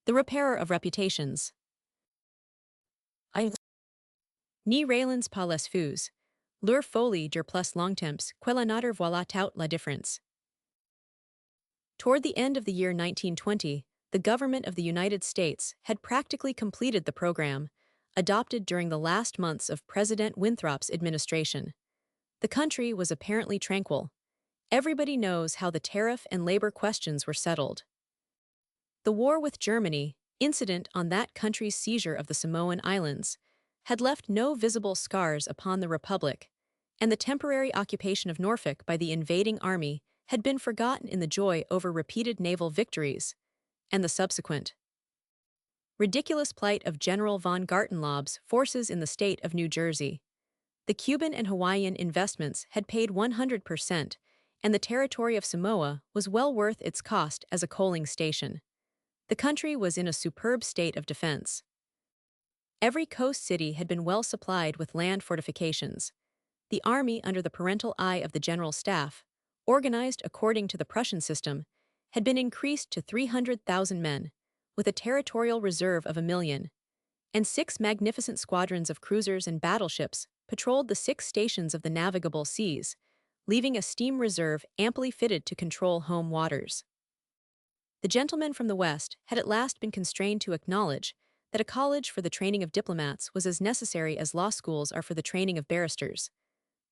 the repairer of reputations. I ni raylands pas les fous, leur folie dure plus longtemps, que la nature voilà toute la différence. Toward the end of the year 1920, the government of the United States had practically completed the program, adopted during the last months of President Winthrop's administration. The country was apparently tranquil. Everybody knows how the tariff and labor questions were settled. The war with Germany, incident on that country's seizure of the Samoan Islands, had left no visible scars upon the Republic, and the temporary occupation of Norfolk by the invading army had been forgotten in the joy over repeated naval victories, and the subsequent ridiculous plight of General von Gartenlaub's forces in the state of New Jersey. The Cuban and Hawaiian investments had paid 100%, and the territory of Samoa was well worth its cost as a coaling station. The country was in a superb state of defense. Every coast city had been well supplied with land fortifications. The army, under the parental eye of the General Staff, organized according to the Prussian system, had been increased to 300,000 men, with a territorial reserve of 1,000,000, and 6 magnificent squadrons of cruisers and battleships patrolled the 6 stations of the navigable seas, leaving a steam reserve amply fitted to control home waters. The gentlemen from the West had at last been constrained to acknowledge that a college for the training of diplomats was as necessary as law schools are for the training of barristers.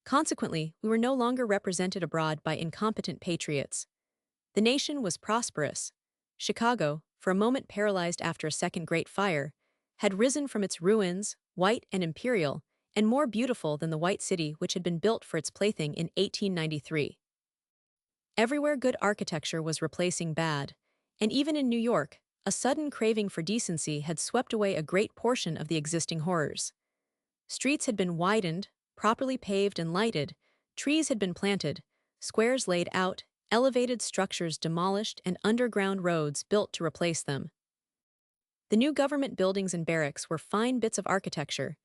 Consequently, we were no longer represented abroad by incompetent patriots. The nation was prosperous. Chicago, for a moment paralyzed after a second Great Fire, had risen from its ruins, white and imperial, and more beautiful than the white city which had been built for its plaything in 1893. Everywhere good architecture was replacing bad, and even in New York, a sudden craving for decency had swept away a great portion of the existing horrors. Streets had been widened, properly paved and lighted, trees had been planted, squares laid out, elevated structures demolished, and underground roads built to replace them. The new government buildings and barracks were fine bits of architecture,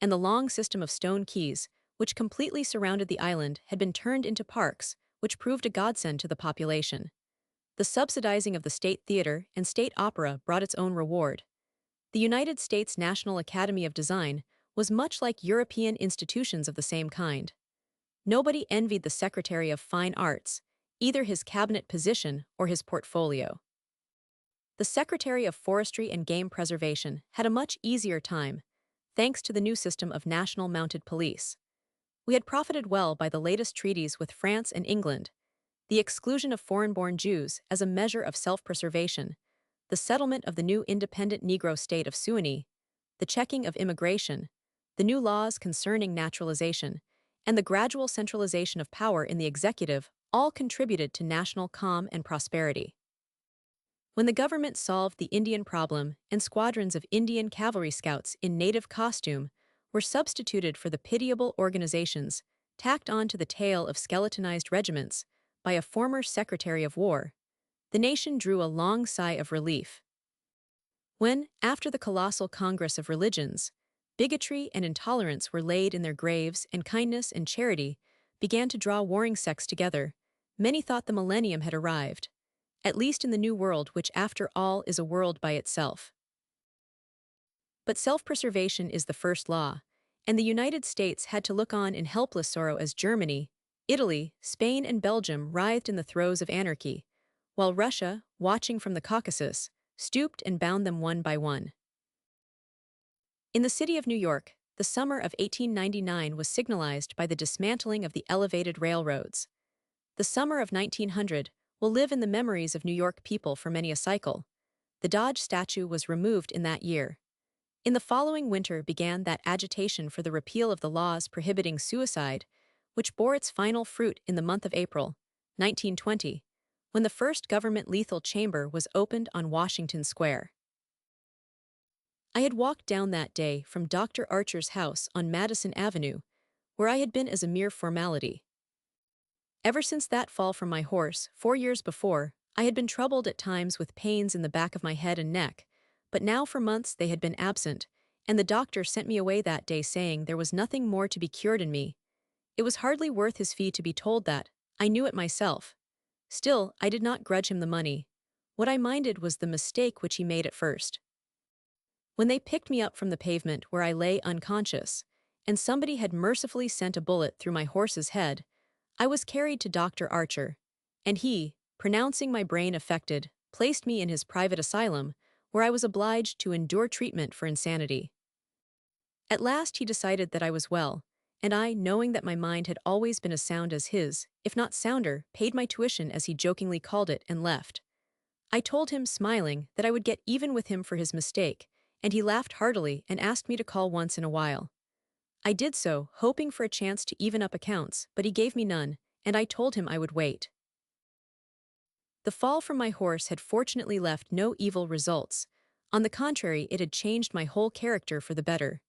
and the long system of stone quays, which completely surrounded the island, had been turned into parks, which proved a godsend to the population. The subsidizing of the State Theater and State Opera brought its own reward. The United States National Academy of Design was much like European institutions of the same kind. Nobody envied the Secretary of Fine Arts, either his cabinet position or his portfolio. The Secretary of Forestry and Game Preservation had a much easier time, thanks to the new system of national mounted police. We had profited well by the latest treaties with France and England, the exclusion of foreign-born Jews as a measure of self-preservation, the settlement of the new independent Negro state of Suwanee, the checking of immigration, the new laws concerning naturalization, and the gradual centralization of power in the executive all contributed to national calm and prosperity. When the government solved the Indian problem and squadrons of Indian cavalry scouts in native costume were substituted for the pitiable organizations tacked on to the tail of skeletonized regiments by a former Secretary of War, the nation drew a long sigh of relief. When, after the colossal Congress of Religions, bigotry and intolerance were laid in their graves and kindness and charity began to draw warring sects together, many thought the millennium had arrived, at least in the New World, which after all is a world by itself. But self-preservation is the first law, and the United States had to look on in helpless sorrow as Germany, Italy, Spain, and Belgium writhed in the throes of anarchy, while Russia, watching from the Caucasus, stooped and bound them one by one. In the city of New York, the summer of 1899 was signalized by the dismantling of the elevated railroads. The summer of 1900 will live in the memories of New York people for many a cycle. The Dodge statue was removed in that year. In the following winter began that agitation for the repeal of the laws prohibiting suicide, which bore its final fruit in the month of April, 1920, when the first government lethal chamber was opened on Washington Square. I had walked down that day from Dr. Archer's house on Madison Avenue, where I had been as a mere formality. Ever since that fall from my horse 4 years before, I had been troubled at times with pains in the back of my head and neck, but now for months they had been absent, and the doctor sent me away that day saying there was nothing more to be cured in me. It was hardly worth his fee to be told that, I knew it myself. Still, I did not grudge him the money. What I minded was the mistake which he made at first. When they picked me up from the pavement where I lay unconscious, and somebody had mercifully sent a bullet through my horse's head, I was carried to Dr. Archer, and he, pronouncing my brain affected, placed me in his private asylum, where I was obliged to endure treatment for insanity. At last he decided that I was well, and I, knowing that my mind had always been as sound as his, if not sounder, paid my tuition as he jokingly called it and left. I told him, smiling, that I would get even with him for his mistake, and he laughed heartily and asked me to call once in a while. I did so, hoping for a chance to even up accounts, but he gave me none, and I told him I would wait. The fall from my horse had fortunately left no evil results. On the contrary, it had changed my whole character for the better.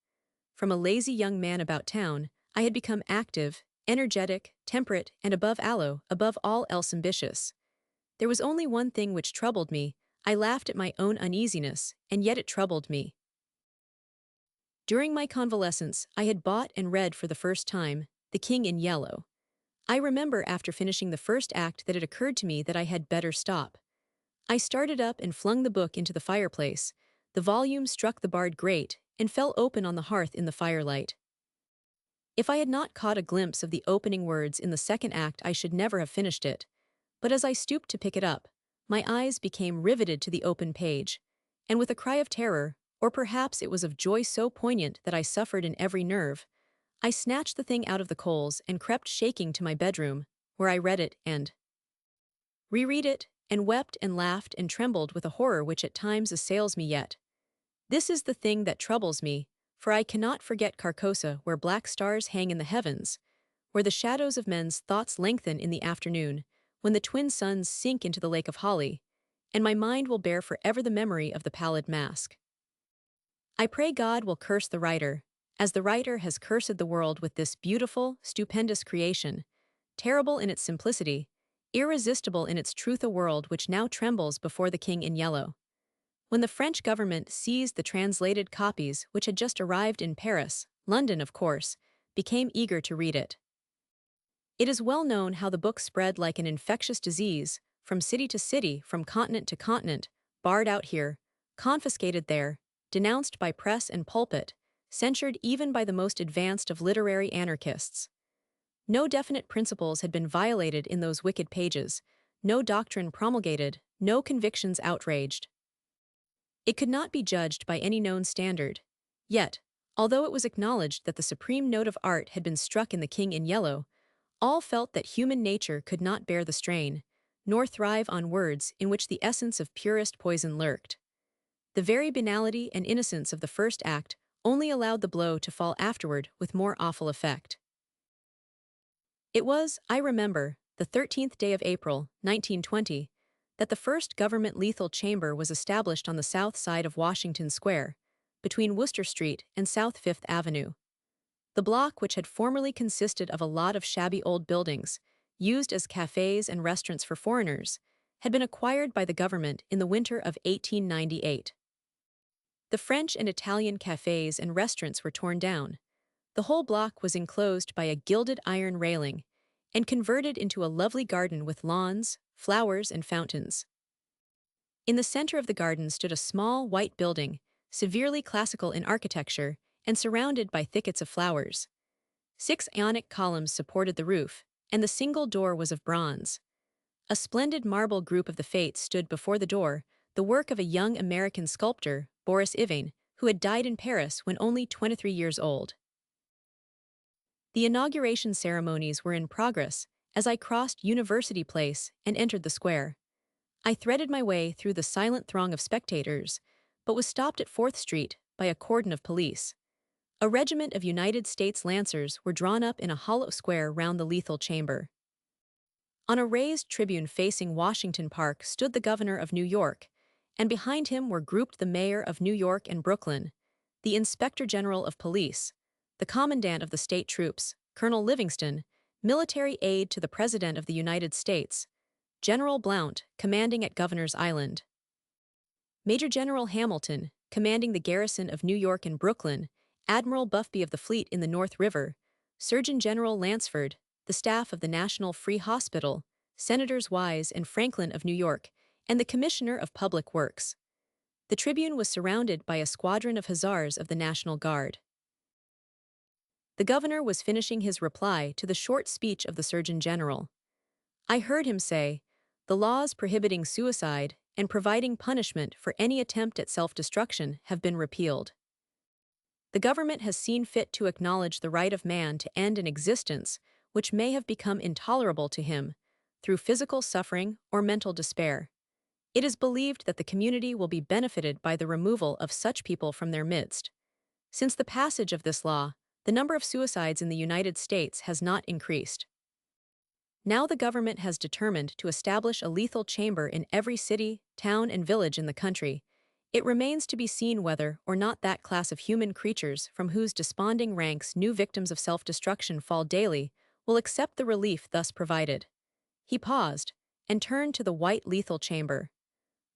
From a lazy young man about town, I had become active, energetic, temperate, and above all else ambitious. There was only one thing which troubled me. I laughed at my own uneasiness, and yet it troubled me. During my convalescence, I had bought and read for the first time The King in Yellow. I remember after finishing the first act that it occurred to me that I had better stop. I started up and flung the book into the fireplace. The volume struck the barred grate and fell open on the hearth in the firelight. If I had not caught a glimpse of the opening words in the second act, I should never have finished it. But as I stooped to pick it up, my eyes became riveted to the open page, and with a cry of terror, or perhaps it was of joy so poignant that I suffered in every nerve, I snatched the thing out of the coals and crept shaking to my bedroom, where I read it and reread it, and wept and laughed and trembled with a horror which at times assails me yet. This is the thing that troubles me, for I cannot forget Carcosa, where black stars hang in the heavens, where the shadows of men's thoughts lengthen in the afternoon, when the twin suns sink into the lake of Holly, and my mind will bear forever the memory of the pallid mask. I pray God will curse the writer, as the writer has cursed the world with this beautiful, stupendous creation, terrible in its simplicity, irresistible in its truth, a world which now trembles before the King in Yellow. When the French government seized the translated copies which had just arrived in Paris, London, of course, became eager to read it. It is well known how the book spread like an infectious disease, from city to city, from continent to continent, barred out here, confiscated there, denounced by press and pulpit, censured even by the most advanced of literary anarchists. No definite principles had been violated in those wicked pages, no doctrine promulgated, no convictions outraged. It could not be judged by any known standard. Yet, although it was acknowledged that the supreme note of art had been struck in The King in Yellow, all felt that human nature could not bear the strain, nor thrive on words in which the essence of purest poison lurked. The very banality and innocence of the first act only allowed the blow to fall afterward with more awful effect. It was, I remember, the 13th day of April, 1920, that the first government lethal chamber was established on the south side of Washington Square, between Worcester Street and South Fifth Avenue. The block, which had formerly consisted of a lot of shabby old buildings, used as cafes and restaurants for foreigners, had been acquired by the government in the winter of 1898. The French and Italian cafes and restaurants were torn down. The whole block was enclosed by a gilded iron railing and converted into a lovely garden with lawns, flowers, and fountains. In the center of the garden stood a small white building, severely classical in architecture and surrounded by thickets of flowers. 6 Ionic columns supported the roof, and the single door was of bronze. A splendid marble group of the Fates stood before the door, the work of a young American sculptor, Boris Yvain, who had died in Paris when only 23 years old. The inauguration ceremonies were in progress as I crossed University Place and entered the square. I threaded my way through the silent throng of spectators, but was stopped at 4th Street by a cordon of police. A regiment of United States Lancers were drawn up in a hollow square round the lethal chamber. On a raised tribune facing Washington Park stood the governor of New York, and behind him were grouped the mayor of New York and Brooklyn, the inspector general of police, the commandant of the state troops, Colonel Livingston, military aide to the President of the United States, General Blount, commanding at Governor's Island, Major General Hamilton, commanding the garrison of New York and Brooklyn, Admiral Buffby of the fleet in the North River, Surgeon General Lansford, the staff of the National Free Hospital, Senators Wise and Franklin of New York, and the Commissioner of Public Works. The Tribune was surrounded by a squadron of hussars of the National Guard. The governor was finishing his reply to the short speech of the Surgeon General. I heard him say, "The laws prohibiting suicide and providing punishment for any attempt at self-destruction have been repealed. The government has seen fit to acknowledge the right of man to end an existence which may have become intolerable to him through physical suffering or mental despair. It is believed that the community will be benefited by the removal of such people from their midst. Since the passage of this law, the number of suicides in the United States has not increased. Now the government has determined to establish a lethal chamber in every city, town, and village in the country. It remains to be seen whether or not that class of human creatures from whose desponding ranks new victims of self-destruction fall daily will accept the relief thus provided." He paused and turned to the white lethal chamber.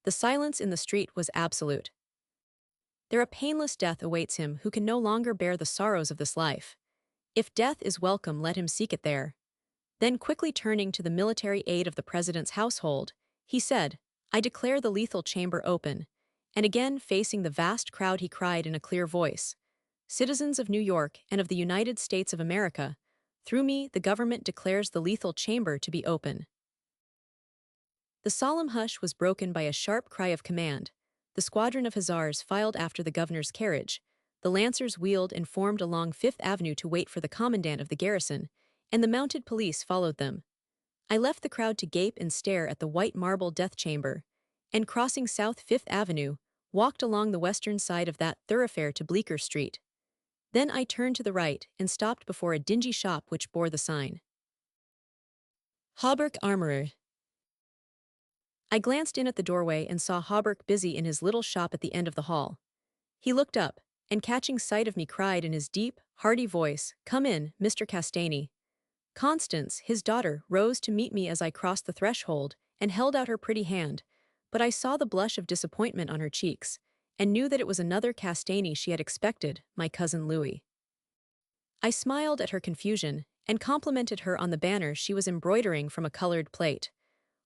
The silence in the street was absolute. There a painless death awaits him who can no longer bear the sorrows of this life. If death is welcome, let him seek it there. Then quickly turning to the military aide of the president's household, he said, "I declare the lethal chamber open," and again facing the vast crowd he cried in a clear voice, "Citizens of New York and of the United States of America, through me the government declares the lethal chamber to be open." The solemn hush was broken by a sharp cry of command. The squadron of hussars filed after the governor's carriage. The lancers wheeled and formed along Fifth Avenue to wait for the commandant of the garrison, and the mounted police followed them. I left the crowd to gape and stare at the white marble death chamber, and crossing South Fifth Avenue, walked along the western side of that thoroughfare to Bleecker Street. Then I turned to the right and stopped before a dingy shop which bore the sign, Hauberk Armorer. I glanced in at the doorway and saw Hauberk busy in his little shop at the end of the hall. He looked up, and catching sight of me cried in his deep, hearty voice, "Come in, Mr. Castagny." Constance, his daughter, rose to meet me as I crossed the threshold and held out her pretty hand, but I saw the blush of disappointment on her cheeks, and knew that it was another Castagny she had expected, my cousin Louis. I smiled at her confusion and complimented her on the banner she was embroidering from a colored plate.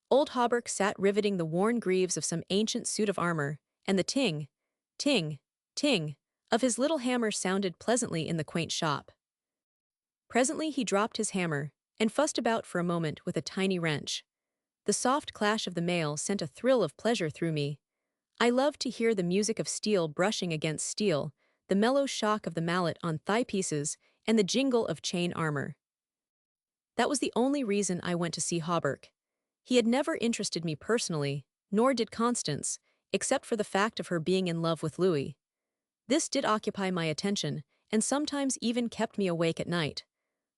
Old Hauberk sat riveting the worn greaves of some ancient suit of armor, and the ting, ting, ting of his little hammer sounded pleasantly in the quaint shop. Presently he dropped his hammer and fussed about for a moment with a tiny wrench. The soft clash of the mail sent a thrill of pleasure through me. I loved to hear the music of steel brushing against steel, the mellow shock of the mallet on thigh pieces, and the jingle of chain armor. That was the only reason I went to see Hauberk. He had never interested me personally, nor did Constance, except for the fact of her being in love with Louis. This did occupy my attention, and sometimes even kept me awake at night.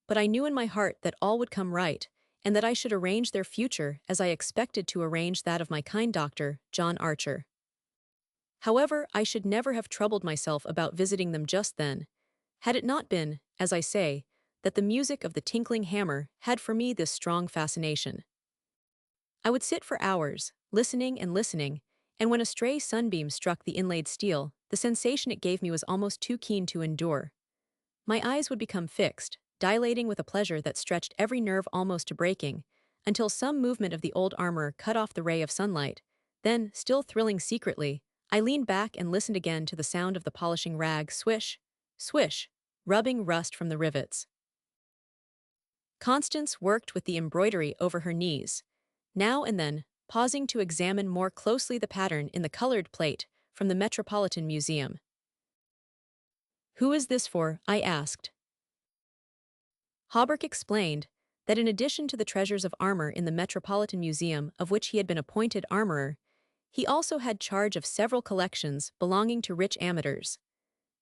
But I knew in my heart that all would come right, and that I should arrange their future as I expected to arrange that of my kind doctor, John Archer. However, I should never have troubled myself about visiting them just then, had it not been, as I say, that the music of the tinkling hammer had for me this strong fascination. I would sit for hours, listening and listening, and when a stray sunbeam struck the inlaid steel, the sensation it gave me was almost too keen to endure. My eyes would become fixed, dilating with a pleasure that stretched every nerve almost to breaking, until some movement of the old armor cut off the ray of sunlight. Then, still thrilling secretly, I leaned back and listened again to the sound of the polishing rag swish, swish, rubbing rust from the rivets. Constance worked with the embroidery over her knees, now and then pausing to examine more closely the pattern in the colored plate from the Metropolitan Museum. "Who is this for?" I asked. Hauberk explained that in addition to the treasures of armor in the Metropolitan Museum of which he had been appointed armorer, he also had charge of several collections belonging to rich amateurs.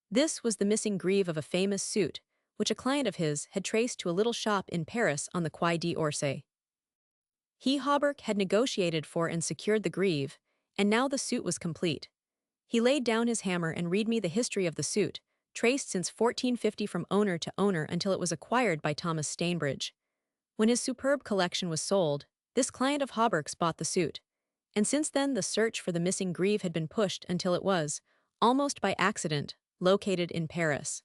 This was the missing greave of a famous suit, which a client of his had traced to a little shop in Paris on the Quai d'Orsay. He, Hauberk, had negotiated for and secured the greave, and now the suit was complete. He laid down his hammer and read me the history of the suit, traced since 1450 from owner to owner until it was acquired by Thomas Stainbridge. When his superb collection was sold, this client of Hauberk's bought the suit, and since then the search for the missing greave had been pushed until it was, almost by accident, located in Paris.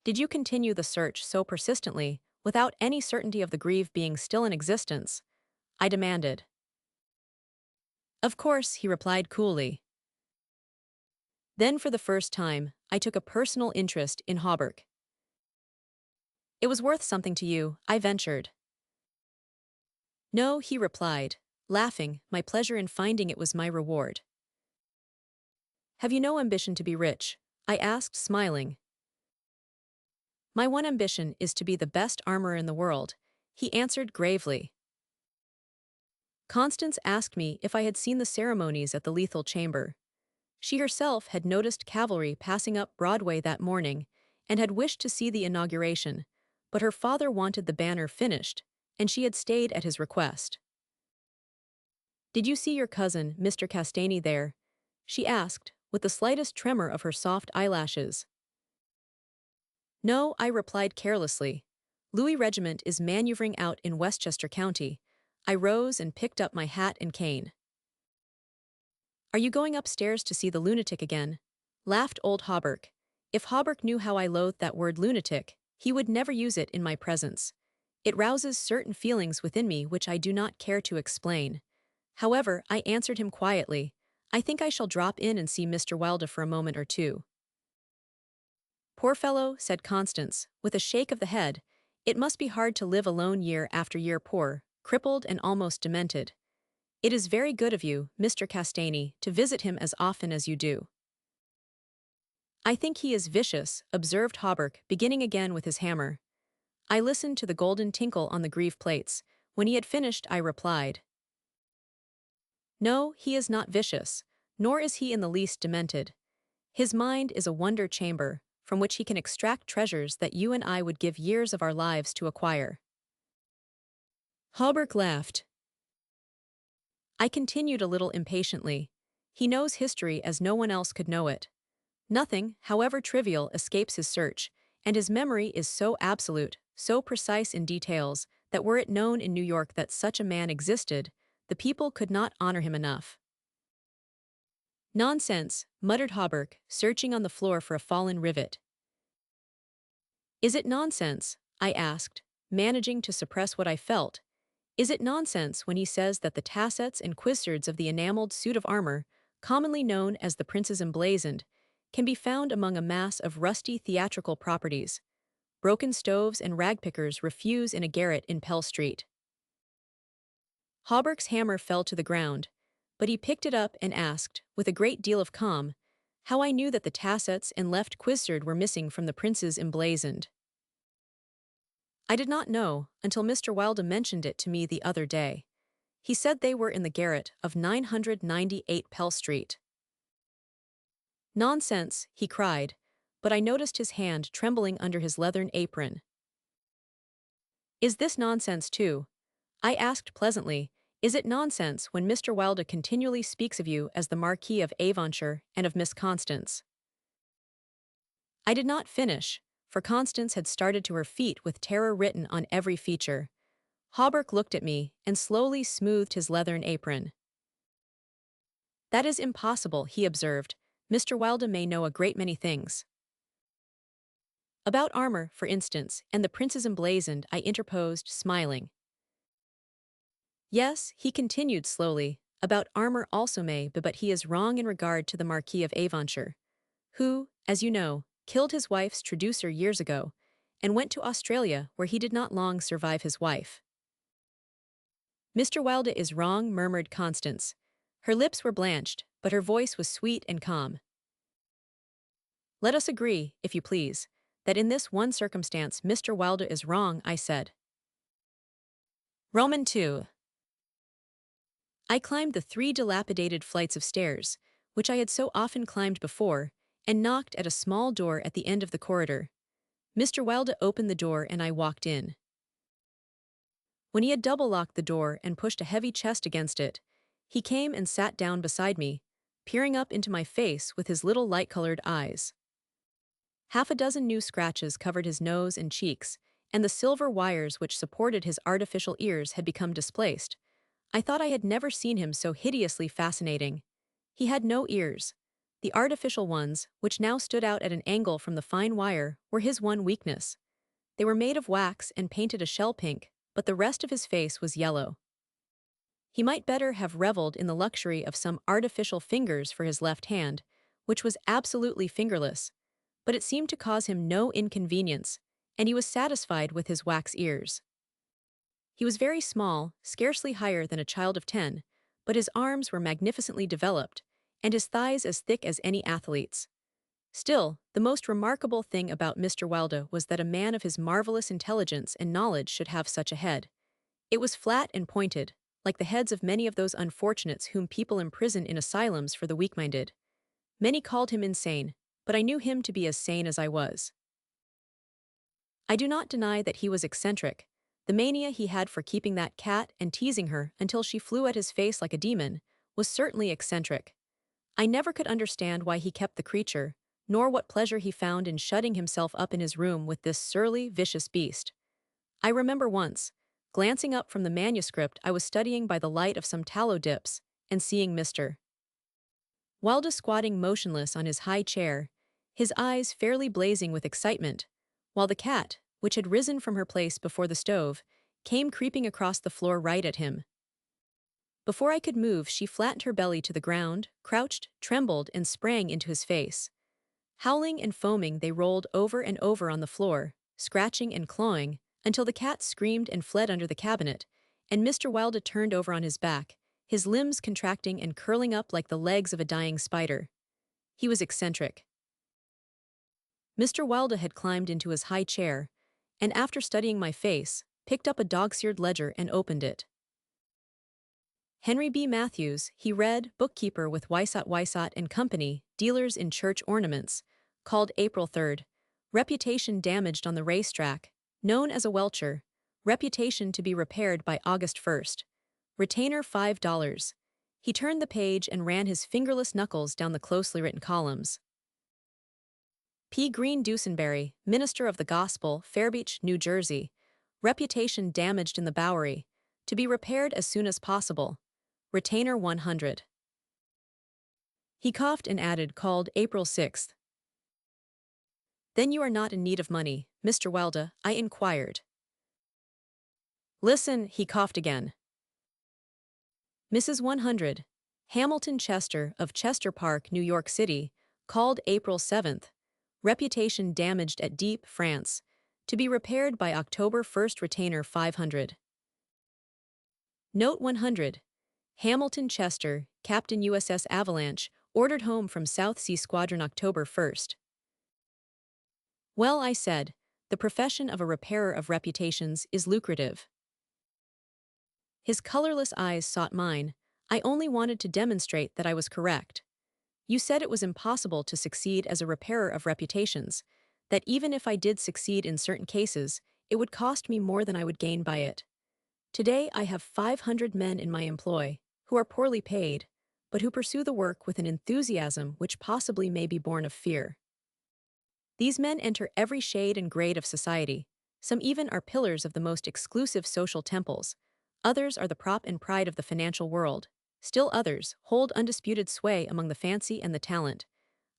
"Did you continue the search so persistently, without any certainty of the greave being still in existence?" I demanded. Of course, he replied coolly. Then for the first time, I took a personal interest in Hauberk. It was worth something to you, I ventured. No, he replied, laughing, my pleasure in finding it was my reward. Have you no ambition to be rich? I asked, smiling. My one ambition is to be the best armorer in the world, he answered gravely. Constance asked me if I had seen the ceremonies at the lethal chamber. She herself had noticed cavalry passing up Broadway that morning and had wished to see the inauguration, but her father wanted the banner finished, and she had stayed at his request. Did you see your cousin, Mr. Castagny, there? She asked, with the slightest tremor of her soft eyelashes. No, I replied carelessly. Louis Regiment is maneuvering out in Westchester County. I rose and picked up my hat and cane. Are you going upstairs to see the lunatic again? Laughed old Hauberk. If Hauberk knew how I loathed that word lunatic, he would never use it in my presence. It rouses certain feelings within me which I do not care to explain. However, I answered him quietly, I think I shall drop in and see Mr. Wilde for a moment or two. Poor fellow, said Constance, with a shake of the head, it must be hard to live alone year after year poor, crippled and almost demented. It is very good of you, Mr. Castagny, to visit him as often as you do. I think he is vicious, observed Hauberk, beginning again with his hammer. I listened to the golden tinkle on the greave plates. When he had finished, I replied. No, he is not vicious, nor is he in the least demented. His mind is a wonder chamber, from which he can extract treasures that you and I would give years of our lives to acquire. Hauberk laughed. I continued a little impatiently. He knows history as no one else could know it. Nothing, however trivial, escapes his search, and his memory is so absolute, so precise in details, that were it known in New York that such a man existed, the people could not honor him enough. Nonsense, muttered Hauberk, searching on the floor for a fallen rivet. Is it nonsense? I asked, managing to suppress what I felt. Is it nonsense when he says that the tassets and cuissards of the enameled suit of armor, commonly known as the Prince's Emblazoned, can be found among a mass of rusty theatrical properties? Broken stoves and ragpickers refuse in a garret in Pell Street. Hauberk's hammer fell to the ground, but he picked it up and asked, with a great deal of calm, how I knew that the tassets and left cuissard were missing from the Prince's Emblazoned. I did not know until Mr. Wilde mentioned it to me the other day. He said they were in the garret of 998 Pell Street. Nonsense, he cried, but I noticed his hand trembling under his leathern apron. Is this nonsense too? I asked pleasantly, is it nonsense when Mr. Wilde continually speaks of you as the Marquis of Avonshire and of Miss Constance? I did not finish, for Constance had started to her feet with terror written on every feature. Hauberk looked at me and slowly smoothed his leathern apron. That is impossible, he observed. Mr. Wilde may know a great many things. About armor, for instance, and the Prince's Emblazoned, I interposed, smiling. Yes, he continued slowly, about armor also may, but he is wrong in regard to the Marquis of Avonshire, who, as you know, killed his wife's traducer years ago, and went to Australia where he did not long survive his wife. Mr. Wilde is wrong, murmured Constance. Her lips were blanched, but her voice was sweet and calm. Let us agree, if you please, that in this one circumstance Mr. Wilde is wrong, I said. Roman 2. I climbed the 3 dilapidated flights of stairs, which I had so often climbed before, and knocked at a small door at the end of the corridor. Mr. Wilde opened the door and I walked in. When he had double-locked the door and pushed a heavy chest against it, he came and sat down beside me, peering up into my face with his little light-colored eyes. Half a dozen new scratches covered his nose and cheeks, and the silver wires which supported his artificial ears had become displaced. I thought I had never seen him so hideously fascinating. He had no ears. The artificial ones, which now stood out at an angle from the fine wire, were his one weakness. They were made of wax and painted a shell pink, but the rest of his face was yellow. He might better have reveled in the luxury of some artificial fingers for his left hand, which was absolutely fingerless, but it seemed to cause him no inconvenience, and he was satisfied with his wax ears. He was very small, scarcely higher than a child of 10, but his arms were magnificently developed, and his thighs as thick as any athlete's. Still, the most remarkable thing about Mr. Wilde was that a man of his marvelous intelligence and knowledge should have such a head. It was flat and pointed, like the heads of many of those unfortunates whom people imprison in asylums for the weak-minded. Many called him insane, but I knew him to be as sane as I was. I do not deny that he was eccentric. The mania he had for keeping that cat and teasing her until she flew at his face like a demon was certainly eccentric. I never could understand why he kept the creature, nor what pleasure he found in shutting himself up in his room with this surly, vicious beast. I remember once, glancing up from the manuscript I was studying by the light of some tallow dips, and seeing Mr. Wilde squatting motionless on his high chair, his eyes fairly blazing with excitement, while the cat, which had risen from her place before the stove, came creeping across the floor right at him. Before I could move, she flattened her belly to the ground, crouched, trembled, and sprang into his face. Howling and foaming, they rolled over and over on the floor, scratching and clawing, until the cat screamed and fled under the cabinet, and Mr. Wilde turned over on his back, his limbs contracting and curling up like the legs of a dying spider. He was eccentric. Mr. Wilde had climbed into his high chair, and after studying my face, picked up a dog-eared ledger and opened it. Henry B. Matthews, he read, bookkeeper with Wysott and Company, dealers in church ornaments, called April 3rd, reputation damaged on the racetrack, known as a welcher, reputation to be repaired by August 1st, retainer $5. He turned the page and ran his fingerless knuckles down the closely written columns. P. Green Dusenberry, minister of the gospel, Fairbeach, New Jersey, reputation damaged in the Bowery, to be repaired as soon as possible, retainer 100. He coughed and added, called April 6th. Then you are not in need of money, Mr. Wilde, I inquired. Listen, he coughed again. Mrs. 100, Hamilton Chester of Chester Park, New York City, called April 7th, reputation damaged at Dieppe, France, to be repaired by October 1st, retainer 500. Note 100. Hamilton Chester, Captain USS Avalanche, ordered home from South Sea Squadron October 1st. Well, I said, the profession of a repairer of reputations is lucrative. His colorless eyes sought mine. I only wanted to demonstrate that I was correct. You said it was impossible to succeed as a repairer of reputations, that even if I did succeed in certain cases, it would cost me more than I would gain by it. Today I have 500 men in my employ, who are poorly paid, but who pursue the work with an enthusiasm which possibly may be born of fear. These men enter every shade and grade of society. Some even are pillars of the most exclusive social temples. Others are the prop and pride of the financial world. Still others hold undisputed sway among the fancy and the talent.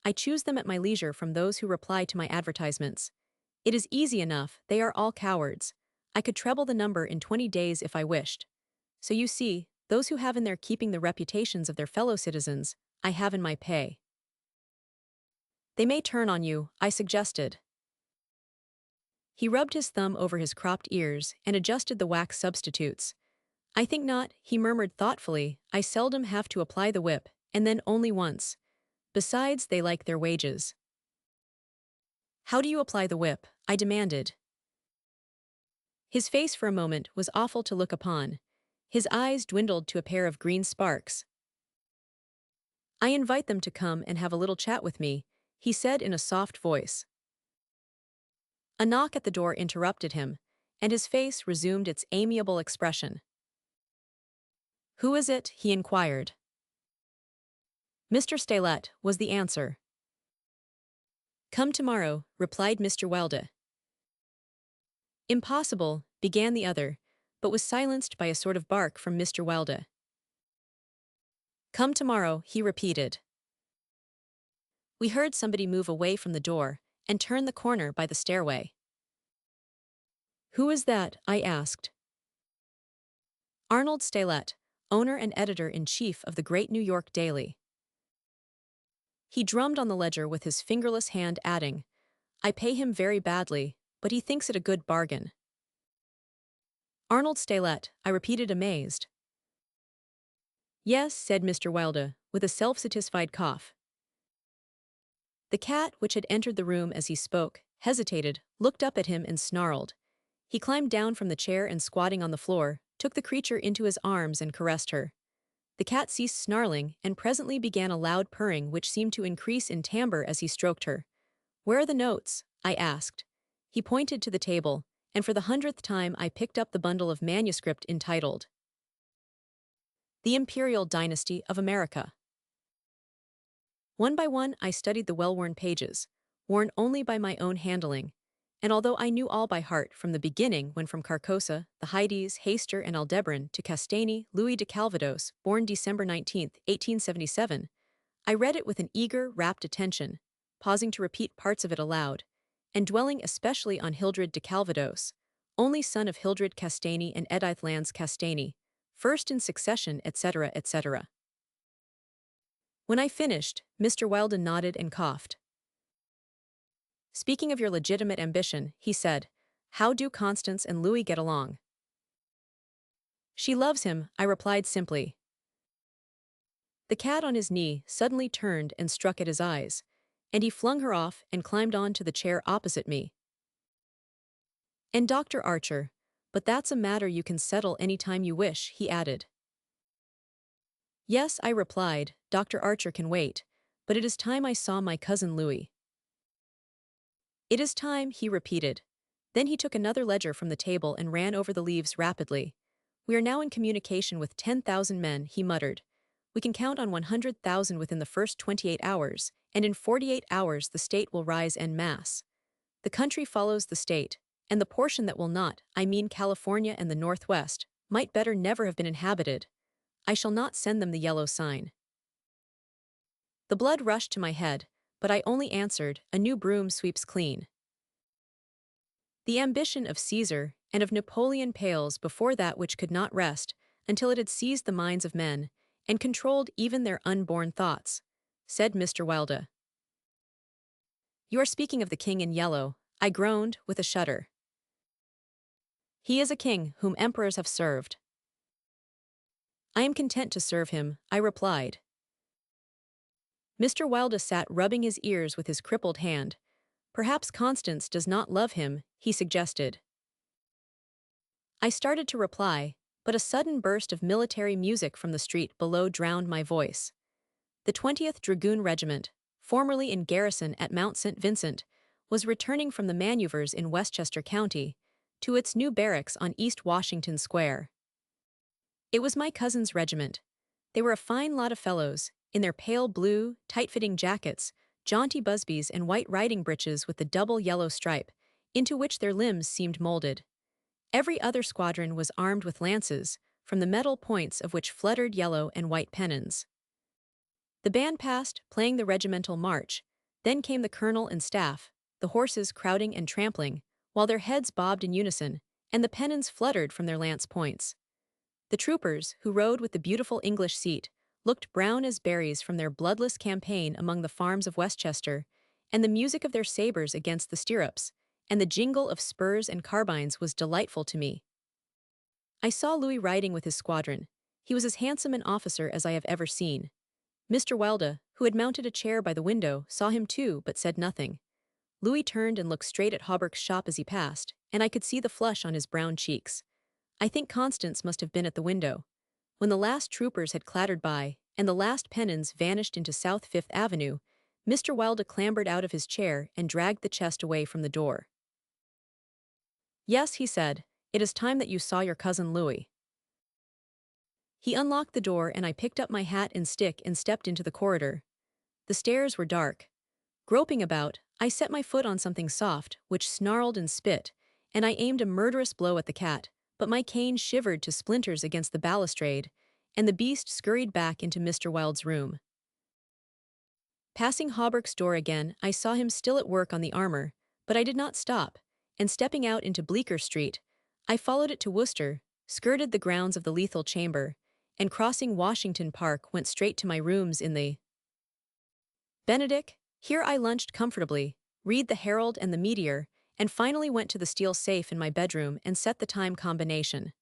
I choose them at my leisure from those who reply to my advertisements. It is easy enough, they are all cowards. I could treble the number in 20 days if I wished. So you see, those who have in their keeping the reputations of their fellow citizens, I have in my pay. They may turn on you, I suggested. He rubbed his thumb over his cropped ears and adjusted the wax substitutes. I think not, he murmured thoughtfully. I seldom have to apply the whip, and then only once. Besides, they like their wages. How do you apply the whip? I demanded. His face for a moment was awful to look upon. His eyes dwindled to a pair of green sparks. I invite them to come and have a little chat with me, he said in a soft voice. A knock at the door interrupted him, and his face resumed its amiable expression. Who is it? He inquired. Mr. Stelet, was the answer. Come tomorrow, replied Mr. Wilde. Impossible, began the other, but was silenced by a sort of bark from Mr. Wilde. Come tomorrow, he repeated. We heard somebody move away from the door and turn the corner by the stairway. Who is that? I asked. Arnold Stelet, owner and editor-in-chief of the great New York Daily. He drummed on the ledger with his fingerless hand, adding, "I pay him very badly, but he thinks it a good bargain." "Arnold Stelet," I repeated, amazed. "Yes," said Mr. Wilde, with a self-satisfied cough. The cat, which had entered the room as he spoke, hesitated, looked up at him and snarled. He climbed down from the chair and, squatting on the floor, took the creature into his arms and caressed her. The cat ceased snarling and presently began a loud purring which seemed to increase in timbre as he stroked her. "Where are the notes?" I asked. He pointed to the table, and for the 100th time I picked up the bundle of manuscript entitled The Imperial Dynasty of America. One by one I studied the well-worn pages, worn only by my own handling, and although I knew all by heart from the beginning, when from Carcosa, the Hydes, Heister and Aldebaran, to Castaigne, Louis de Calvados, born December 19, 1877, I read it with an eager, rapt attention, pausing to repeat parts of it aloud, and dwelling especially on Hildred de Calvados, only son of Hildred Castaigne and Edith Lance Castaigne, first in succession, etc., etc. When I finished, Mr. Wilde nodded and coughed. "Speaking of your legitimate ambition," he said, "how do Constance and Louis get along?" "She loves him," I replied simply. The cat on his knee suddenly turned and struck at his eyes, and he flung her off and climbed on to the chair opposite me. "And Dr. Archer, but that's a matter you can settle any time you wish," he added. "Yes," I replied, "Dr. Archer can wait, but it is time I saw my cousin Louis." "It is time," he repeated. Then he took another ledger from the table and ran over the leaves rapidly. "We are now in communication with 10,000 men," he muttered. "We can count on 100,000 within the first 28 hours, and in 48 hours the state will rise en masse. The country follows the state, and the portion that will not, I mean California and the Northwest, might better never have been inhabited. I shall not send them the yellow sign." The blood rushed to my head, but I only answered, "A new broom sweeps clean." The ambition of Caesar and of Napoleon pales before that which could not rest until it had seized the minds of men and controlled even their unborn thoughts, said Mr. Wilde. "You are speaking of the king in yellow," I groaned with a shudder. "He is a king whom emperors have served." "I am content to serve him," I replied. Mr. Wilde sat rubbing his ears with his crippled hand. "Perhaps Constance does not love him," he suggested. I started to reply, but a sudden burst of military music from the street below drowned my voice. The 20th Dragoon Regiment, formerly in garrison at Mount St. Vincent, was returning from the maneuvers in Westchester County to its new barracks on East Washington Square. It was my cousin's regiment. They were a fine lot of fellows, in their pale blue, tight-fitting jackets, jaunty busbies and white riding breeches with the double yellow stripe, into which their limbs seemed molded. Every other squadron was armed with lances, from the metal points of which fluttered yellow and white pennons. The band passed, playing the regimental march. Then came the colonel and staff, the horses crowding and trampling, while their heads bobbed in unison, and the pennons fluttered from their lance points. The troopers, who rode with the beautiful English seat, looked brown as berries from their bloodless campaign among the farms of Westchester, and the music of their sabers against the stirrups, and the jingle of spurs and carbines was delightful to me. I saw Louis riding with his squadron. He was as handsome an officer as I have ever seen. Mr. Wilde, who had mounted a chair by the window, saw him too, but said nothing. Louis turned and looked straight at Hawberk's shop as he passed, and I could see the flush on his brown cheeks. I think Constance must have been at the window. When the last troopers had clattered by, and the last pennons vanished into South Fifth Avenue, Mr. Wilde clambered out of his chair and dragged the chest away from the door. "Yes," he said, "it is time that you saw your cousin Louis." He unlocked the door and I picked up my hat and stick and stepped into the corridor. The stairs were dark. Groping about, I set my foot on something soft, which snarled and spit, and I aimed a murderous blow at the cat, but my cane shivered to splinters against the balustrade, and the beast scurried back into Mr. Wilde's room. Passing Hawberk's door again, I saw him still at work on the armor, but I did not stop, and stepping out into Bleecker Street, I followed it to Worcester, skirted the grounds of the lethal chamber, and crossing Washington Park went straight to my rooms in the Benedict. Here I lunched comfortably, read the Herald and the Meteor, and finally went to the steel safe in my bedroom and set the time combination.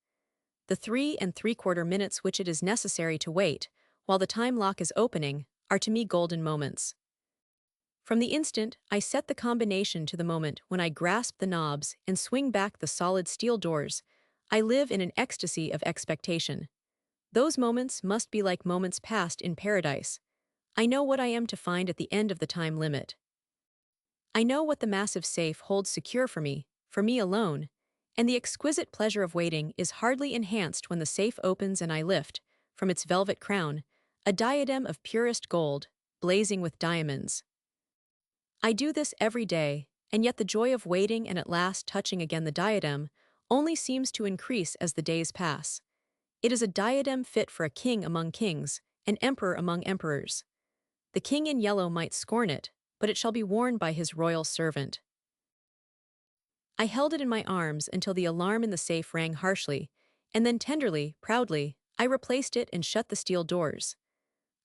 The 3 3/4 minutes which it is necessary to wait, while the time lock is opening, are to me golden moments. From the instant I set the combination to the moment when I grasp the knobs and swing back the solid steel doors, I live in an ecstasy of expectation. Those moments must be like moments passed in paradise. I know what I am to find at the end of the time limit. I know what the massive safe holds secure for me alone, and the exquisite pleasure of waiting is hardly enhanced when the safe opens and I lift, from its velvet crown, a diadem of purest gold, blazing with diamonds. I do this every day, and yet the joy of waiting and at last touching again the diadem only seems to increase as the days pass. It is a diadem fit for a king among kings, an emperor among emperors. The king in yellow might scorn it, but it shall be worn by his royal servant. I held it in my arms until the alarm in the safe rang harshly, and then tenderly, proudly, I replaced it and shut the steel doors.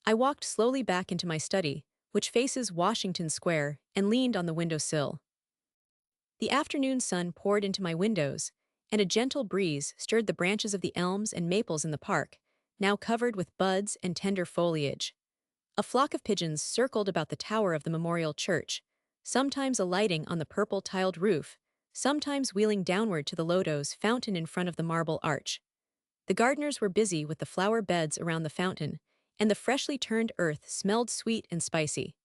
I walked slowly back into my study, which faces Washington Square, and leaned on the window sill. The afternoon sun poured into my windows, and a gentle breeze stirred the branches of the elms and maples in the park, now covered with buds and tender foliage. A flock of pigeons circled about the tower of the memorial church, sometimes alighting on the purple-tiled roof, sometimes wheeling downward to the lotos fountain in front of the marble arch. The gardeners were busy with the flower beds around the fountain, and the freshly turned earth smelled sweet and spicy.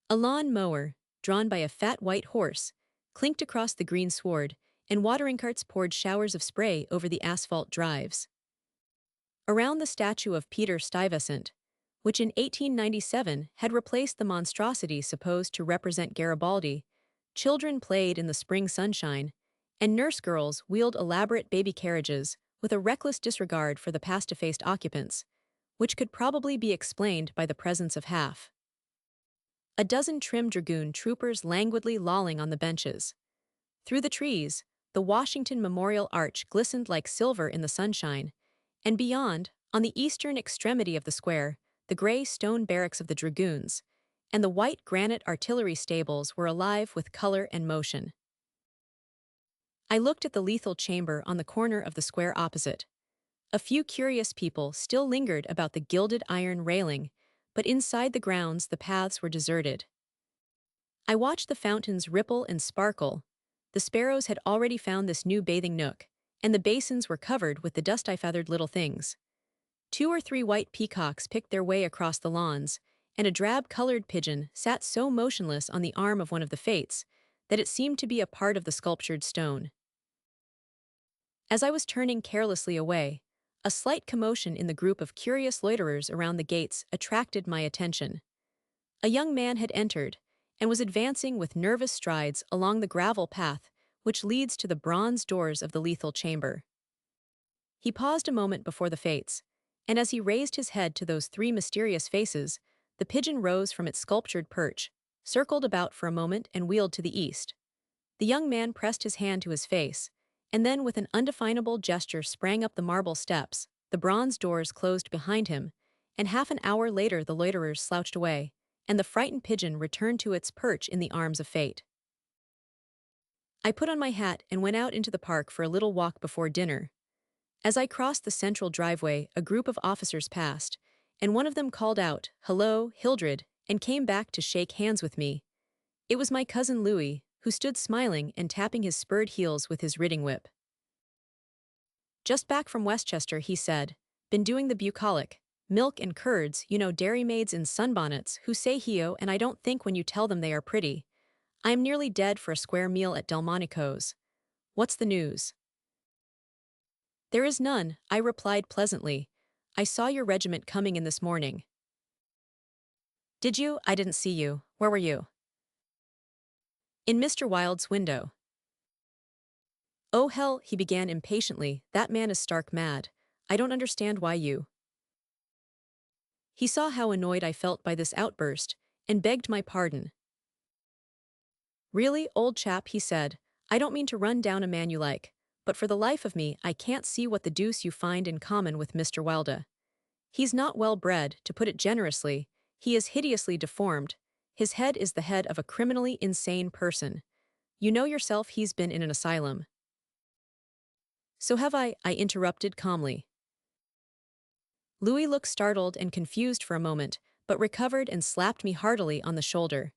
A lawn mower, drawn by a fat white horse, clinked across the green sward, and watering carts poured showers of spray over the asphalt drives. Around the statue of Peter Stuyvesant, which in 1897 had replaced the monstrosity supposed to represent Garibaldi, children played in the spring sunshine, and nurse girls wheeled elaborate baby carriages with a reckless disregard for the past-effaced occupants, which could probably be explained by the presence of half a dozen trim dragoon troopers languidly lolling on the benches. Through the trees, the Washington Memorial Arch glistened like silver in the sunshine, and beyond, on the eastern extremity of the square, the gray stone barracks of the dragoons, and the white granite artillery stables were alive with color and motion. I looked at the lethal chamber on the corner of the square opposite. A few curious people still lingered about the gilded iron railing, but inside the grounds the paths were deserted. I watched the fountains ripple and sparkle. The sparrows had already found this new bathing nook, and the basins were covered with the dust-feathered little things. 2 or 3 white peacocks picked their way across the lawns, and a drab-colored pigeon sat so motionless on the arm of one of the fates that it seemed to be a part of the sculptured stone. As I was turning carelessly away, a slight commotion in the group of curious loiterers around the gates attracted my attention. A young man had entered, and was advancing with nervous strides along the gravel path which leads to the bronze doors of the lethal chamber. He paused a moment before the fates, and as he raised his head to those 3 mysterious faces, the pigeon rose from its sculptured perch, circled about for a moment and wheeled to the east. The young man pressed his hand to his face, and then with an undefinable gesture sprang up the marble steps. The bronze doors closed behind him, and half an hour later the loiterers slouched away, and the frightened pigeon returned to its perch in the arms of fate. I put on my hat and went out into the park for a little walk before dinner. As I crossed the central driveway, a group of officers passed, and one of them called out, "Hello, Hildred," and came back to shake hands with me. It was my cousin Louis, who stood smiling and tapping his spurred heels with his riding whip. "Just back from Westchester," he said. "Been doing the bucolic. Milk and curds, dairymaids in sunbonnets who say heo and I don't think when you tell them they are pretty. I am nearly dead for a square meal at Delmonico's. What's the news?" "There is none," I replied pleasantly. "I saw your regiment coming in this morning." "Did you? I didn't see you. Where were you?" "In Mr. Wilde's window." "Oh hell," he began impatiently, "that man is stark mad. I don't understand why you—" He saw how annoyed I felt by this outburst, and begged my pardon. "Really, old chap," he said, "I don't mean to run down a man you like, but for the life of me I can't see what the deuce you find in common with Mr. Wilde. He's not well bred, to put it generously, he is hideously deformed, his head is the head of a criminally insane person. You know yourself he's been in an asylum. So have I interrupted calmly. Louis looked startled and confused for a moment, but recovered and slapped me heartily on the shoulder.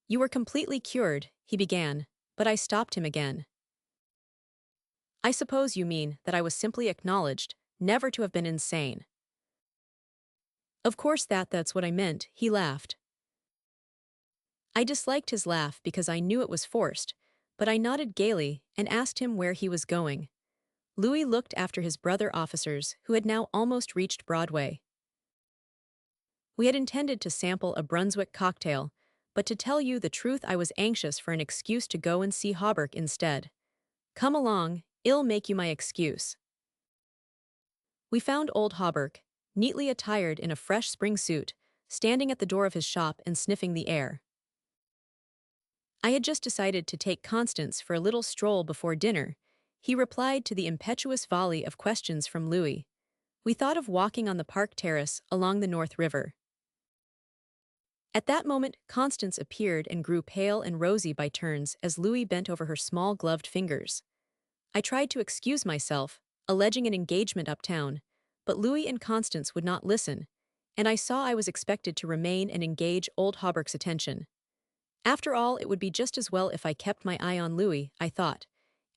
You were completely cured, he began, but I stopped him again. I suppose you mean that I was simply acknowledged, never to have been insane. Of course that's what I meant, he laughed. I disliked his laugh because I knew it was forced, but I nodded gaily and asked him where he was going. Louis looked after his brother officers, who had now almost reached Broadway. We had intended to sample a Brunswick cocktail, but to tell you the truth I was anxious for an excuse to go and see Hauberk instead. Come along, I'll make you my excuse. We found old Hauberk, neatly attired in a fresh spring suit, standing at the door of his shop and sniffing the air. I had just decided to take Constance for a little stroll before dinner. He replied to the impetuous volley of questions from Louis. We thought of walking on the park terrace along the North River. At that moment, Constance appeared and grew pale and rosy by turns as Louis bent over her small gloved fingers. I tried to excuse myself, alleging an engagement uptown, but Louis and Constance would not listen, and I saw I was expected to remain and engage old Hauberk's attention. After all, it would be just as well if I kept my eye on Louis, I thought,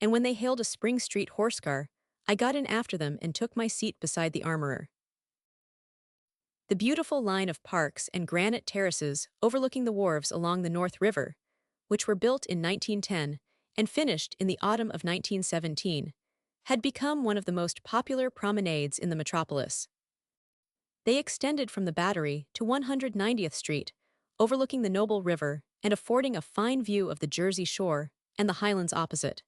and when they hailed a Spring Street horse car, I got in after them and took my seat beside the armorer. The beautiful line of parks and granite terraces overlooking the wharves along the North River, which were built in 1910 and finished in the autumn of 1917, had become one of the most popular promenades in the metropolis. They extended from the Battery to 190th Street, overlooking the Noble River and affording a fine view of the Jersey Shore and the Highlands opposite.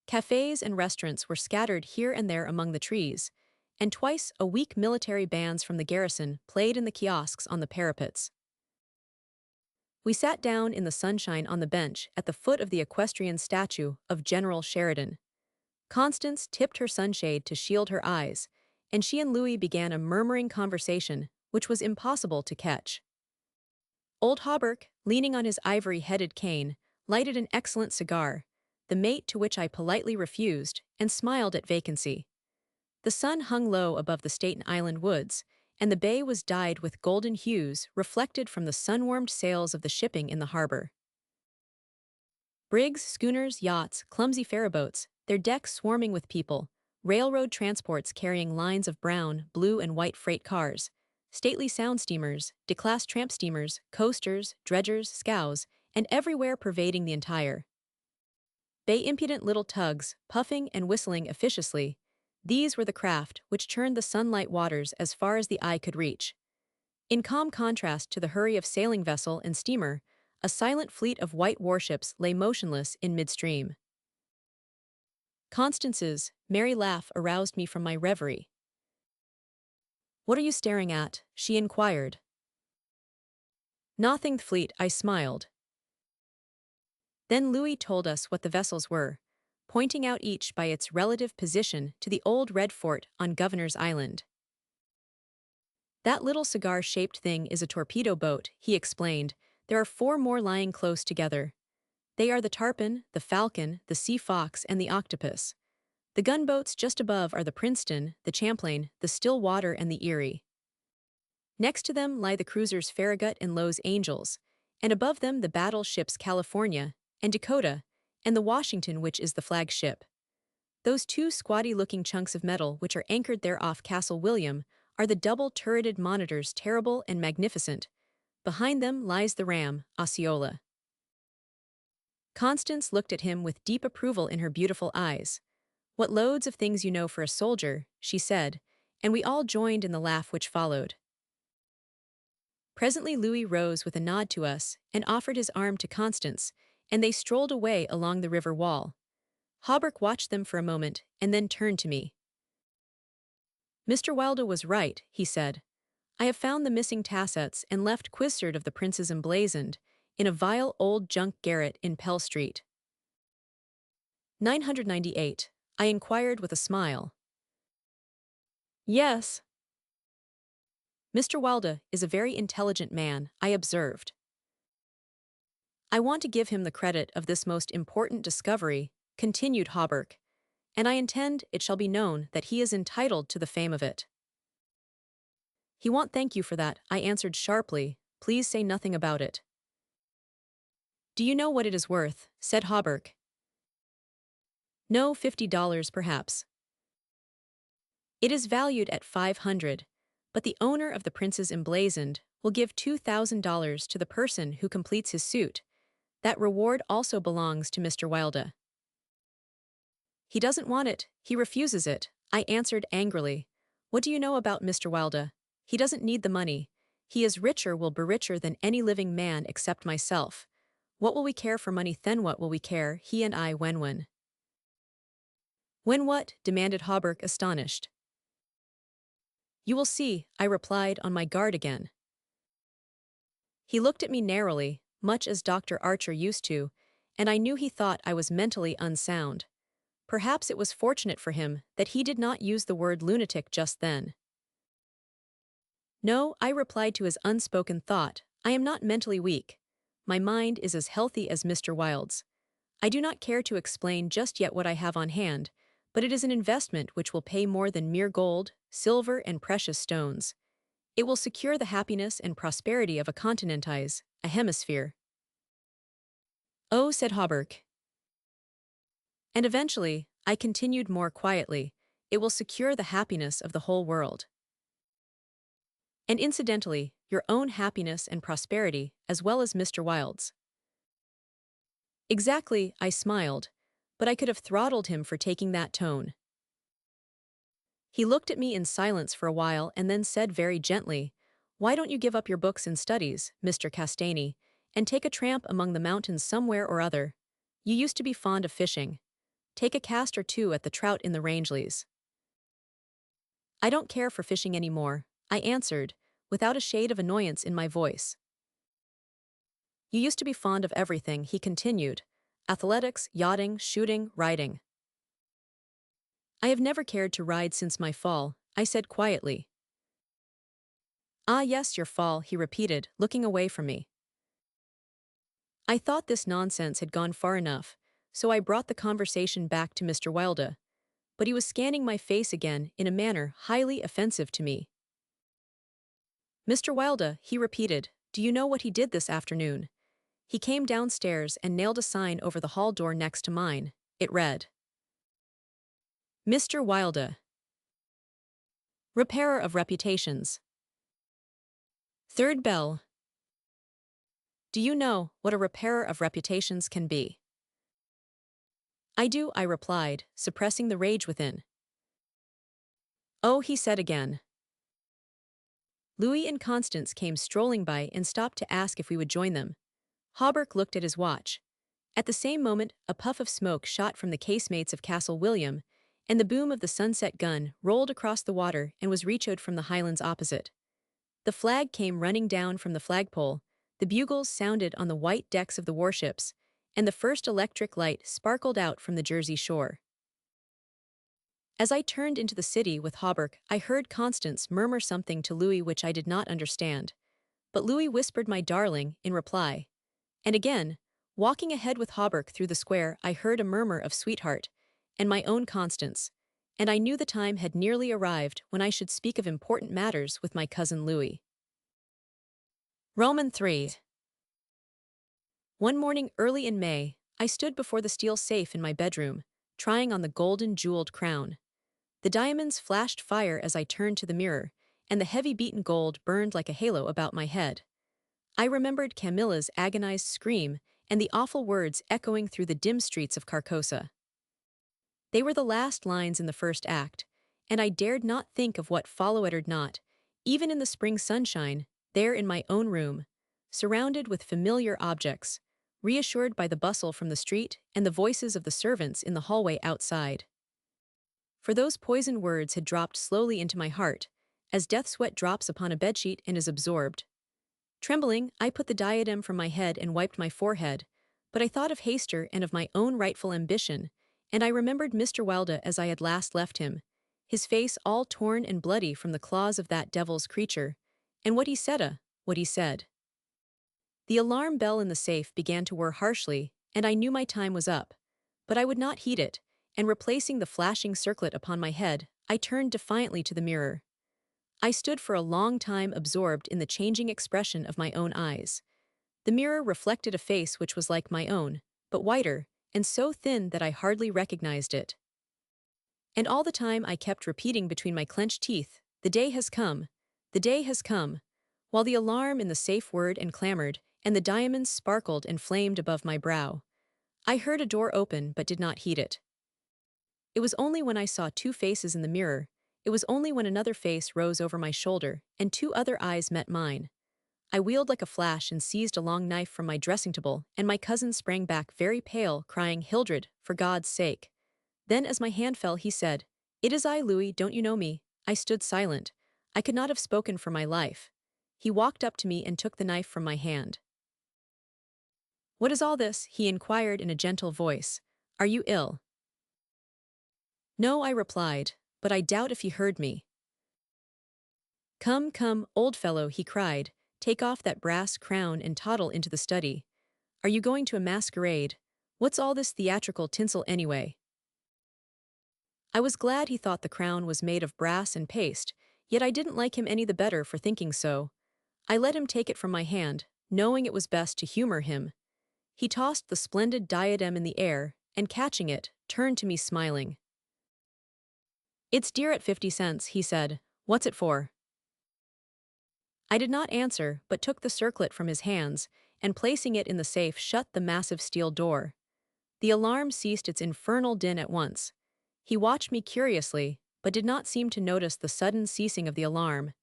Cafes and restaurants were scattered here and there among the trees, and twice a week military bands from the garrison played in the kiosks on the parapets. We sat down in the sunshine on the bench at the foot of the equestrian statue of General Sheridan. Constance tipped her sunshade to shield her eyes, and she and Louis began a murmuring conversation which was impossible to catch. Old Hauberk, leaning on his ivory-headed cane, lighted an excellent cigar, the mate to which I politely refused, and smiled at vacancy. The sun hung low above the Staten Island woods, and the bay was dyed with golden hues reflected from the sun-warmed sails of the shipping in the harbor. Brigs, schooners, yachts, clumsy ferryboats, their decks swarming with people, railroad transports carrying lines of brown, blue, and white freight cars, stately sound steamers, declassed tramp steamers, coasters, dredgers, scows, and everywhere pervading the entire bay impudent little tugs, puffing and whistling officiously. These were the craft which churned the sunlight waters as far as the eye could reach. In calm contrast to the hurry of sailing vessel and steamer, a silent fleet of white warships lay motionless in midstream. Constance's merry laugh aroused me from my reverie. "What are you staring at?" she inquired. "Nothing, fleet," I smiled. Then Louis told us what the vessels were, pointing out each by its relative position to the old red fort on Governor's Island. "That little cigar-shaped thing is a torpedo boat," he explained. "There are 4 more lying close together. They are the Tarpon, the Falcon, the Sea Fox, and the Octopus. The gunboats just above are the Princeton, the Champlain, the Stillwater, and the Erie. Next to them lie the cruisers Farragut and Lowe's Angels, and above them the battleships California and Dakota, and the Washington, which is the flagship. Those 2 squatty-looking chunks of metal which are anchored there off Castle William are the double-turreted monitors Terrible and Magnificent. Behind them lies the ram, Osceola." Constance looked at him with deep approval in her beautiful eyes. "What loads of things you know for a soldier," she said, and we all joined in the laugh which followed. Presently Louis rose with a nod to us and offered his arm to Constance, and they strolled away along the river wall. Hauberk watched them for a moment and then turned to me. "Mr. Wilde was right," he said. "I have found the missing tassets and left Quizard of the Princes emblazoned in a vile old junk garret in Pell Street." 998. I inquired with a smile. Yes. Mr. Wilde is a very intelligent man, I observed. I want to give him the credit of this most important discovery, continued Hawberk, and I intend it shall be known that he is entitled to the fame of it. He won't thank you for that, I answered sharply. Please say nothing about it. Do you know what it is worth? Said Hawberk. No, $50 perhaps. It is valued at 500, but the owner of the Prince's Emblazoned will give $2,000 to the person who completes his suit. That reward also belongs to Mr. Wilde. He doesn't want it, he refuses it, I answered angrily. What do you know about Mr. Wilde? He doesn't need the money. He is richer, will be richer than any living man except myself. What will we care for money then? What will we care, he and I, when? When what? Demanded Hawberk, astonished. You will see, I replied, on my guard again. He looked at me narrowly, much as Dr. Archer used to, and I knew he thought I was mentally unsound. Perhaps it was fortunate for him that he did not use the word lunatic just then. No, I replied to his unspoken thought, I am not mentally weak. My mind is as healthy as Mr. Wilde's. I do not care to explain just yet what I have on hand, but it is an investment which will pay more than mere gold, silver, and precious stones. It will secure the happiness and prosperity of a continentize, a hemisphere. Oh, said Hawberk. And eventually, I continued more quietly, it will secure the happiness of the whole world. And incidentally, your own happiness and prosperity, as well as Mr. Wilde's. Exactly, I smiled, but I could have throttled him for taking that tone. He looked at me in silence for a while and then said very gently, Why don't you give up your books and studies, Mr. Castaigne, and take a tramp among the mountains somewhere or other? You used to be fond of fishing. Take a cast or two at the trout in the Rangeleys. I don't care for fishing any more, I answered, without a shade of annoyance in my voice. You used to be fond of everything, he continued. Athletics, yachting, shooting, riding. I have never cared to ride since my fall, I said quietly. Ah yes, your fall, he repeated, looking away from me. I thought this nonsense had gone far enough, so I brought the conversation back to Mr. Wilde, but he was scanning my face again in a manner highly offensive to me. Mr. Wilde, he repeated, do you know what he did this afternoon? He came downstairs and nailed a sign over the hall door next to mine. It read, Mr. Wilde, repairer of reputations. Third bell. Do you know what a repairer of reputations can be? I do, I replied, suppressing the rage within. Oh, he said again. Louis and Constance came strolling by and stopped to ask if we would join them. Hawberk looked at his watch. At the same moment, a puff of smoke shot from the casemates of Castle William, and the boom of the sunset gun rolled across the water and was reechoed from the highlands opposite. The flag came running down from the flagpole, the bugles sounded on the white decks of the warships, and the first electric light sparkled out from the Jersey shore. As I turned into the city with Hawberk, I heard Constance murmur something to Louis which I did not understand, but Louis whispered my darling in reply. And again, walking ahead with Hawberk through the square, I heard a murmur of sweetheart, and my own Constance, and I knew the time had nearly arrived when I should speak of important matters with my cousin Louis. Roman 3. One morning early in May, I stood before the steel safe in my bedroom, trying on the golden jeweled crown. The diamonds flashed fire as I turned to the mirror, and the heavy beaten gold burned like a halo about my head. I remembered Camilla's agonized scream and the awful words echoing through the dim streets of Carcosa. They were the last lines in the first act, and I dared not think of what followed not, even in the spring sunshine, there in my own room, surrounded with familiar objects, reassured by the bustle from the street and the voices of the servants in the hallway outside. For those poisoned words had dropped slowly into my heart, as death sweat drops upon a bedsheet and is absorbed. Trembling, I put the diadem from my head and wiped my forehead, but I thought of Hayster and of my own rightful ambition, and I remembered Mr. Wilde as I had last left him, his face all torn and bloody from the claws of that devil's creature, and what he said. The alarm bell in the safe began to whir harshly, and I knew my time was up. But I would not heed it, and replacing the flashing circlet upon my head, I turned defiantly to the mirror. I stood for a long time absorbed in the changing expression of my own eyes. The mirror reflected a face which was like my own, but whiter, and so thin that I hardly recognized it. And all the time I kept repeating between my clenched teeth, "The day has come, the day has come," while the alarm in the safe whirred and clamored, and the diamonds sparkled and flamed above my brow. I heard a door open but did not heed it. It was only when I saw two faces in the mirror, it was only when another face rose over my shoulder, and two other eyes met mine. I wheeled like a flash and seized a long knife from my dressing table, and my cousin sprang back very pale, crying, "Hildred, for God's sake." Then as my hand fell, he said, "It is I, Louis, don't you know me?" I stood silent. I could not have spoken for my life. He walked up to me and took the knife from my hand. "What is all this?" he inquired in a gentle voice. "Are you ill?" "No," I replied, but I doubt if he heard me. "Come, come, old fellow," he cried, "take off that brass crown and toddle into the study. Are you going to a masquerade? What's all this theatrical tinsel anyway?" I was glad he thought the crown was made of brass and paste, yet I didn't like him any the better for thinking so. I let him take it from my hand, knowing it was best to humor him. He tossed the splendid diadem in the air, and catching it, turned to me smiling. "It's dear at 50 cents, he said. "What's it for?" I did not answer, but took the circlet from his hands, and placing it in the safe shut the massive steel door. The alarm ceased its infernal din at once. He watched me curiously, but did not seem to notice the sudden ceasing of the alarm.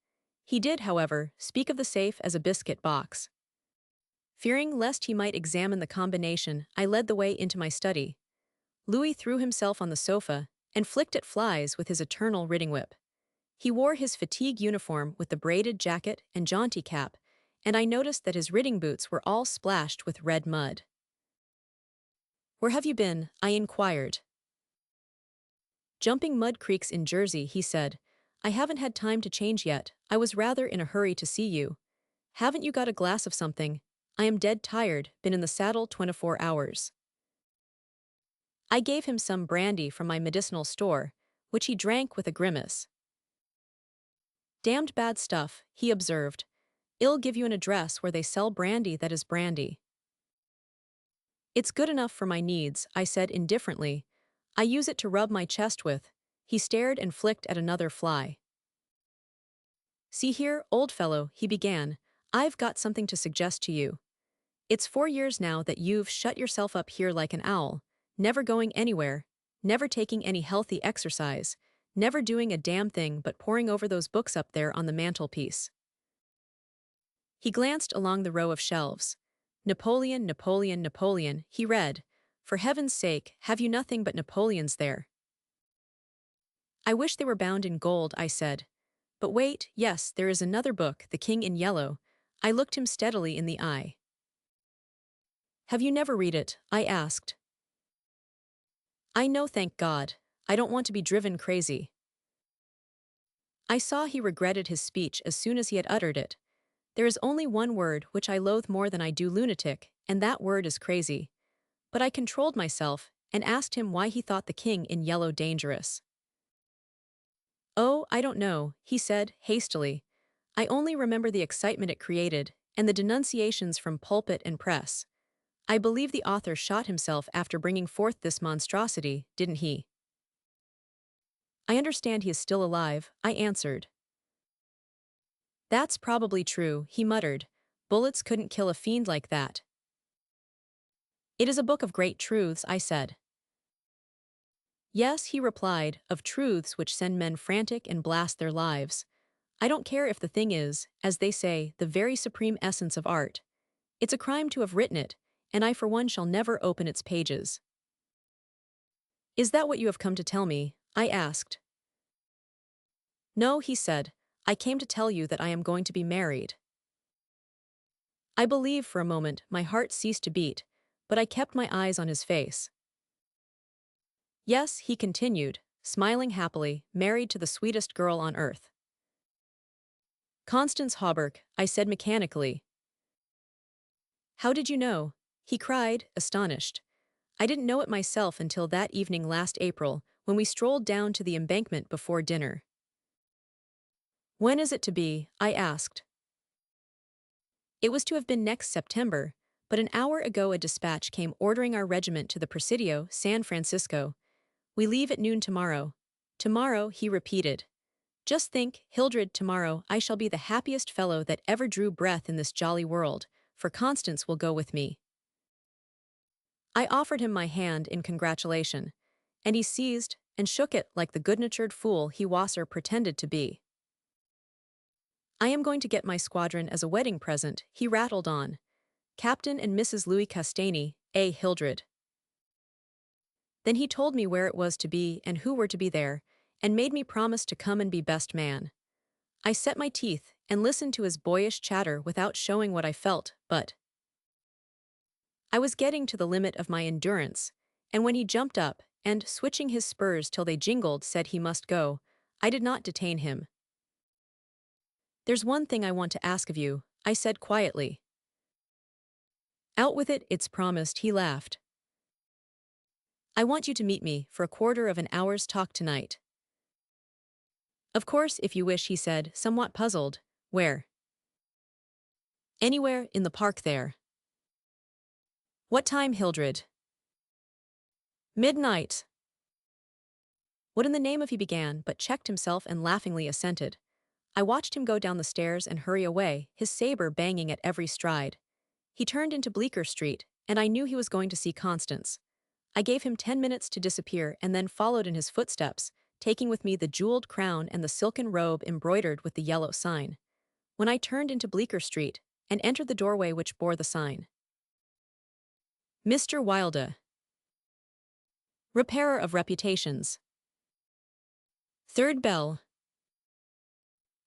He did, however, speak of the safe as a biscuit box. Fearing lest he might examine the combination, I led the way into my study. Louis threw himself on the sofa and flicked at flies with his eternal riding whip. He wore his fatigue uniform with the braided jacket and jaunty cap, and I noticed that his riding boots were all splashed with red mud. "Where have you been?" I inquired. "Jumping mud creeks in Jersey," he said. "I haven't had time to change yet. I was rather in a hurry to see you. Haven't you got a glass of something? I am dead tired, been in the saddle 24 hours. I gave him some brandy from my medicinal store, which he drank with a grimace. "Damned bad stuff," he observed. "I'll give you an address where they sell brandy that is brandy." "It's good enough for my needs," I said indifferently. "I use it to rub my chest with." He stared and flicked at another fly. "See here, old fellow," he began, "I've got something to suggest to you. It's 4 years now that you've shut yourself up here like an owl, never going anywhere, never taking any healthy exercise, never doing a damn thing but poring over those books up there on the mantelpiece." He glanced along the row of shelves. "Napoleon, Napoleon, Napoleon," he read. "For heaven's sake, have you nothing but Napoleons there?" "I wish they were bound in gold," I said. "But wait, yes, there is another book, The King in Yellow." I looked him steadily in the eye. "Have you never read it?" I asked. "I know, thank God. I don't want to be driven crazy." I saw he regretted his speech as soon as he had uttered it. There is only one word which I loathe more than I do lunatic, and that word is crazy. But I controlled myself, and asked him why he thought The King in Yellow dangerous. "Oh, I don't know," he said, hastily. "I only remember the excitement it created, and the denunciations from pulpit and press. I believe the author shot himself after bringing forth this monstrosity, didn't he?" "I understand he is still alive," I answered. "That's probably true," he muttered. "Bullets couldn't kill a fiend like that." "It is a book of great truths," I said. "Yes," he replied, "of truths which send men frantic and blast their lives. I don't care if the thing is, as they say, the very supreme essence of art. It's a crime to have written it, and I for one shall never open its pages." "Is that what you have come to tell me?" I asked. "No," he said. "I came to tell you that I am going to be married." I believe for a moment my heart ceased to beat, but I kept my eyes on his face. Yes, he continued, smiling happily, married to the sweetest girl on earth. Constance Hawberk, I said mechanically. How did you know? He cried, astonished. I didn't know it myself until that evening last April, when we strolled down to the embankment before dinner. When is it to be? I asked. It was to have been next September, but an hour ago a dispatch came ordering our regiment to the Presidio, San Francisco. We leave at noon tomorrow. Tomorrow, he repeated. Just think, Hildred, tomorrow I shall be the happiest fellow that ever drew breath in this jolly world, for Constance will go with me. I offered him my hand in congratulation, and he seized and shook it like the good-natured fool he wasser pretended to be. I am going to get my squadron as a wedding present, he rattled on. Captain and Mrs. Louis Castaigne, A. Hildred. Then he told me where it was to be and who were to be there, and made me promise to come and be best man. I set my teeth and listened to his boyish chatter without showing what I felt, but I was getting to the limit of my endurance, and when he jumped up and, switching his spurs till they jingled, said he must go, I did not detain him. There's one thing I want to ask of you, I said quietly. Out with it, it's promised, he laughed. I want you to meet me for a quarter of an hour's talk tonight. Of course, if you wish, he said, somewhat puzzled. Where? Anywhere in the park there. What time, Hildred? Midnight. What in the name of, he began, but checked himself and laughingly assented. I watched him go down the stairs and hurry away, his saber banging at every stride. He turned into Bleecker Street, and I knew he was going to see Constance. I gave him 10 minutes to disappear and then followed in his footsteps, taking with me the jeweled crown and the silken robe embroidered with the yellow sign. When I turned into Bleecker Street and entered the doorway which bore the sign, Mr. Wilde, repairer of reputations. Third bell.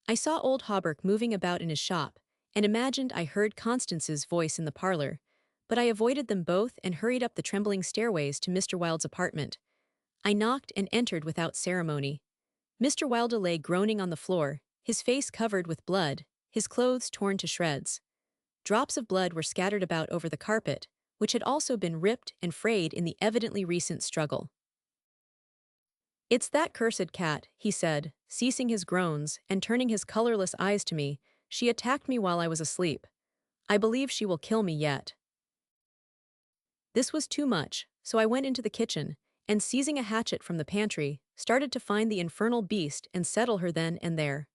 I saw old Hawberk moving about in his shop, and imagined I heard Constance's voice in the parlor, but I avoided them both and hurried up the trembling stairways to Mr. Wilde's apartment. I knocked and entered without ceremony. Mr. Wilde lay groaning on the floor, his face covered with blood, his clothes torn to shreds. Drops of blood were scattered about over the carpet, which had also been ripped and frayed in the evidently recent struggle. It's that cursed cat, he said, ceasing his groans and turning his colorless eyes to me. She attacked me while I was asleep. I believe she will kill me yet. This was too much, so I went into the kitchen, and seizing a hatchet from the pantry, started to find the infernal beast and settle her then and there.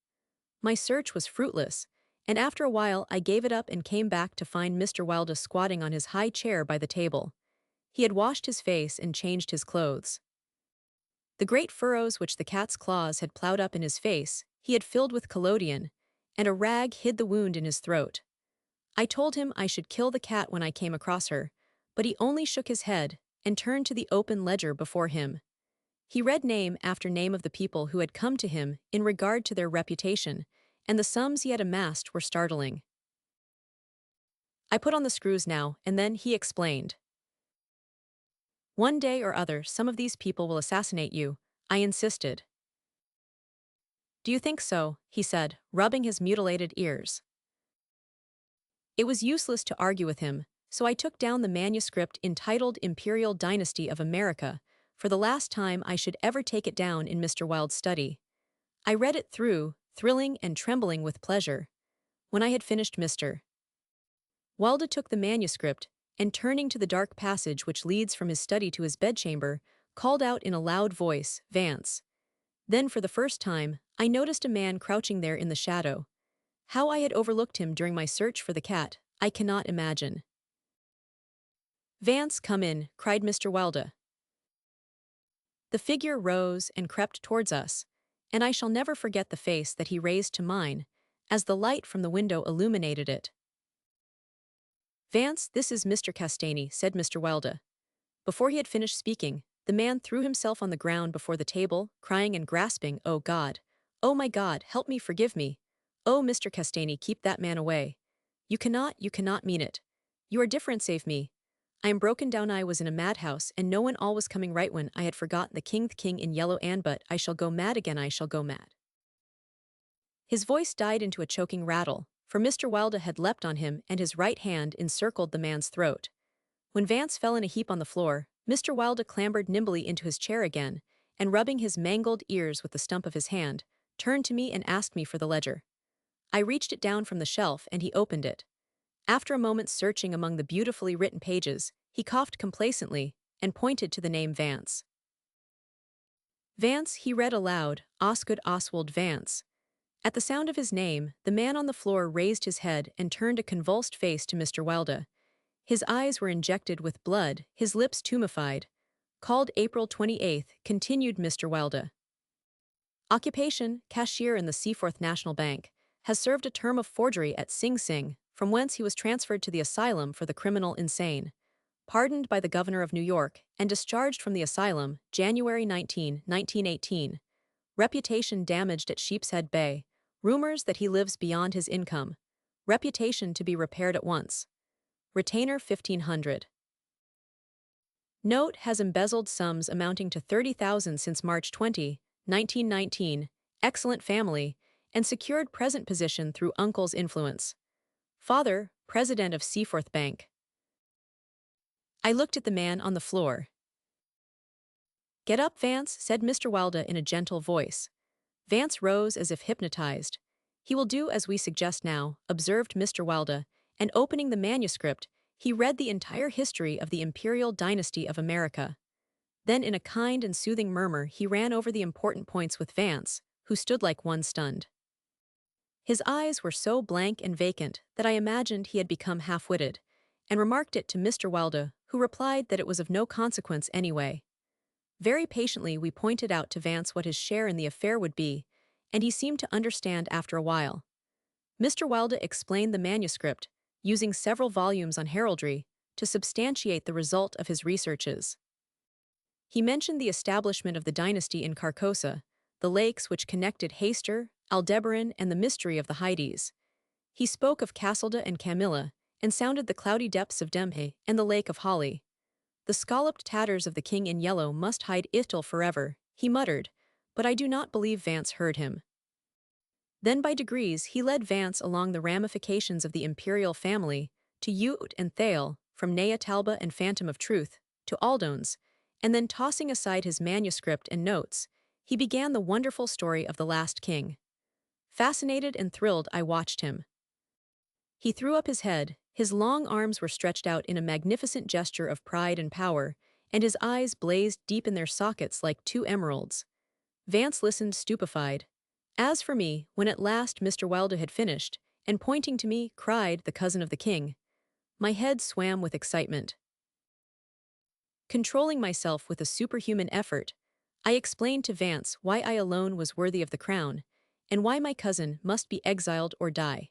My search was fruitless, and after a while I gave it up and came back to find Mr. Wilde squatting on his high chair by the table. He had washed his face and changed his clothes. The great furrows which the cat's claws had plowed up in his face, he had filled with collodion, and a rag hid the wound in his throat. I told him I should kill the cat when I came across her, but he only shook his head and turned to the open ledger before him. He read name after name of the people who had come to him in regard to their reputation, and the sums he had amassed were startling. I put on the screws now, and then he explained. One day or other some of these people will assassinate you, I insisted. Do you think so? He said, rubbing his mutilated ears. It was useless to argue with him, so I took down the manuscript entitled Imperial Dynasty of America, for the last time I should ever take it down in Mr. Wilde's study. I read it through, thrilling and trembling with pleasure. When I had finished, Mr. Wilde took the manuscript, and turning to the dark passage which leads from his study to his bedchamber, called out in a loud voice, Vance. Then for the first time, I noticed a man crouching there in the shadow. How I had overlooked him during my search for the cat, I cannot imagine. Vance, come in, cried Mr. Wilde. The figure rose and crept towards us, and I shall never forget the face that he raised to mine, as the light from the window illuminated it. Vance, this is Mr. Castaigne, said Mr. Wilde. Before he had finished speaking, the man threw himself on the ground before the table, crying and grasping, Oh God! Oh my God, help me, forgive me! Oh, Mr. Castaigne, keep that man away. You cannot mean it. You are different, save me. I am broken down. I was in a madhouse, and no one all was coming right when I had forgotten the king in yellow and but I shall go mad again, I shall go mad. His voice died into a choking rattle, for Mr. Wilder had leapt on him and his right hand encircled the man's throat. When Vance fell in a heap on the floor, Mr. Wilder clambered nimbly into his chair again, and rubbing his mangled ears with the stump of his hand, turned to me and asked me for the ledger. I reached it down from the shelf and he opened it. After a moment's searching among the beautifully written pages, he coughed complacently and pointed to the name Vance. Vance, he read aloud, Osgood Oswald Vance. At the sound of his name, the man on the floor raised his head and turned a convulsed face to Mr. Wilder. His eyes were injected with blood, his lips tumefied. Called April 28th, continued Mr. Wilder. Occupation, cashier in the Seaforth National Bank, has served a term of forgery at Sing Sing, from whence he was transferred to the asylum for the criminal insane. Pardoned by the governor of New York and discharged from the asylum, January 19, 1918. Reputation damaged at Sheepshead Bay. Rumors that he lives beyond his income. Reputation to be repaired at once. Retainer 1500. Note has embezzled sums amounting to 30,000 since March 20, 1919, excellent family, and secured present position through uncle's influence. Father, president of Seaforth Bank. I looked at the man on the floor. Get up, Vance, said Mr. Wilder in a gentle voice. Vance rose as if hypnotized. He will do as we suggest now, observed Mr. Wilder, and opening the manuscript, he read the entire history of the imperial dynasty of America. Then in a kind and soothing murmur he ran over the important points with Vance, who stood like one stunned. His eyes were so blank and vacant that I imagined he had become half-witted, and remarked it to Mr. Wilder, who replied that it was of no consequence anyway. Very patiently we pointed out to Vance what his share in the affair would be, and he seemed to understand after a while. Mr. Wilder explained the manuscript, using several volumes on heraldry, to substantiate the result of his researches. He mentioned the establishment of the dynasty in Carcosa, the lakes which connected Hayster, Aldebaran, and the mystery of the Hyades. He spoke of Cassilda and Camilla, and sounded the cloudy depths of Demhe and the lake of Holly. The scalloped tatters of the king in yellow must hide Ittal forever, he muttered, but I do not believe Vance heard him. Then by degrees he led Vance along the ramifications of the imperial family, to Ute and Thale, from Neatalba and Phantom of Truth, to Aldones, and then tossing aside his manuscript and notes, he began the wonderful story of the last king. Fascinated and thrilled I watched him. He threw up his head, his long arms were stretched out in a magnificent gesture of pride and power, and his eyes blazed deep in their sockets like two emeralds. Vance listened stupefied. As for me, when at last Mr. Wilder had finished, and pointing to me, cried, the cousin of the king, my head swam with excitement. Controlling myself with a superhuman effort, I explained to Vance why I alone was worthy of the crown, and why my cousin must be exiled or die.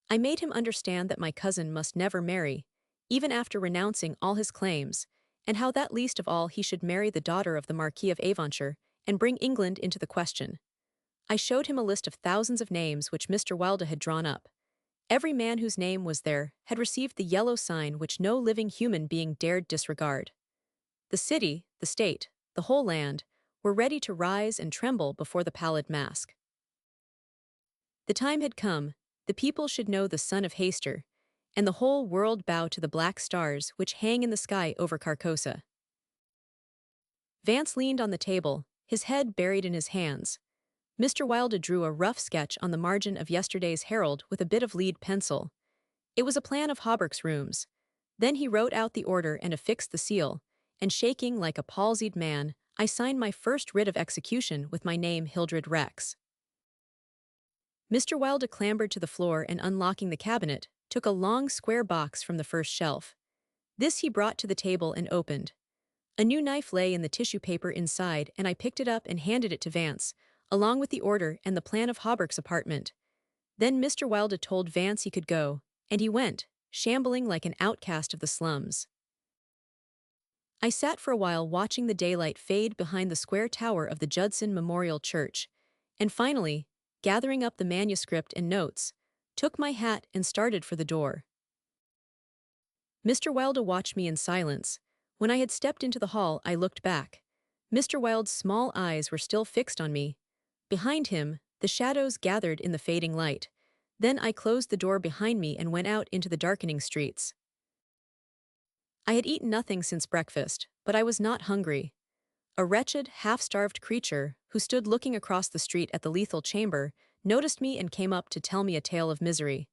I made him understand that my cousin must never marry, even after renouncing all his claims, and how that least of all he should marry the daughter of the Marquis of Avonshire and bring England into the question. I showed him a list of thousands of names which Mr. Wilder had drawn up. Every man whose name was there had received the yellow sign which no living human being dared disregard. The city, the state, the whole land, were ready to rise and tremble before the pallid mask. The time had come, the people should know the son of Hayster, and the whole world bow to the black stars which hang in the sky over Carcosa. Vance leaned on the table, his head buried in his hands. Mr. Wilder drew a rough sketch on the margin of yesterday's Herald with a bit of lead pencil. It was a plan of Hawberk's rooms. Then he wrote out the order and affixed the seal, and shaking like a palsied man, I signed my first writ of execution with my name Hildred Rex. Mr. Wilder clambered to the floor and unlocking the cabinet, took a long square box from the first shelf. This he brought to the table and opened. A new knife lay in the tissue paper inside and I picked it up and handed it to Vance, along with the order and the plan of Hawberk's apartment. Then Mr. Wilder told Vance he could go, and he went, shambling like an outcast of the slums. I sat for a while watching the daylight fade behind the square tower of the Judson Memorial Church, and finally, gathering up the manuscript and notes, took my hat and started for the door. Mr. Wilde watched me in silence. When I had stepped into the hall, I looked back. Mr. Wilde's small eyes were still fixed on me. Behind him, the shadows gathered in the fading light. Then I closed the door behind me and went out into the darkening streets. I had eaten nothing since breakfast, but I was not hungry. A wretched, half-starved creature, who stood looking across the street at the lethal chamber, noticed me and came up to tell me a tale of misery.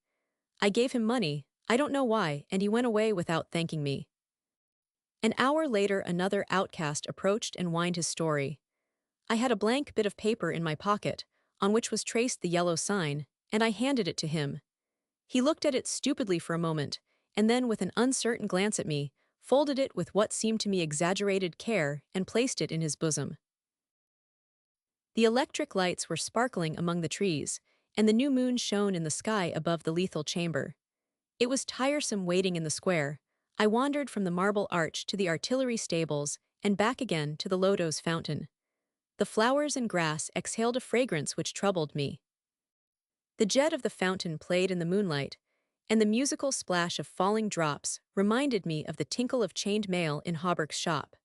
I gave him money, I don't know why, and he went away without thanking me. An hour later, another outcast approached and whined his story. I had a blank bit of paper in my pocket, on which was traced the yellow sign, and I handed it to him. He looked at it stupidly for a moment, and then with an uncertain glance at me, folded it with what seemed to me exaggerated care and placed it in his bosom. The electric lights were sparkling among the trees, and the new moon shone in the sky above the lethal chamber. It was tiresome waiting in the square. I wandered from the marble arch to the artillery stables and back again to the lotos fountain. The flowers and grass exhaled a fragrance which troubled me. The jet of the fountain played in the moonlight, and the musical splash of falling drops reminded me of the tinkle of chained mail in Hauberk's shop.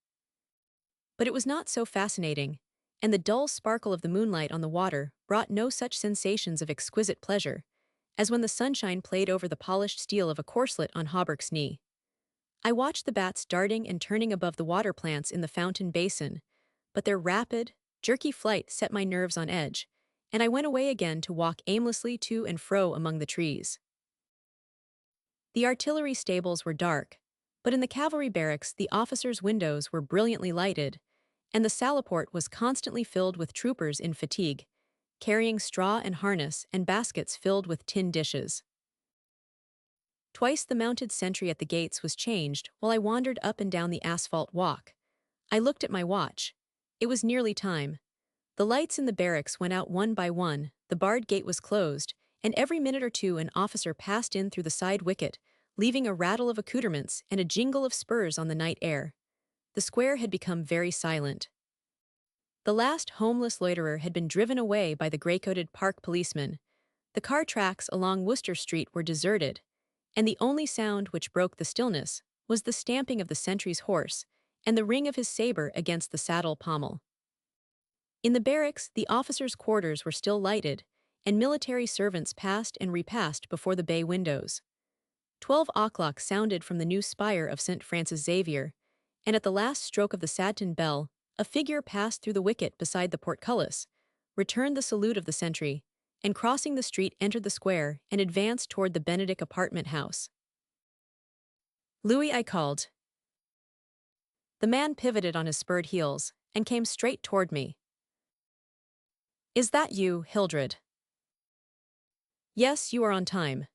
But it was not so fascinating, and the dull sparkle of the moonlight on the water brought no such sensations of exquisite pleasure as when the sunshine played over the polished steel of a corselet on Hauberk's knee. I watched the bats darting and turning above the water plants in the fountain basin, but their rapid, jerky flight set my nerves on edge, and I went away again to walk aimlessly to and fro among the trees. The artillery stables were dark, but in the cavalry barracks the officers' windows were brilliantly lighted, and the salaport was constantly filled with troopers in fatigue, carrying straw and harness and baskets filled with tin dishes. Twice the mounted sentry at the gates was changed while I wandered up and down the asphalt walk. I looked at my watch. It was nearly time. The lights in the barracks went out one by one, the barred gate was closed, and every minute or two an officer passed in through the side wicket, leaving a rattle of accoutrements and a jingle of spurs on the night air. The square had become very silent. The last homeless loiterer had been driven away by the grey-coated park policeman. The car tracks along Worcester Street were deserted, and the only sound which broke the stillness was the stamping of the sentry's horse and the ring of his saber against the saddle pommel. In the barracks, the officers' quarters were still lighted, and military servants passed and repassed before the bay windows. 12 o'clock sounded from the new spire of St. Francis Xavier, and at the last stroke of the satin bell, a figure passed through the wicket beside the portcullis, returned the salute of the sentry, and crossing the street entered the square and advanced toward the Benedict apartment house. "Louis," I called. The man pivoted on his spurred heels and came straight toward me. "Is that you, Hildred?" "Yes, you are on time."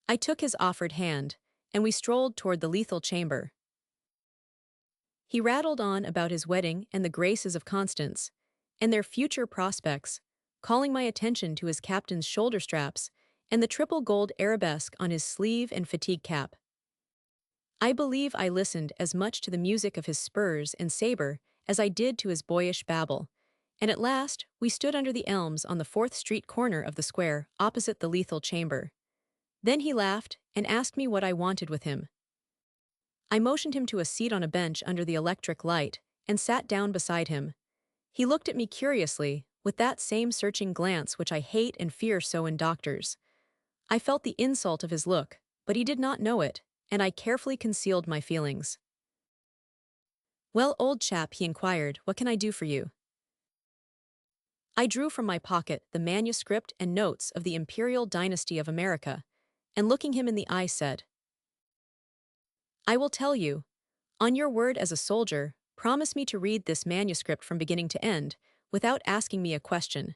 I took his offered hand, and we strolled toward the lethal chamber. He rattled on about his wedding and the graces of Constance, and their future prospects, calling my attention to his captain's shoulder straps and the triple gold arabesque on his sleeve and fatigue cap. I believe I listened as much to the music of his spurs and saber as I did to his boyish babble, and at last we stood under the elms on the 4th Street corner of the square opposite the lethal chamber. Then he laughed and asked me what I wanted with him. I motioned him to a seat on a bench under the electric light and sat down beside him. He looked at me curiously, with that same searching glance which I hate and fear so in doctors. I felt the insult of his look, but he did not know it, and I carefully concealed my feelings. "Well, old chap," he inquired, "what can I do for you?" I drew from my pocket the manuscript and notes of the Imperial Dynasty of America, and looking him in the eye said, "I will tell you. On your word as a soldier, promise me to read this manuscript from beginning to end, without asking me a question.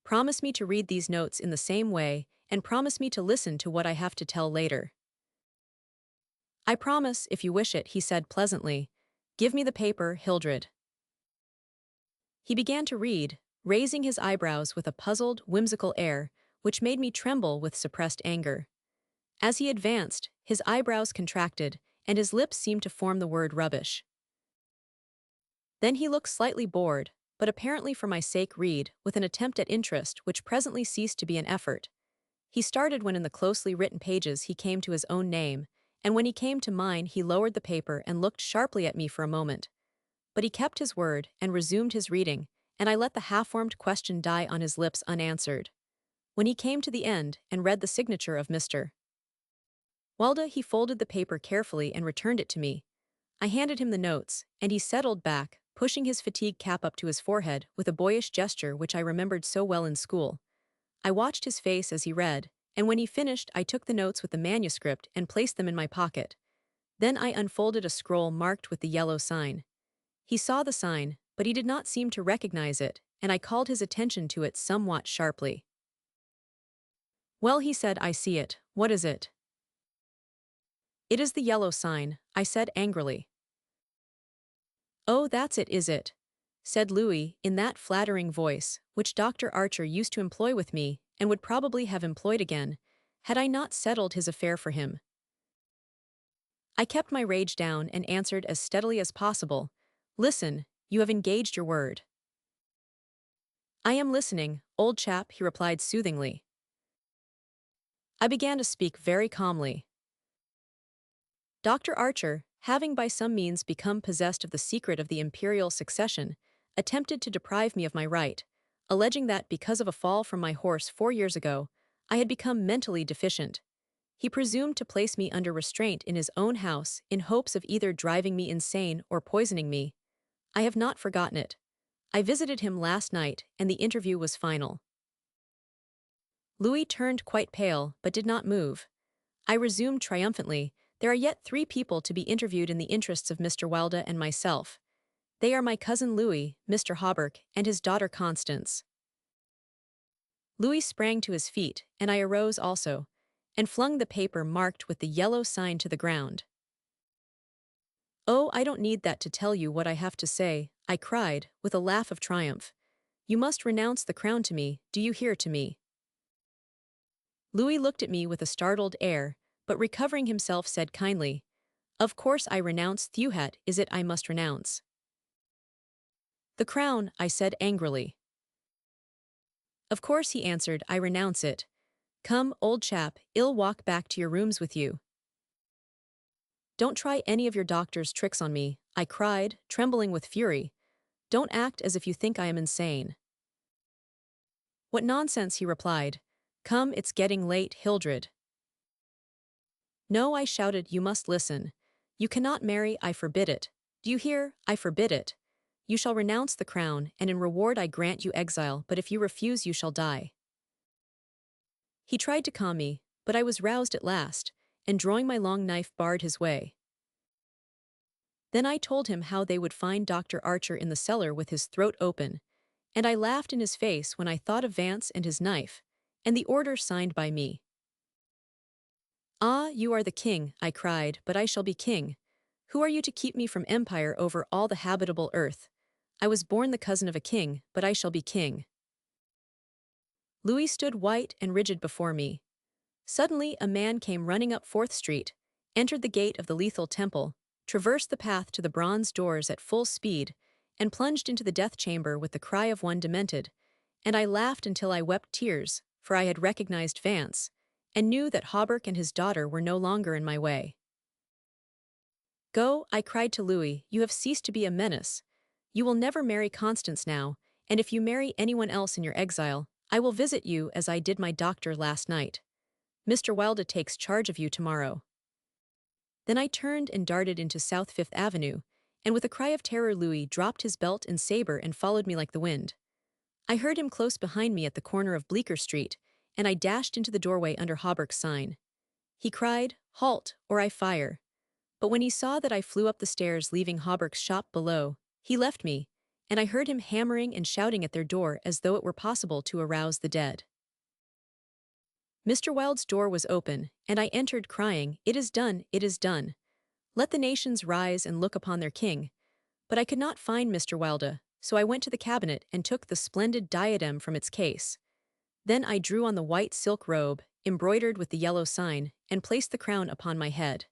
Promise me to read these notes in the same way, and promise me to listen to what I have to tell later." "I promise, if you wish it," he said pleasantly. "Give me the paper, Hildred." He began to read, raising his eyebrows with a puzzled, whimsical air, which made me tremble with suppressed anger. As he advanced, his eyebrows contracted, and his lips seemed to form the word rubbish. Then he looked slightly bored, but apparently for my sake read, with an attempt at interest which presently ceased to be an effort. He started when in the closely written pages he came to his own name, and when he came to mine he lowered the paper and looked sharply at me for a moment. But he kept his word and resumed his reading, and I let the half-formed question die on his lips unanswered. When he came to the end and read the signature of Mr. Walda, he folded the paper carefully and returned it to me. I handed him the notes, and he settled back, pushing his fatigue cap up to his forehead with a boyish gesture which I remembered so well in school. I watched his face as he read, and when he finished I took the notes with the manuscript and placed them in my pocket. Then I unfolded a scroll marked with the yellow sign. He saw the sign, but he did not seem to recognize it, and I called his attention to it somewhat sharply. "Well," he said, "I see it. What is it?" "It is the yellow sign," I said angrily. "Oh, that's it, is it?" said Louis, in that flattering voice, which Dr. Archer used to employ with me, and would probably have employed again, had I not settled his affair for him. I kept my rage down and answered as steadily as possible, "Listen, you have engaged your word." "I am listening, old chap," he replied soothingly. I began to speak very calmly. Dr. Archer, having by some means become possessed of the secret of the imperial succession, attempted to deprive me of my right, alleging that because of a fall from my horse 4 years ago, I had become mentally deficient. He presumed to place me under restraint in his own house in hopes of either driving me insane or poisoning me. I have not forgotten it. I visited him last night, and the interview was final. Louis turned quite pale, but did not move. I resumed triumphantly, "There are yet 3 people to be interviewed in the interests of Mr. Walda and myself. They are my cousin Louis, Mr. Hawberk, and his daughter Constance." Louis sprang to his feet, and I arose also, and flung the paper marked with the yellow sign to the ground. "Oh, I don't need that to tell you what I have to say," I cried, with a laugh of triumph. "You must renounce the crown to me, do you hear, to me?" Louis looked at me with a startled air, but recovering himself said kindly, "Of course I renounce Thuhat, is it I must renounce?" "The crown," I said angrily. "Of course," he answered, "I renounce it. Come, old chap, I'll walk back to your rooms with you." "Don't try any of your doctor's tricks on me," I cried, trembling with fury. "Don't act as if you think I am insane." "What nonsense," he replied. "Come, it's getting late, Hildred." "No," I shouted, "you must listen. You cannot marry, I forbid it. Do you hear? I forbid it. You shall renounce the crown, and in reward I grant you exile, but if you refuse you shall die." He tried to calm me, but I was roused at last, and drawing my long knife barred his way. Then I told him how they would find Dr. Archer in the cellar with his throat open, and I laughed in his face when I thought of Vance and his knife, and the order signed by me. "Ah, you are the king," I cried, "but I shall be king. Who are you to keep me from empire over all the habitable earth? I was born the cousin of a king, but I shall be king." Louis stood white and rigid before me. Suddenly a man came running up 4th Street, entered the gate of the Lethal Temple, traversed the path to the bronze doors at full speed, and plunged into the death chamber with the cry of one demented, and I laughed until I wept tears, for I had recognized Vance, and knew that Hawberk and his daughter were no longer in my way. "Go," I cried to Louis, "you have ceased to be a menace. You will never marry Constance now, and if you marry anyone else in your exile, I will visit you as I did my doctor last night. Mr. Walda takes charge of you tomorrow." Then I turned and darted into South Fifth Avenue, and with a cry of terror Louis dropped his belt and saber and followed me like the wind. I heard him close behind me at the corner of Bleecker Street, and I dashed into the doorway under Hawberk's sign. He cried, "Halt, or I fire." But when he saw that I flew up the stairs leaving Hawberk's shop below, he left me, and I heard him hammering and shouting at their door as though it were possible to arouse the dead. Mr. Wilde's door was open, and I entered crying, "It is done, it is done. Let the nations rise and look upon their king." But I could not find Mr. Walda, so I went to the cabinet and took the splendid diadem from its case. Then I drew on the white silk robe, embroidered with the yellow sign, and placed the crown upon my head.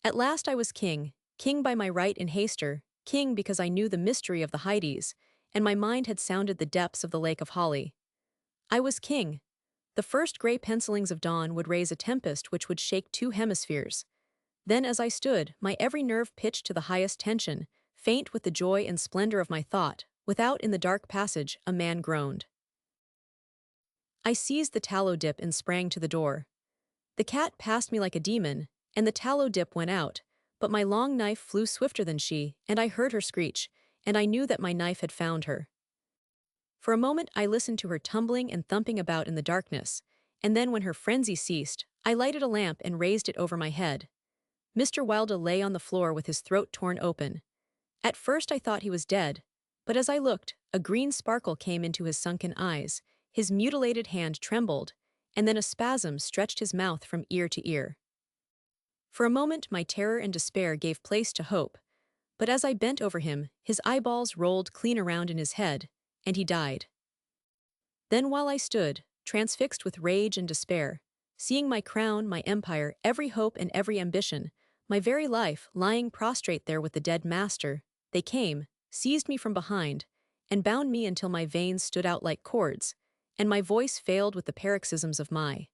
At last I was king, king by my right in Hayster, king because I knew the mystery of the Hyades, and my mind had sounded the depths of the Lake of Holly. I was king, The first gray pencilings of dawn would raise a tempest which would shake two hemispheres. Then as I stood, my every nerve pitched to the highest tension, faint with the joy and splendor of my thought, without in the dark passage a man groaned. I seized the tallow dip and sprang to the door. The cat passed me like a demon, and the tallow dip went out, but my long knife flew swifter than she, and I heard her screech, and I knew that my knife had found her. For a moment I listened to her tumbling and thumping about in the darkness, and then when her frenzy ceased, I lighted a lamp and raised it over my head. Mr. Wilde lay on the floor with his throat torn open. At first I thought he was dead, but as I looked, a green sparkle came into his sunken eyes, his mutilated hand trembled, and then a spasm stretched his mouth from ear to ear. For a moment my terror and despair gave place to hope, but as I bent over him, his eyeballs rolled clean around in his head, and he died. Then while I stood, transfixed with rage and despair, seeing my crown, my empire, every hope and every ambition, my very life lying prostrate there with the dead master, they came, seized me from behind, and bound me until my veins stood out like cords, and my voice failed with the paroxysms of my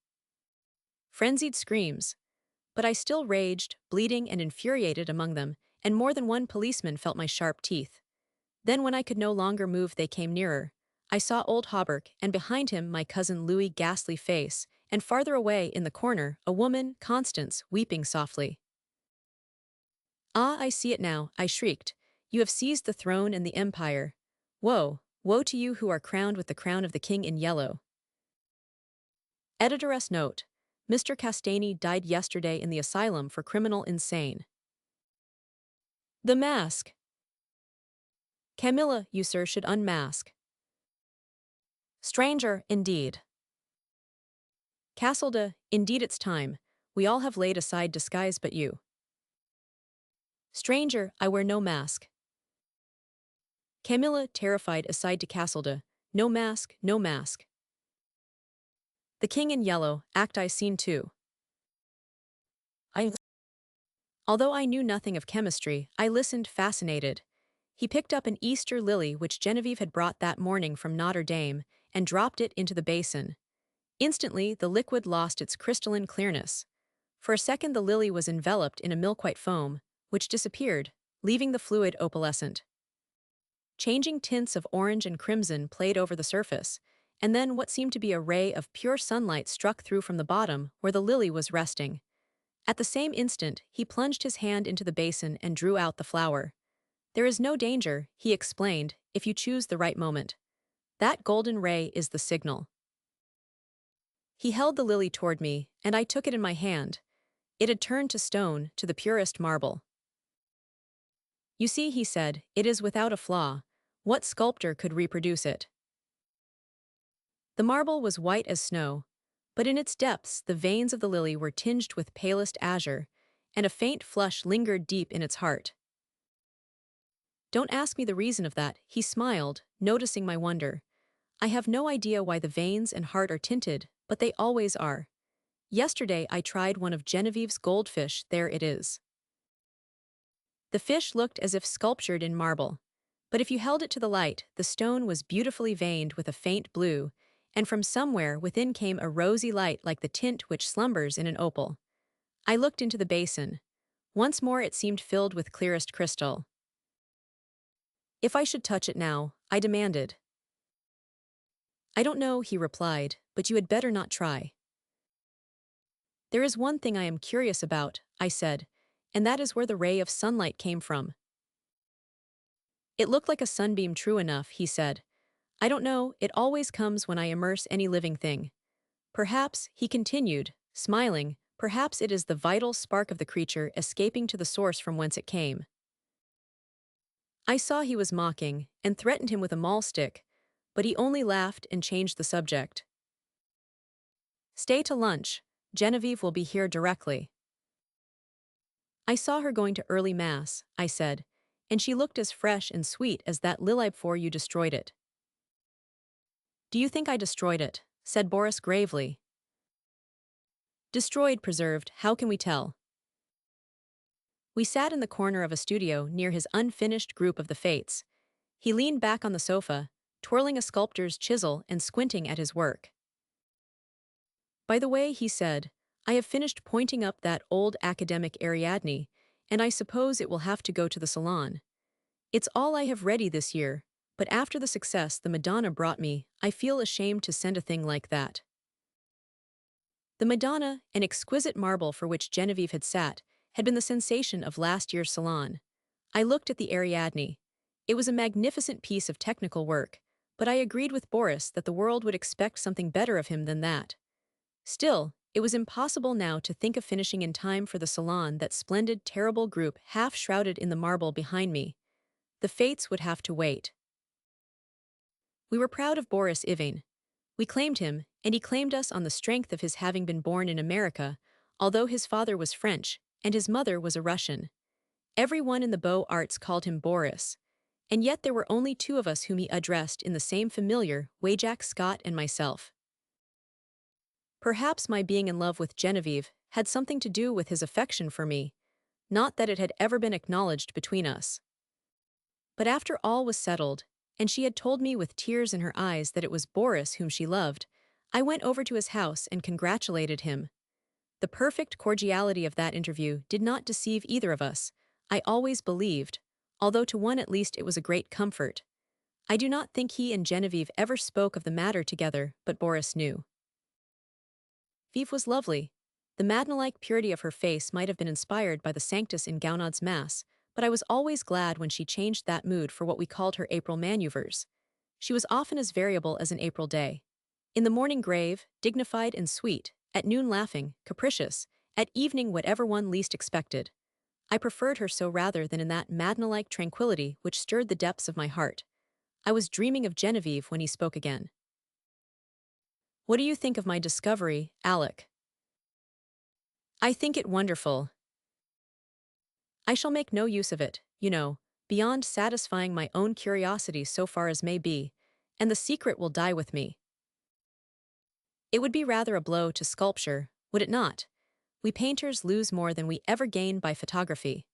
frenzied screams. But I still raged, bleeding and infuriated among them, and more than one policeman felt my sharp teeth. Then when I could no longer move they came nearer. I saw old Hawberk, and behind him my cousin Louis' ghastly face, and farther away, in the corner, a woman, Constance, weeping softly. "Ah, I see it now," I shrieked. "You have seized the throne and the empire. Woe, woe to you who are crowned with the crown of the king in yellow." Editor's note: Mr. Castagny died yesterday in the asylum for criminal insane. The mask. Camilla, you sir should unmask. Stranger, indeed. Castleda, indeed it's time. We all have laid aside disguise but you. Stranger, I wear no mask. Camilla, terrified, aside to Castleda. No mask, no mask. The King in Yellow, Act I Scene 2. Although I knew nothing of chemistry, I listened fascinated. He picked up an Easter lily which Genevieve had brought that morning from Notre Dame and dropped it into the basin. Instantly, the liquid lost its crystalline clearness. For a second the lily was enveloped in a milk-white foam, which disappeared, leaving the fluid opalescent. Changing tints of orange and crimson played over the surface, and then what seemed to be a ray of pure sunlight struck through from the bottom where the lily was resting. At the same instant, he plunged his hand into the basin and drew out the flower. "There is no danger," he explained, "if you choose the right moment. That golden ray is the signal." He held the lily toward me, and I took it in my hand. It had turned to stone, to the purest marble. "You see," he said, "it is without a flaw. What sculptor could reproduce it?" The marble was white as snow, but in its depths the veins of the lily were tinged with palest azure, and a faint flush lingered deep in its heart. "Don't ask me the reason of that," he smiled, noticing my wonder. "I have no idea why the veins and heart are tinted, but they always are. Yesterday I tried one of Genevieve's goldfish, there it is." The fish looked as if sculptured in marble, but if you held it to the light, the stone was beautifully veined with a faint blue, and from somewhere within came a rosy light like the tint which slumbers in an opal. I looked into the basin. Once more it seemed filled with clearest crystal. "If I should touch it now," I demanded. "I don't know," he replied, "but you had better not try." "There is one thing I am curious about," I said, "and that is where the ray of sunlight came from." "It looked like a sunbeam, true enough," he said. "I don't know, it always comes when I immerse any living thing. Perhaps," he continued, smiling, "perhaps it is the vital spark of the creature escaping to the source from whence it came." I saw he was mocking, and threatened him with a maul stick, but he only laughed and changed the subject. "Stay to lunch. Genevieve will be here directly." "I saw her going to early mass," I said, "and she looked as fresh and sweet as that lily before you destroyed it." "Do you think I destroyed it?" said Boris gravely. "Destroyed, preserved, how can we tell?" We sat in the corner of a studio near his unfinished group of the Fates. He leaned back on the sofa, twirling a sculptor's chisel and squinting at his work. By the way, he said, I have finished pointing up that old academic Ariadne, and I suppose it will have to go to the salon. It's all I have ready this year, but after the success the Madonna brought me, I feel ashamed to send a thing like that. The Madonna, an exquisite marble for which Genevieve had sat, had been the sensation of last year's salon. I looked at the Ariadne. It was a magnificent piece of technical work, but I agreed with Boris that the world would expect something better of him than that. Still, it was impossible now to think of finishing in time for the salon, that splendid, terrible group half shrouded in the marble behind me. The fates would have to wait. We were proud of Boris Ivain. We claimed him, and he claimed us on the strength of his having been born in America, although his father was French, and his mother was a Russian. Everyone in the Beaux Arts called him Boris, and yet there were only two of us whom he addressed in the same familiar way, Jack Scott and myself. Perhaps my being in love with Genevieve had something to do with his affection for me, not that it had ever been acknowledged between us. But after all was settled, and she had told me with tears in her eyes that it was Boris whom she loved, I went over to his house and congratulated him. The perfect cordiality of that interview did not deceive either of us, I always believed, although to one at least it was a great comfort. I do not think he and Genevieve ever spoke of the matter together, but Boris knew. Vive was lovely. The Madonna-like purity of her face might have been inspired by the Sanctus in Gounod's Mass, but I was always glad when she changed that mood for what we called her April maneuvers. She was often as variable as an April day. In the morning grave, dignified and sweet, at noon laughing, capricious, at evening whatever one least expected. I preferred her so rather than in that Madonna-like tranquility which stirred the depths of my heart. I was dreaming of Genevieve when he spoke again. What do you think of my discovery, Alec? I think it wonderful. I shall make no use of it, beyond satisfying my own curiosity so far as may be, and the secret will die with me. It would be rather a blow to sculpture, would it not? We painters lose more than we ever gain by photography.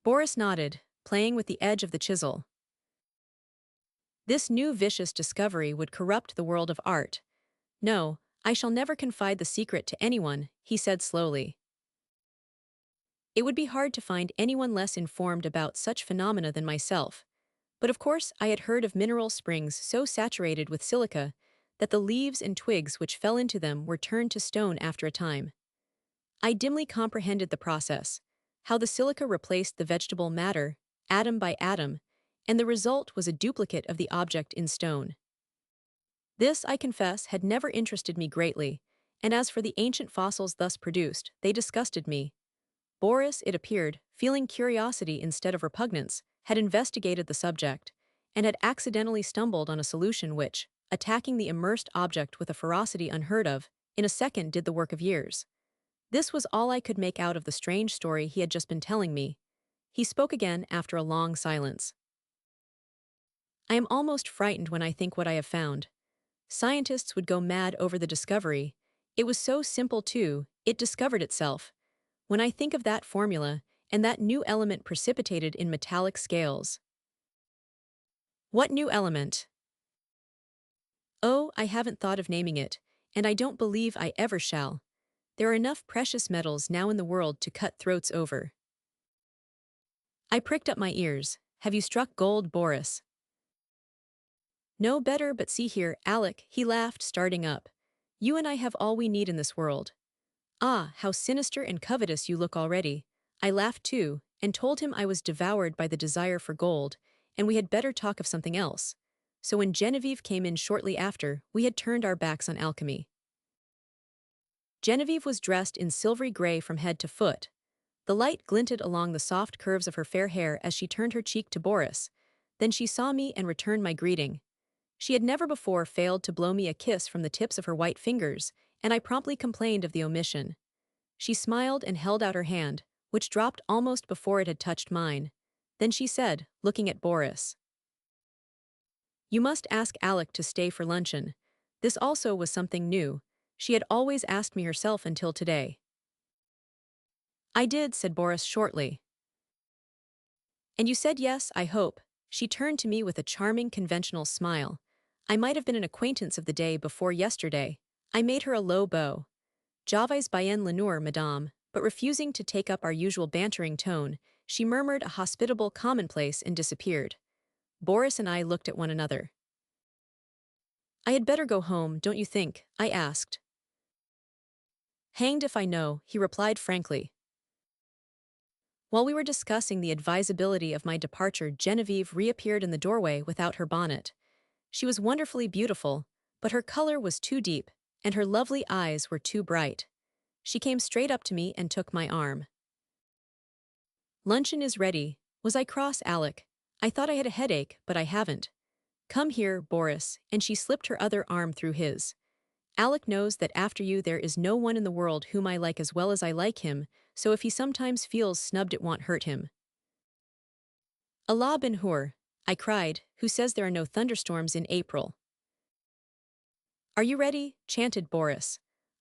Boris nodded, playing with the edge of the chisel. This new vicious discovery would corrupt the world of art. No, I shall never confide the secret to anyone, he said slowly. It would be hard to find anyone less informed about such phenomena than myself. But of course I had heard of mineral springs so saturated with silica that the leaves and twigs which fell into them were turned to stone after a time. I dimly comprehended the process, how the silica replaced the vegetable matter, atom by atom, and the result was a duplicate of the object in stone. This, I confess, had never interested me greatly, and as for the ancient fossils thus produced, they disgusted me. Boris, it appeared, feeling curiosity instead of repugnance, had investigated the subject, and had accidentally stumbled on a solution which, attacking the immersed object with a ferocity unheard of, in a second did the work of years. This was all I could make out of the strange story he had just been telling me. He spoke again after a long silence. I am almost frightened when I think what I have found. Scientists would go mad over the discovery. It was so simple too, it discovered itself. When I think of that formula, and that new element precipitated in metallic scales. What new element? Oh, I haven't thought of naming it, and I don't believe I ever shall. There are enough precious metals now in the world to cut throats over. I pricked up my ears. Have you struck gold, Boris? No better, but see here, Alec, he laughed, starting up. You and I have all we need in this world. Ah, how sinister and covetous you look already. I laughed too, and told him I was devoured by the desire for gold, and we had better talk of something else. So when Genevieve came in shortly after, we had turned our backs on alchemy. Genevieve was dressed in silvery gray from head to foot. The light glinted along the soft curves of her fair hair as she turned her cheek to Boris. Then she saw me and returned my greeting. She had never before failed to blow me a kiss from the tips of her white fingers, and I promptly complained of the omission. She smiled and held out her hand, which dropped almost before it had touched mine. Then she said, looking at Boris, "You must ask Alec to stay for luncheon." This also was something new. She had always asked me herself until today. I did, said Boris shortly. And you said yes, I hope. She turned to me with a charming conventional smile. I might have been an acquaintance of the day before yesterday. I made her a low bow. J'avais bien l'honneur, madame, but refusing to take up our usual bantering tone, she murmured a hospitable commonplace and disappeared. Boris and I looked at one another. I had better go home, don't you think? I asked. Hanged if I know, he replied frankly. While we were discussing the advisability of my departure, Genevieve reappeared in the doorway without her bonnet. She was wonderfully beautiful, but her color was too deep, and her lovely eyes were too bright. She came straight up to me and took my arm. Luncheon is ready. Was I cross, Alec? I thought I had a headache, but I haven't. Come here, Boris, and she slipped her other arm through his. Alec knows that after you there is no one in the world whom I like as well as I like him, so if he sometimes feels snubbed it won't hurt him. Allah bin Hur, I cried, who says there are no thunderstorms in April? Are you ready? Chanted Boris.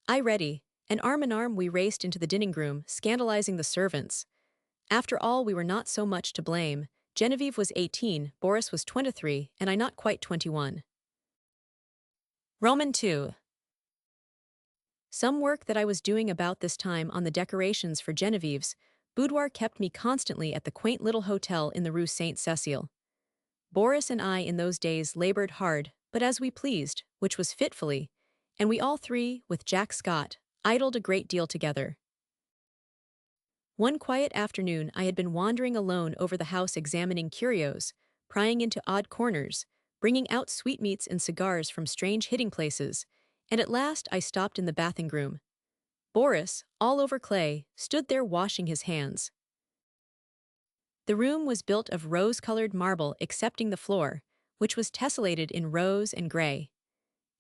I ready, and arm in arm we raced into the dining room, scandalizing the servants. After all, we were not so much to blame. Genevieve was 18, Boris was 23, and I not quite 21. Roman 2. Some work that I was doing about this time on the decorations for Genevieve's boudoir kept me constantly at the quaint little hotel in the Rue Saint-Cécile. Boris and I in those days labored hard, but as we pleased, which was fitfully, and we all three, with Jack Scott, idled a great deal together. One quiet afternoon I had been wandering alone over the house examining curios, prying into odd corners, bringing out sweetmeats and cigars from strange hiding places, and at last I stopped in the bathing room. Boris, all over clay, stood there washing his hands. The room was built of rose-colored marble excepting the floor, which was tessellated in rose and gray.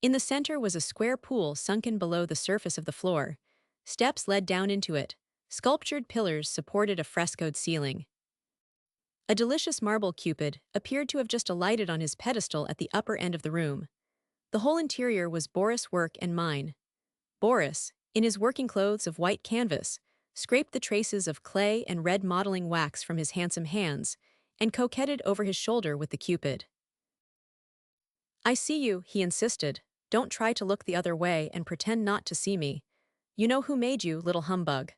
In the center was a square pool sunken below the surface of the floor. Steps led down into it. Sculptured pillars supported a frescoed ceiling. A delicious marble Cupid appeared to have just alighted on his pedestal at the upper end of the room. The whole interior was Boris' work and mine. Boris, in his working clothes of white canvas, scraped the traces of clay and red modeling wax from his handsome hands, and coquetted over his shoulder with the Cupid. I see you, he insisted. Don't try to look the other way and pretend not to see me. You know who made you, little humbug.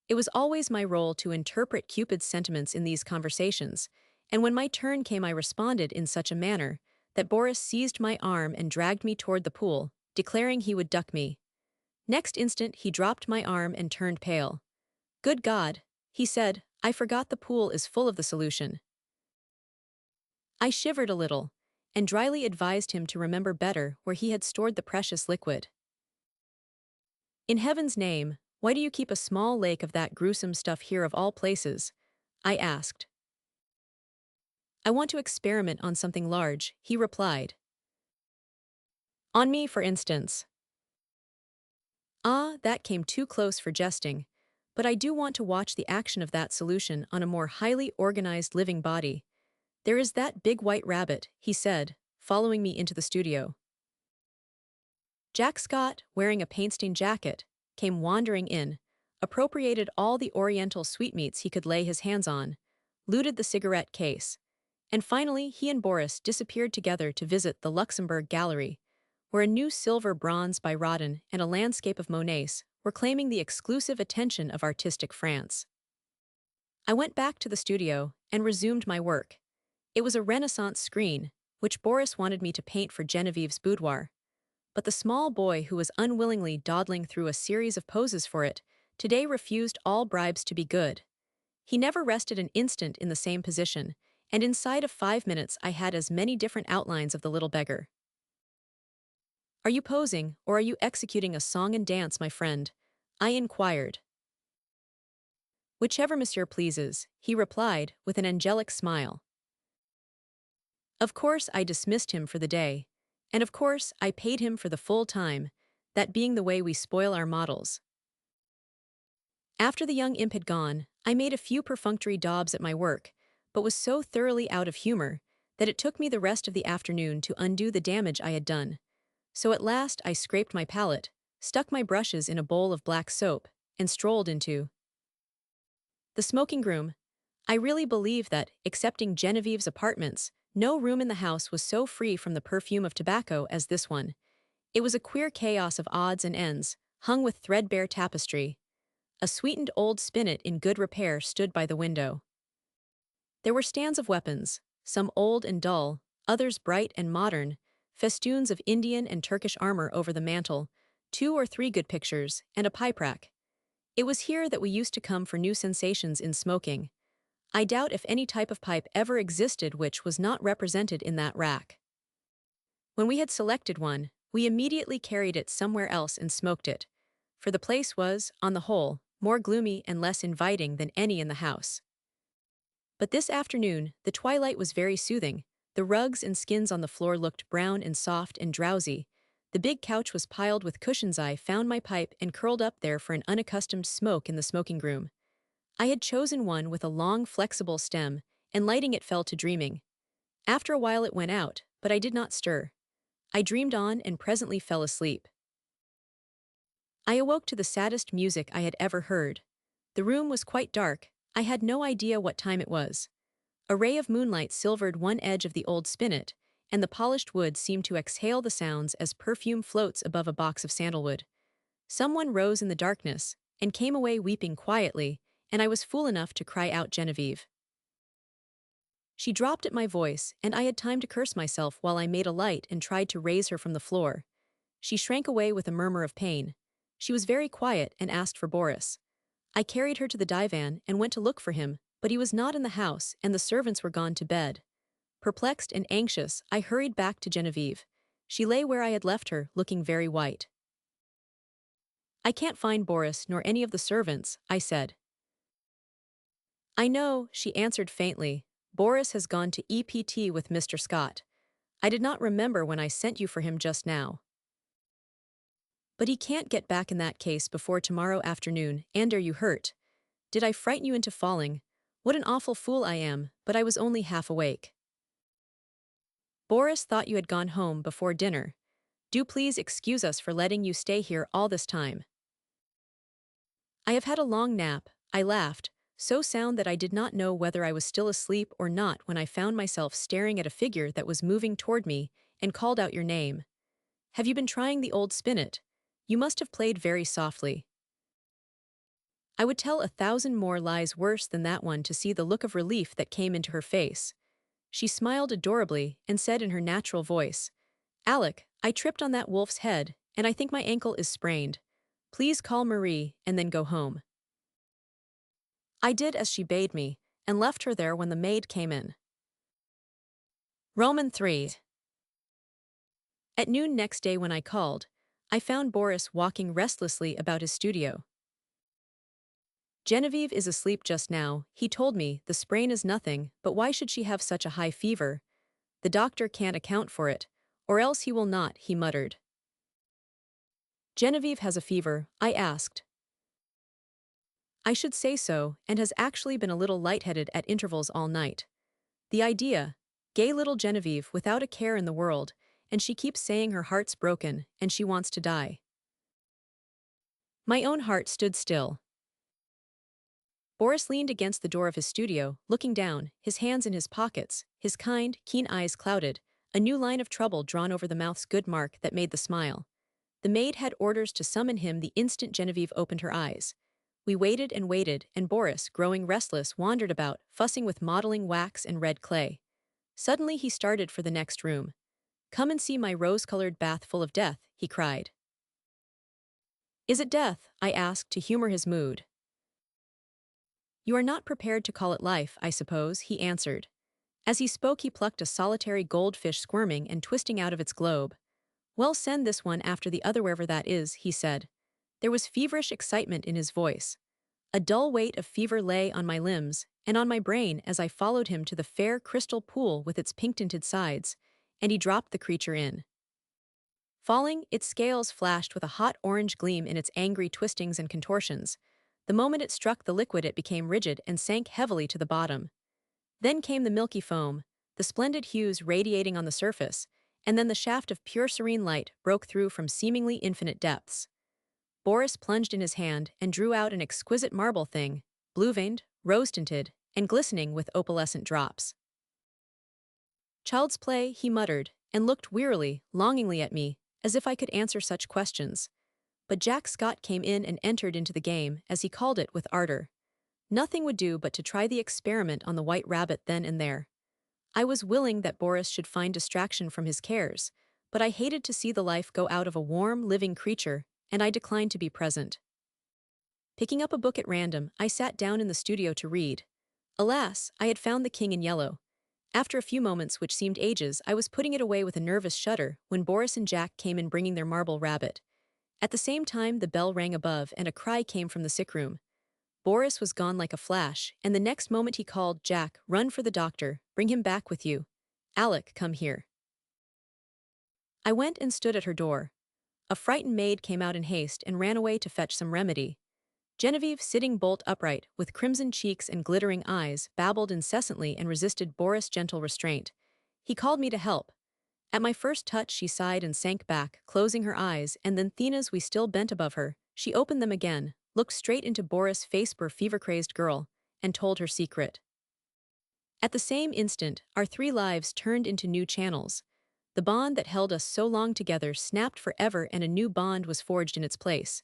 It was always my role to interpret Cupid's sentiments in these conversations, and when my turn came I responded in such a manner that Boris seized my arm and dragged me toward the pool, declaring he would duck me. Next instant he dropped my arm and turned pale. Good God, he said, I forgot the pool is full of the solution. I shivered a little, and dryly advised him to remember better where he had stored the precious liquid. In heaven's name, why do you keep a small lake of that gruesome stuff here of all places? I asked. I want to experiment on something large, he replied. On me, for instance. Ah, that came too close for jesting, but I do want to watch the action of that solution on a more highly organized living body. There is that big white rabbit, he said, following me into the studio. Jack Scott, wearing a paint-stained jacket, came wandering in, appropriated all the oriental sweetmeats he could lay his hands on, looted the cigarette case, and finally he and Boris disappeared together to visit the Luxembourg Gallery, where a new silver bronze by Rodin and a landscape of Monet's were claiming the exclusive attention of artistic France. I went back to the studio and resumed my work. It was a Renaissance screen, which Boris wanted me to paint for Genevieve's boudoir. But the small boy who was unwillingly dawdling through a series of poses for it today refused all bribes to be good. He never rested an instant in the same position, and inside of 5 minutes I had as many different outlines of the little beggar. Are you posing, or are you executing a song and dance, my friend? I inquired. Whichever monsieur pleases, he replied with an angelic smile. Of course I dismissed him for the day, and of course I paid him for the full time, that being the way we spoil our models. After the young imp had gone, I made a few perfunctory daubs at my work, but was so thoroughly out of humor that it took me the rest of the afternoon to undo the damage I had done. So at last I scraped my palette, stuck my brushes in a bowl of black soap, and strolled into the smoking room. I really believe that, excepting Genevieve's apartments, no room in the house was so free from the perfume of tobacco as this one. It was a queer chaos of odds and ends, hung with threadbare tapestry. A sweetened old spinet in good repair stood by the window. There were stands of weapons, some old and dull, others bright and modern, festoons of Indian and Turkish armor over the mantel, 2 or 3 good pictures, and a pipe rack. It was here that we used to come for new sensations in smoking. I doubt if any type of pipe ever existed which was not represented in that rack. When we had selected one, we immediately carried it somewhere else and smoked it, for the place was, on the whole, more gloomy and less inviting than any in the house. But this afternoon, the twilight was very soothing. The rugs and skins on the floor looked brown and soft and drowsy. The big couch was piled with cushions. I found my pipe and curled up there for an unaccustomed smoke in the smoking room. I had chosen one with a long, flexible stem, and lighting it fell to dreaming. After a while it went out, but I did not stir. I dreamed on and presently fell asleep. I awoke to the saddest music I had ever heard. The room was quite dark. I had no idea what time it was. A ray of moonlight silvered one edge of the old spinet, and the polished wood seemed to exhale the sounds as perfume floats above a box of sandalwood. Someone rose in the darkness, and came away weeping quietly, and I was fool enough to cry out Genevieve. She dropped at my voice, and I had time to curse myself while I made a light and tried to raise her from the floor. She shrank away with a murmur of pain. She was very quiet and asked for Boris. I carried her to the divan and went to look for him, but he was not in the house and the servants were gone to bed. Perplexed and anxious, I hurried back to Genevieve. She lay where I had left her, looking very white. "I can't find Boris nor any of the servants," I said. "I know," she answered faintly. "Boris has gone to EPT with Mr. Scott. I did not remember when I sent you for him just now. But he can't get back in that case before tomorrow afternoon, and are you hurt? Did I frighten you into falling? What an awful fool I am, but I was only half awake. Boris thought you had gone home before dinner. Do please excuse us for letting you stay here all this time. I have had a long nap," I laughed, so sound that I did not know whether I was still asleep or not when I found myself staring at a figure that was moving toward me and called out your name. "Have you been trying the old spinet? You must have played very softly." I would tell 1,000 more lies worse than that one to see the look of relief that came into her face. She smiled adorably and said in her natural voice, "Alec, I tripped on that wolf's head, and I think my ankle is sprained. Please call Marie and then go home." I did as she bade me, and left her there when the maid came in. Roman 3. At noon next day when I called, I found Boris walking restlessly about his studio. "Genevieve is asleep just now," he told me. "The sprain is nothing, but why should she have such a high fever? The doctor can't account for it, or else he will not," he muttered. "Genevieve has a fever?" I asked. "I should say so, and has actually been a little lightheaded at intervals all night. The idea, gay little Genevieve without a care in the world, and she keeps saying her heart's broken and she wants to die." My own heart stood still. Boris leaned against the door of his studio, looking down, his hands in his pockets, his kind, keen eyes clouded, a new line of trouble drawn over the mouth's good mark that made the smile. The maid had orders to summon him the instant Genevieve opened her eyes. We waited, and Boris, growing restless, wandered about, fussing with modeling wax and red clay. Suddenly he started for the next room. "Come and see my rose-colored bath full of death," he cried. "Is it death?" I asked to humor his mood. "You are not prepared to call it life, I suppose," he answered. As he spoke he plucked a solitary goldfish squirming and twisting out of its globe. "Well, send this one after the other wherever that is," he said. There was feverish excitement in his voice. A dull weight of fever lay on my limbs and on my brain as I followed him to the fair crystal pool with its pink-tinted sides, and he dropped the creature in. Falling, its scales flashed with a hot orange gleam in its angry twistings and contortions. The moment it struck the liquid it became rigid and sank heavily to the bottom. Then came the milky foam, the splendid hues radiating on the surface, and then the shaft of pure serene light broke through from seemingly infinite depths. Boris plunged in his hand and drew out an exquisite marble thing, blue-veined, rose-tinted, and glistening with opalescent drops. "Child's play," he muttered, and looked wearily, longingly at me. as if I could answer such questions. But Jack Scott came in and entered into the game, as he called it with ardor. Nothing would do but to try the experiment on the white rabbit then and there. I was willing that Boris should find distraction from his cares, but I hated to see the life go out of a warm, living creature, and I declined to be present. Picking up a book at random, I sat down in the studio to read. Alas, I had found The King in Yellow. After a few moments, which seemed ages, I was putting it away with a nervous shudder when Boris and Jack came in bringing their marble rabbit. At the same time, the bell rang above and a cry came from the sick room. Boris was gone like a flash, and the next moment he called, "Jack, run for the doctor, bring him back with you. Alec, come here." I went and stood at her door. A frightened maid came out in haste and ran away to fetch some remedy. Genevieve, sitting bolt upright, with crimson cheeks and glittering eyes, babbled incessantly and resisted Boris' gentle restraint. He called me to help. At my first touch she sighed and sank back, closing her eyes, and then Thena's we still bent above her. She opened them again, looked straight into Boris' face, poor fever-crazed girl, and told her secret. At the same instant, our three lives turned into new channels. The bond that held us so long together snapped forever and a new bond was forged in its place.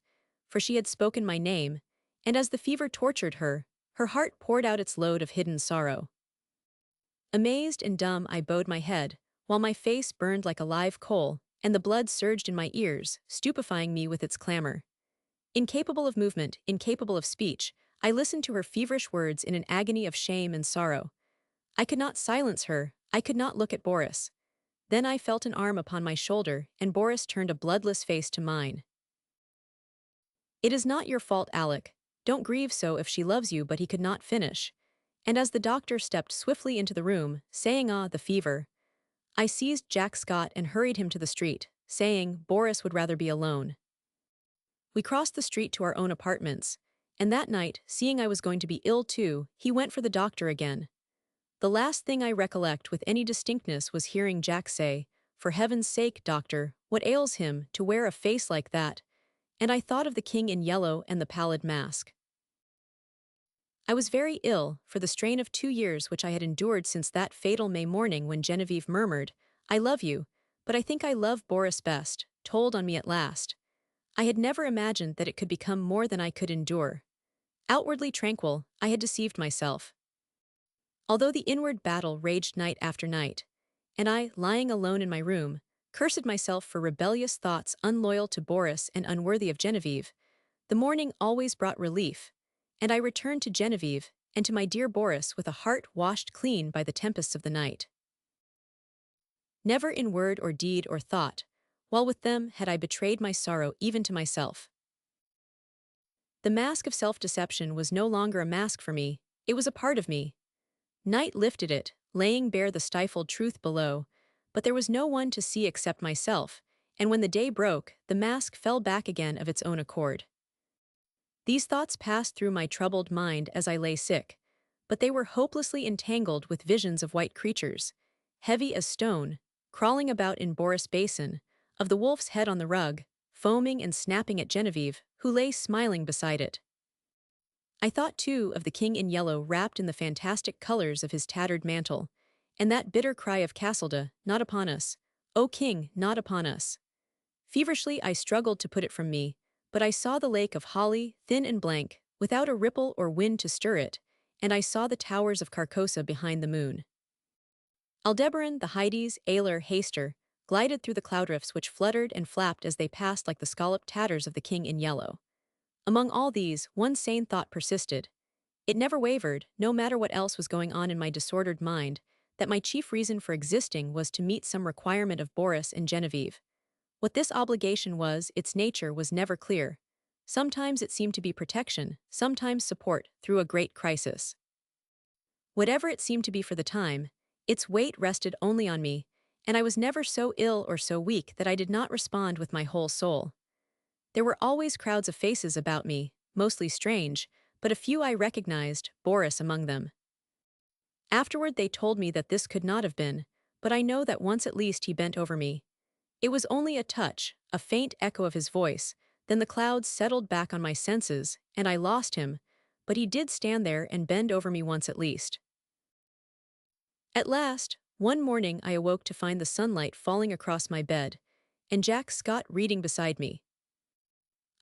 For she had spoken my name, and as the fever tortured her, her heart poured out its load of hidden sorrow. Amazed and dumb, I bowed my head, while my face burned like a live coal, and the blood surged in my ears, stupefying me with its clamor. Incapable of movement, incapable of speech, I listened to her feverish words in an agony of shame and sorrow. I could not silence her, I could not look at Boris. Then I felt an arm upon my shoulder, and Boris turned a bloodless face to mine. "It is not your fault, Alec. Don't grieve so if she loves you," but he could not finish. And as the doctor stepped swiftly into the room, saying, "Ah, the fever," I seized Jack Scott and hurried him to the street, saying Boris would rather be alone. We crossed the street to our own apartments, and that night, seeing I was going to be ill too, he went for the doctor again. The last thing I recollect with any distinctness was hearing Jack say, "For heaven's sake, doctor, what ails him to wear a face like that?" And I thought of the King in Yellow and the pallid mask. I was very ill, for the strain of 2 years which I had endured since that fatal May morning when Genevieve murmured, "I love you, but I think I love Boris best," told on me at last. I had never imagined that it could become more than I could endure. Outwardly tranquil, I had deceived myself. Although the inward battle raged night after night, and I, lying alone in my room, cursed myself for rebellious thoughts unloyal to Boris and unworthy of Genevieve, the morning always brought relief, and I returned to Genevieve and to my dear Boris with a heart washed clean by the tempests of the night. Never in word or deed or thought, while with them, had I betrayed my sorrow even to myself. The mask of self-deception was no longer a mask for me, it was a part of me. Night lifted it, laying bare the stifled truth below, but there was no one to see except myself, and when the day broke, the mask fell back again of its own accord. These thoughts passed through my troubled mind as I lay sick, but they were hopelessly entangled with visions of white creatures, heavy as stone, crawling about in Boris Basin, of the wolf's head on the rug, foaming and snapping at Genevieve, who lay smiling beside it. I thought too of the King in Yellow wrapped in the fantastic colors of his tattered mantle, and that bitter cry of Cassilda, "Not upon us, O King, not upon us." Feverishly I struggled to put it from me, but I saw the lake of holly, thin and blank, without a ripple or wind to stir it, and I saw the towers of Carcosa behind the moon. Aldebaran, the Hyades, Aylar, Haster, glided through the cloudrifts which fluttered and flapped as they passed like the scalloped tatters of the King in Yellow. Among all these, one sane thought persisted. It never wavered, no matter what else was going on in my disordered mind, that my chief reason for existing was to meet some requirement of Boris and Genevieve. What this obligation was, its nature was never clear. Sometimes it seemed to be protection, sometimes support through a great crisis. Whatever it seemed to be for the time, its weight rested only on me, and I was never so ill or so weak that I did not respond with my whole soul. There were always crowds of faces about me, mostly strange, but a few I recognized, Boris among them. Afterward they told me that this could not have been, but I know that once at least he bent over me. It was only a touch, a faint echo of his voice, then the clouds settled back on my senses, and I lost him, but he did stand there and bend over me once at least. At last, one morning I awoke to find the sunlight falling across my bed, and Jack Scott reading beside me.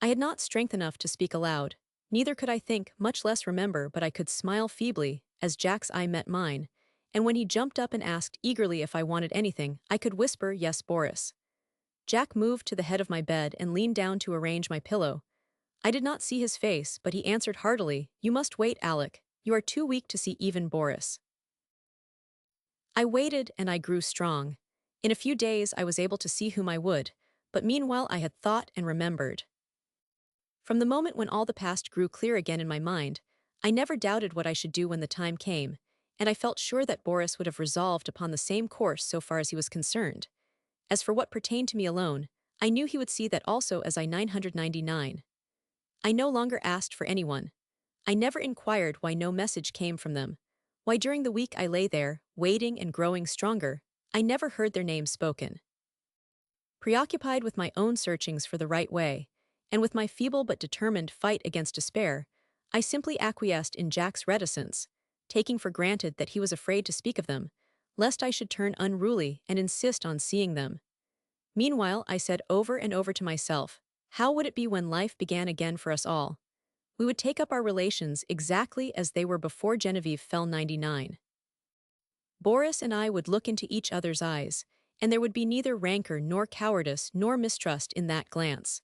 I had not strength enough to speak aloud, neither could I think, much less remember, but I could smile feebly as Jack's eye met mine, and when he jumped up and asked eagerly if I wanted anything, I could whisper, "Yes, Boris." Jack moved to the head of my bed and leaned down to arrange my pillow. I did not see his face, but he answered heartily, "You must wait, Alec. You are too weak to see even Boris." I waited and I grew strong. In a few days I was able to see whom I would, but meanwhile I had thought and remembered. From the moment when all the past grew clear again in my mind, I never doubted what I should do when the time came, and I felt sure that Boris would have resolved upon the same course so far as he was concerned. As for what pertained to me alone, I knew he would see that also as I 999. I no longer asked for anyone. I never inquired why no message came from them. Why during the week I lay there, waiting and growing stronger, I never heard their names spoken. Preoccupied with my own searchings for the right way, and with my feeble but determined fight against despair, I simply acquiesced in Jack's reticence, taking for granted that he was afraid to speak of them, lest I should turn unruly and insist on seeing them. Meanwhile, I said over and over to myself, how would it be when life began again for us all? We would take up our relations exactly as they were before Genevieve fell 99. Boris and I would look into each other's eyes, and there would be neither rancor nor cowardice nor mistrust in that glance.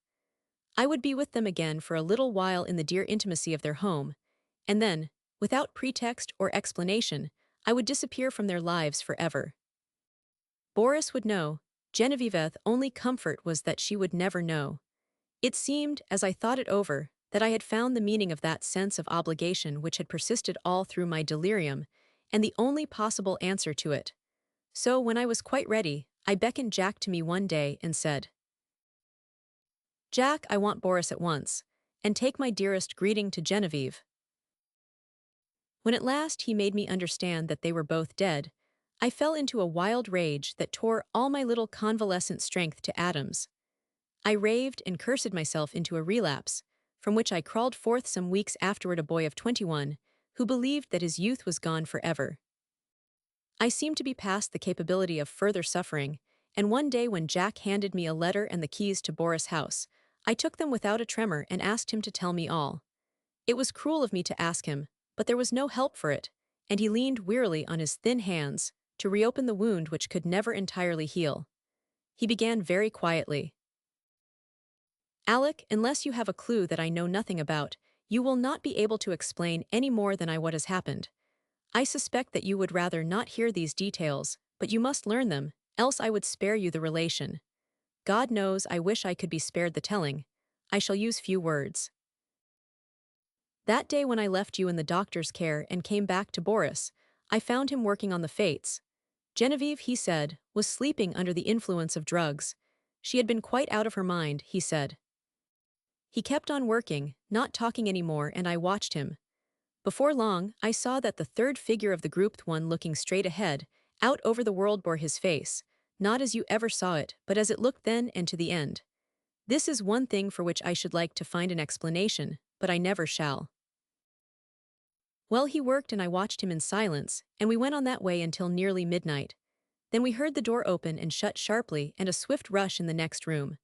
I would be with them again for a little while in the dear intimacy of their home, and then, without pretext or explanation, I would disappear from their lives forever. Boris would know. Genevieve's only comfort was that she would never know. It seemed, as I thought it over, that I had found the meaning of that sense of obligation which had persisted all through my delirium, and the only possible answer to it. So, when I was quite ready, I beckoned Jack to me one day and said, "Jack, I want Boris at once, and take my dearest greeting to Genevieve." When at last he made me understand that they were both dead, I fell into a wild rage that tore all my little convalescent strength to atoms. I raved and cursed myself into a relapse, from which I crawled forth some weeks afterward a boy of 21, who believed that his youth was gone forever. I seemed to be past the capability of further suffering, and one day when Jack handed me a letter and the keys to Boris' house, I took them without a tremor and asked him to tell me all. It was cruel of me to ask him, but there was no help for it, and he leaned wearily on his thin hands to reopen the wound which could never entirely heal. He began very quietly. "Alec, unless you have a clue that I know nothing about, you will not be able to explain any more than what has happened. I suspect that you would rather not hear these details, but you must learn them, else I would spare you the relation. God knows I wish I could be spared the telling. I shall use few words. That day when I left you in the doctor's care and came back to Boris, I found him working on the fates. Genevieve, he said, was sleeping under the influence of drugs. She had been quite out of her mind, he said. He kept on working, not talking anymore, and I watched him. Before long, I saw that the third figure of the grouped one looking straight ahead, out over the world bore his face, not as you ever saw it, but as it looked then and to the end. This is one thing for which I should like to find an explanation, but I never shall. Well, he worked and I watched him in silence, and we went on that way until nearly midnight. Then we heard the door open and shut sharply and a swift rush in the next room.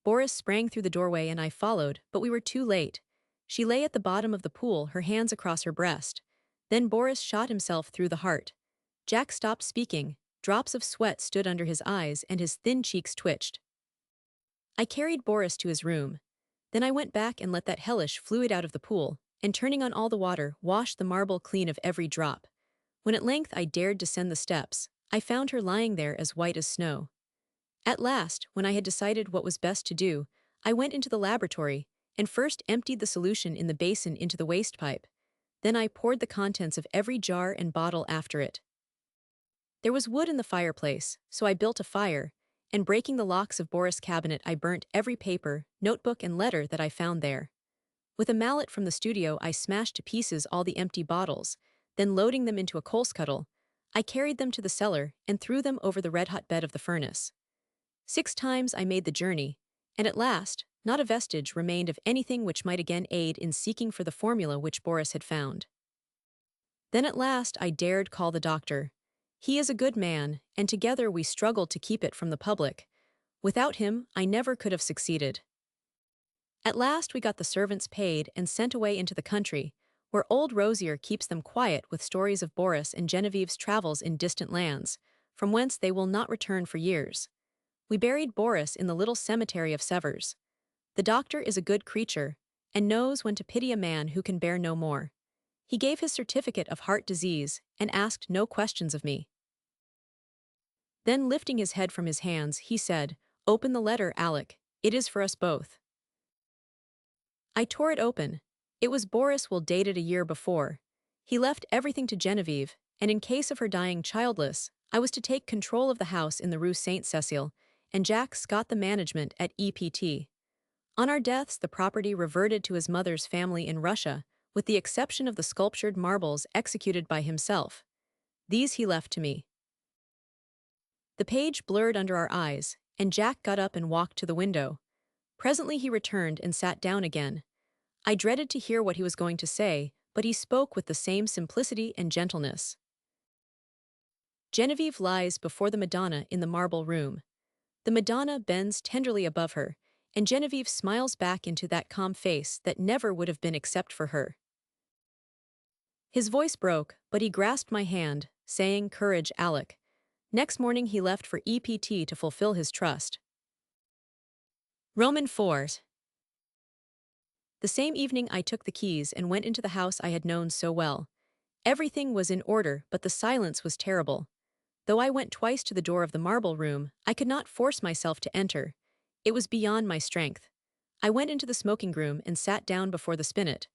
Boris sprang through the doorway and I followed, but we were too late. She lay at the bottom of the pool, her hands across her breast. Then Boris shot himself through the heart. Jack stopped speaking, drops of sweat stood under his eyes and his thin cheeks twitched. I carried Boris to his room. Then I went back and let that hellish fluid out of the pool, and turning on all the water, washed the marble clean of every drop. When at length I dared descend the steps, I found her lying there as white as snow. At last, when I had decided what was best to do, I went into the laboratory, and first emptied the solution in the basin into the waste pipe. Then I poured the contents of every jar and bottle after it. There was wood in the fireplace, so I built a fire, and breaking the locks of Boris' cabinet I burnt every paper, notebook and letter that I found there. With a mallet from the studio I smashed to pieces all the empty bottles, then loading them into a coal scuttle, I carried them to the cellar and threw them over the red-hot bed of the furnace. 6 times I made the journey, and at last, not a vestige remained of anything which might again aid in seeking for the formula which Boris had found. Then at last I dared call the doctor. He is a good man, and together we struggled to keep it from the public. Without him, I never could have succeeded. At last we got the servants paid and sent away into the country, where old Rosier keeps them quiet with stories of Boris and Genevieve's travels in distant lands, from whence they will not return for years. We buried Boris in the little cemetery of Sevres. The doctor is a good creature, and knows when to pity a man who can bear no more. He gave his certificate of heart disease and asked no questions of me. Then lifting his head from his hands, he said, "Open the letter, Alec. It is for us both." I tore it open. It was Boris will dated a year before. He left everything to Genevieve, and in case of her dying childless, I was to take control of the house in the Rue Saint-Cécile, and Jacques got the management at EPT. On our deaths, the property reverted to his mother's family in Russia, with the exception of the sculptured marbles executed by himself. These he left to me. The page blurred under our eyes, and Jack got up and walked to the window. Presently he returned and sat down again. I dreaded to hear what he was going to say, but he spoke with the same simplicity and gentleness. Genevieve lies before the Madonna in the marble room. The Madonna bends tenderly above her, and Genevieve smiles back into that calm face that never would have been except for her. His voice broke, but he grasped my hand, saying, "Courage, Alec." Next morning he left for EPT to fulfill his trust. Roman 4. The same evening I took the keys and went into the house I had known so well. Everything was in order, but the silence was terrible. Though I went twice to the door of the marble room, I could not force myself to enter. It was beyond my strength. I went into the smoking room and sat down before the spinet.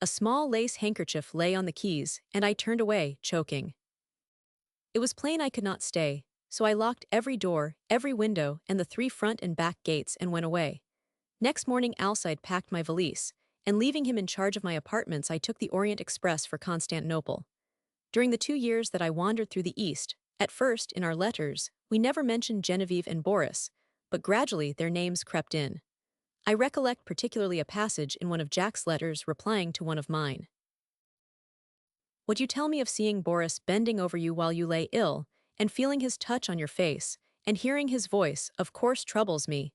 A small lace handkerchief lay on the keys, and I turned away, choking. It was plain I could not stay, so I locked every door, every window, and the 3 front and back gates and went away. Next morning Alcide packed my valise, and leaving him in charge of my apartments I took the Orient Express for Constantinople. During the 2 years that I wandered through the East, at first, in our letters, we never mentioned Genevieve and Boris, but gradually their names crept in. I recollect particularly a passage in one of Jack's letters replying to one of mine. "What you tell me of seeing Boris bending over you while you lay ill, and feeling his touch on your face, and hearing his voice, of course troubles me.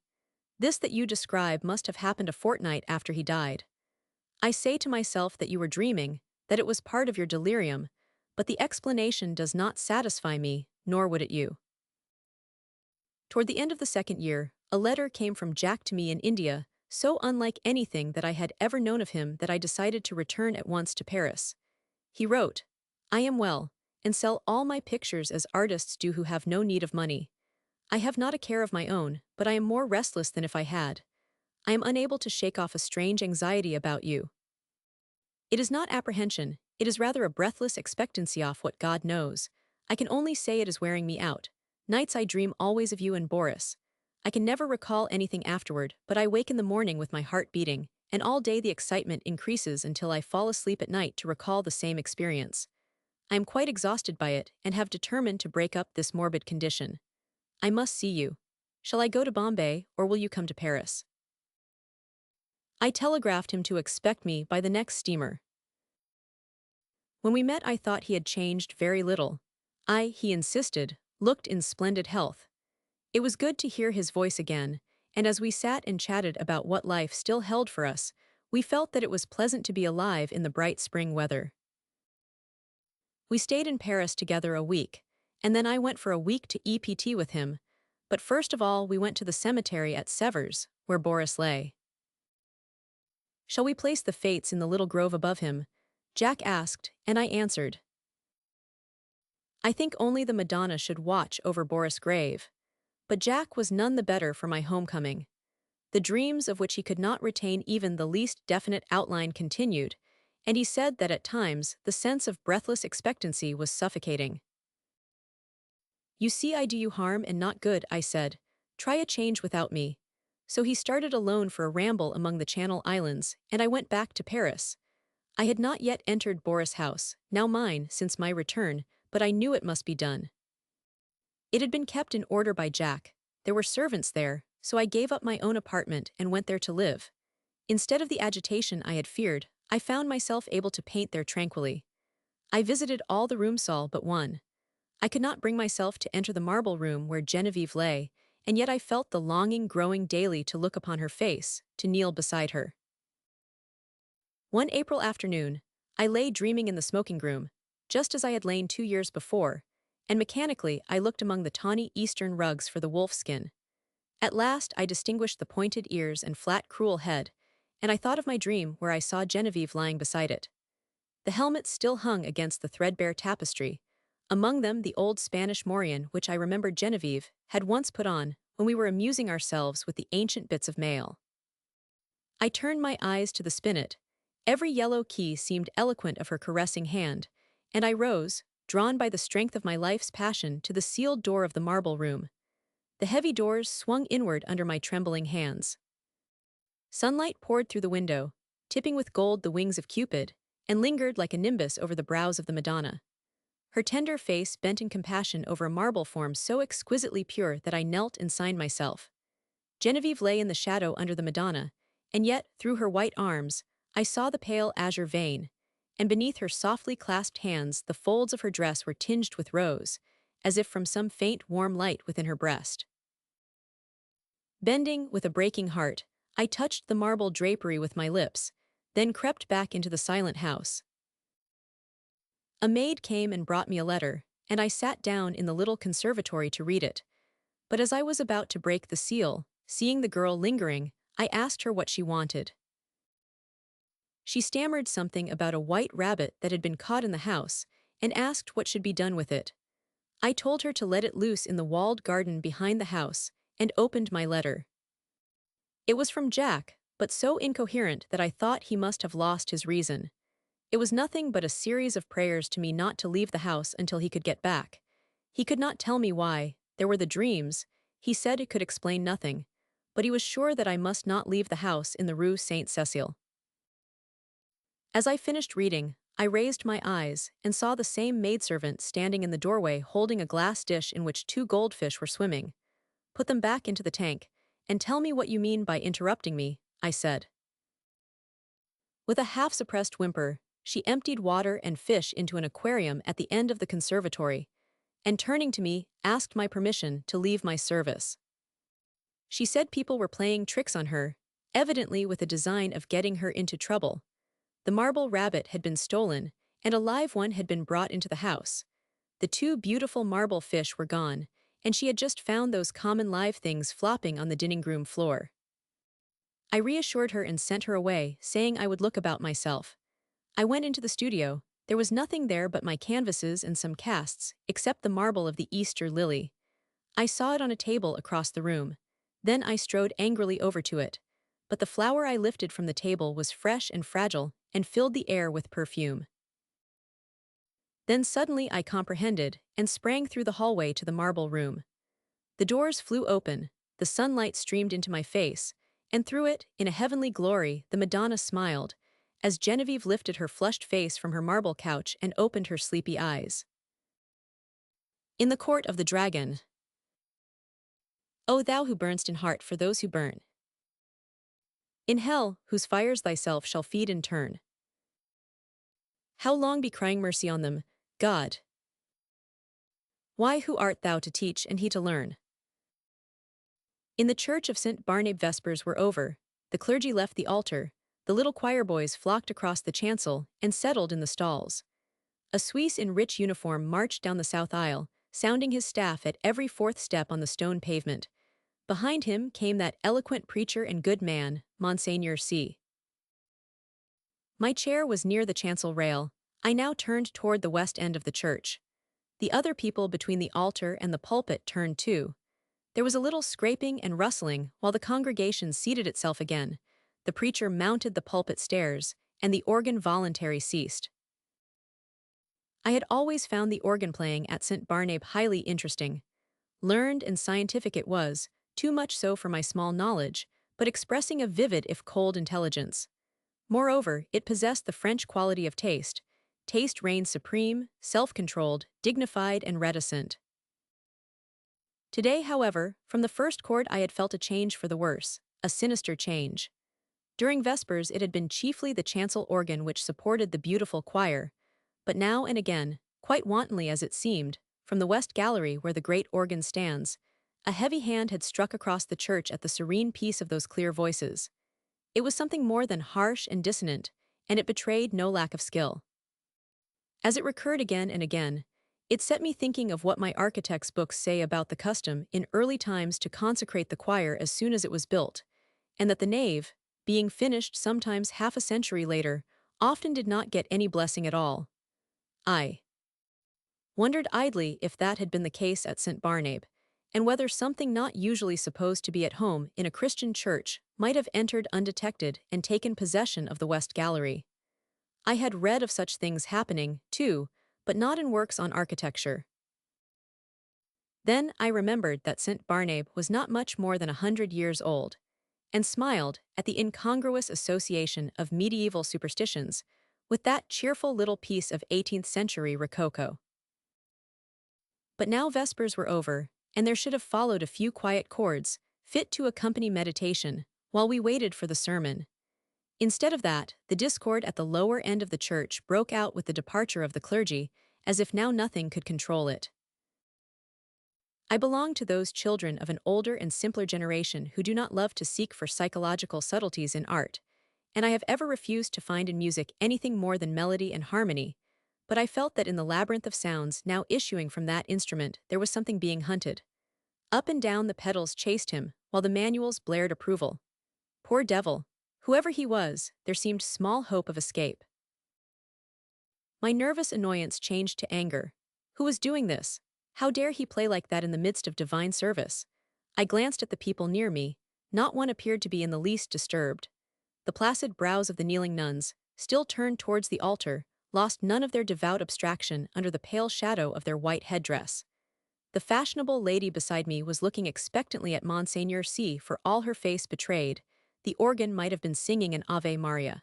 This that you describe must have happened a fortnight after he died. I say to myself that you were dreaming, that it was part of your delirium, but the explanation does not satisfy me, nor would it you." Toward the end of the 2nd year, a letter came from Jack to me in India, so unlike anything that I had ever known of him that I decided to return at once to Paris. He wrote, "I am well, and sell all my pictures as artists do who have no need of money. I have not a care of my own, but I am more restless than if I had. I am unable to shake off a strange anxiety about you. It is not apprehension, it is rather a breathless expectancy off what God knows. I can only say it is wearing me out. Nights I dream always of you and Boris. I can never recall anything afterward, but I wake in the morning with my heart beating, and all day the excitement increases until I fall asleep at night to recall the same experience. I am quite exhausted by it, and have determined to break up this morbid condition. I must see you. Shall I go to Bombay, or will you come to Paris?" I telegraphed him to expect me by the next steamer. When we met I thought he had changed very little. He insisted, looked in splendid health. It was good to hear his voice again, and as we sat and chatted about what life still held for us, we felt that it was pleasant to be alive in the bright spring weather. We stayed in Paris together a week, and then I went for a week to EPT with him, but first of all we went to the cemetery at Sevres, where Boris lay. "Shall we place the Fates in the little grove above him?" Jack asked, and I answered. "I think only the Madonna should watch over Boris' grave." But Jack was none the better for my homecoming. The dreams of which he could not retain even the least definite outline continued, and he said that at times the sense of breathless expectancy was suffocating. "You see I do you harm and not good," I said. "Try a change without me." So he started alone for a ramble among the Channel Islands, and I went back to Paris. I had not yet entered Boris' house, now mine since my return, but I knew it must be done. It had been kept in order by Jack. There were servants there, so I gave up my own apartment and went there to live. Instead of the agitation I had feared, I found myself able to paint there tranquilly. I visited all the rooms all but one. I could not bring myself to enter the marble room where Genevieve lay, and yet I felt the longing growing daily to look upon her face, to kneel beside her. One April afternoon, I lay dreaming in the smoking room, just as I had lain 2 years before, and mechanically I looked among the tawny eastern rugs for the wolfskin. At last I distinguished the pointed ears and flat cruel head, and I thought of my dream where I saw Genevieve lying beside it. The helmet still hung against the threadbare tapestry, among them the old Spanish morion which I remembered Genevieve had once put on when we were amusing ourselves with the ancient bits of mail. I turned my eyes to the spinet. Every yellow key seemed eloquent of her caressing hand, and I rose, drawn by the strength of my life's passion, to the sealed door of the marble room. The heavy doors swung inward under my trembling hands. Sunlight poured through the window, tipping with gold the wings of Cupid, and lingered like a nimbus over the brows of the Madonna. Her tender face bent in compassion over a marble form so exquisitely pure that I knelt and signed myself. Genevieve lay in the shadow under the Madonna, and yet, through her white arms, I saw the pale azure vein, and beneath her softly clasped hands the folds of her dress were tinged with rose, as if from some faint warm light within her breast. Bending with a breaking heart, I touched the marble drapery with my lips, then crept back into the silent house. A maid came and brought me a letter, and I sat down in the little conservatory to read it. But as I was about to break the seal, seeing the girl lingering, I asked her what she wanted. She stammered something about a white rabbit that had been caught in the house, and asked what should be done with it. I told her to let it loose in the walled garden behind the house, and opened my letter. It was from Jack, but so incoherent that I thought he must have lost his reason. It was nothing but a series of prayers to me not to leave the house until he could get back. He could not tell me why. There were the dreams. He said it could explain nothing, but he was sure that I must not leave the house in the Rue Saint-Cécile. As I finished reading, I raised my eyes and saw the same maidservant standing in the doorway holding a glass dish in which 2 goldfish were swimming. "Put them back into the tank, and tell me what you mean by interrupting me," I said. With a half-suppressed whimper, she emptied water and fish into an aquarium at the end of the conservatory, and turning to me, asked my permission to leave my service. She said people were playing tricks on her, evidently with a design of getting her into trouble. The marble rabbit had been stolen, and a live one had been brought into the house. The 2 beautiful marble fish were gone, and she had just found those common live things flopping on the dining-room floor. I reassured her and sent her away, saying I would look about myself. I went into the studio. There was nothing there but my canvases and some casts, except the marble of the Easter lily. I saw it on a table across the room. Then I strode angrily over to it. But the flower I lifted from the table was fresh and fragile, and filled the air with perfume. Then suddenly I comprehended, and sprang through the hallway to the marble room. The doors flew open, the sunlight streamed into my face, and through it, in a heavenly glory, the Madonna smiled, as Genevieve lifted her flushed face from her marble couch and opened her sleepy eyes. In the court of the dragon. O thou who burn'st in heart for those who burn. In hell, whose fires thyself shall feed in turn. How long be crying mercy on them, God? Why, who art thou to teach and he to learn? In the church of St. Barnabé vespers were over, the clergy left the altar, the little choir boys flocked across the chancel and settled in the stalls. A Suisse in rich uniform marched down the south aisle, sounding his staff at every 4th step on the stone pavement. Behind him came that eloquent preacher and good man, Monseigneur C. My chair was near the chancel rail. I now turned toward the west end of the church. The other people between the altar and the pulpit turned too. There was a little scraping and rustling while the congregation seated itself again. The preacher mounted the pulpit stairs, and the organ voluntary ceased. I had always found the organ playing at St. Barnabé highly interesting. Learned and scientific it was, too much so for my small knowledge, but expressing a vivid if cold intelligence. Moreover, it possessed the French quality of taste. Taste reigned supreme, self-controlled, dignified, and reticent. Today, however, from the first chord I had felt a change for the worse, a sinister change. During Vespers it had been chiefly the chancel organ which supported the beautiful choir, but now and again, quite wantonly as it seemed, from the west gallery where the great organ stands, A heavy hand had struck across the church at the serene peace of those clear voices. It was something more than harsh and dissonant, and it betrayed no lack of skill. As it recurred again and again, it set me thinking of what my architect's books say about the custom in early times to consecrate the choir as soon as it was built, and that the nave, being finished sometimes half a century later, often did not get any blessing at all. I wondered idly if that had been the case at St. Barnabé, and whether something not usually supposed to be at home in a Christian church might have entered undetected and taken possession of the West Gallery. I had read of such things happening, too, but not in works on architecture. Then I remembered that St. Barnabé was not much more than 100 years old, and smiled at the incongruous association of medieval superstitions with that cheerful little piece of 18th-century rococo. But now vespers were over, and there should have followed a few quiet chords, fit to accompany meditation, while we waited for the sermon. Instead of that, the discord at the lower end of the church broke out with the departure of the clergy, as if now nothing could control it. I belong to those children of an older and simpler generation who do not love to seek for psychological subtleties in art, and I have ever refused to find in music anything more than melody and harmony, but I felt that in the labyrinth of sounds now issuing from that instrument there was something being hunted. Up and down the pedals chased him, while the manuals blared approval. Poor devil! Whoever he was, there seemed small hope of escape. My nervous annoyance changed to anger. Who was doing this? How dare he play like that in the midst of divine service? I glanced at the people near me. Not one appeared to be in the least disturbed. The placid brows of the kneeling nuns, still turned towards the altar, lost none of their devout abstraction under the pale shadow of their white headdress. The fashionable lady beside me was looking expectantly at Monseigneur C. For all her face betrayed, the organ might have been singing an Ave Maria.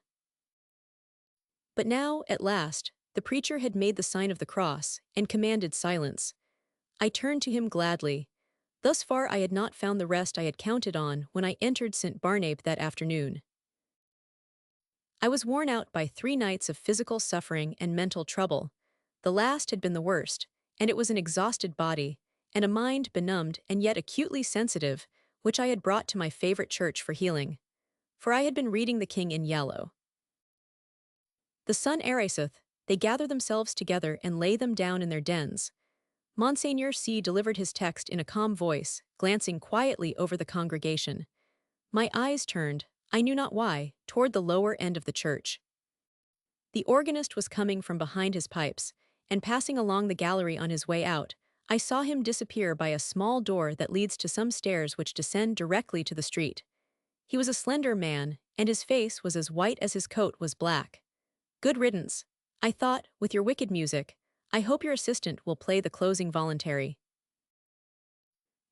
But now, at last, the preacher had made the sign of the cross and commanded silence. I turned to him gladly. Thus far I had not found the rest I had counted on when I entered St. Barnabé that afternoon. I was worn out by 3 nights of physical suffering and mental trouble. The last had been the worst, and it was an exhausted body, and a mind benumbed and yet acutely sensitive, which I had brought to my favorite church for healing. For I had been reading The King in Yellow. The sun ariseth, they gather themselves together and lay them down in their dens. Monseigneur C. delivered his text in a calm voice, glancing quietly over the congregation. My eyes turned, I knew not why, toward the lower end of the church. The organist was coming from behind his pipes, and passing along the gallery on his way out, I saw him disappear by a small door that leads to some stairs which descend directly to the street. He was a slender man, and his face was as white as his coat was black. Good riddance, I thought, with your wicked music. I hope your assistant will play the closing voluntary.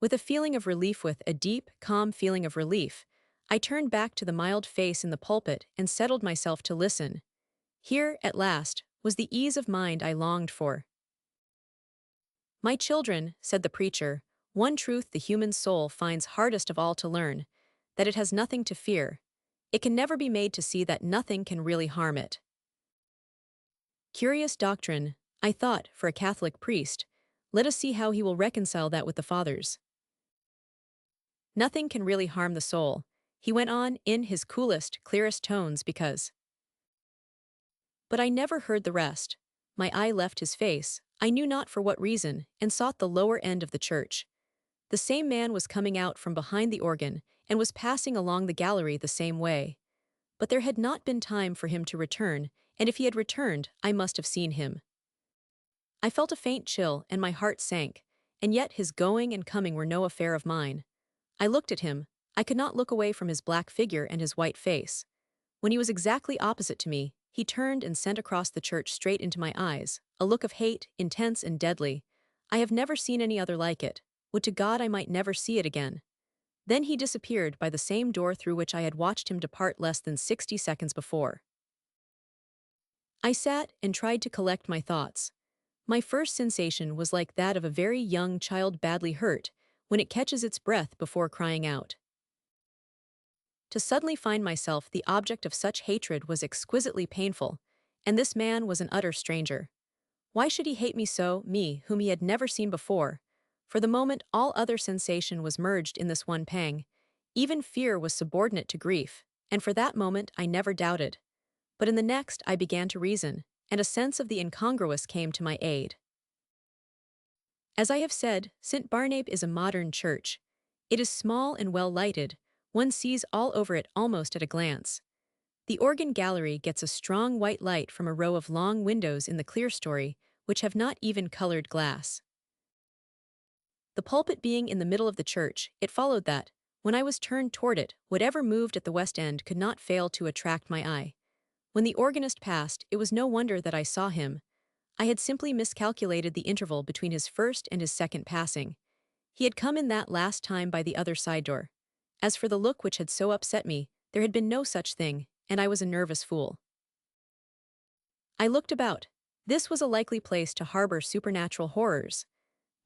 With a feeling of relief, with a deep, calm feeling of relief, I turned back to the mild face in the pulpit and settled myself to listen. Here, at last, was the ease of mind I longed for. My children, said the preacher, one truth the human soul finds hardest of all to learn, that it has nothing to fear. It can never be made to see that nothing can really harm it. Curious doctrine, I thought, for a Catholic priest. Let us see how he will reconcile that with the Fathers. Nothing can really harm the soul, he went on in his coolest, clearest tones, because. But I never heard the rest. My eye left his face, I knew not for what reason, and sought the lower end of the church. The same man was coming out from behind the organ, and was passing along the gallery the same way. But there had not been time for him to return, and if he had returned, I must have seen him. I felt a faint chill, and my heart sank, and yet his going and coming were no affair of mine. I looked at him. I could not look away from his black figure and his white face. When he was exactly opposite to me, he turned and sent across the church straight into my eyes, a look of hate, intense and deadly. I have never seen any other like it. Would to God I might never see it again. Then he disappeared by the same door through which I had watched him depart less than 60 seconds before. I sat and tried to collect my thoughts. My first sensation was like that of a very young child badly hurt, when it catches its breath before crying out. To suddenly find myself the object of such hatred was exquisitely painful, and this man was an utter stranger. Why should he hate me so, me whom he had never seen before? For the moment, all other sensation was merged in this one pang. Even fear was subordinate to grief, and for that moment I never doubted. But in the next I began to reason, and a sense of the incongruous came to my aid. As I have said, St. Barnabé is a modern church. It is small and well lighted, one sees all over it almost at a glance. The organ gallery gets a strong white light from a row of long windows in the clerestory, which have not even colored glass. The pulpit being in the middle of the church, it followed that, when I was turned toward it, whatever moved at the west end could not fail to attract my eye. When the organist passed, it was no wonder that I saw him. I had simply miscalculated the interval between his first and his second passing. He had come in that last time by the other side door. As for the look which had so upset me, there had been no such thing, and I was a nervous fool. I looked about. This was a likely place to harbor supernatural horrors.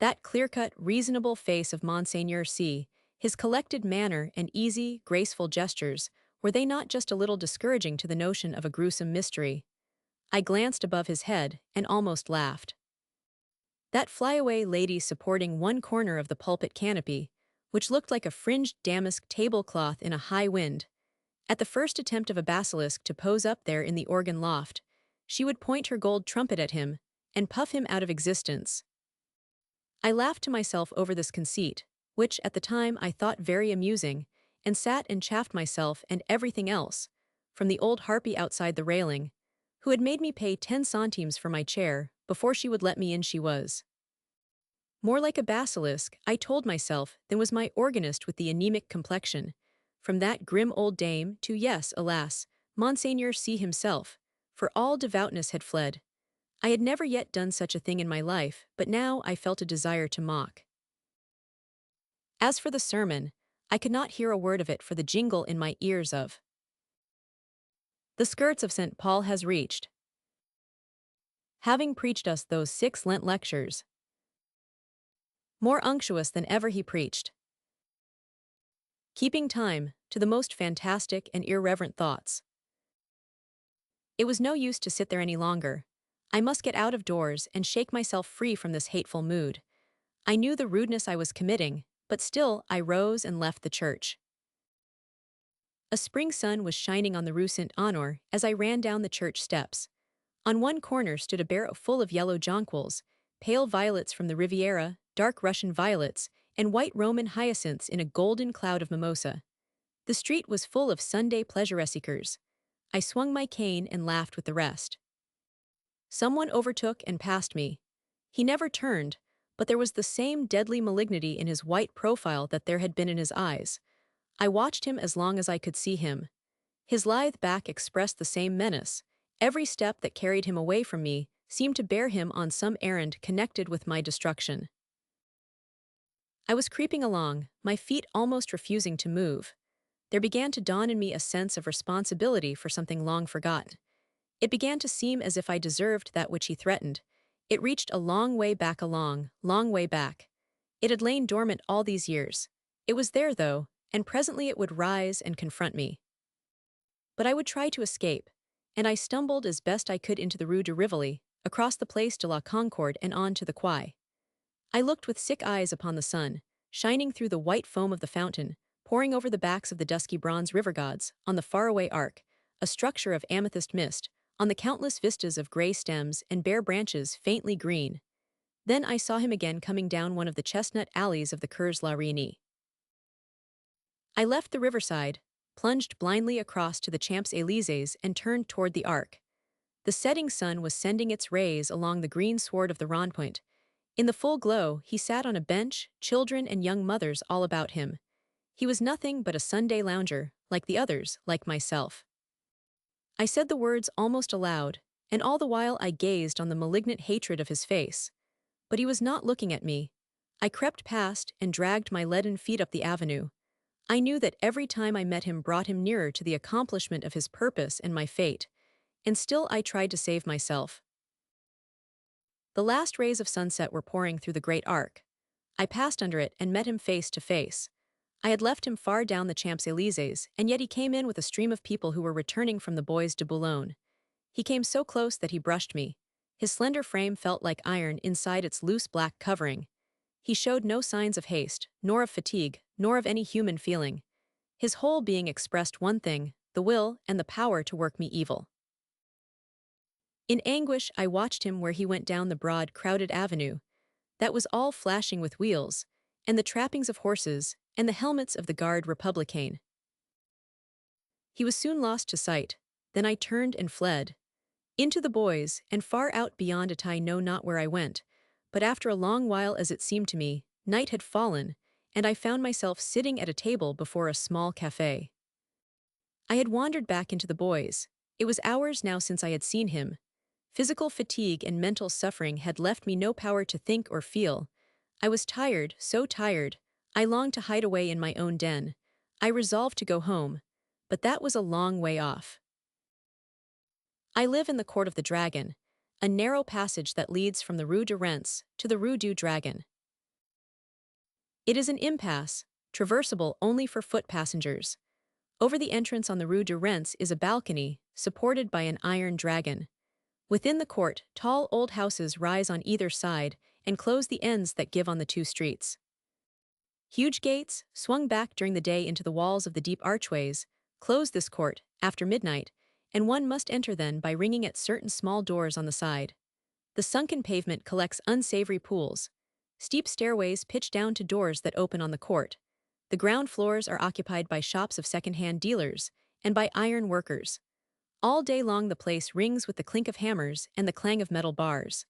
That clear-cut, reasonable face of Monseigneur C., his collected manner and easy, graceful gestures, were they not just a little discouraging to the notion of a gruesome mystery? I glanced above his head and almost laughed. That flyaway lady supporting one corner of the pulpit canopy, which looked like a fringed damask tablecloth in a high wind. At the first attempt of a basilisk to pose up there in the organ loft, she would point her gold trumpet at him and puff him out of existence. I laughed to myself over this conceit, which at the time I thought very amusing, and sat and chaffed myself and everything else, from the old harpy outside the railing, who had made me pay 10 centimes for my chair before she would let me in. She was more like a basilisk, I told myself, than was my organist with the anemic complexion. From that grim old dame to, yes, alas, Monseigneur C. himself, for all devoutness had fled. I had never yet done such a thing in my life, but now I felt a desire to mock. As for the sermon, I could not hear a word of it for the jingle in my ears of "The skirts of St. Paul has reached," having preached us those 6 Lent lectures. More unctuous than ever he preached, keeping time to the most fantastic and irreverent thoughts. It was no use to sit there any longer. I must get out of doors and shake myself free from this hateful mood. I knew the rudeness I was committing, but still I rose and left the church. A spring sun was shining on the Rue Saint-Honor as I ran down the church steps. On one corner stood a barrow full of yellow jonquils, pale violets from the Riviera, dark Russian violets, and white Roman hyacinths in a golden cloud of mimosa. The street was full of Sunday pleasure-seekers. I swung my cane and laughed with the rest. Someone overtook and passed me. He never turned, but there was the same deadly malignity in his white profile that there had been in his eyes. I watched him as long as I could see him. His lithe back expressed the same menace. Every step that carried him away from me seemed to bear him on some errand connected with my destruction. I was creeping along, my feet almost refusing to move. There began to dawn in me a sense of responsibility for something long forgotten. It began to seem as if I deserved that which he threatened. It reached a long way back, long way back. It had lain dormant all these years. It was there, though, and presently it would rise and confront me. But I would try to escape, and I stumbled as best I could into the Rue de Rivoli, across the Place de la Concorde and on to the quay. I looked with sick eyes upon the sun, shining through the white foam of the fountain, pouring over the backs of the dusky bronze river gods, on the faraway arc, a structure of amethyst mist, on the countless vistas of gray stems and bare branches faintly green. Then I saw him again coming down one of the chestnut alleys of the Cours la Reine. I left the riverside, plunged blindly across to the Champs-Élysées and turned toward the Arc. The setting sun was sending its rays along the green sward of the Rond-Point. In the full glow, he sat on a bench, children and young mothers all about him. He was nothing but a Sunday lounger, like the others, like myself. I said the words almost aloud, and all the while I gazed on the malignant hatred of his face. But he was not looking at me. I crept past and dragged my leaden feet up the avenue. I knew that every time I met him brought him nearer to the accomplishment of his purpose and my fate, and still I tried to save myself. The last rays of sunset were pouring through the great arc. I passed under it and met him face to face. I had left him far down the Champs-Élysées, and yet he came in with a stream of people who were returning from the Bois de Boulogne. He came so close that he brushed me. His slender frame felt like iron inside its loose black covering. He showed no signs of haste, nor of fatigue, nor of any human feeling. His whole being expressed one thing: the will and the power to work me evil. In anguish, I watched him where he went down the broad, crowded avenue, that was all flashing with wheels, and the trappings of horses, and the helmets of the Guard Republicain. He was soon lost to sight. Then I turned and fled. Into the boys, and far out beyond it I know not where I went, but after a long while, as it seemed to me, night had fallen, and I found myself sitting at a table before a small café. I had wandered back into the boys. It was hours now since I had seen him. Physical fatigue and mental suffering had left me no power to think or feel. I was tired, so tired. I longed to hide away in my own den. I resolved to go home, but that was a long way off. I live in the Court of the Dragon, a narrow passage that leads from the Rue de Rennes to the Rue du Dragon. It is an impasse, traversable only for foot passengers. Over the entrance on the Rue de Rennes is a balcony, supported by an iron dragon. Within the court, tall old houses rise on either side and close the ends that give on the two streets. Huge gates, swung back during the day into the walls of the deep archways, close this court after midnight, and one must enter then by ringing at certain small doors on the side. The sunken pavement collects unsavory pools. Steep stairways pitch down to doors that open on the court. The ground floors are occupied by shops of second-hand dealers and by iron workers. All day long the place rings with the clink of hammers and the clang of metal bars.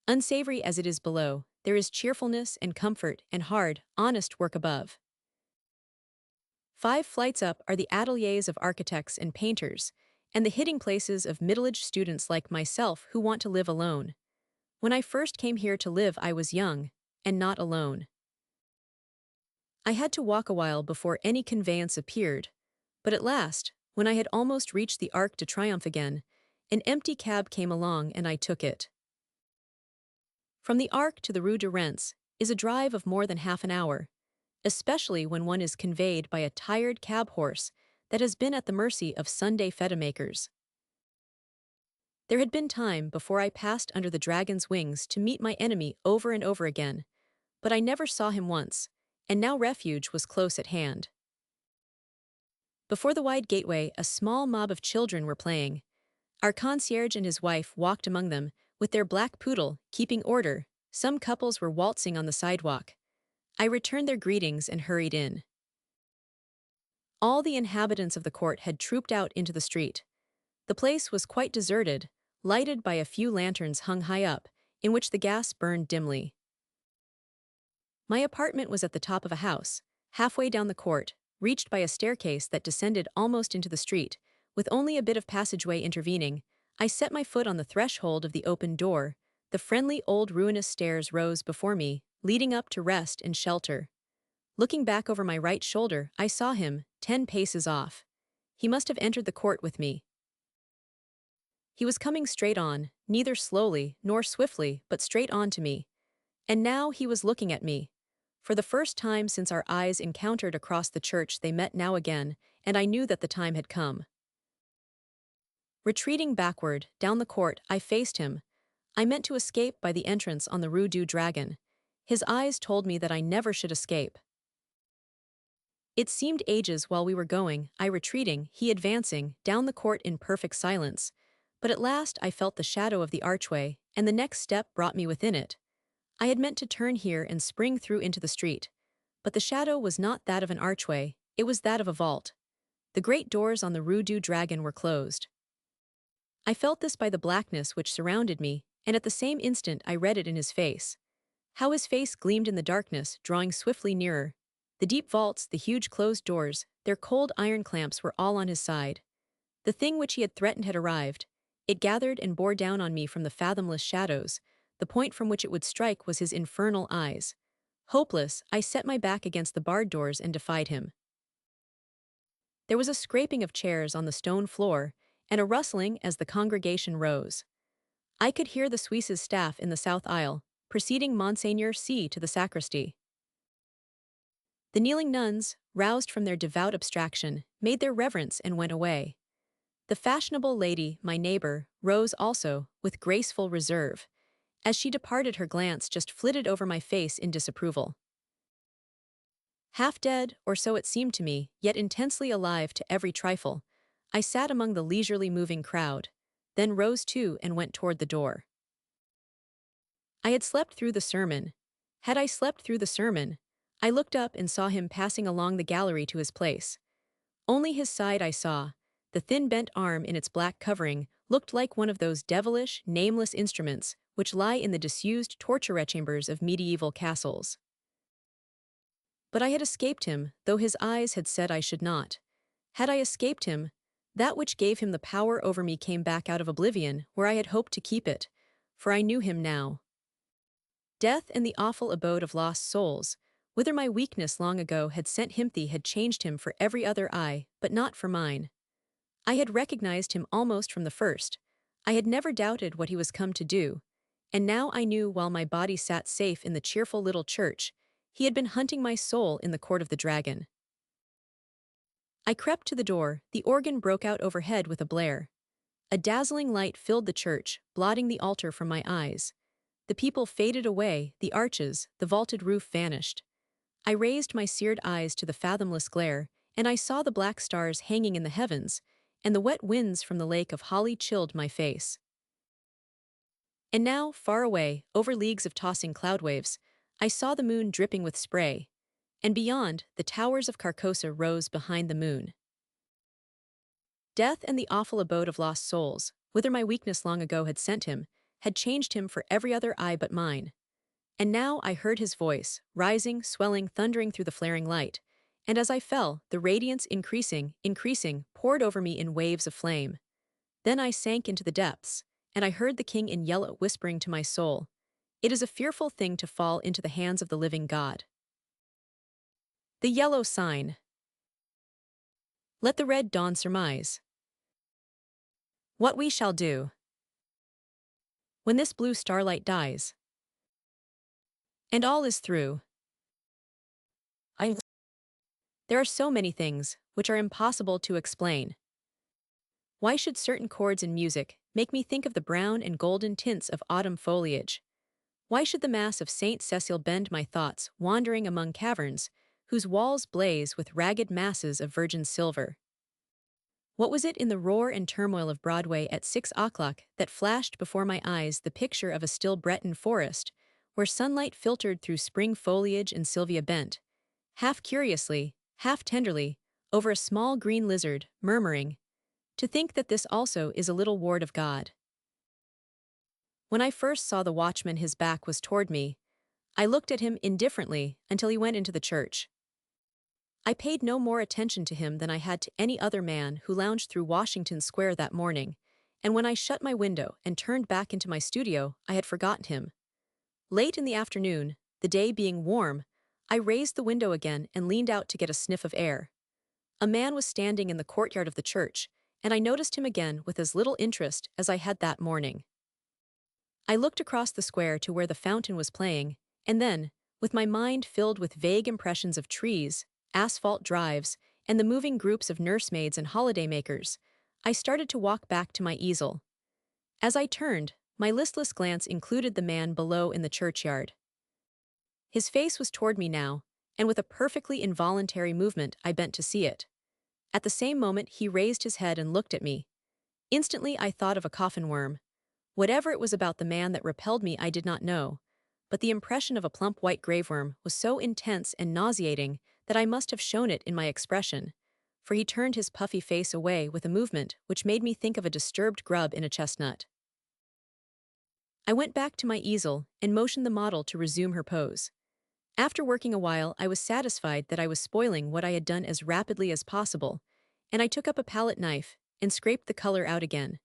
Unsavory as it is below, there is cheerfulness and comfort and hard, honest work above. 5 flights up are the ateliers of architects and painters, and the hiding places of middle-aged students like myself who want to live alone. When I first came here to live I was young, and not alone. I had to walk a while before any conveyance appeared, but at last, when I had almost reached the Arc de Triomphe again, an empty cab came along and I took it. From the Arc to the Rue de Rennes is a drive of more than half an hour, especially when one is conveyed by a tired cab horse that has been at the mercy of Sunday feta-makers. There had been time before I passed under the dragon's wings to meet my enemy over and over again, but I never saw him once, and now refuge was close at hand. Before the wide gateway, a small mob of children were playing. Our concierge and his wife walked among them, with their black poodle, keeping order. Some couples were waltzing on the sidewalk. I returned their greetings and hurried in. All the inhabitants of the court had trooped out into the street. The place was quite deserted, lighted by a few lanterns hung high up, in which the gas burned dimly. My apartment was at the top of a house, halfway down the court, reached by a staircase that descended almost into the street, with only a bit of passageway intervening. I set my foot on the threshold of the open door. The friendly old ruinous stairs rose before me, leading up to rest and shelter. Looking back over my right shoulder, I saw him, 10 paces off. He must have entered the court with me. He was coming straight on, neither slowly nor swiftly, but straight on to me. And now he was looking at me. For the first time since our eyes encountered across the church they met now again, and I knew that the time had come. Retreating backward, down the court, I faced him. I meant to escape by the entrance on the Rue du Dragon. His eyes told me that I never should escape. It seemed ages while we were going, I retreating, he advancing, down the court in perfect silence. But at last I felt the shadow of the archway, and the next step brought me within it. I had meant to turn here and spring through into the street. But the shadow was not that of an archway, it was that of a vault. The great doors on the Rue du Dragon were closed. I felt this by the blackness which surrounded me, and at the same instant I read it in his face. How his face gleamed in the darkness, drawing swiftly nearer. The deep vaults, the huge closed doors, their cold iron clamps were all on his side. The thing which he had threatened had arrived. It gathered and bore down on me from the fathomless shadows. The point from which it would strike was his infernal eyes. Hopeless, I set my back against the barred doors and defied him. There was a scraping of chairs on the stone floor, and a rustling as the congregation rose. I could hear the Suisse's staff in the south aisle, preceding Monseigneur C. to the sacristy. The kneeling nuns, roused from their devout abstraction, made their reverence and went away. The fashionable lady, my neighbor, rose also, with graceful reserve. As she departed, her glance just flitted over my face in disapproval. Half dead, or so it seemed to me, yet intensely alive to every trifle, I sat among the leisurely moving crowd, then rose too and went toward the door. I had slept through the sermon. Had I slept through the sermon? I looked up and saw him passing along the gallery to his place. Only his side I saw. The thin bent arm in its black covering looked like one of those devilish, nameless instruments which lie in the disused torture chambers of medieval castles. But I had escaped him, though his eyes had said I should not. Had I escaped him, that which gave him the power over me came back out of oblivion, where I had hoped to keep it, for I knew him now. Death and the awful abode of lost souls, whither my weakness long ago had sent Himthi, had changed him for every other eye, but not for mine. I had recognized him almost from the first. I had never doubted what he was come to do, and now I knew while my body sat safe in the cheerful little church, he had been hunting my soul in the court of the dragon. I crept to the door, the organ broke out overhead with a blare. A dazzling light filled the church, blotting the altar from my eyes. The people faded away, the arches, the vaulted roof vanished. I raised my seared eyes to the fathomless glare, and I saw the black stars hanging in the heavens, and the wet winds from the lake of holly chilled my face. And now, far away, over leagues of tossing cloud waves, I saw the moon dripping with spray, and beyond, the towers of Carcosa rose behind the moon. Death and the awful abode of lost souls, whither my weakness long ago had sent him, had changed him for every other eye but mine. And now I heard his voice, rising, swelling, thundering through the flaring light, and as I fell, the radiance increasing, poured over me in waves of flame. Then I sank into the depths, and I heard the king in yellow whispering to my soul, "It is a fearful thing to fall into the hands of the living God." The yellow sign. Let the red dawn surmise what we shall do when this blue starlight dies, and all is through. There are so many things which are impossible to explain. Why should certain chords in music make me think of the brown and golden tints of autumn foliage? Why should the mass of Saint Cecile bend my thoughts wandering among caverns, whose walls blaze with ragged masses of virgin silver? What was it in the roar and turmoil of Broadway at 6 o'clock that flashed before my eyes the picture of a still Breton forest, where sunlight filtered through spring foliage and Sylvia bent, half curiously, half tenderly, over a small green lizard, murmuring, "To think that this also is a little ward of God." When I first saw the watchman, his back was toward me. I looked at him indifferently until he went into the church. I paid no more attention to him than I had to any other man who lounged through Washington Square that morning, and when I shut my window and turned back into my studio, I had forgotten him. Late in the afternoon, the day being warm, I raised the window again and leaned out to get a sniff of air. A man was standing in the courtyard of the church, and I noticed him again with as little interest as I had that morning. I looked across the square to where the fountain was playing, and then, with my mind filled with vague impressions of trees, asphalt drives, and the moving groups of nursemaids and holidaymakers, I started to walk back to my easel. As I turned, my listless glance included the man below in the churchyard. His face was toward me now, and with a perfectly involuntary movement I bent to see it. At the same moment he raised his head and looked at me. Instantly I thought of a coffin worm. Whatever it was about the man that repelled me I did not know, but the impression of a plump white graveworm was so intense and nauseating that I must have shown it in my expression, for he turned his puffy face away with a movement which made me think of a disturbed grub in a chestnut. I went back to my easel and motioned the model to resume her pose. After working a while, I was satisfied that I was spoiling what I had done as rapidly as possible, and I took up a palette knife and scraped the color out again.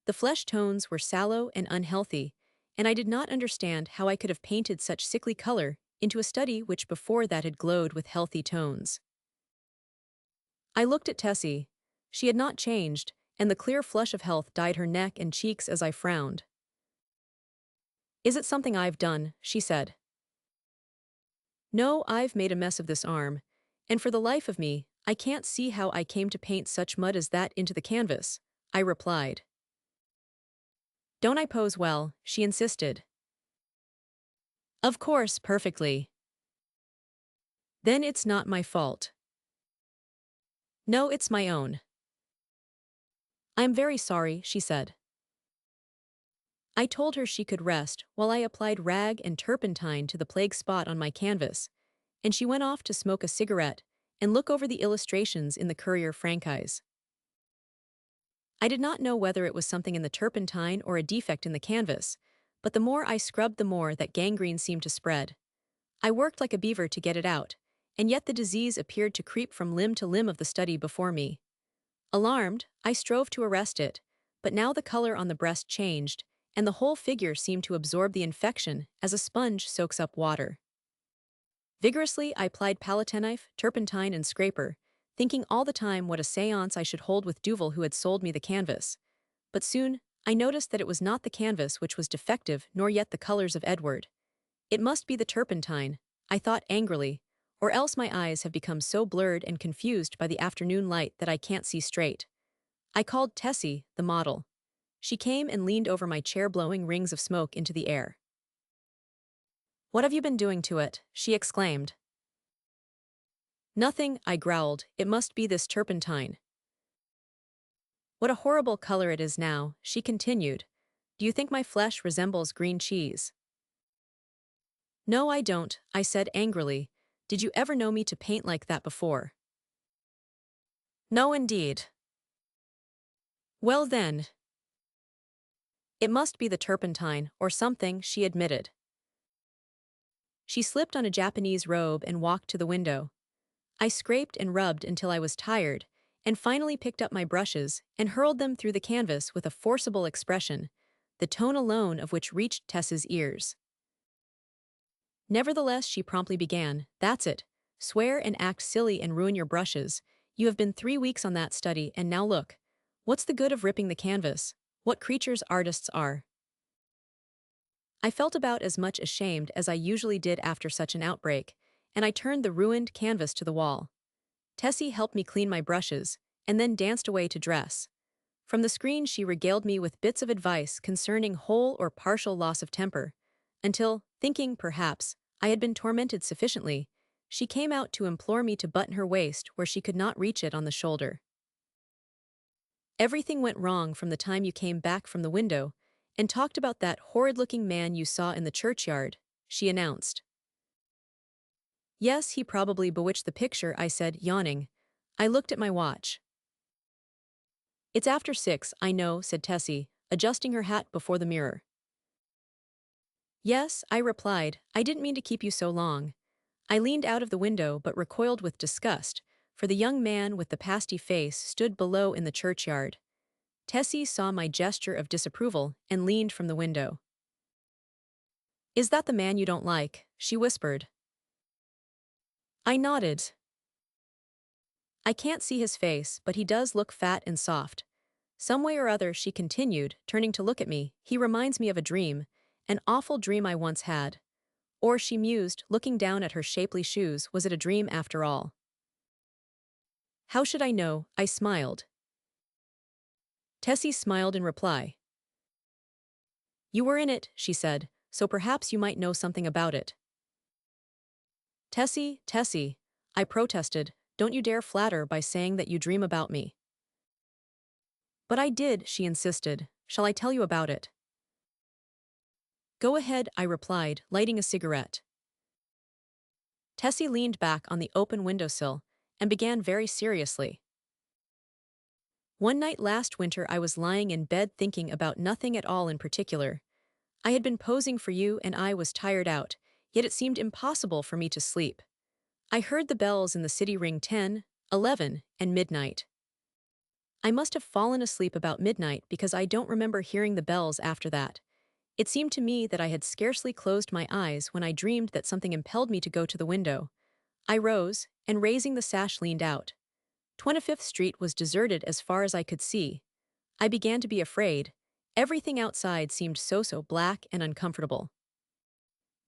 The flesh tones were sallow and unhealthy, and I did not understand how I could have painted such sickly color into a study which before that had glowed with healthy tones. I looked at Tessie. She had not changed, and the clear flush of health dyed her neck and cheeks as I frowned. "Is it something I've done?" she said. "No, I've made a mess of this arm, and for the life of me, I can't see how I came to paint such mud as that into the canvas," I replied. "Don't I pose well?" she insisted. Of course, perfectly. Then it's not my fault. No, it's my own. I'm very sorry, she said. I told her she could rest while I applied rag and turpentine to the plague spot on my canvas, and she went off to smoke a cigarette and look over the illustrations in the Courier franchise. I did not know whether it was something in the turpentine or a defect in the canvas, but the more I scrubbed the more that gangrene seemed to spread. I worked like a beaver to get it out, and yet the disease appeared to creep from limb to limb of the study before me. Alarmed, I strove to arrest it, but now the color on the breast changed, and the whole figure seemed to absorb the infection as a sponge soaks up water. Vigorously, I plied palette knife, turpentine, and scraper, thinking all the time what a séance I should hold with Duval who had sold me the canvas. But soon, I noticed that it was not the canvas which was defective nor yet the colors of Edward. It must be the turpentine, I thought angrily, or else my eyes have become so blurred and confused by the afternoon light that I can't see straight. I called Tessie, the model. She came and leaned over my chair blowing rings of smoke into the air. "What have you been doing to it?" she exclaimed. "Nothing," I growled. "It must be this turpentine." "What a horrible color it is now," she continued. "Do you think my flesh resembles green cheese?" "No, I don't," I said angrily. "Did you ever know me to paint like that before?" "No, indeed." "Well then, it must be the turpentine, or something," she admitted. She slipped on a Japanese robe and walked to the window. I scraped and rubbed until I was tired, and finally picked up my brushes and hurled them through the canvas with a forcible expression, the tone alone of which reached Tess's ears. Nevertheless, she promptly began, "That's it. Swear and act silly and ruin your brushes. You have been 3 weeks on that study, and now look. What's the good of ripping the canvas? What creatures artists are." I felt about as much ashamed as I usually did after such an outbreak, and I turned the ruined canvas to the wall. Tessie helped me clean my brushes, and then danced away to dress. From the screen she regaled me with bits of advice concerning whole or partial loss of temper, until, thinking, perhaps, I had been tormented sufficiently, she came out to implore me to button her waist where she could not reach it on the shoulder. "Everything went wrong from the time you came back from the window and talked about that horrid-looking man you saw in the churchyard," she announced. "Yes, he probably bewitched the picture," I said, yawning. I looked at my watch. "It's after 6, I know," said Tessie, adjusting her hat before the mirror. "Yes," I replied, "I didn't mean to keep you so long." I leaned out of the window but recoiled with disgust, for the young man with the pasty face stood below in the churchyard. Tessie saw my gesture of disapproval and leaned from the window. "Is that the man you don't like?" she whispered. I nodded. "I can't see his face, but he does look fat and soft. Some way or other," she continued, turning to look at me, "he reminds me of a dream, an awful dream I once had." Or, she mused, looking down at her shapely shoes, was it a dream after all? "How should I know?" I smiled. Tessie smiled in reply. "You were in it," she said, "so perhaps you might know something about it." Tessie, I protested, "don't you dare flatter by saying that you dream about me." "But I did," she insisted. "Shall I tell you about it?" "Go ahead," I replied, lighting a cigarette. Tessie leaned back on the open windowsill and began very seriously. "One night last winter I was lying in bed thinking about nothing at all in particular. I had been posing for you and I was tired out, yet it seemed impossible for me to sleep. I heard the bells in the city ring 10, 11, and midnight. I must have fallen asleep about midnight because I don't remember hearing the bells after that. It seemed to me that I had scarcely closed my eyes when I dreamed that something impelled me to go to the window. I rose, and raising the sash leaned out. 25th Street was deserted as far as I could see. I began to be afraid. Everything outside seemed so black and uncomfortable.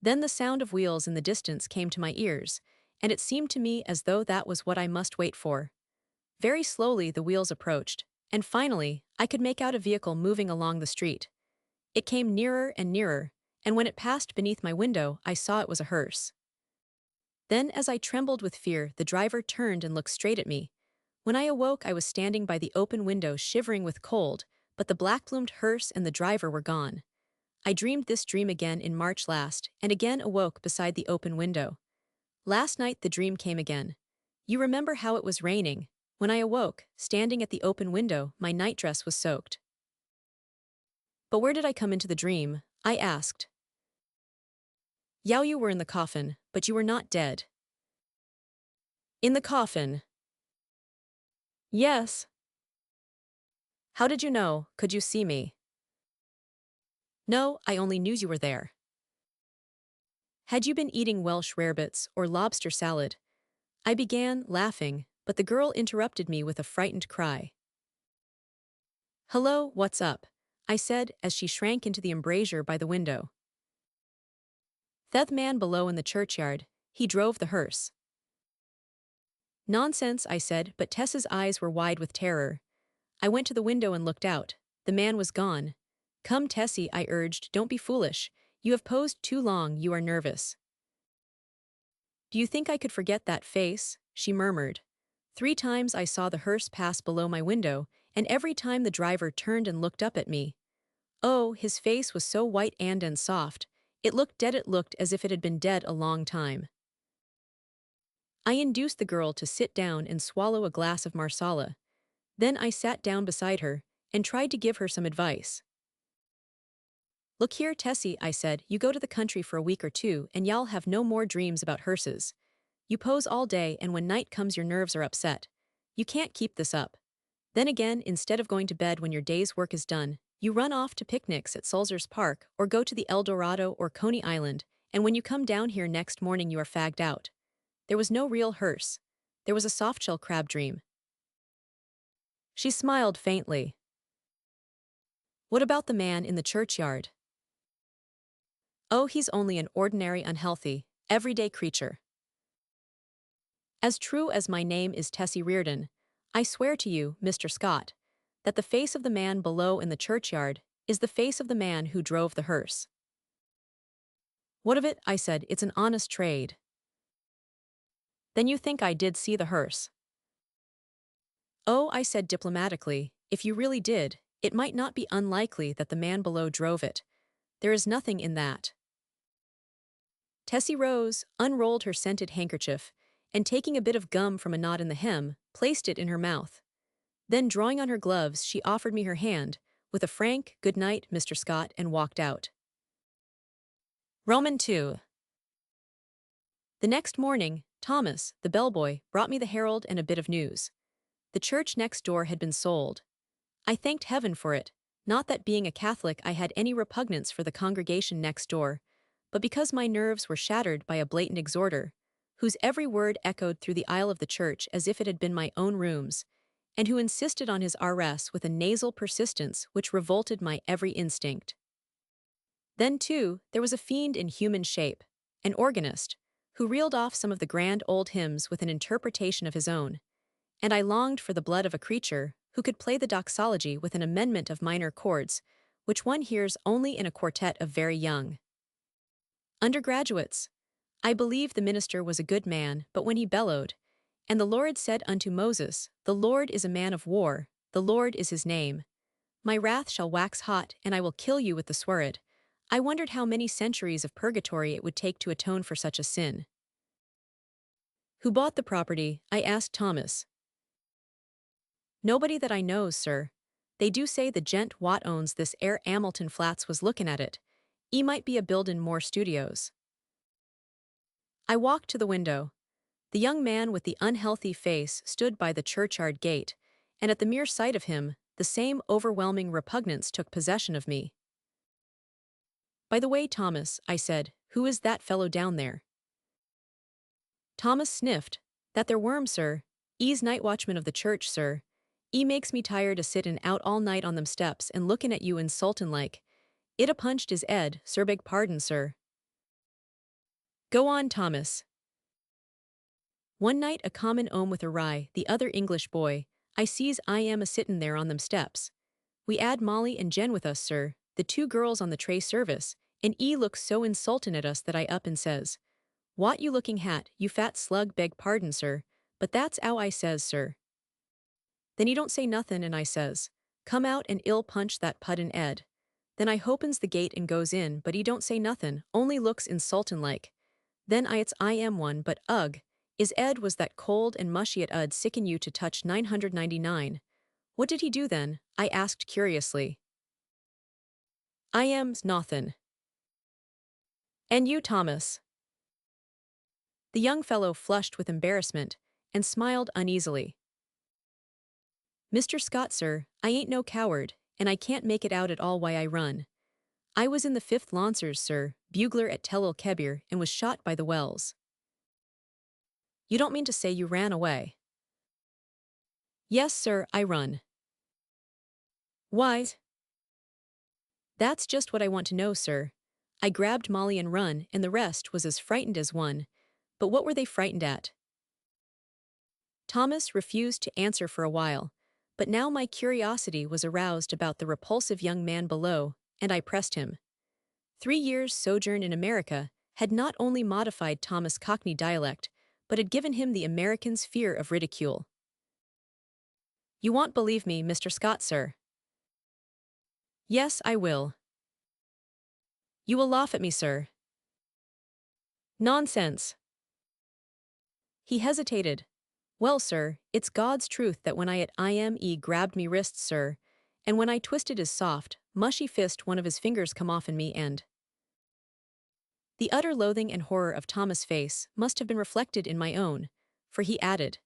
Then the sound of wheels in the distance came to my ears, and it seemed to me as though that was what I must wait for. Very slowly the wheels approached, and finally I could make out a vehicle moving along the street. It came nearer and nearer, and when it passed beneath my window, I saw it was a hearse. Then, as I trembled with fear, the driver turned and looked straight at me. When I awoke, I was standing by the open window, shivering with cold, but the black-plumed hearse and the driver were gone. I dreamed this dream again in March last, and again awoke beside the open window. Last night the dream came again. You remember how it was raining. When I awoke, standing at the open window, my nightdress was soaked. But where did I come into the dream? I asked. You were in the coffin, but you were not dead. In the coffin? Yes. How did you know? Could you see me? No, I only knew you were there. Had you been eating Welsh rarebits or lobster salad? I began, laughing, but the girl interrupted me with a frightened cry. Hello, what's up? I said as she shrank into the embrasure by the window. That man below in the churchyard, he drove the hearse. Nonsense, I said, but Tessa's eyes were wide with terror. I went to the window and looked out. The man was gone. Come, Tessie, I urged, don't be foolish. You have posed too long, you are nervous. Do you think I could forget that face? She murmured. 3 times I saw the hearse pass below my window, and every time the driver turned and looked up at me. Oh, his face was so white and soft. It looked dead, it looked as if it had been dead a long time. I induced the girl to sit down and swallow a glass of marsala. Then I sat down beside her and tried to give her some advice. Look here, Tessie, I said, you go to the country for a week or 2 and y'all have no more dreams about hearses. You pose all day and when night comes your nerves are upset. You can't keep this up. Then again, instead of going to bed when your day's work is done, you run off to picnics at Sulzer's Park or go to the El Dorado or Coney Island, and when you come down here next morning you are fagged out. There was no real hearse. There was a softshell crab dream. She smiled faintly. What about the man in the churchyard? Oh, he's only an ordinary, unhealthy, everyday creature. As true as my name is Tessie Reardon, I swear to you, Mr. Scott, that the face of the man below in the churchyard is the face of the man who drove the hearse. What of it? I said, it's an honest trade. Then you think I did see the hearse? Oh, I said diplomatically, if you really did, it might not be unlikely that the man below drove it. There is nothing in that. Tessie rose, unrolled her scented handkerchief, and taking a bit of gum from a knot in the hem, placed it in her mouth. Then, drawing on her gloves, she offered me her hand, with a frank, good night, Mr. Scott, and walked out. Roman 2. The next morning, Thomas, the bellboy, brought me the Herald and a bit of news. The church next door had been sold. I thanked heaven for it, not that being a Catholic I had any repugnance for the congregation next door, but because my nerves were shattered by a blatant exhorter, whose every word echoed through the aisle of the church as if it had been my own rooms, and who insisted on his RS with a nasal persistence which revolted my every instinct. Then, too, there was a fiend in human shape, an organist, who reeled off some of the grand old hymns with an interpretation of his own, and I longed for the blood of a creature who could play the doxology with an amendment of minor chords, which one hears only in a quartet of very young undergraduates. I believe the minister was a good man, but when he bellowed, and the Lord said unto Moses, the Lord is a man of war, the Lord is his name. My wrath shall wax hot, and I will kill you with the sword. I wondered how many centuries of purgatory it would take to atone for such a sin. Who bought the property? I asked Thomas. Nobody that I knows, sir. They do say the gent what owns this air Hamilton Flats was looking at it. E might be a buildin' more studios. I walked to the window. The young man with the unhealthy face stood by the churchyard gate, and at the mere sight of him, the same overwhelming repugnance took possession of me. By the way, Thomas, I said, who is that fellow down there? Thomas sniffed. That there worm, sir. E's night watchman of the church, sir. E makes me tired a sittin' out all night on them steps and lookin' at you insultin' like. It a punched his 'ead, sir, beg pardon, sir. Go on, Thomas. One night a common ome with a rye, the other English boy, I sees I am a sittin' there on them steps. We 'ad Molly and Jen with us, sir, the 2 girls on the tray service, And E looks so insultin' at us that I up and says, "What you looking hat, you fat slug, beg pardon, sir, but that's 'ow I says, sir." Then he don't say nothin' and I says, "Come out and ill punch that puddin' Ed." Then I hopens the gate and goes in, but he don't say nothin', only looks insultin' like. Then I am one, but ugh, is Ed was that cold and mushy at ud sicken you to touch 999. What did he do then? I asked curiously. I am's nothin'. And you, Thomas? The young fellow flushed with embarrassment and smiled uneasily. Mr. Scott, sir, I ain't no coward, and I can't make it out at all why I run. I was in the 5th Lancers, sir, bugler at Tel el Kebir, and was shot by the Wells. You don't mean to say you ran away? Yes, sir, I run. Why? That's just what I want to know, sir. I grabbed Molly and run, and the rest was as frightened as one. But what were they frightened at? Thomas refused to answer for a while, but now my curiosity was aroused about the repulsive young man below, and I pressed him. 3 years' sojourn in America had not only modified Thomas' Cockney dialect, but had given him the American's fear of ridicule. You won't believe me, Mr. Scott, sir. Yes, I will. You will laugh at me, sir. Nonsense. He hesitated. Well, sir, it's God's truth that when I grabbed me wrists, sir, and when I twisted his soft, mushy fist one of his fingers come off in me and— The utter loathing and horror of Thomas' face must have been reflected in my own, for he added,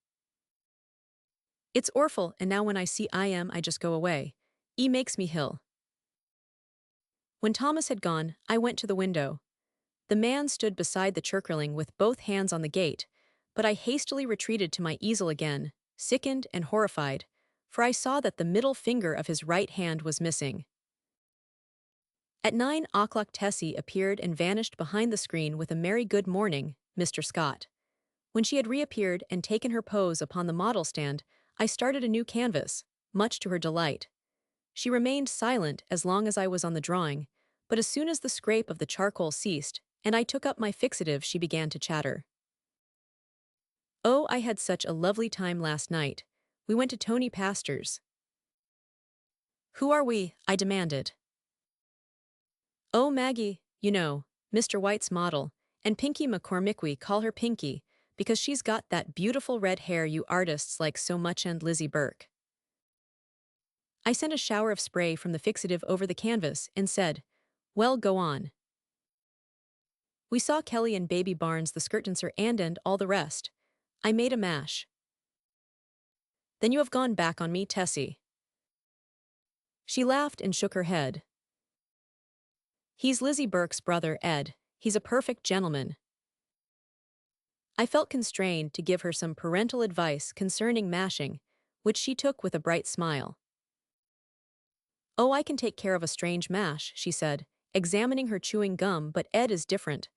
It's orful, and now when I see I just go away. Makes me hill. When Thomas had gone, I went to the window. The man stood beside the churkling with both hands on the gate, but I hastily retreated to my easel again, sickened and horrified, for I saw that the middle finger of his right hand was missing. At 9 o'clock Tessie appeared and vanished behind the screen with a merry good morning, Mr. Scott. When she had reappeared and taken her pose upon the model stand, I started a new canvas, much to her delight. She remained silent as long as I was on the drawing, but as soon as the scrape of the charcoal ceased, and I took up my fixative, she began to chatter. Oh, I had such a lovely time last night. We went to Tony Pastor's. Who are we? I demanded. Oh, Maggie, you know, Mr. White's model, and Pinky McCormick, we call her Pinky, because she's got that beautiful red hair you artists like so much, and Lizzie Burke. I sent a shower of spray from the fixative over the canvas and said, Well, go on. We saw Kelly and Baby Barnes, the skirtancer, and all the rest. I made a mash. Then you have gone back on me, Tessie. She laughed and shook her head. He's Lizzie Burke's brother, Ed. He's a perfect gentleman. I felt constrained to give her some parental advice concerning mashing, which she took with a bright smile. Oh, I can take care of a strange mash, she said, examining her chewing gum, but Ed is different.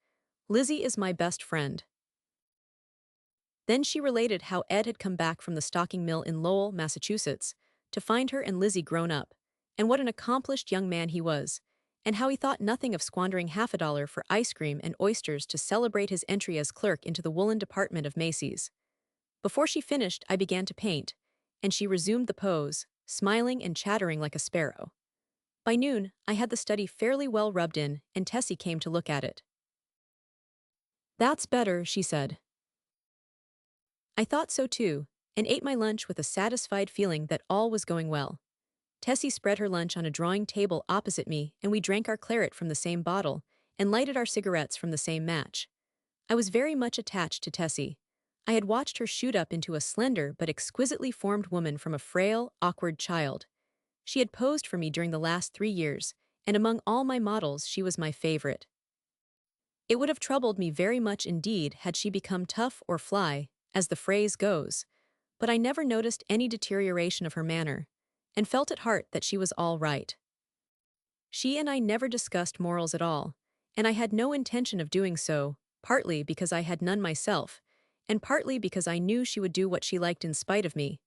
Lizzie is my best friend. Then she related how Ed had come back from the stocking mill in Lowell, Massachusetts, to find her and Lizzie grown up, and what an accomplished young man he was, and how he thought nothing of squandering $50 for ice cream and oysters to celebrate his entry as clerk into the woolen department of Macy's. Before she finished, I began to paint, and she resumed the pose, smiling and chattering like a sparrow. By noon, I had the study fairly well rubbed in, and Tessie came to look at it. That's better, she said. I thought so too, and ate my lunch with a satisfied feeling that all was going well. Tessie spread her lunch on a drawing table opposite me, and we drank our claret from the same bottle, and lighted our cigarettes from the same match. I was very much attached to Tessie. I had watched her shoot up into a slender but exquisitely formed woman from a frail, awkward child. She had posed for me during the last 3 years, and among all my models she was my favorite. It would have troubled me very much indeed had she become tough or fly, as the phrase goes, but I never noticed any deterioration of her manner, and felt at heart that she was all right. She and I never discussed morals at all, and I had no intention of doing so, partly because I had none myself, and partly because I knew she would do what she liked in spite of me.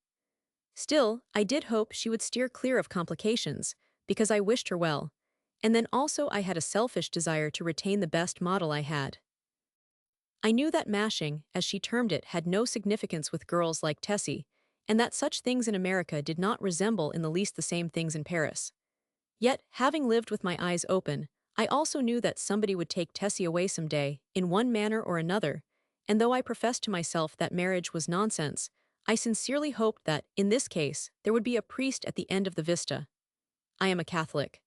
Still, I did hope she would steer clear of complications, because I wished her well, And then also I had a selfish desire to retain the best model I had. I knew that mashing, as she termed it, had no significance with girls like Tessie, and that such things in America did not resemble in the least the same things in Paris. Yet, having lived with my eyes open, I also knew that somebody would take Tessie away someday, in one manner or another, and though I professed to myself that marriage was nonsense, I sincerely hoped that, in this case, there would be a priest at the end of the vista. I am a Catholic.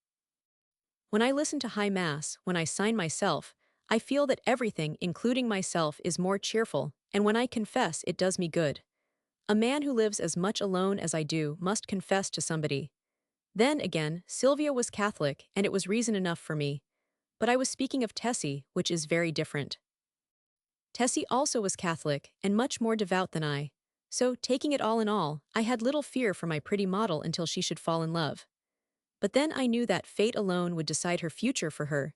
When I listen to High Mass, when I sign myself, I feel that everything, including myself, is more cheerful, and when I confess, it does me good. A man who lives as much alone as I do must confess to somebody. Then, again, Sylvia was Catholic, and it was reason enough for me. But I was speaking of Tessie, which is very different. Tessie also was Catholic, and much more devout than I. So, taking it all in all, I had little fear for my pretty model until she should fall in love. But then I knew that fate alone would decide her future for her,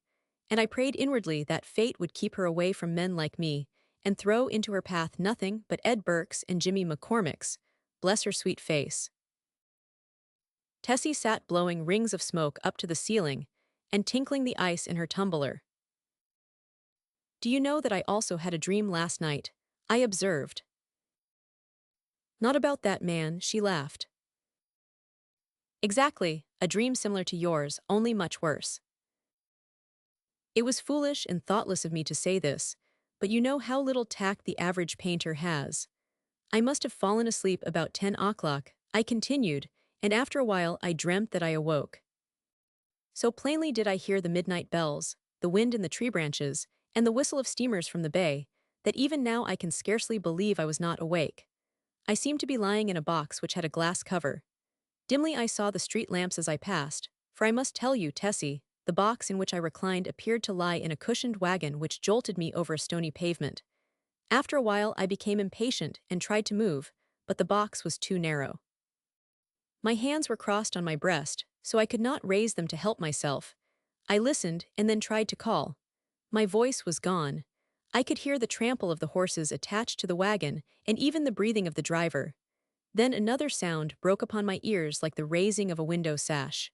and I prayed inwardly that fate would keep her away from men like me, and throw into her path nothing but Ed Burke's and Jimmy McCormick's, bless her sweet face. Tessie sat blowing rings of smoke up to the ceiling, and tinkling the ice in her tumbler. Do you know that I also had a dream last night? I observed. Not about that man, she laughed. Exactly, a dream similar to yours, only much worse. It was foolish and thoughtless of me to say this, but you know how little tact the average painter has. I must have fallen asleep about 10 o'clock, I continued, and after a while I dreamt that I awoke. So plainly did I hear the midnight bells, the wind in the tree branches, and the whistle of steamers from the bay, that even now I can scarcely believe I was not awake. I seemed to be lying in a box which had a glass cover. Dimly I saw the street lamps as I passed, for I must tell you, Tessie, the box in which I reclined appeared to lie in a cushioned wagon which jolted me over a stony pavement. After a while I became impatient and tried to move, but the box was too narrow. My hands were crossed on my breast, so I could not raise them to help myself. I listened and then tried to call. My voice was gone. I could hear the trample of the horses attached to the wagon and even the breathing of the driver. Then another sound broke upon my ears like the raising of a window sash.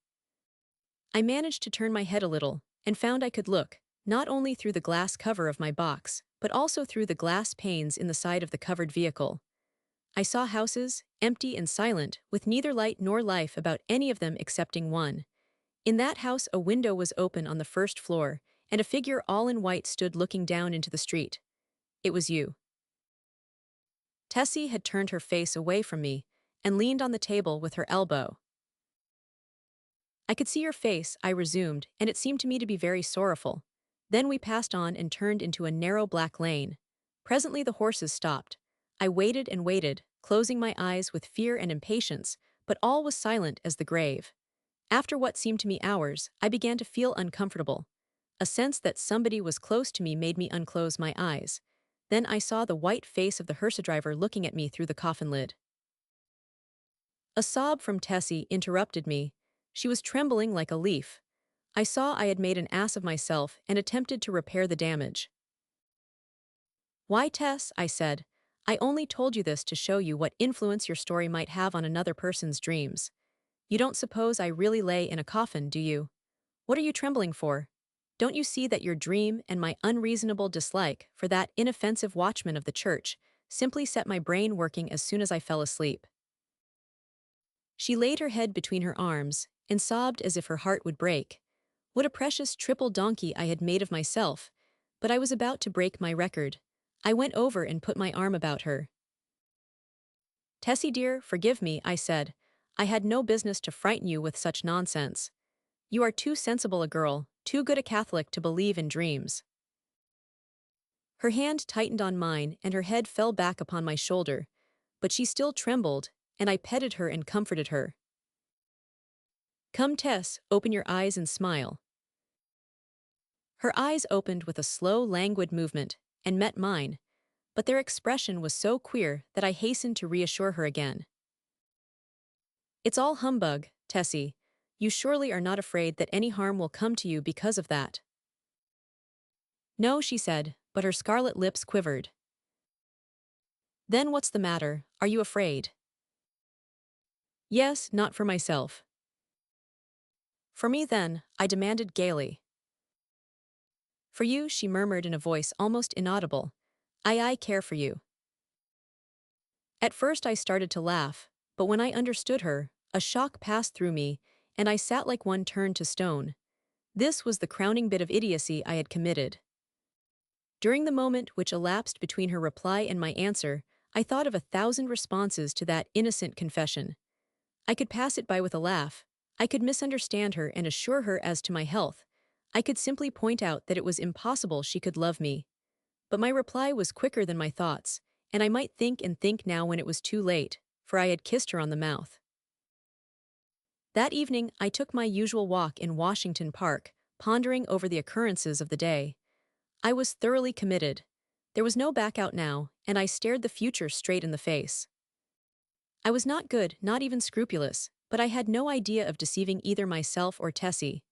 I managed to turn my head a little, and found I could look, not only through the glass cover of my box, but also through the glass panes in the side of the covered vehicle. I saw houses, empty and silent, with neither light nor life about any of them excepting one. In that house a window was open on the first floor, and a figure all in white stood looking down into the street. It was you. Tessie had turned her face away from me, and leaned on the table with her elbow. I could see your face, I resumed, and it seemed to me to be very sorrowful. Then we passed on and turned into a narrow black lane. Presently the horses stopped. I waited and waited, closing my eyes with fear and impatience, but all was silent as the grave. After what seemed to me hours, I began to feel uncomfortable. A sense that somebody was close to me made me unclose my eyes. Then I saw the white face of the hearse driver looking at me through the coffin lid. A sob from Tessie interrupted me. She was trembling like a leaf. I saw I had made an ass of myself and attempted to repair the damage. Why, Tess, I said, I only told you this to show you what influence your story might have on another person's dreams. You don't suppose I really lay in a coffin, do you? What are you trembling for? Don't you see that your dream and my unreasonable dislike for that inoffensive watchman of the church simply set my brain working as soon as I fell asleep? She laid her head between her arms and sobbed as if her heart would break. What a precious triple donkey I had made of myself, but I was about to break my record. I went over and put my arm about her. Tessie dear, forgive me, I said. I had no business to frighten you with such nonsense. You are too sensible a girl, too good a Catholic to believe in dreams. Her hand tightened on mine and her head fell back upon my shoulder, but she still trembled, and I petted her and comforted her. Come, Tess, open your eyes and smile. Her eyes opened with a slow, languid movement, and met mine, but their expression was so queer that I hastened to reassure her again. It's all humbug, Tessie. You surely are not afraid that any harm will come to you because of that. No, she said, but her scarlet lips quivered. Then what's the matter? Are you afraid? Yes, not for myself. For me then, I demanded gaily. For you, she murmured in a voice almost inaudible. I care for you. At first I started to laugh, but when I understood her, a shock passed through me, and I sat like one turned to stone. This was the crowning bit of idiocy I had committed. During the moment which elapsed between her reply and my answer, I thought of 1,000 responses to that innocent confession. I could pass it by with a laugh. I could misunderstand her and assure her as to my health. I could simply point out that it was impossible she could love me. But my reply was quicker than my thoughts, and I might think and think now when it was too late, for I had kissed her on the mouth. That evening, I took my usual walk in Washington Park, pondering over the occurrences of the day. I was thoroughly committed. There was no back out now, and I stared the future straight in the face. I was not good, not even scrupulous, but I had no idea of deceiving either myself or Tessie.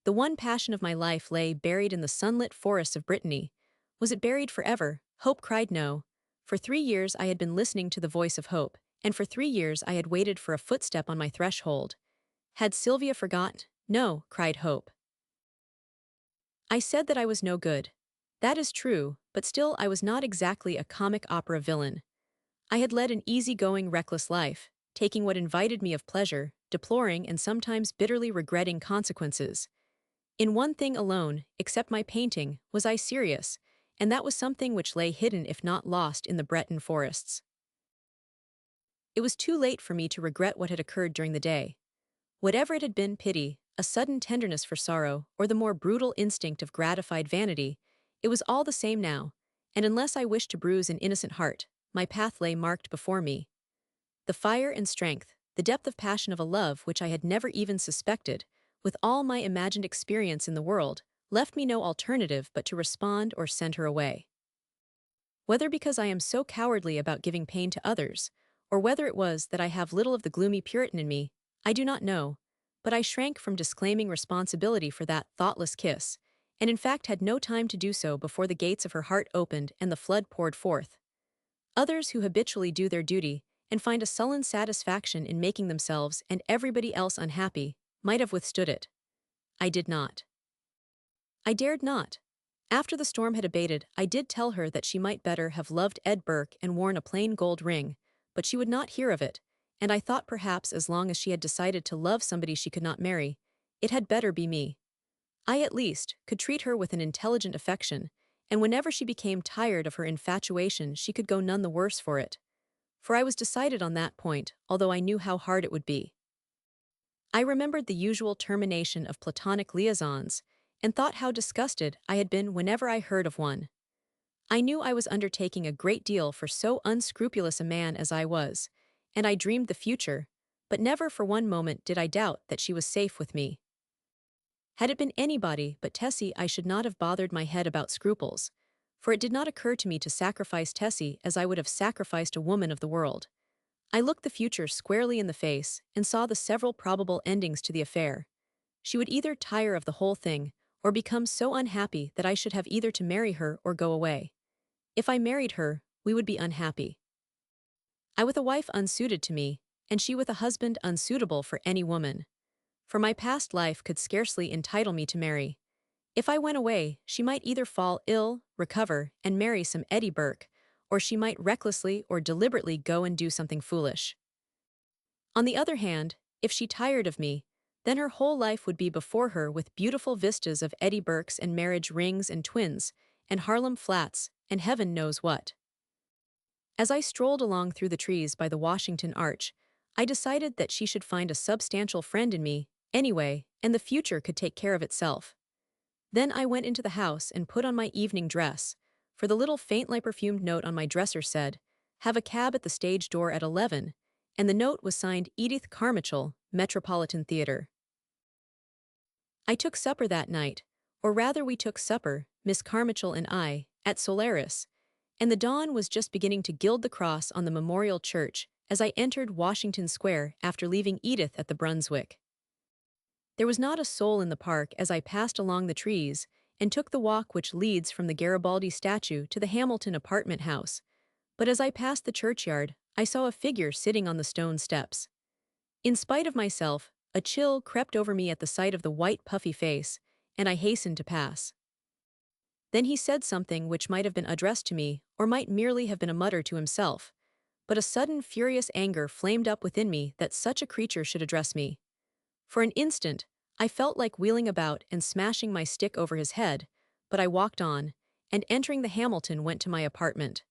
The one passion of my life lay buried in the sunlit forests of Brittany. Was it buried forever? Hope cried no. For 3 years I had been listening to the voice of hope, and for 3 years I had waited for a footstep on my threshold. Had Sylvia forgotten? No, cried Hope. I said that I was no good. That is true, but still I was not exactly a comic opera villain. I had led an easy-going, reckless life, taking what invited me of pleasure, deploring and sometimes bitterly regretting consequences. In one thing alone, except my painting, was I serious, and that was something which lay hidden if not lost in the Breton forests. It was too late for me to regret what had occurred during the day. Whatever it had been, pity, a sudden tenderness for sorrow, or the more brutal instinct of gratified vanity, it was all the same now, and unless I wished to bruise an innocent heart, my path lay marked before me. The fire and strength, the depth of passion of a love which I had never even suspected, with all my imagined experience in the world, left me no alternative but to respond or send her away. Whether because I am so cowardly about giving pain to others, or whether it was that I have little of the gloomy Puritan in me, I do not know, but I shrank from disclaiming responsibility for that thoughtless kiss, and in fact had no time to do so before the gates of her heart opened and the flood poured forth. Others who habitually do their duty, and find a sullen satisfaction in making themselves and everybody else unhappy, might have withstood it. I did not. I dared not. After the storm had abated, I did tell her that she might better have loved Ed Burke and worn a plain gold ring, but she would not hear of it, and I thought perhaps as long as she had decided to love somebody she could not marry, it had better be me. I, at least, could treat her with an intelligent affection, and whenever she became tired of her infatuation she could go none the worse for it. For I was decided on that point, although I knew how hard it would be. I remembered the usual termination of platonic liaisons, and thought how disgusted I had been whenever I heard of one. I knew I was undertaking a great deal for so unscrupulous a man as I was, and I dreamed the future, but never for one moment did I doubt that she was safe with me. Had it been anybody but Tessie, I should not have bothered my head about scruples, for it did not occur to me to sacrifice Tessie as I would have sacrificed a woman of the world. I looked the future squarely in the face and saw the several probable endings to the affair. She would either tire of the whole thing, or become so unhappy that I should have either to marry her or go away. If I married her, we would be unhappy. I with a wife unsuited to me, and she with a husband unsuitable for any woman. For my past life could scarcely entitle me to marry. If I went away, she might either fall ill, recover, and marry some Eddie Burke, or she might recklessly or deliberately go and do something foolish. On the other hand, if she tired of me, then her whole life would be before her with beautiful vistas of Eddie Burkes and marriage rings and twins, and Harlem flats, and heaven knows what. As I strolled along through the trees by the Washington Arch, I decided that she should find a substantial friend in me, anyway, and the future could take care of itself. Then I went into the house and put on my evening dress, for the little faintly perfumed note on my dresser said, "Have a cab at the stage door at 11, and the note was signed Edith Carmichael, Metropolitan Theater. I took supper that night, or rather we took supper, Miss Carmichael and I, at Solaris, and the dawn was just beginning to gild the cross on the Memorial Church as I entered Washington Square after leaving Edith at the Brunswick. There was not a soul in the park as I passed along the trees and took the walk which leads from the Garibaldi statue to the Hamilton apartment house, but as I passed the churchyard, I saw a figure sitting on the stone steps. In spite of myself, A chill crept over me at the sight of the white puffy face, and I hastened to pass. Then he said something which might have been addressed to me, or might merely have been a mutter to himself, but a sudden furious anger flamed up within me that such a creature should address me. For an instant, I felt like wheeling about and smashing my stick over his head, but I walked on, and entering the Hamilton went to my apartment.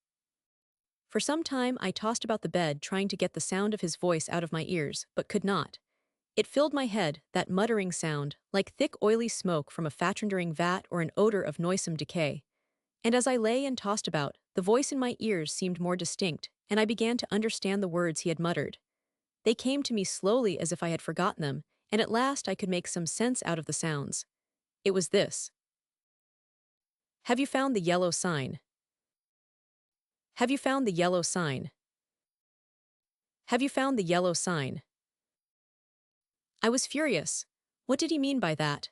For some time I tossed about the bed trying to get the sound of his voice out of my ears, but could not. It filled my head, that muttering sound, like thick oily smoke from a fatrendering vat or an odor of noisome decay. And as I lay and tossed about, the voice in my ears seemed more distinct, and I began to understand the words he had muttered. They came to me slowly as if I had forgotten them, and at last I could make some sense out of the sounds. It was this. Have you found the yellow sign? Have you found the yellow sign? Have you found the yellow sign? I was furious. What did he mean by that?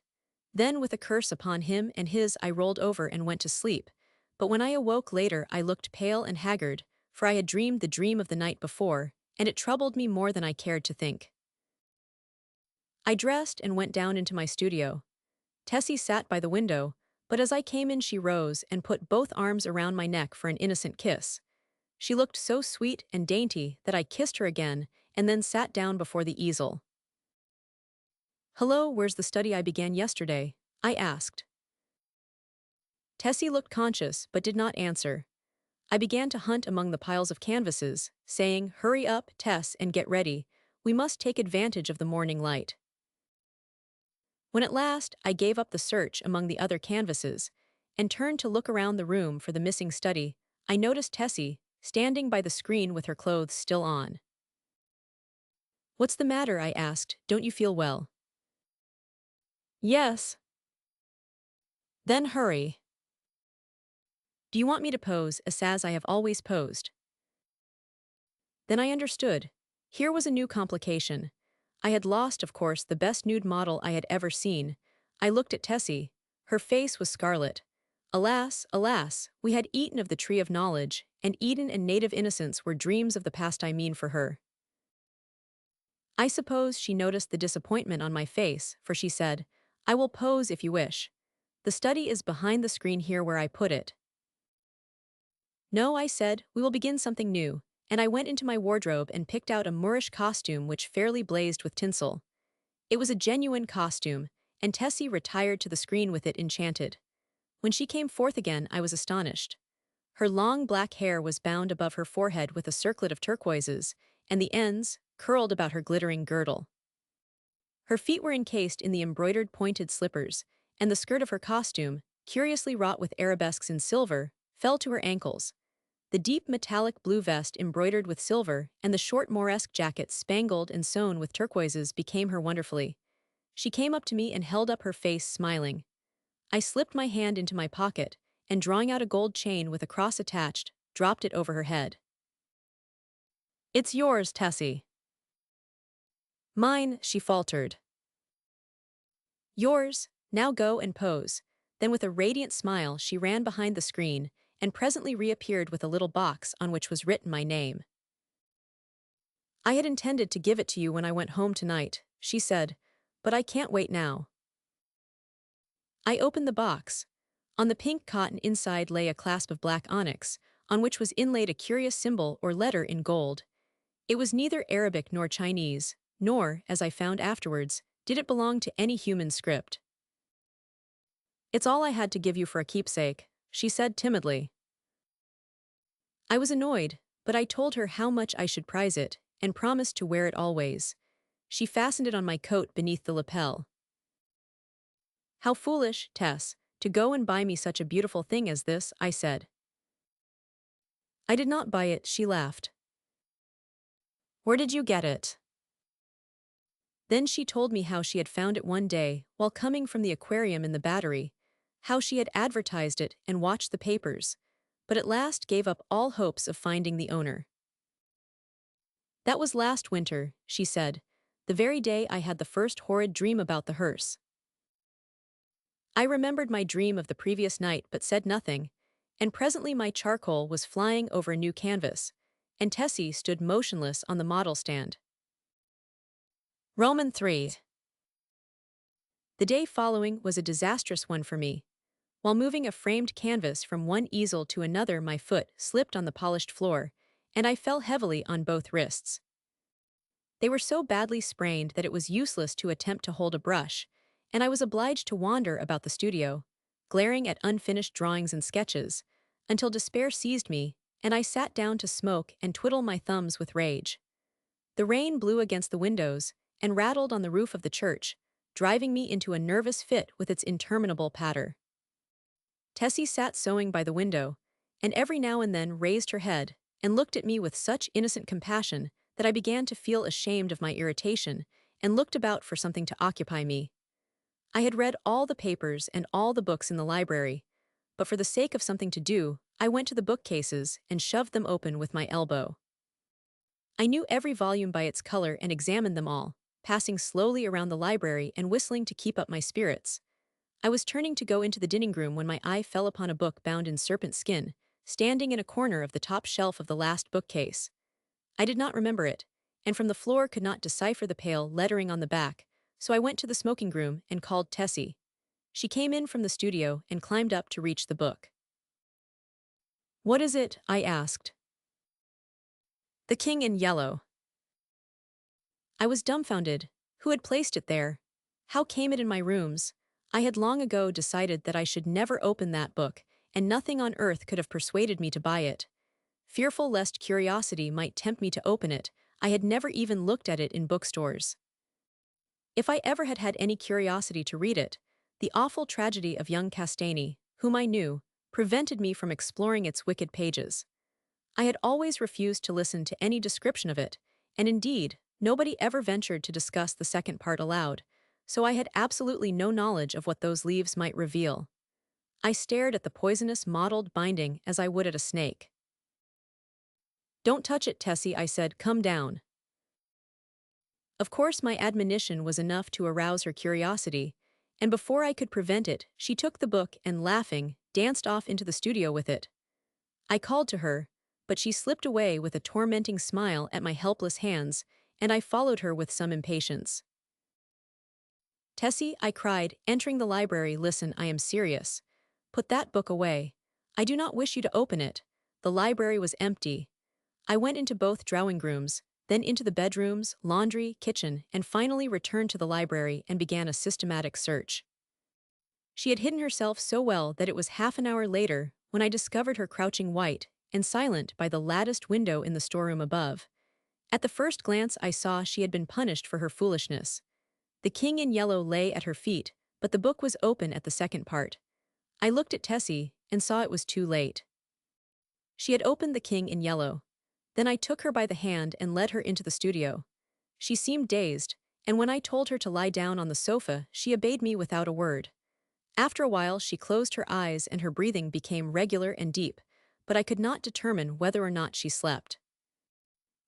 Then with a curse upon him and his I rolled over and went to sleep, but when I awoke later I looked pale and haggard, for I had dreamed the dream of the night before, and it troubled me more than I cared to think. I dressed and went down into my studio. Tessie sat by the window, but as I came in she rose and put both arms around my neck for an innocent kiss. She looked so sweet and dainty that I kissed her again and then sat down before the easel. "Hello, where's the study I began yesterday?" I asked. Tessie looked conscious but did not answer. I began to hunt among the piles of canvases, saying, "Hurry up, Tess, and get ready. We must take advantage of the morning light." When at last I gave up the search among the other canvases and turned to look around the room for the missing study, I noticed Tessie, standing by the screen with her clothes still on. "What's the matter?" I asked. "Don't you feel well?" "Yes." "Then hurry. Do you want me to pose as I have always posed?" Then I understood. Here was a new complication. I had lost, of course, the best nude model I had ever seen. I looked at Tessie. Her face was scarlet. Alas, alas, we had eaten of the tree of knowledge, and Eden and native innocence were dreams of the past I mean for her. I suppose she noticed the disappointment on my face, for she said, "I will pose if you wish. The study is behind the screen here where I put it." "No," I said, "we will begin something new," and I went into my wardrobe and picked out a Moorish costume which fairly blazed with tinsel. It was a genuine costume, and Tessie retired to the screen with it enchanted. When she came forth again, I was astonished. Her long black hair was bound above her forehead with a circlet of turquoises, and the ends curled about her glittering girdle. Her feet were encased in the embroidered pointed slippers, and the skirt of her costume, curiously wrought with arabesques in silver, fell to her ankles. The deep metallic blue vest embroidered with silver and the short Mauresque jacket spangled and sewn with turquoises became her wonderfully. She came up to me and held up her face smiling. I slipped my hand into my pocket, and drawing out a gold chain with a cross attached, dropped it over her head. "It's yours, Tessie." "Mine," she faltered. "Yours, now go and pose." Then with a radiant smile she ran behind the screen, and presently reappeared with a little box on which was written my name. "I had intended to give it to you when I went home tonight," she said, "but I can't wait now." I opened the box. On the pink cotton inside lay a clasp of black onyx, on which was inlaid a curious symbol or letter in gold. It was neither Arabic nor Chinese, nor, as I found afterwards, did it belong to any human script. "It's all I had to give you for a keepsake," she said timidly. I was annoyed, but I told her how much I should prize it, and promised to wear it always. She fastened it on my coat beneath the lapel. "How foolish, Tess, to go and buy me such a beautiful thing as this," I said. "I did not buy it," she laughed. "Where did you get it?" Then she told me how she had found it one day while coming from the aquarium in the Battery, how she had advertised it and watched the papers, but at last gave up all hopes of finding the owner. "That was last winter," she said, "the very day I had the first horrid dream about the hearse." I remembered my dream of the previous night but said nothing, and presently my charcoal was flying over a new canvas, and Tessie stood motionless on the model stand. Roman 3. The day following was a disastrous one for me. While moving a framed canvas from one easel to another, my foot slipped on the polished floor, and I fell heavily on both wrists. They were so badly sprained that it was useless to attempt to hold a brush, and I was obliged to wander about the studio, glaring at unfinished drawings and sketches, until despair seized me, and I sat down to smoke and twiddle my thumbs with rage. The rain blew against the windows and rattled on the roof of the church, driving me into a nervous fit with its interminable patter. Tessie sat sewing by the window, and every now and then raised her head and looked at me with such innocent compassion that I began to feel ashamed of my irritation and looked about for something to occupy me. I had read all the papers and all the books in the library, but for the sake of something to do, I went to the bookcases and shoved them open with my elbow. I knew every volume by its color and examined them all, passing slowly around the library and whistling to keep up my spirits. I was turning to go into the dining room when my eye fell upon a book bound in serpent skin, standing in a corner of the top shelf of the last bookcase. I did not remember it, and from the floor could not decipher the pale lettering on the back, so I went to the smoking room and called Tessie. She came in from the studio and climbed up to reach the book. "What is it?" I asked. "The King in Yellow." I was dumbfounded. Who had placed it there? How came it in my rooms? I had long ago decided that I should never open that book, and nothing on earth could have persuaded me to buy it. Fearful lest curiosity might tempt me to open it, I had never even looked at it in bookstores. If I ever had had any curiosity to read it, the awful tragedy of young Castaigne, whom I knew, prevented me from exploring its wicked pages. I had always refused to listen to any description of it, and indeed, nobody ever ventured to discuss the second part aloud, so I had absolutely no knowledge of what those leaves might reveal. I stared at the poisonous mottled binding as I would at a snake. "Don't touch it, Tessie," I said, "come down." Of course my admonition was enough to arouse her curiosity, and before I could prevent it, she took the book and, laughing, danced off into the studio with it. I called to her, but she slipped away with a tormenting smile at my helpless hands, and I followed her with some impatience. "Tessie," I cried, entering the library, "listen, I am serious. Put that book away. I do not wish you to open it." The library was empty. I went into both drawing rooms, then into the bedrooms, laundry, kitchen, and finally returned to the library and began a systematic search. She had hidden herself so well that it was half an hour later when I discovered her crouching white and silent by the latticed window in the storeroom above. At the first glance I saw she had been punished for her foolishness. The King in Yellow lay at her feet, but the book was open at the second part. I looked at Tessie and saw it was too late. She had opened The King in Yellow. Then I took her by the hand and led her into the studio. She seemed dazed, and when I told her to lie down on the sofa, she obeyed me without a word. After a while she closed her eyes and her breathing became regular and deep, but I could not determine whether or not she slept.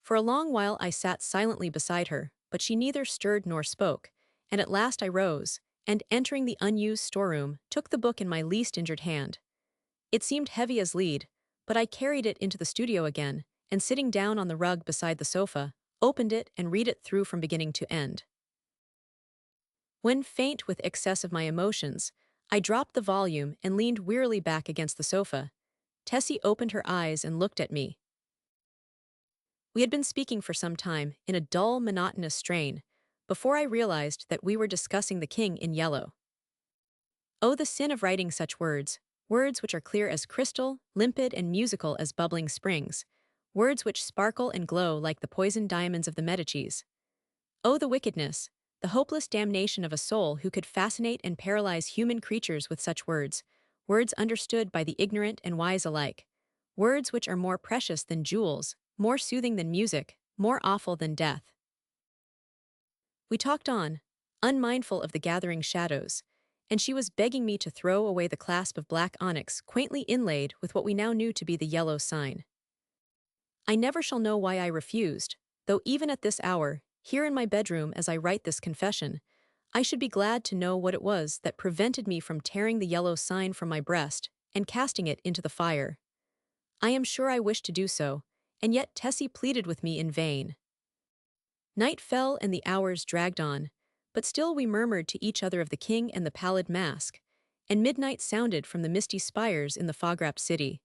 For a long while I sat silently beside her, but she neither stirred nor spoke, and at last I rose, and entering the unused storeroom, took the book in my least injured hand. It seemed heavy as lead, but I carried it into the studio again, and sitting down on the rug beside the sofa, opened it and read it through from beginning to end. When, faint with excess of my emotions, I dropped the volume and leaned wearily back against the sofa, Tessie opened her eyes and looked at me. We had been speaking for some time in a dull, monotonous strain, before I realized that we were discussing The King in Yellow. Oh, the sin of writing such words, words which are clear as crystal, limpid and musical as bubbling springs, words which sparkle and glow like the poisoned diamonds of the Medicis. Oh, the wickedness, the hopeless damnation of a soul who could fascinate and paralyze human creatures with such words, words understood by the ignorant and wise alike, words which are more precious than jewels, more soothing than music, more awful than death. We talked on, unmindful of the gathering shadows, and she was begging me to throw away the clasp of black onyx quaintly inlaid with what we now knew to be the yellow sign. I never shall know why I refused, though even at this hour, here in my bedroom as I write this confession, I should be glad to know what it was that prevented me from tearing the yellow sign from my breast and casting it into the fire. I am sure I wished to do so, and yet Tessie pleaded with me in vain. Night fell and the hours dragged on, but still we murmured to each other of the king and the pallid mask, and midnight sounded from the misty spires in the fog-wrapped city.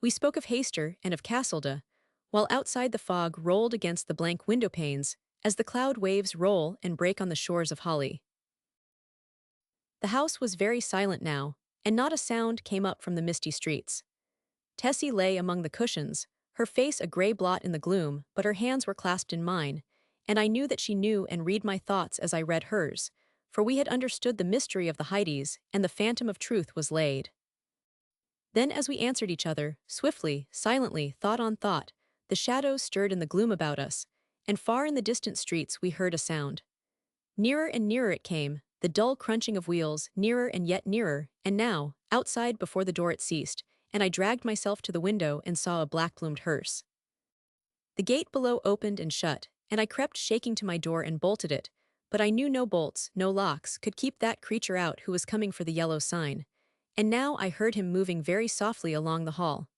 We spoke of Hayster and of Castleda, while outside the fog rolled against the blank window panes as the cloud waves roll and break on the shores of Holly. The house was very silent now, and not a sound came up from the misty streets. Tessie lay among the cushions, her face a gray blot in the gloom, but her hands were clasped in mine, and I knew that she knew and read my thoughts as I read hers, for we had understood the mystery of the Heides, and the phantom of truth was laid. Then as we answered each other, swiftly, silently, thought on thought, the shadows stirred in the gloom about us, and far in the distant streets we heard a sound. Nearer and nearer it came, the dull crunching of wheels, nearer and yet nearer, and now, outside before the door it ceased, and I dragged myself to the window and saw a black-plumed hearse. The gate below opened and shut, and I crept shaking to my door and bolted it, but I knew no bolts, no locks, could keep that creature out who was coming for the yellow sign. And now I heard him moving very softly along the hall.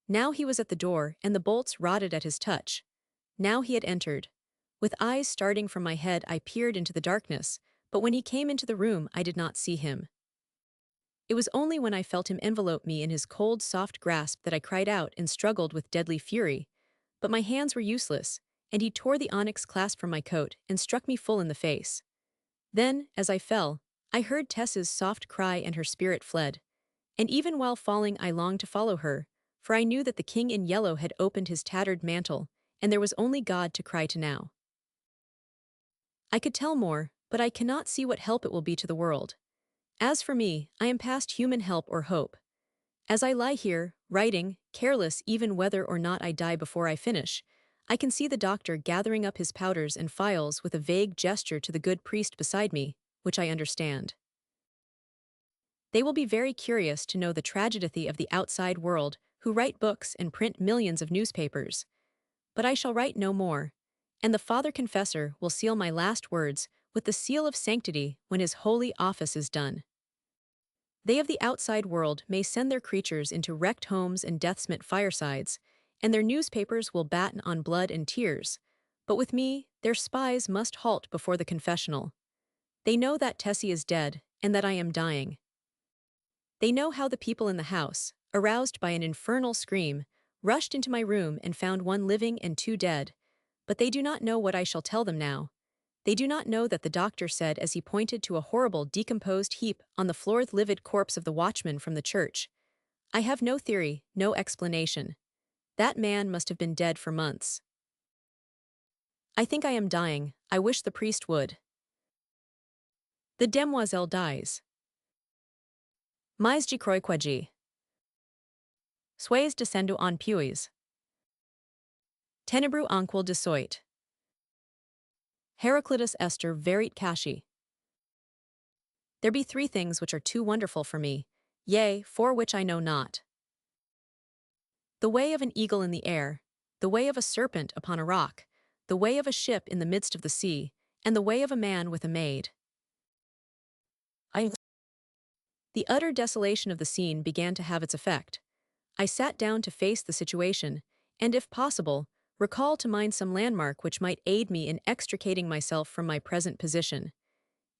Now he was at the door, and the bolts rotted at his touch. Now he had entered. With eyes starting from my head I peered into the darkness, but when he came into the room I did not see him. It was only when I felt him envelope me in his cold, soft grasp that I cried out and struggled with deadly fury. But my hands were useless, and he tore the onyx clasp from my coat and struck me full in the face. Then, as I fell, I heard Tess's soft cry and her spirit fled. And even while falling I longed to follow her, for I knew that the king in yellow had opened his tattered mantle, and there was only God to cry to now. I could tell more, but I cannot see what help it will be to the world. As for me, I am past human help or hope. As I lie here, writing, careless even whether or not I die before I finish, I can see the doctor gathering up his powders and phials with a vague gesture to the good priest beside me, which I understand. They will be very curious to know the tragedy of the outside world, who write books and print millions of newspapers. But I shall write no more, and the Father Confessor will seal my last words with the seal of sanctity when his holy office is done. They of the outside world may send their creatures into wrecked homes and death-smit firesides, and their newspapers will batten on blood and tears, but with me, their spies must halt before the confessional. They know that Tessie is dead, and that I am dying. They know how the people in the house, aroused by an infernal scream, rushed into my room and found one living and two dead, but they do not know what I shall tell them now. They do not know that the doctor said as he pointed to a horrible decomposed heap on the floor the livid corpse of the watchman from the church. I have no theory, no explanation. That man must have been dead for months. I think I am dying, I wish the priest would. The demoiselle dies. Mais de croix quaji. Sois descendu en puis. Tenebru anquil desoit. Heraclitus Esther verit cashi. There be three things which are too wonderful for me, yea, for which I know not. The way of an eagle in the air, the way of a serpent upon a rock, the way of a ship in the midst of the sea, and the way of a man with a maid. The utter desolation of the scene began to have its effect. I sat down to face the situation, and if possible, recall to mind some landmark which might aid me in extricating myself from my present position.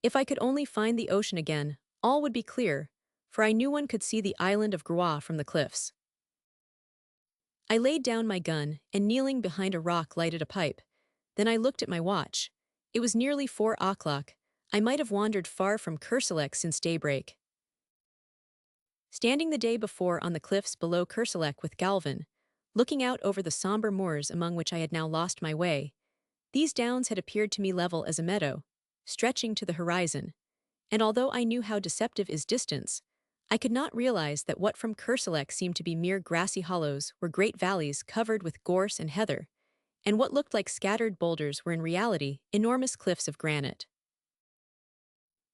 If I could only find the ocean again, all would be clear, for I knew one could see the island of Groix from the cliffs. I laid down my gun and kneeling behind a rock lighted a pipe. Then I looked at my watch. It was nearly 4 o'clock. I might have wandered far from Kerselec since daybreak. Standing the day before on the cliffs below Kerselec with Galvin, looking out over the somber moors among which I had now lost my way, these downs had appeared to me level as a meadow, stretching to the horizon, and although I knew how deceptive is distance, I could not realize that what from Kerselec seemed to be mere grassy hollows were great valleys covered with gorse and heather, and what looked like scattered boulders were in reality enormous cliffs of granite.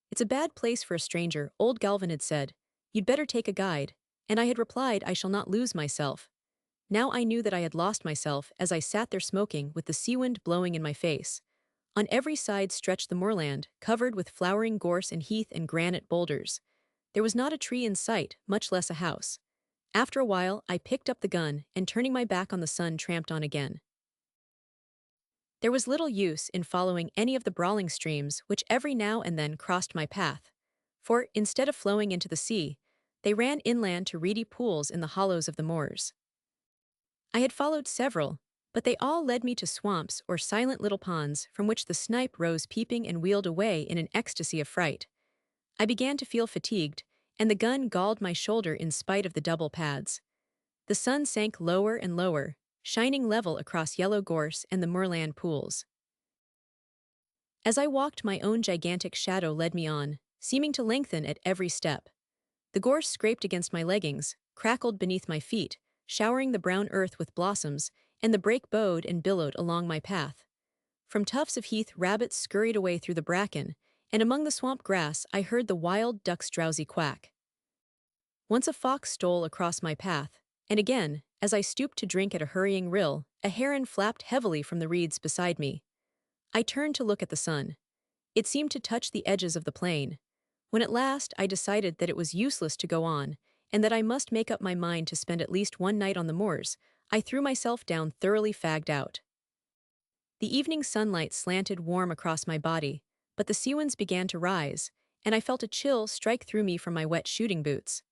It's a bad place for a stranger, old Galvin had said. You'd better take a guide, and I had replied I shall not lose myself. Now I knew that I had lost myself as I sat there smoking with the sea wind blowing in my face. On every side stretched the moorland, covered with flowering gorse and heath and granite boulders. There was not a tree in sight, much less a house. After a while I picked up the gun and turning my back on the sun tramped on again. There was little use in following any of the brawling streams which every now and then crossed my path, for, instead of flowing into the sea, they ran inland to reedy pools in the hollows of the moors. I had followed several, but they all led me to swamps or silent little ponds from which the snipe rose peeping and wheeled away in an ecstasy of fright. I began to feel fatigued, and the gun galled my shoulder in spite of the double pads. The sun sank lower and lower, shining level across yellow gorse and the moorland pools. As I walked, my own gigantic shadow led me on, seeming to lengthen at every step. The gorse scraped against my leggings, crackled beneath my feet, showering the brown earth with blossoms, and the brake bowed and billowed along my path. From tufts of heath rabbits scurried away through the bracken, and among the swamp grass I heard the wild duck's drowsy quack. Once a fox stole across my path, and again, as I stooped to drink at a hurrying rill, a heron flapped heavily from the reeds beside me. I turned to look at the sun. It seemed to touch the edges of the plain. When at last I decided that it was useless to go on, and that I must make up my mind to spend at least one night on the moors, I threw myself down thoroughly fagged out. The evening sunlight slanted warm across my body, but the sea winds began to rise, and I felt a chill strike through me from my wet shooting boots.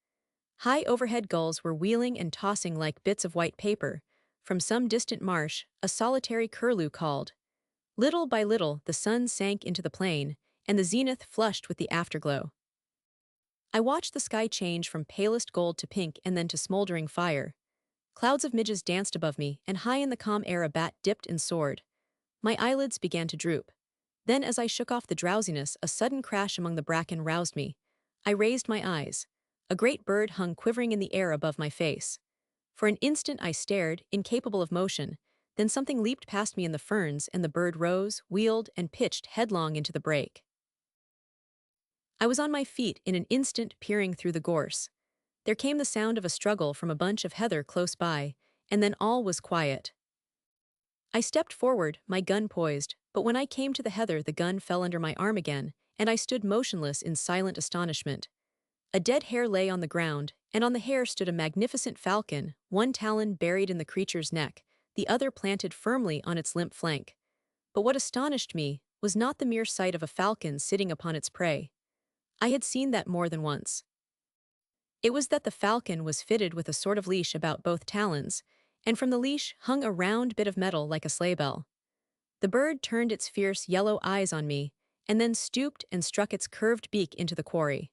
High overhead gulls were wheeling and tossing like bits of white paper. From some distant marsh, a solitary curlew called. Little by little, the sun sank into the plain, and the zenith flushed with the afterglow. I watched the sky change from palest gold to pink and then to smoldering fire. Clouds of midges danced above me, and high in the calm air a bat dipped and soared. My eyelids began to droop. Then, as I shook off the drowsiness, a sudden crash among the bracken roused me. I raised my eyes. A great bird hung quivering in the air above my face. For an instant I stared, incapable of motion. Then something leaped past me in the ferns, and the bird rose, wheeled, and pitched headlong into the brake. I was on my feet in an instant, peering through the gorse. There came the sound of a struggle from a bunch of heather close by, and then all was quiet. I stepped forward, my gun poised, but when I came to the heather the gun fell under my arm again, and I stood motionless in silent astonishment. A dead hare lay on the ground, and on the hare stood a magnificent falcon, one talon buried in the creature's neck, the other planted firmly on its limp flank. But what astonished me was not the mere sight of a falcon sitting upon its prey. I had seen that more than once. It was that the falcon was fitted with a sort of leash about both talons, and from the leash hung a round bit of metal like a sleigh bell. The bird turned its fierce yellow eyes on me, and then stooped and struck its curved beak into the quarry.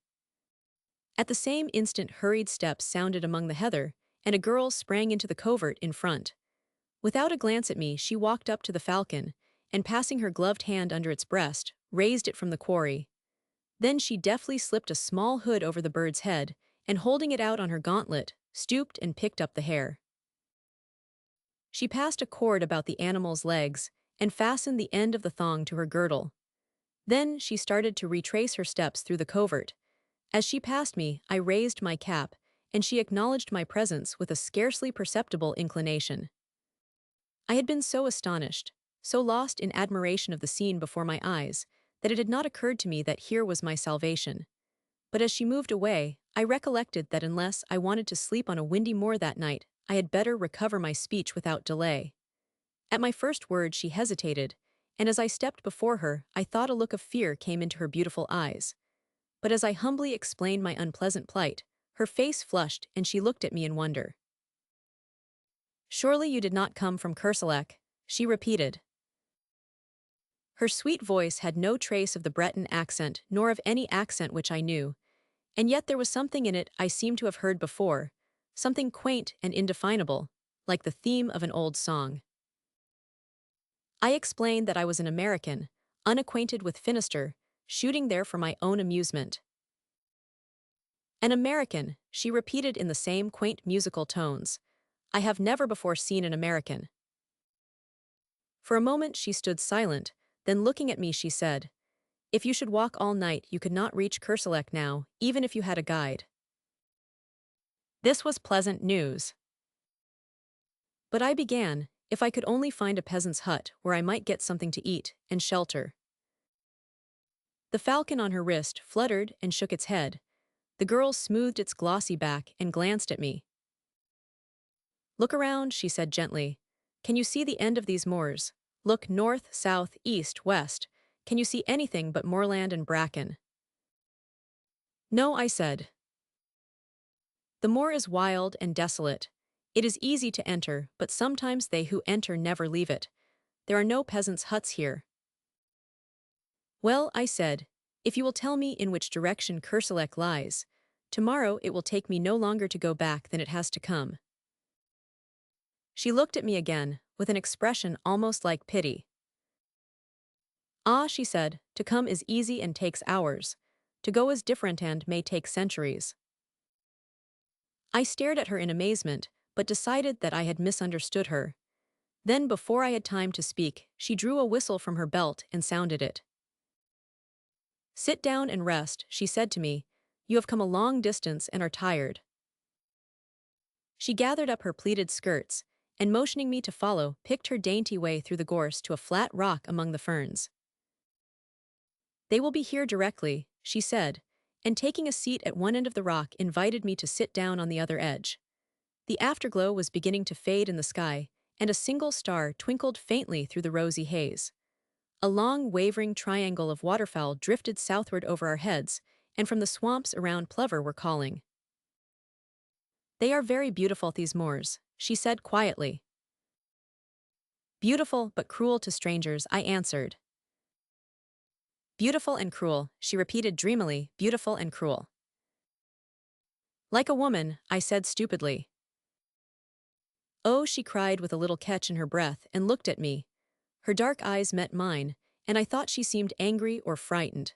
At the same instant hurried steps sounded among the heather, and a girl sprang into the covert in front. Without a glance at me, she walked up to the falcon, and passing her gloved hand under its breast, raised it from the quarry. Then she deftly slipped a small hood over the bird's head, and holding it out on her gauntlet, stooped and picked up the hare. She passed a cord about the animal's legs, and fastened the end of the thong to her girdle. Then she started to retrace her steps through the covert. As she passed me, I raised my cap, and she acknowledged my presence with a scarcely perceptible inclination. I had been so astonished, so lost in admiration of the scene before my eyes, that it had not occurred to me that here was my salvation. But as she moved away, I recollected that unless I wanted to sleep on a windy moor that night, I had better recover my speech without delay. At my first word she hesitated, and as I stepped before her, I thought a look of fear came into her beautiful eyes. But as I humbly explained my unpleasant plight, her face flushed and she looked at me in wonder. "Surely you did not come from Kerselec," she repeated. Her sweet voice had no trace of the Breton accent nor of any accent which I knew, and yet there was something in it I seemed to have heard before, something quaint and indefinable, like the theme of an old song. I explained that I was an American, unacquainted with Finisterre, shooting there for my own amusement. "An American," she repeated in the same quaint musical tones. "I have never before seen an American." For a moment she stood silent, then looking at me she said, "If you should walk all night you could not reach Kerselec now, even if you had a guide." This was pleasant news. But I began, if I could only find a peasant's hut where I might get something to eat and shelter. The falcon on her wrist fluttered and shook its head. The girl smoothed its glossy back and glanced at me. "Look around," she said gently. "Can you see the end of these moors? Look north, south, east, west. Can you see anything but moorland and bracken? No, I said. The moor is wild and desolate. It is easy to enter, but sometimes they who enter never leave it. There are no peasants' huts here. Well, I said, if you will tell me in which direction Kerselec lies, tomorrow it will take me no longer to go back than it has to come. She looked at me again, with an expression almost like pity. Ah, she said, to come is easy and takes hours. To go is different and may take centuries. I stared at her in amazement, but decided that I had misunderstood her. Then, before I had time to speak, she drew a whistle from her belt and sounded it. Sit down and rest, she said to me. You have come a long distance and are tired. She gathered up her pleated skirts, and motioning me to follow, picked her dainty way through the gorse to a flat rock among the ferns. They will be here directly, she said, and taking a seat at one end of the rock invited me to sit down on the other edge. The afterglow was beginning to fade in the sky, and a single star twinkled faintly through the rosy haze. A long, wavering triangle of waterfowl drifted southward over our heads, and from the swamps around Plover were calling. They are very beautiful, these moors, she said quietly. Beautiful but cruel to strangers, I answered. Beautiful and cruel, she repeated dreamily, beautiful and cruel. Like a woman, I said stupidly. Oh, she cried with a little catch in her breath and looked at me. Her dark eyes met mine, and I thought she seemed angry or frightened.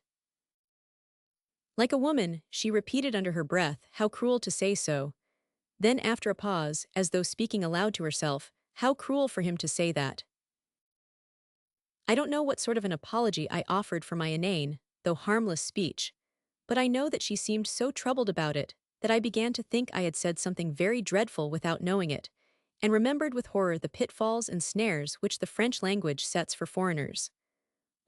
Like a woman, she repeated under her breath, how cruel to say so. Then after a pause, as though speaking aloud to herself, how cruel for him to say that. I don't know what sort of an apology I offered for my inane, though harmless speech, but I know that she seemed so troubled about it that I began to think I had said something very dreadful without knowing it, and remembered with horror the pitfalls and snares which the French language sets for foreigners.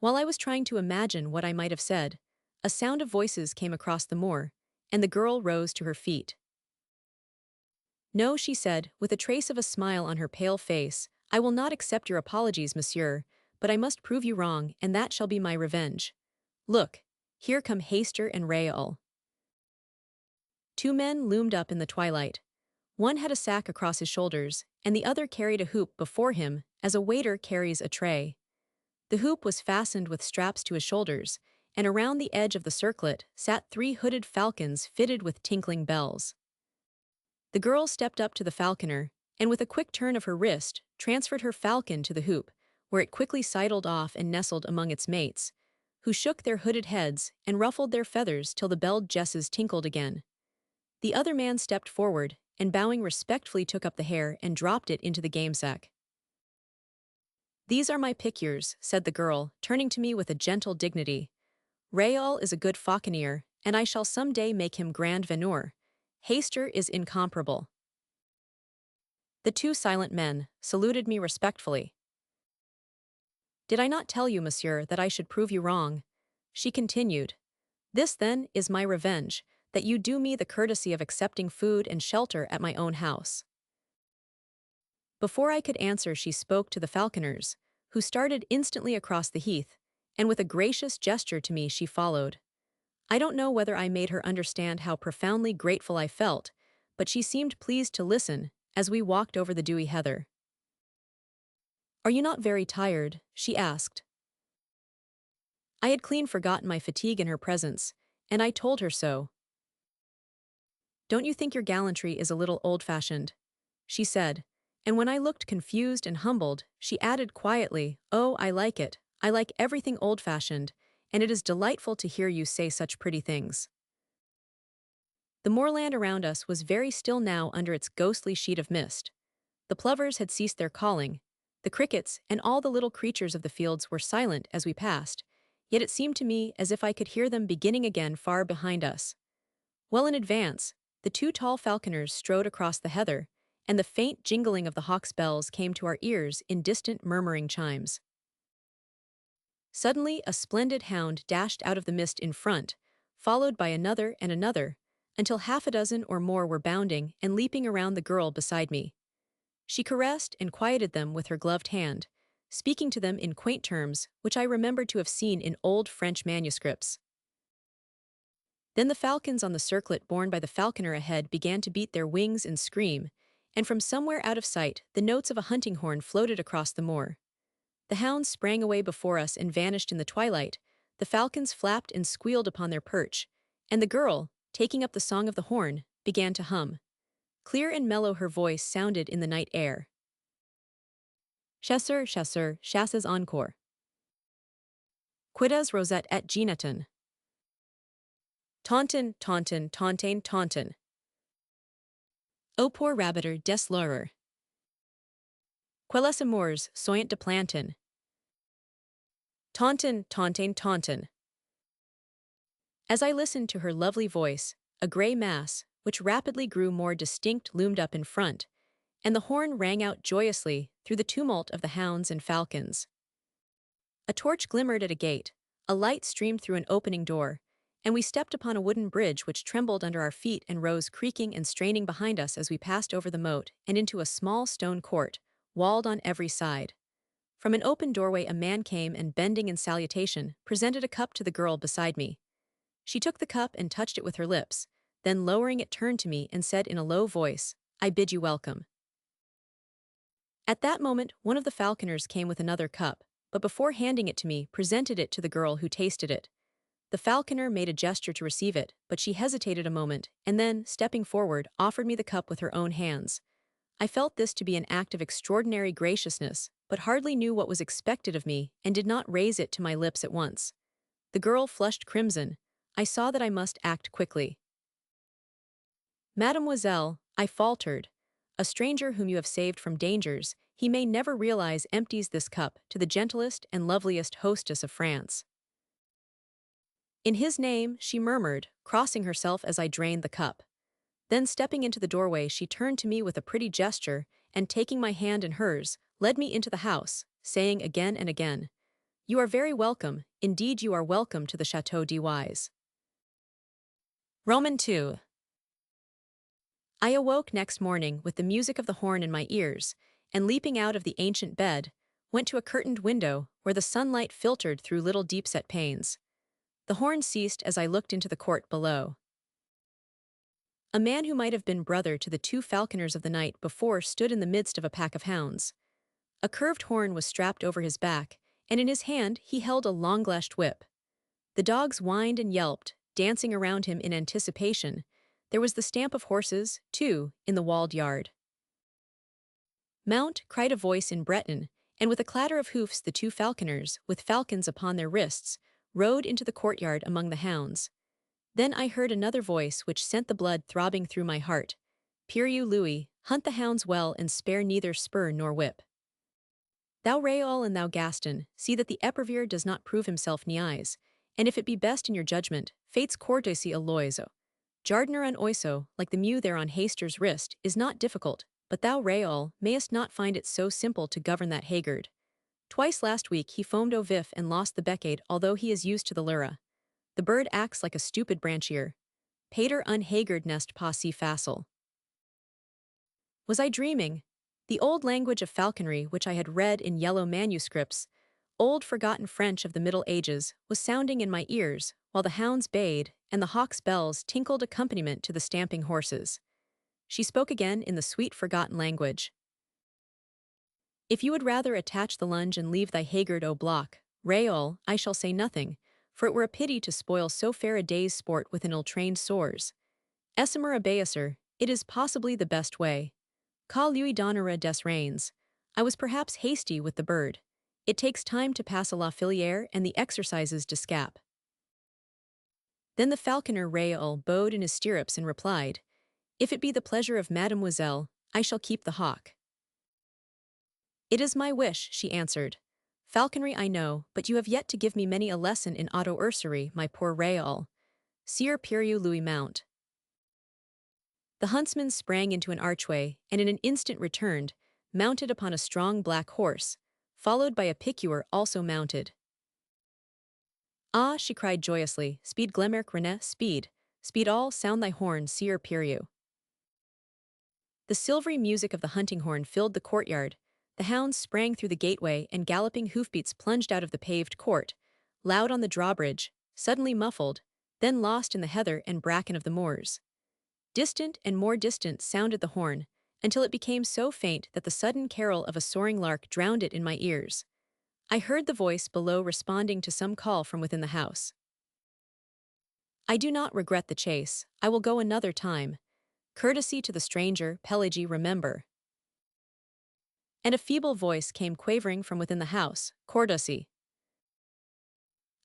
While I was trying to imagine what I might have said, a sound of voices came across the moor, and the girl rose to her feet. No, she said, with a trace of a smile on her pale face, I will not accept your apologies, monsieur, but I must prove you wrong, and that shall be my revenge. Look, here come Haster and Raoul. Two men loomed up in the twilight. One had a sack across his shoulders, and the other carried a hoop before him, as a waiter carries a tray. The hoop was fastened with straps to his shoulders, and around the edge of the circlet sat 3 hooded falcons fitted with tinkling bells. The girl stepped up to the falconer, and with a quick turn of her wrist, transferred her falcon to the hoop, where it quickly sidled off and nestled among its mates, who shook their hooded heads and ruffled their feathers till the belled jesses tinkled again. The other man stepped forward, and bowing respectfully took up the hare and dropped it into the gamesack. These are my piqûres, said the girl, turning to me with a gentle dignity. Raoul is a good falconer, and I shall some day make him grand veneur. Haster is incomparable. The two silent men saluted me respectfully. Did I not tell you, monsieur, that I should prove you wrong? She continued. This, then, is my revenge, that you do me the courtesy of accepting food and shelter at my own house. Before I could answer, she spoke to the falconers, who started instantly across the heath, and with a gracious gesture to me she followed. I don't know whether I made her understand how profoundly grateful I felt, but she seemed pleased to listen as we walked over the dewy heather. Are you not very tired? She asked. I had clean forgotten my fatigue in her presence, and I told her so. Don't you think your gallantry is a little old-fashioned? She said, and when I looked confused and humbled, she added quietly, Oh, I like it. I like everything old-fashioned, and it is delightful to hear you say such pretty things. The moorland around us was very still now under its ghostly sheet of mist. The plovers had ceased their calling. The crickets and all the little creatures of the fields were silent as we passed, yet it seemed to me as if I could hear them beginning again far behind us. Well in advance, the two tall falconers strode across the heather, and the faint jingling of the hawk's bells came to our ears in distant murmuring chimes. Suddenly a splendid hound dashed out of the mist in front, followed by another and another, until 6 or more were bounding and leaping around the girl beside me. She caressed and quieted them with her gloved hand, speaking to them in quaint terms, which I remembered to have seen in old French manuscripts. Then the falcons on the circlet borne by the falconer ahead began to beat their wings and scream, and from somewhere out of sight the notes of a hunting horn floated across the moor. The hounds sprang away before us and vanished in the twilight, the falcons flapped and squealed upon their perch, and the girl, taking up the song of the horn, began to hum. Clear and mellow her voice sounded in the night air. Chasseur, chasseur, chasses encore. Quidas rosette et geneton. Taunton, taunton, tauntain, taunton. O poor rabbiter des l'horreur. Quelles amours soyant de plantain. Taunton, tauntain, taunton. As I listened to her lovely voice, a gray mass, which rapidly grew more distinct, loomed up in front, and the horn rang out joyously through the tumult of the hounds and falcons. A torch glimmered at a gate, a light streamed through an opening door, and we stepped upon a wooden bridge which trembled under our feet and rose creaking and straining behind us as we passed over the moat and into a small stone court, walled on every side. From an open doorway a man came and, bending in salutation, presented a cup to the girl beside me. She took the cup and touched it with her lips, then lowering it turned to me and said in a low voice, "I bid you welcome." At that moment one of the falconers came with another cup, but before handing it to me, presented it to the girl, who tasted it. The falconer made a gesture to receive it, but she hesitated a moment, and then, stepping forward, offered me the cup with her own hands. I felt this to be an act of extraordinary graciousness, but hardly knew what was expected of me, and did not raise it to my lips at once. The girl flushed crimson. I saw that I must act quickly. "Mademoiselle," I faltered, "a stranger whom you have saved from dangers, he may never realize, empties this cup to the gentlest and loveliest hostess of France." "In his name," she murmured, crossing herself as I drained the cup. Then, stepping into the doorway, she turned to me with a pretty gesture, and taking my hand in hers, led me into the house, saying again and again, "You are very welcome, indeed you are welcome to the Château d'Ys." Roman 2. I awoke next morning with the music of the horn in my ears, and leaping out of the ancient bed, went to a curtained window where the sunlight filtered through little deep-set panes. The horn ceased as I looked into the court below. A man who might have been brother to the two falconers of the night before stood in the midst of a pack of hounds. A curved horn was strapped over his back, and in his hand he held a long-lashed whip. The dogs whined and yelped, dancing around him in anticipation. There was the stamp of horses, too, in the walled yard. "Mount," cried a voice in Breton, and with a clatter of hoofs the two falconers, with falcons upon their wrists, rode into the courtyard among the hounds. Then I heard another voice which sent the blood throbbing through my heart. "Peril, Louis, hunt the hounds well and spare neither spur nor whip. Thou Réal and thou Gaston, see that the épervier does not prove himself niais, and if it be best in your judgment, fates courtesy a loiseau. Jardiner and oiseau, like the mew there on Haster's wrist, is not difficult, but thou Réal mayest not find it so simple to govern that haggard. Twice last week he foamed au vif and lost the beckade, although he is used to the lyra. The bird acts like a stupid branchier. Pater un haggard nest pas si facile." Was I dreaming? The old language of falconry which I had read in yellow manuscripts, old forgotten French of the Middle Ages, was sounding in my ears, while the hounds bayed and the hawks' bells tinkled accompaniment to the stamping horses. She spoke again in the sweet forgotten language. "If you would rather attach the lunge and leave thy haggard au bloc, Réal, I shall say nothing, for it were a pity to spoil so fair a day's sport with an ill-trained sores. Essemer abaisser, it is possibly the best way. Ca lui donnera des reins. I was perhaps hasty with the bird. It takes time to pass a la filière and the exercises d'escape." Then the falconer Réal bowed in his stirrups and replied, "If it be the pleasure of Mademoiselle, I shall keep the hawk." "It is my wish," she answered. "Falconry I know, but you have yet to give me many a lesson in auto-ursery, my poor Réal. Sire Peril Louis mount." The huntsman sprang into an archway, and in an instant returned, mounted upon a strong black horse, followed by a piqueur also mounted. "Ah," she cried joyously, "speed Glemerc René, speed, speed all, sound thy horn, Sire Peril." The silvery music of the hunting horn filled the courtyard, The hounds sprang through the gateway and galloping hoofbeats plunged out of the paved court, loud on the drawbridge, suddenly muffled, then lost in the heather and bracken of the moors. Distant and more distant sounded the horn, until it became so faint that the sudden carol of a soaring lark drowned it in my ears. I heard the voice below responding to some call from within the house. I do not regret the chase, I will go another time. Courtesy to the stranger, Pelagi, remember. And a feeble voice came quavering from within the house, courtesy.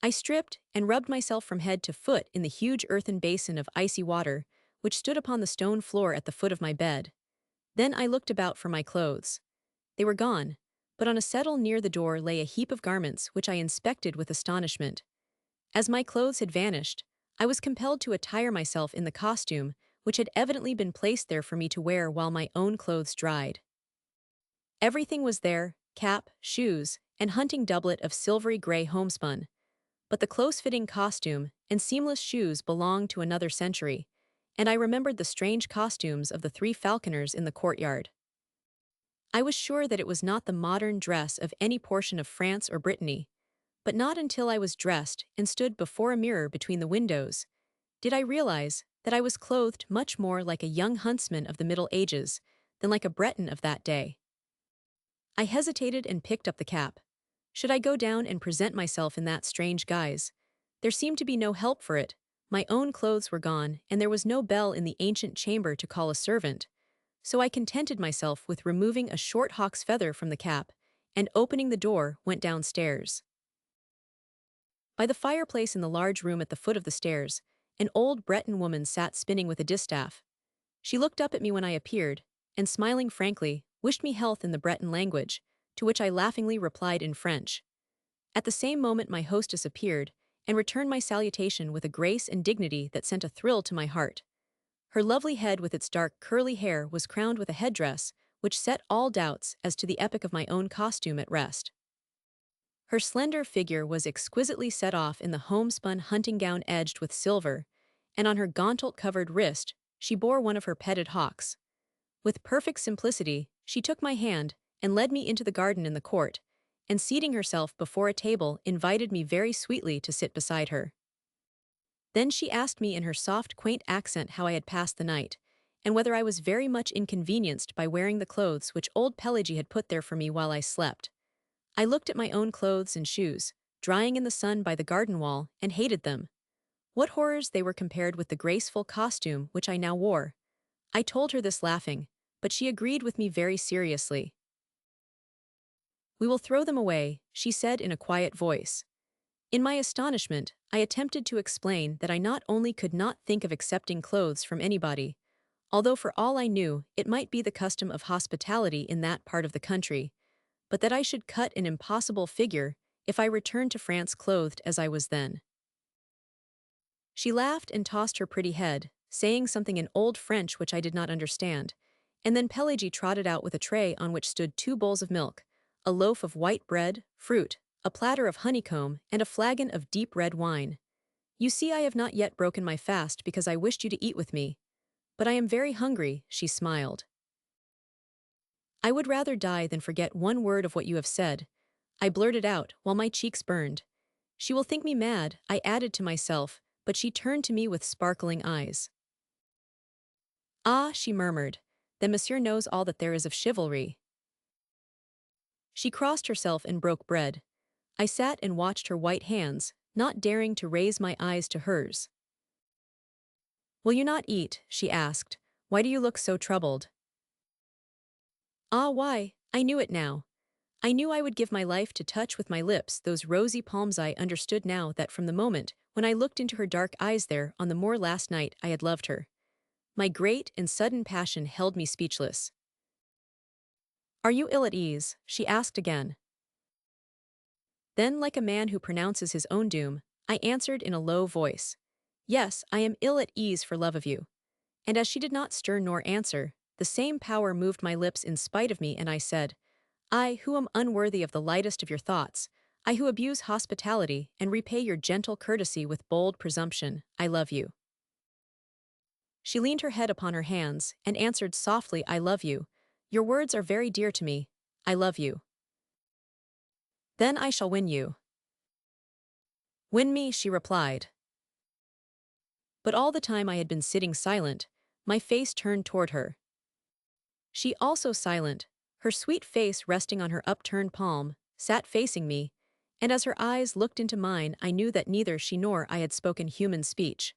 I stripped and rubbed myself from head to foot in the huge earthen basin of icy water, which stood upon the stone floor at the foot of my bed. Then I looked about for my clothes. They were gone, but on a settle near the door lay a heap of garments which I inspected with astonishment. As my clothes had vanished, I was compelled to attire myself in the costume, which had evidently been placed there for me to wear while my own clothes dried. Everything was there, cap, shoes, and hunting doublet of silvery gray homespun. But the close-fitting costume and seamless shoes belonged to another century, and I remembered the strange costumes of the three falconers in the courtyard. I was sure that it was not the modern dress of any portion of France or Brittany, but not until I was dressed and stood before a mirror between the windows did I realize that I was clothed much more like a young huntsman of the Middle Ages than like a Breton of that day. I hesitated and picked up the cap. Should I go down and present myself in that strange guise? There seemed to be no help for it. My own clothes were gone, and there was no bell in the ancient chamber to call a servant. So I contented myself with removing a short hawk's feather from the cap, and opening the door, went downstairs. By the fireplace in the large room at the foot of the stairs, an old Breton woman sat spinning with a distaff. She looked up at me when I appeared, and smiling frankly, wished me health in the Breton language, to which I laughingly replied in French. At the same moment my hostess appeared, and returned my salutation with a grace and dignity that sent a thrill to my heart. Her lovely head with its dark curly hair was crowned with a headdress which set all doubts as to the epoch of my own costume at rest. Her slender figure was exquisitely set off in the homespun hunting gown edged with silver, and on her gauntlet-covered wrist she bore one of her petted hawks. With perfect simplicity, she took my hand and led me into the garden in the court, and seating herself before a table invited me very sweetly to sit beside her. Then she asked me in her soft, quaint accent how I had passed the night, and whether I was very much inconvenienced by wearing the clothes which old Pelagi had put there for me while I slept. I looked at my own clothes and shoes, drying in the sun by the garden wall, and hated them. What horrors they were compared with the graceful costume which I now wore. I told her this laughing, but she agreed with me very seriously. "We will throw them away," she said in a quiet voice. In my astonishment, I attempted to explain that I not only could not think of accepting clothes from anybody, although for all I knew it might be the custom of hospitality in that part of the country, but that I should cut an impossible figure if I returned to France clothed as I was then. She laughed and tossed her pretty head, saying something in old French which I did not understand, and then Pelagi trotted out with a tray on which stood 2 bowls of milk, a loaf of white bread, fruit, a platter of honeycomb, and a flagon of deep red wine. "You see, I have not yet broken my fast because I wished you to eat with me. But I am very hungry," she smiled. "I would rather die than forget one word of what you have said," I blurted out while my cheeks burned. "She will think me mad," I added to myself, but she turned to me with sparkling eyes. "Ah," she murmured, "then monsieur knows all that there is of chivalry." She crossed herself and broke bread. I sat and watched her white hands, not daring to raise my eyes to hers. "Will you not eat?" she asked. "Why do you look so troubled?" Ah, why? I knew it now. I knew I would give my life to touch with my lips those rosy palms. I understood now that from the moment when I looked into her dark eyes there on the moor last night I had loved her. My great and sudden passion held me speechless. "Are you ill at ease?" she asked again. Then, like a man who pronounces his own doom, I answered in a low voice, "Yes, I am ill at ease for love of you." And as she did not stir nor answer, the same power moved my lips in spite of me, and I said, "I, who am unworthy of the lightest of your thoughts, I who abuse hospitality and repay your gentle courtesy with bold presumption, I love you." She leaned her head upon her hands and answered softly, "I love you. Your words are very dear to me. I love you. Then I shall win you. Win me, she replied. But all the time I had been sitting silent, my face turned toward her. She also silent, her sweet face resting on her upturned palm, sat facing me, and as her eyes looked into mine I knew that neither she nor I had spoken human speech.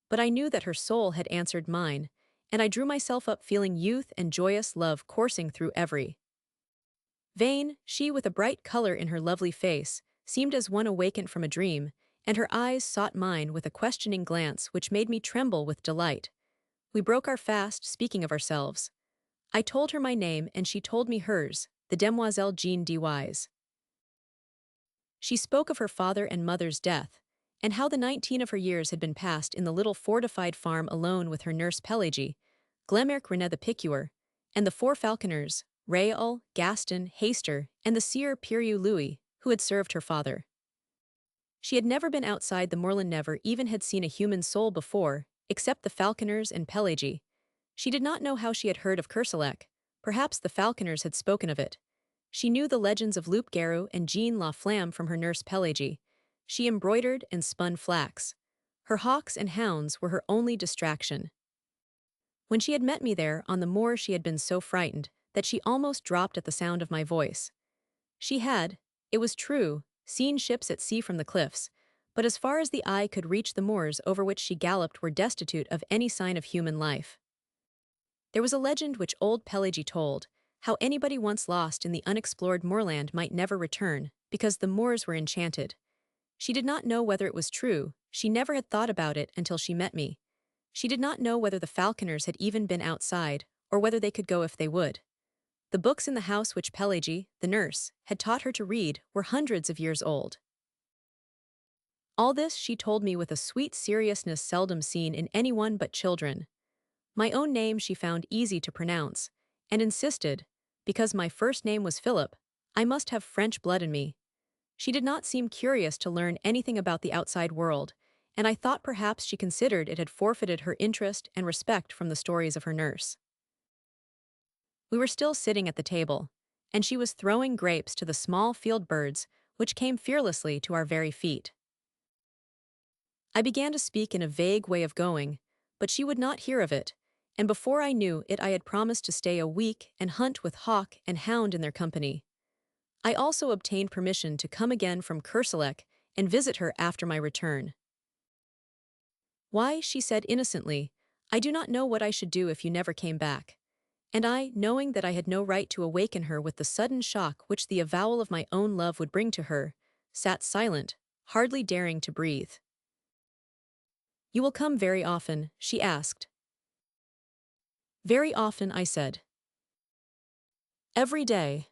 But I knew that her soul had answered mine, and I drew myself up feeling youth and joyous love coursing through every vein. She, with a bright color in her lovely face, seemed as one awakened from a dream, and her eyes sought mine with a questioning glance which made me tremble with delight. We broke our fast, speaking of ourselves. I told her my name and she told me hers, the Demoiselle Jean de Wise. She spoke of her father and mother's death, and how the 19 of her years had been passed in the little fortified farm alone with her nurse Pelagie, Glemerc René the Piqueur, and the 4 falconers, Raoul, Gaston, Haster, and the seer Piriou Louis, who had served her father. She had never been outside the moorland, never even had seen a human soul before, except the falconers and Pelagie. She did not know how she had heard of Kerselec. Perhaps the falconers had spoken of it. She knew the legends of Loup Garou and Jean La Flamme from her nurse Pelagie. She embroidered and spun flax. Her hawks and hounds were her only distraction. When she had met me there on the moor she had been so frightened that she almost dropped at the sound of my voice. She had, it was true, seen ships at sea from the cliffs, but as far as the eye could reach the moors over which she galloped were destitute of any sign of human life. There was a legend which old Pelagie told, how anybody once lost in the unexplored moorland might never return, because the moors were enchanted. She did not know whether it was true, she never had thought about it until she met me. She did not know whether the falconers had even been outside, or whether they could go if they would. The books in the house which Pelagie, the nurse, had taught her to read were hundreds of years old. All this she told me with a sweet seriousness seldom seen in anyone but children. My own name she found easy to pronounce, and insisted, because my first name was Philip, I must have French blood in me. She did not seem curious to learn anything about the outside world, and I thought perhaps she considered it had forfeited her interest and respect from the stories of her nurse. We were still sitting at the table, and she was throwing grapes to the small field birds which came fearlessly to our very feet. I began to speak in a vague way of going, but she would not hear of it, and before I knew it I had promised to stay a week and hunt with hawk and hound in their company. I also obtained permission to come again from Kerselec and visit her after my return. Why, she said innocently, I do not know what I should do if you never came back. And I, knowing that I had no right to awaken her with the sudden shock which the avowal of my own love would bring to her, sat silent, hardly daring to breathe. You will come very often, she asked. Very often, I said. Every day.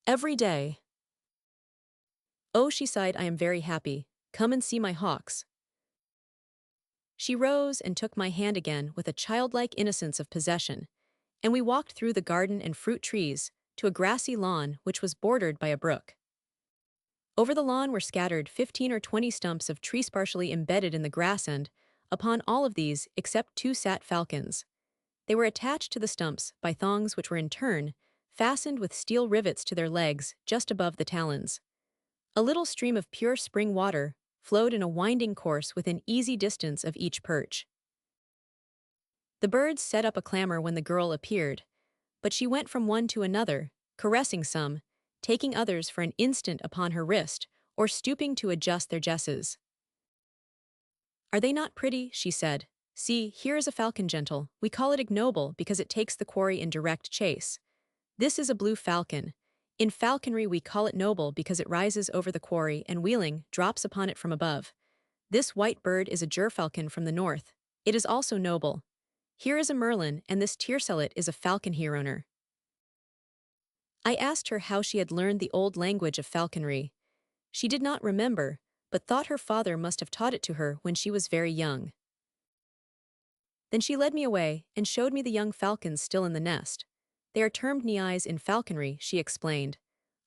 Every day. Oh, she sighed, I am very happy. Come and see my hawks. She rose and took my hand again with a childlike innocence of possession, and we walked through the garden and fruit trees to a grassy lawn which was bordered by a brook. Over the lawn were scattered 15 or 20 stumps of trees partially embedded in the grass, and, upon all of these, except 2 sat falcons. They were attached to the stumps by thongs which were in turn fastened with steel rivets to their legs just above the talons. A little stream of pure spring water flowed in a winding course within easy distance of each perch. The birds set up a clamor when the girl appeared, but she went from one to another, caressing some, taking others for an instant upon her wrist, or stooping to adjust their jesses. Are they not pretty? She said. See, here is a falcon, gentle. We call it ignoble because it takes the quarry in direct chase. This is a blue falcon. In falconry we call it noble because it rises over the quarry and wheeling drops upon it from above. This white bird is a gerfalcon from the north. It is also noble. Here is a merlin, and this tiercelet is a falcon heroner. I asked her how she had learned the old language of falconry. She did not remember, but thought her father must have taught it to her when she was very young. Then she led me away and showed me the young falcons still in the nest. They are termed niais in falconry, she explained.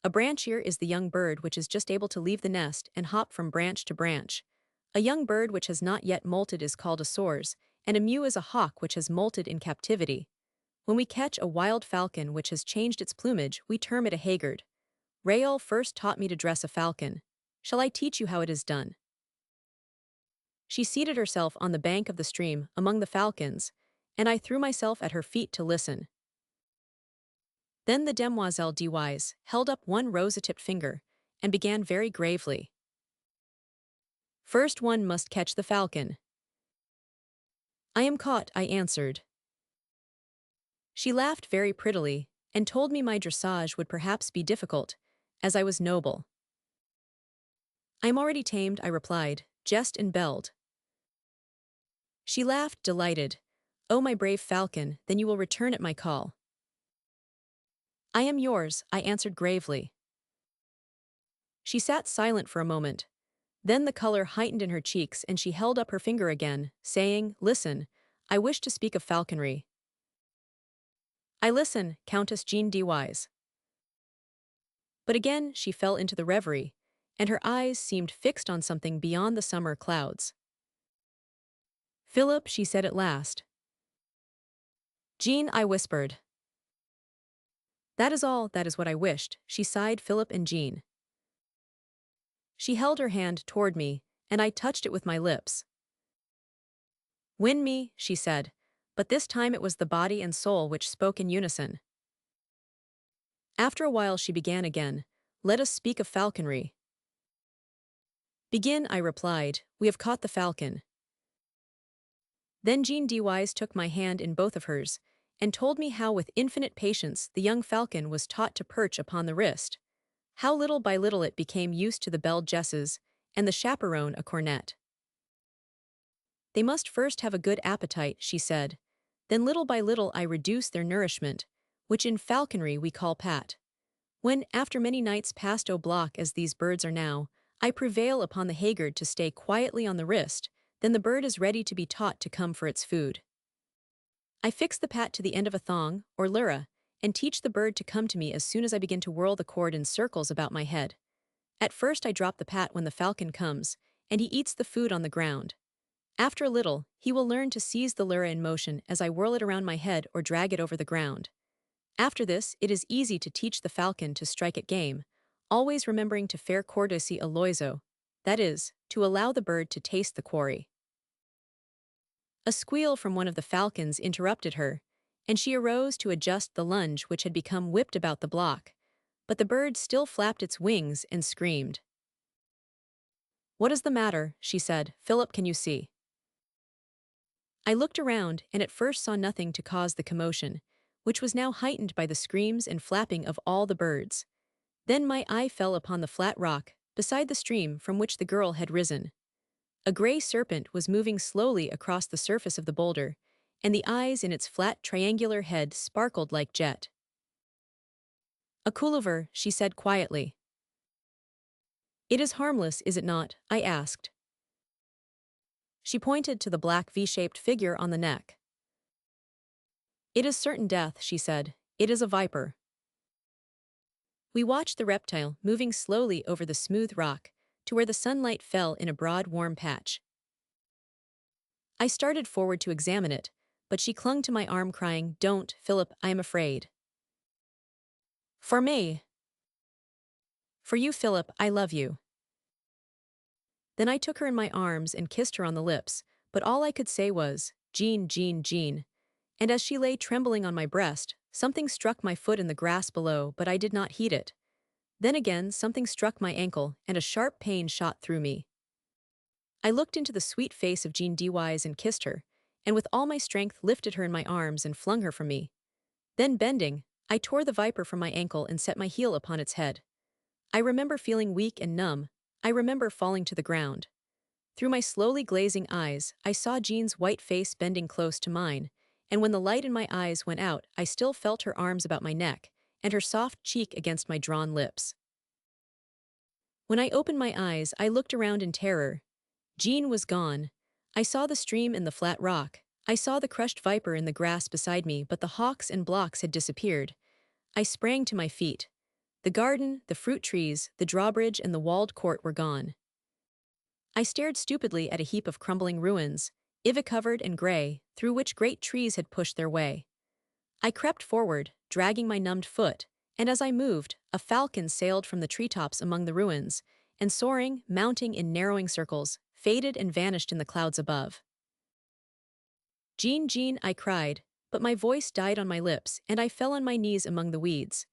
A branchier is the young bird which is just able to leave the nest and hop from branch to branch. A young bird which has not yet molted is called a soars, and a mew is a hawk which has molted in captivity. When we catch a wild falcon which has changed its plumage, we term it a haggard. Rael first taught me to dress a falcon. Shall I teach you how it is done? She seated herself on the bank of the stream among the falcons, and I threw myself at her feet to listen. Then the demoiselle Dewise held up one rosy-tipped finger and began very gravely. First one must catch the falcon. I am caught, I answered. She laughed very prettily and told me my dressage would perhaps be difficult, as I was noble. I am already tamed, I replied, jest and belled. She laughed, delighted. Oh, my brave falcon, then you will return at my call. I am yours, I answered gravely. She sat silent for a moment. Then the color heightened in her cheeks and she held up her finger again, saying, Listen, I wish to speak of falconry. I listen, Countess Jean Dewise. But again she fell into the reverie, and her eyes seemed fixed on something beyond the summer clouds. Philip, she said at last. Jean, I whispered. That is all, that is what I wished, she sighed, Philip and Jean. She held her hand toward me, and I touched it with my lips. Win me, she said, but this time it was the body and soul which spoke in unison. After a while she began again, Let us speak of falconry. Begin, I replied, we have caught the falcon. Then Jean Dewise took my hand in both of hers, and told me how with infinite patience the young falcon was taught to perch upon the wrist, how little by little it became used to the belled jesses, and the chaperone a cornet. They must first have a good appetite, she said, then little by little I reduce their nourishment, which in falconry we call pat. When, after many nights passed au bloc as these birds are now, I prevail upon the haggard to stay quietly on the wrist, then the bird is ready to be taught to come for its food. I fix the pat to the end of a thong, or lura, and teach the bird to come to me as soon as I begin to whirl the cord in circles about my head. At first I drop the pat when the falcon comes, and he eats the food on the ground. After a little, he will learn to seize the lura in motion as I whirl it around my head or drag it over the ground. After this, it is easy to teach the falcon to strike at game, always remembering to faire courtoisie à l'oiseau, that is, to allow the bird to taste the quarry. A squeal from one of the falcons interrupted her, and she arose to adjust the lunge which had become whipped about the block, but the bird still flapped its wings and screamed. What is the matter? She said. Philip, can you see? I looked around and at first saw nothing to cause the commotion, which was now heightened by the screams and flapping of all the birds. Then my eye fell upon the flat rock, beside the stream from which the girl had risen. A gray serpent was moving slowly across the surface of the boulder, and the eyes in its flat triangular head sparkled like jet. A coulever, she said quietly. It is harmless, is it not? I asked. She pointed to the black V-shaped figure on the neck. It is certain death, she said. It is a viper. We watched the reptile moving slowly over the smooth rock to where the sunlight fell in a broad warm patch. I started forward to examine it, but she clung to my arm crying, Don't, Philip, I am afraid. For me. For you, Philip, I love you. Then I took her in my arms and kissed her on the lips, but all I could say was, Jean, Jean, Jean. And as she lay trembling on my breast, something struck my foot in the grass below, but I did not heed it. Then again something struck my ankle, and a sharp pain shot through me. I looked into the sweet face of Jean Dewise and kissed her, and with all my strength lifted her in my arms and flung her from me. Then bending, I tore the viper from my ankle and set my heel upon its head. I remember feeling weak and numb. I remember falling to the ground. Through my slowly glazing eyes, I saw Jean's white face bending close to mine, and when the light in my eyes went out, I still felt her arms about my neck, and her soft cheek against my drawn lips. When I opened my eyes, I looked around in terror. Jean was gone. I saw the stream and the flat rock. I saw the crushed viper in the grass beside me, but the hawks and blocks had disappeared. I sprang to my feet. The garden, the fruit trees, the drawbridge, and the walled court were gone. I stared stupidly at a heap of crumbling ruins, ivy-covered and gray, through which great trees had pushed their way. I crept forward, dragging my numbed foot, and as I moved, a falcon sailed from the treetops among the ruins, and soaring, mounting in narrowing circles, faded and vanished in the clouds above. Jean, Jean, I cried, but my voice died on my lips, and I fell on my knees among the weeds.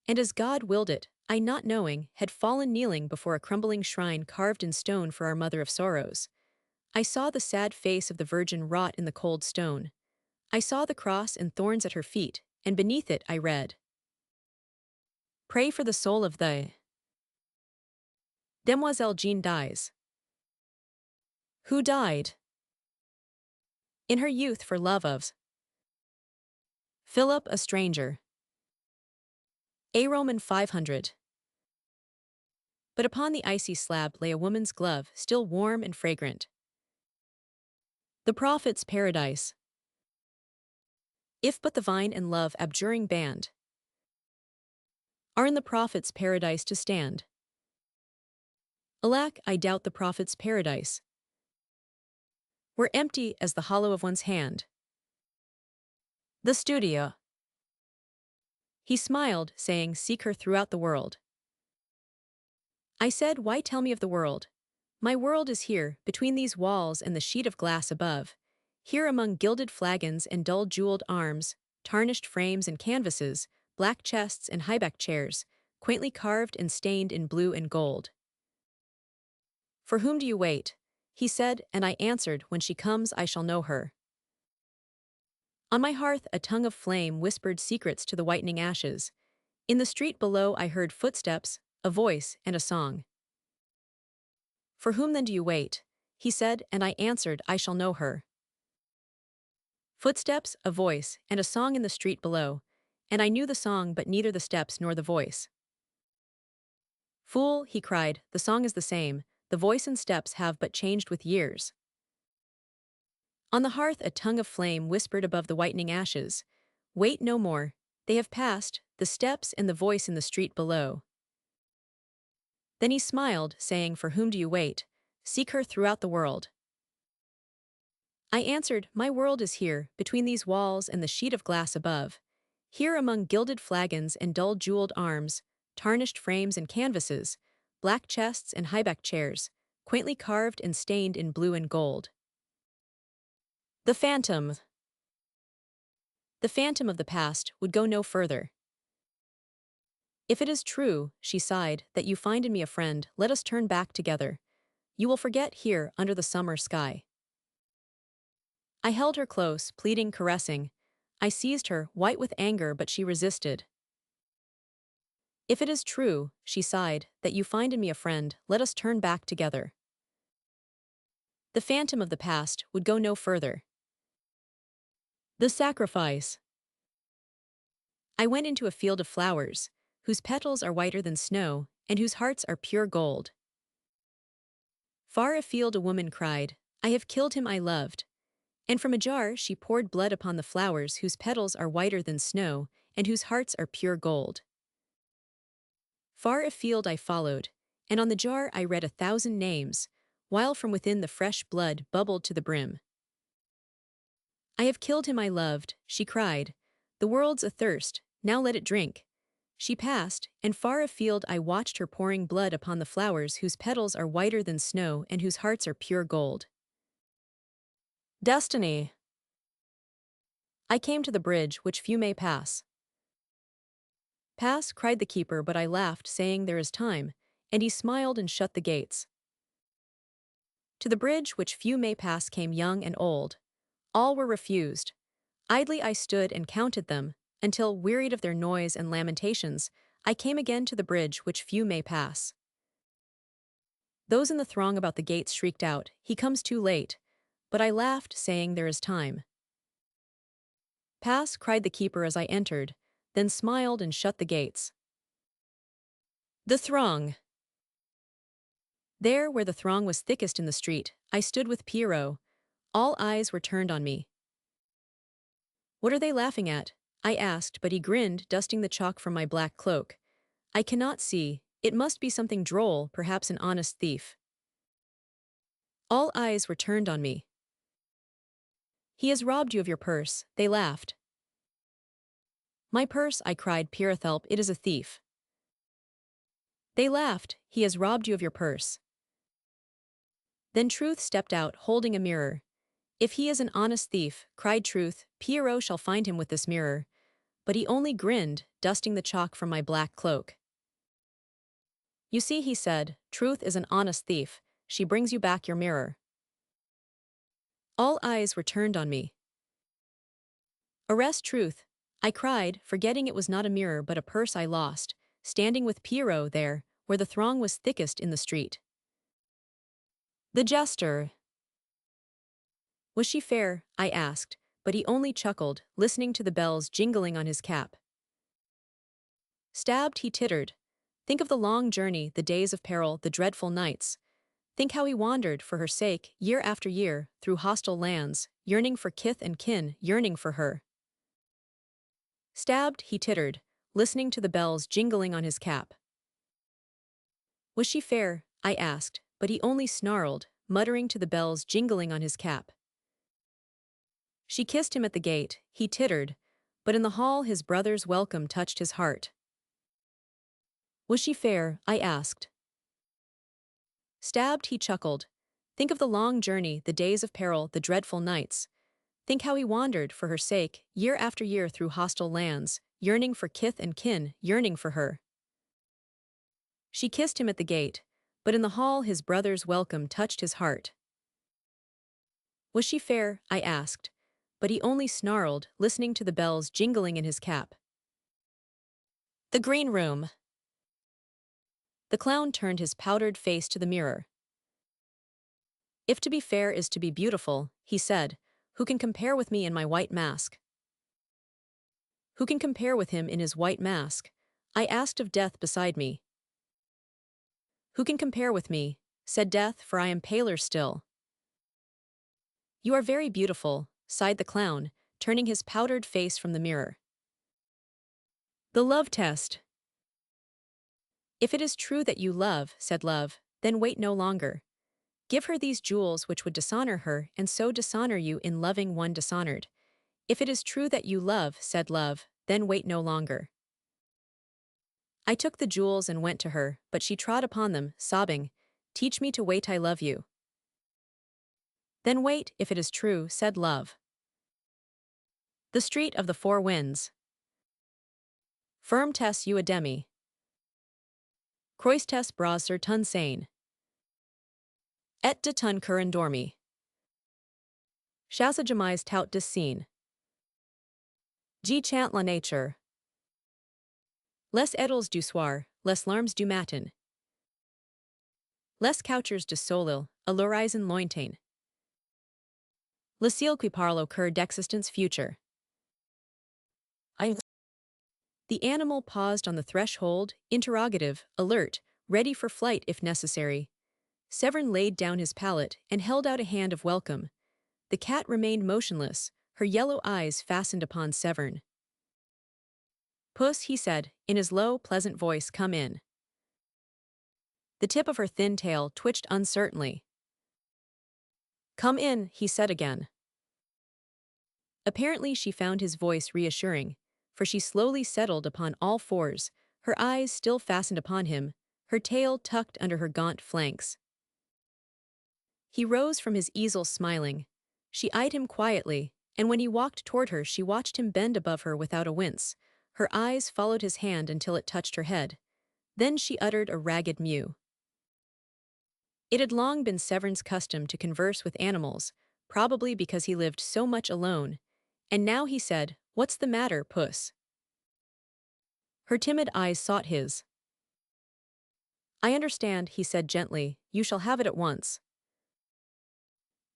And as God willed it, I, not knowing, had fallen kneeling before a crumbling shrine carved in stone for our Mother of Sorrows. I saw the sad face of the Virgin wrought in the cold stone. I saw the cross and thorns at her feet, and beneath it I read, "Pray for the soul of the Demoiselle Jean dies." Who died? In her youth for love of Philip, a stranger. A Roman 500. But upon the icy slab lay a woman's glove, still warm and fragrant. The prophet's paradise. If but the vine and love abjuring band are in the prophet's paradise to stand. Alack, I doubt the prophet's paradise were empty as the hollow of one's hand. The studio. He smiled, saying, "Seek her throughout the world." I said, "Why tell me of the world? My world is here, between these walls and the sheet of glass above. Here among gilded flagons and dull jeweled arms, tarnished frames and canvases, black chests and high-backed chairs, quaintly carved and stained in blue and gold." "For whom do you wait?" he said, and I answered, "When she comes I shall know her." On my hearth a tongue of flame whispered secrets to the whitening ashes. In the street below I heard footsteps, a voice, and a song. "For whom then do you wait?" he said, and I answered, "I shall know her." Footsteps, a voice, and a song in the street below, and I knew the song but neither the steps nor the voice. "Fool," he cried, "the song is the same, the voice and steps have but changed with years." On the hearth a tongue of flame whispered above the whitening ashes, "Wait no more, they have passed, the steps and the voice in the street below." Then he smiled, saying, "For whom do you wait? Seek her throughout the world." I answered, "My world is here, between these walls and the sheet of glass above. Here among gilded flagons and dull jeweled arms, tarnished frames and canvases, black chests and high-backed chairs, quaintly carved and stained in blue and gold." The phantom. The phantom of the past would go no further. "If it is true," she sighed, "that you find in me a friend, let us turn back together. You will forget here under the summer sky." I held her close, pleading, caressing. I seized her, white with anger, but she resisted. "If it is true," she sighed, "that you find in me a friend, let us turn back together." The phantom of the past would go no further. The sacrifice. I went into a field of flowers, whose petals are whiter than snow, and whose hearts are pure gold. Far afield a woman cried, "I have killed him I loved." And from a jar she poured blood upon the flowers whose petals are whiter than snow, and whose hearts are pure gold. Far afield I followed, and on the jar I read 1,000 names, while from within the fresh blood bubbled to the brim. "I have killed him I loved," she cried. "The world's athirst, now let it drink." She passed, and far afield I watched her pouring blood upon the flowers whose petals are whiter than snow and whose hearts are pure gold. Destiny. I came to the bridge which few may pass. "Pass," cried the keeper, but I laughed, saying, "There is time," and he smiled and shut the gates. To the bridge which few may pass came young and old. All were refused. Idly I stood and counted them, until, wearied of their noise and lamentations, I came again to the bridge which few may pass. Those in the throng about the gates shrieked out, "He comes too late," but I laughed, saying, "There is time." "Pass," cried the keeper as I entered, then smiled and shut the gates. The throng. There, where the throng was thickest in the street, I stood with Pierrot. All eyes were turned on me. "What are they laughing at?" I asked, but he grinned, dusting the chalk from my black cloak. "I cannot see. It must be something droll, perhaps an honest thief." All eyes were turned on me. "He has robbed you of your purse," they laughed. My purse, I cried, Pirathelp, it is a thief. They laughed, he has robbed you of your purse. Then Truth stepped out, holding a mirror. If he is an honest thief, cried Truth, Pierrot shall find him with this mirror. But he only grinned, dusting the chalk from my black cloak. You see, he said, Truth is an honest thief, she brings you back your mirror. All eyes were turned on me. Arrest Truth, I cried, forgetting it was not a mirror but a purse I lost, standing with Pierrot there, where the throng was thickest in the street. The jester. Was she fair? I asked, but he only chuckled, listening to the bells jingling on his cap. Stabbed, he tittered. Think of the long journey, the days of peril, the dreadful nights. Think how he wandered, for her sake, year after year, through hostile lands, yearning for kith and kin, yearning for her. Stabbed, he tittered, listening to the bells jingling on his cap. Was she fair? I asked, but he only snarled, muttering to the bells jingling on his cap. She kissed him at the gate, he tittered, but in the hall his brother's welcome touched his heart. Was she fair? I asked. Stabbed, he chuckled. Think of the long journey, the days of peril, the dreadful nights. Think how he wandered, for her sake, year after year through hostile lands, yearning for kith and kin, yearning for her. She kissed him at the gate, but in the hall his brother's welcome touched his heart. Was she fair? I asked, but he only snarled, listening to the bells jingling in his cap. The green room. The clown turned his powdered face to the mirror. If to be fair is to be beautiful, he said, who can compare with me in my white mask? Who can compare with him in his white mask? I asked of Death beside me. Who can compare with me? Said Death, for I am paler still. You are very beautiful, sighed the clown, turning his powdered face from the mirror. The love test. If it is true that you love, said Love, then wait no longer. Give her these jewels which would dishonor her and so dishonor you in loving one dishonored. If it is true that you love, said Love, then wait no longer. I took the jewels and went to her, but she trod upon them, sobbing, Teach me to wait, I love you. Then wait, if it is true, said Love. The Street of the Four Winds. Firm tes uademi. Croistes brasser tun sane. Et de tun curran dormi. Chassa jamais tout de scene. G chant la nature. Les edels du soir, les larmes du matin. Les couchers de solil, à l'horizon lointain. Le ciel qui parle au cœur d'existence future. The animal paused on the threshold, interrogative, alert, ready for flight if necessary. Severn laid down his palette and held out a hand of welcome. The cat remained motionless, her yellow eyes fastened upon Severn. Puss, he said, in his low, pleasant voice, come in. The tip of her thin tail twitched uncertainly. Come in, he said again. Apparently she found his voice reassuring, for she slowly settled upon all fours, her eyes still fastened upon him, her tail tucked under her gaunt flanks. He rose from his easel smiling. She eyed him quietly, and when he walked toward her she watched him bend above her without a wince. Her eyes followed his hand until it touched her head. Then she uttered a ragged mew. It had long been Severn's custom to converse with animals, probably because he lived so much alone, and now he said, What's the matter, Puss? Her timid eyes sought his. I understand, he said gently, you shall have it at once.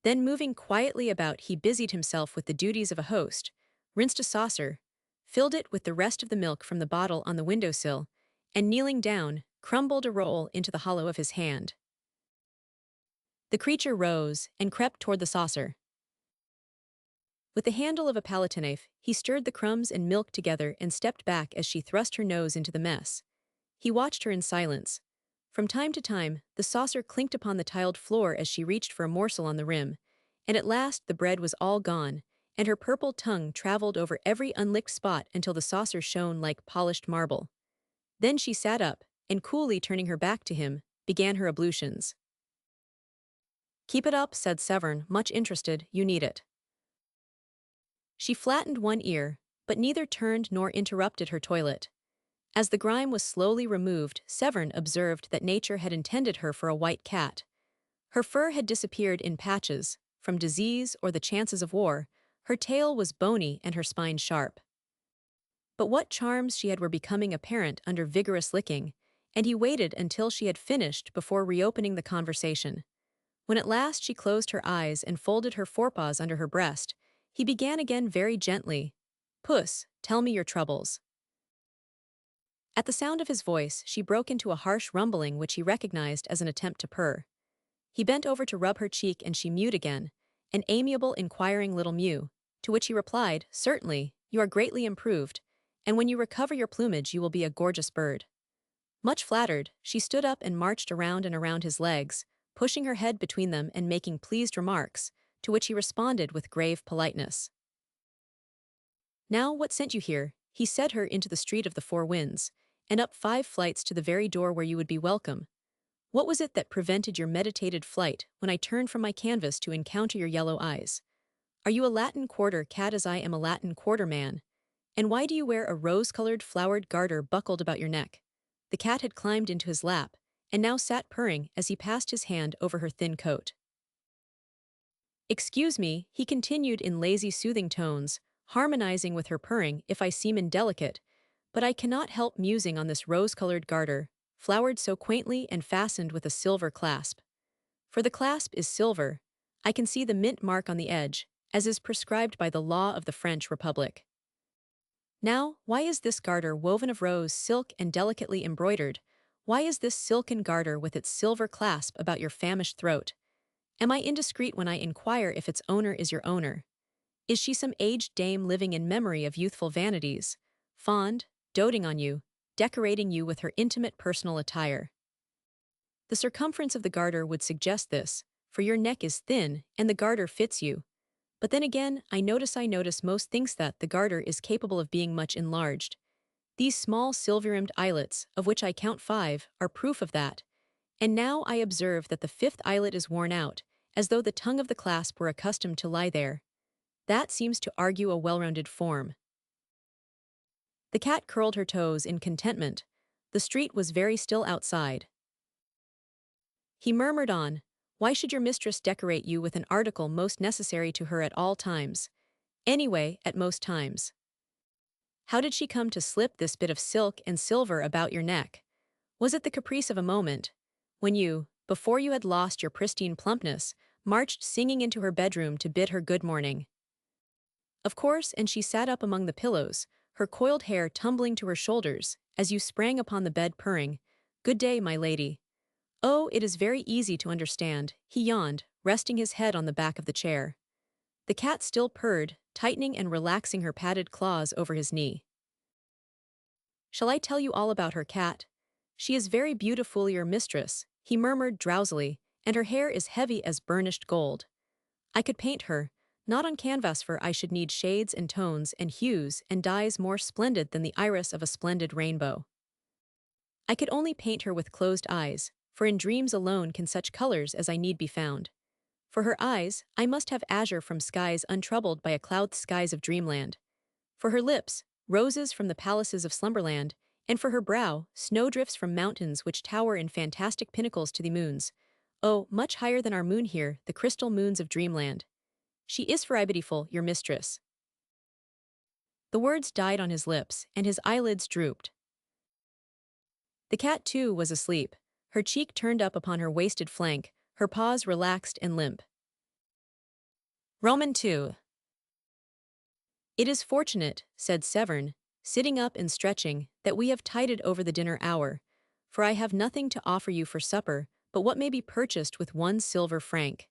Then moving quietly about he busied himself with the duties of a host, rinsed a saucer, filled it with the rest of the milk from the bottle on the windowsill, and kneeling down, crumbled a roll into the hollow of his hand. The creature rose and crept toward the saucer. With the handle of a palette knife, he stirred the crumbs and milk together and stepped back as she thrust her nose into the mess. He watched her in silence. From time to time, the saucer clinked upon the tiled floor as she reached for a morsel on the rim, and at last the bread was all gone, and her purple tongue traveled over every unlicked spot until the saucer shone like polished marble. Then she sat up, and coolly turning her back to him, began her ablutions. "Keep it up," said Severn, much interested, "you need it." She flattened one ear, but neither turned nor interrupted her toilet. As the grime was slowly removed, Severn observed that nature had intended her for a white cat. Her fur had disappeared in patches, from disease or the chances of war. Her tail was bony and her spine sharp. But what charms she had were becoming apparent under vigorous licking, and he waited until she had finished before reopening the conversation. When at last she closed her eyes and folded her forepaws under her breast, he began again very gently. "Puss, tell me your troubles." At the sound of his voice, she broke into a harsh rumbling which he recognized as an attempt to purr. He bent over to rub her cheek and she mewed again, an amiable, inquiring little mew, to which he replied, "Certainly, you are greatly improved, and when you recover your plumage you will be a gorgeous bird." Much flattered, she stood up and marched around and around his legs, pushing her head between them and making pleased remarks, to which he responded with grave politeness. "Now what sent you here?" He said her into the street of the Four Winds, and up 5 flights to the very door where you would be welcome. "What was it that prevented your meditated flight when I turned from my canvas to encounter your yellow eyes? Are you a Latin Quarter cat as I am a Latin Quarter man? And why do you wear a rose-colored flowered garter buckled about your neck?" The cat had climbed into his lap, and now sat purring as he passed his hand over her thin coat. "Excuse me," he continued in lazy soothing tones, harmonizing with her purring, "if I seem indelicate, but I cannot help musing on this rose-colored garter, flowered so quaintly and fastened with a silver clasp. For the clasp is silver. I can see the mint mark on the edge, as is prescribed by the law of the French Republic. Now, why is this garter woven of rose silk and delicately embroidered? Why is this silken garter with its silver clasp about your famished throat? Am I indiscreet when I inquire if its owner is your owner? Is she some aged dame living in memory of youthful vanities, fond, doting on you, decorating you with her intimate personal attire? The circumference of the garter would suggest this, for your neck is thin and the garter fits you. But then again, I notice most thinks that the garter is capable of being much enlarged. These small silver-rimmed eyelets, of which I count 5, are proof of that. And now I observe that the 5th eyelet is worn out, as though the tongue of the clasp were accustomed to lie there. That seems to argue a well-rounded form." The cat curled her toes in contentment. The street was very still outside. He murmured on, "Why should your mistress decorate you with an article most necessary to her at all times? Anyway, at most times. How did she come to slip this bit of silk and silver about your neck? Was it the caprice of a moment, when you, before you had lost your pristine plumpness, marched singing into her bedroom to bid her good morning? Of course, and she sat up among the pillows, her coiled hair tumbling to her shoulders, as you sprang upon the bed purring, 'Good day, my lady.' Oh, it is very easy to understand," he yawned, resting his head on the back of the chair. The cat still purred, tightening and relaxing her padded claws over his knee. "Shall I tell you all about her, cat? She is very beautiful, your mistress," he murmured drowsily, "and her hair is heavy as burnished gold. I could paint her, not on canvas, for I should need shades and tones and hues and dyes more splendid than the iris of a splendid rainbow. I could only paint her with closed eyes, for in dreams alone can such colors as I need be found. For her eyes, I must have azure from skies untroubled by a cloud skies of dreamland. For her lips, roses from the palaces of slumberland, and for her brow, snowdrifts from mountains which tower in fantastic pinnacles to the moons. Oh, much higher than our moon here, the crystal moons of dreamland. She is very beautiful, your mistress." The words died on his lips, and his eyelids drooped. The cat, too, was asleep, her cheek turned up upon her wasted flank, her paws relaxed and limp. Roman 2. "It is fortunate," said Severn, sitting up and stretching, "that we have tided over the dinner hour, for I have nothing to offer you for supper but what may be purchased with 1 silver franc."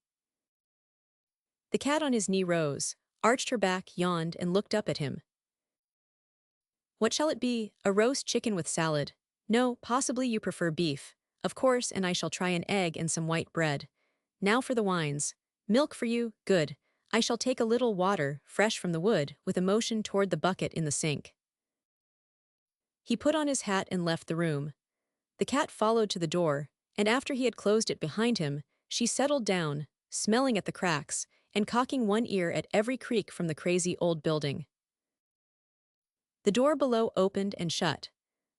The cat on his knee rose, arched her back, yawned, and looked up at him. "What shall it be? A roast chicken with salad? No, possibly you prefer beef. Of course, and I shall try an egg and some white bread. Now for the wines. Milk for you, good. I shall take a little water, fresh from the wood, with a motion toward the bucket in the sink. He put on his hat and left the room. The cat followed to the door, and after he had closed it behind him, she settled down, smelling at the cracks, and cocking one ear at every creak from the crazy old building. The door below opened and shut.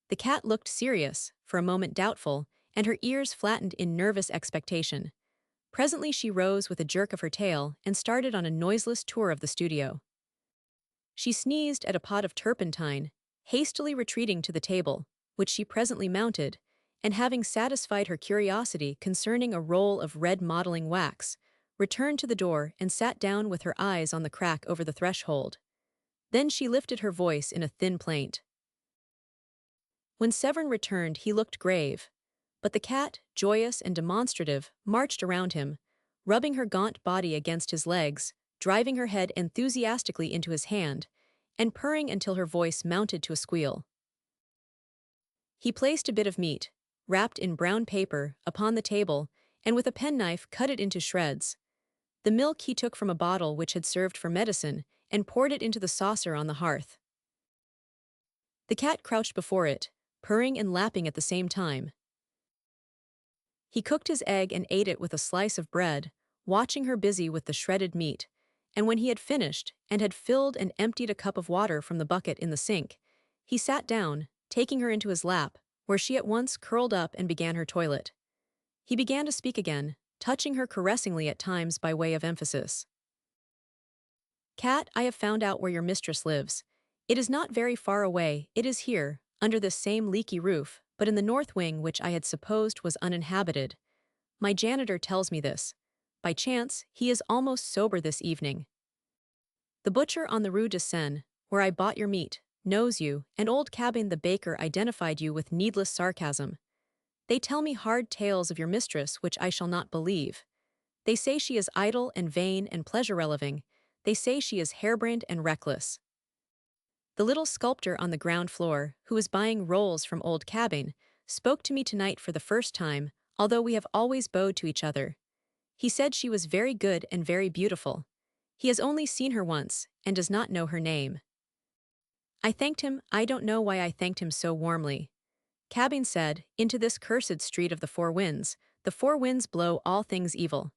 The cat looked serious, for a moment doubtful, and her ears flattened in nervous expectation. Presently she rose with a jerk of her tail and started on a noiseless tour of the studio. She sneezed at a pot of turpentine, hastily retreating to the table, which she presently mounted, and having satisfied her curiosity concerning a roll of red modeling wax, returned to the door and sat down with her eyes on the crack over the threshold. Then she lifted her voice in a thin plaint. When Severn returned, he looked grave, but the cat, joyous and demonstrative, marched around him, rubbing her gaunt body against his legs, driving her head enthusiastically into his hand, and purring until her voice mounted to a squeal. He placed a bit of meat, wrapped in brown paper, upon the table, and with a penknife cut it into shreds. The milk he took from a bottle which had served for medicine, and poured it into the saucer on the hearth. The cat crouched before it, purring and lapping at the same time. He cooked his egg and ate it with a slice of bread, watching her busy with the shredded meat, and when he had finished and had filled and emptied a cup of water from the bucket in the sink, he sat down, taking her into his lap, where she at once curled up and began her toilet. He began to speak again, touching her caressingly at times by way of emphasis. "Cat, I have found out where your mistress lives. It is not very far away, it is here, under this same leaky roof, but in the north wing which I had supposed was uninhabited. My janitor tells me this. By chance, he is almost sober this evening. The butcher on the Rue de Seine, where I bought your meat, knows you, and old Cabin the baker identified you with needless sarcasm. They tell me hard tales of your mistress which I shall not believe. They say she is idle and vain and pleasure-reliving. They say she is harebrained and reckless. The little sculptor on the ground floor, who is buying rolls from old Cabin, spoke to me tonight for the first time, although we have always bowed to each other. He said she was very good and very beautiful. He has only seen her once, and does not know her name. I thanked him. I don't know why I thanked him so warmly. Cabin said, into this cursed street of the four winds blow all things evil.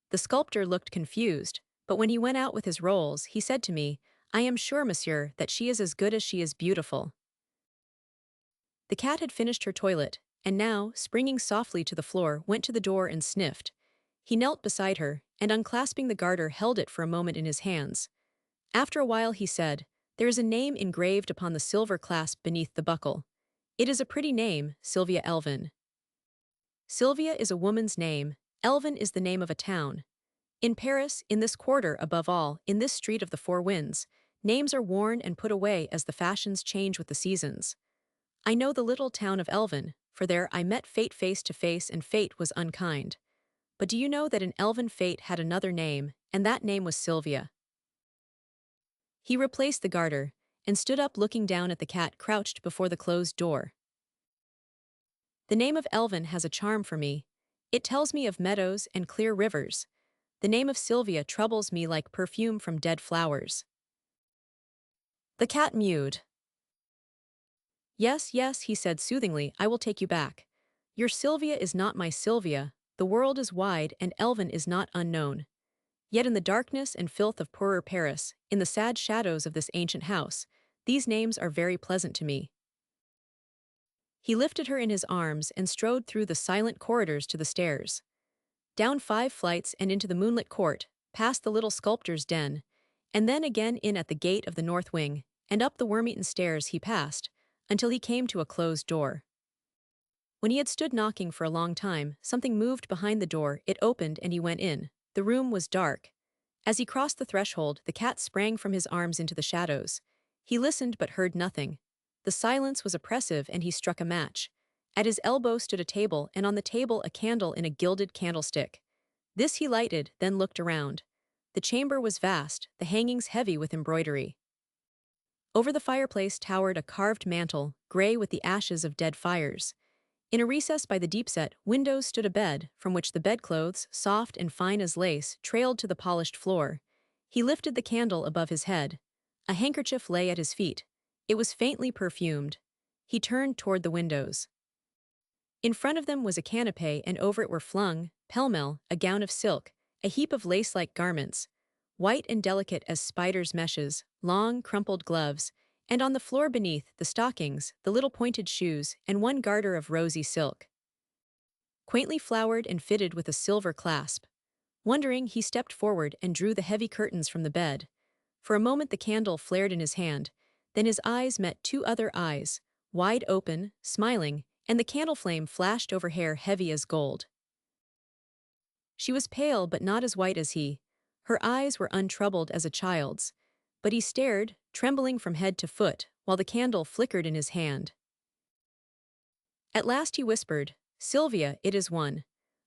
The sculptor looked confused, but when he went out with his rolls, he said to me, I am sure, monsieur, that she is as good as she is beautiful. The cat had finished her toilet, and now, springing softly to the floor, went to the door and sniffed. He knelt beside her, and unclasping the garter held it for a moment in his hands. After a while he said, there is a name engraved upon the silver clasp beneath the buckle. It is a pretty name, Sylvia Elvin. Sylvia is a woman's name, Elvin is the name of a town. In Paris, in this quarter above all, in this street of the four winds, names are worn and put away as the fashions change with the seasons. I know the little town of Elvin, for there I met fate face to face and fate was unkind. But do you know that an elven fate had another name, and that name was Sylvia? He replaced the garter, and stood up looking down at the cat crouched before the closed door. The name of Elvin has a charm for me. It tells me of meadows and clear rivers. The name of Sylvia troubles me like perfume from dead flowers. The cat mewed. Yes, yes, he said soothingly, I will take you back. Your Sylvia is not my Sylvia, the world is wide and Elvin is not unknown. Yet in the darkness and filth of poorer Paris, in the sad shadows of this ancient house, these names are very pleasant to me. He lifted her in his arms and strode through the silent corridors to the stairs. Down 5 flights and into the moonlit court, past the little sculptor's den, and then again in at the gate of the north wing, and up the worm-eaten stairs he passed, until he came to a closed door. When he had stood knocking for a long time, something moved behind the door, it opened and he went in. The room was dark. As he crossed the threshold, the cat sprang from his arms into the shadows. He listened but heard nothing. The silence was oppressive and he struck a match. At his elbow stood a table, and on the table a candle in a gilded candlestick. This he lighted, then looked around. The chamber was vast, the hangings heavy with embroidery. Over the fireplace towered a carved mantel, gray with the ashes of dead fires. In a recess by the deep-set windows stood a bed, from which the bedclothes, soft and fine as lace, trailed to the polished floor. He lifted the candle above his head. A handkerchief lay at his feet. It was faintly perfumed. He turned toward the windows. In front of them was a canapé, and over it were flung, pell-mell, a gown of silk, a heap of lace-like garments, white and delicate as spiders' meshes, long, crumpled gloves, and on the floor beneath, the stockings, the little pointed shoes, and one garter of rosy silk, quaintly flowered and fitted with a silver clasp. Wondering, he stepped forward and drew the heavy curtains from the bed. For a moment the candle flared in his hand, then his eyes met two other eyes, wide open, smiling, and the candle flame flashed over hair heavy as gold. She was pale but not as white as he. Her eyes were untroubled as a child's, but he stared, trembling from head to foot, while the candle flickered in his hand. At last he whispered, "Sylvia, it is one."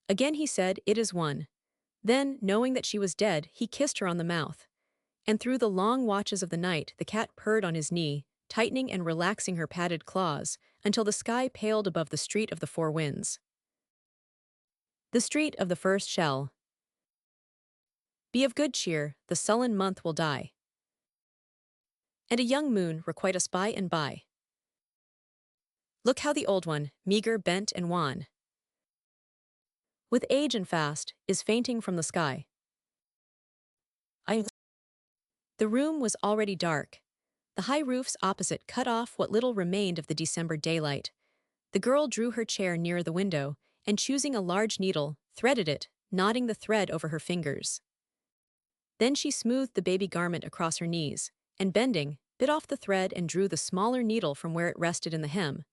Again he said, "It is one." Then, knowing that she was dead, he kissed her on the mouth. And through the long watches of the night the cat purred on his knee, tightening and relaxing her padded claws, until the sky paled above the street of the four winds. The street of the first shell. Be of good cheer, the sullen month will die. And a young moon requite us by and by. Look how the old one, meager, bent, and wan, with age and fast, is fainting from the sky. The room was already dark. The high roofs opposite cut off what little remained of the December daylight. The girl drew her chair nearer the window, and choosing a large needle, threaded it, knotting the thread over her fingers. Then she smoothed the baby garment across her knees, and bending, bit off the thread and drew the smaller needle from where it rested in the hem.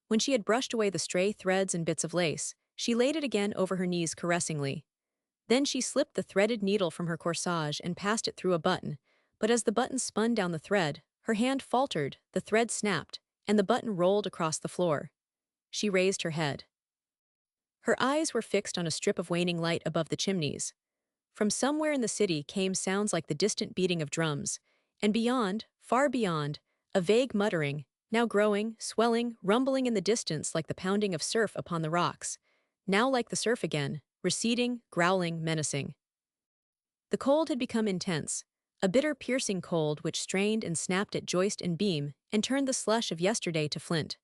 When she had brushed away the stray threads and bits of lace, she laid it again over her knees caressingly. Then she slipped the threaded needle from her corsage and passed it through a button, but as the button spun down the thread, her hand faltered, the thread snapped, and the button rolled across the floor. She raised her head. Her eyes were fixed on a strip of waning light above the chimneys. From somewhere in the city came sounds like the distant beating of drums, and beyond, far beyond, a vague muttering, now growing, swelling, rumbling in the distance like the pounding of surf upon the rocks, now like the surf again, receding, growling, menacing. The cold had become intense, a bitter piercing cold which strained and snapped at joist and beam and turned the slush of yesterday to flint.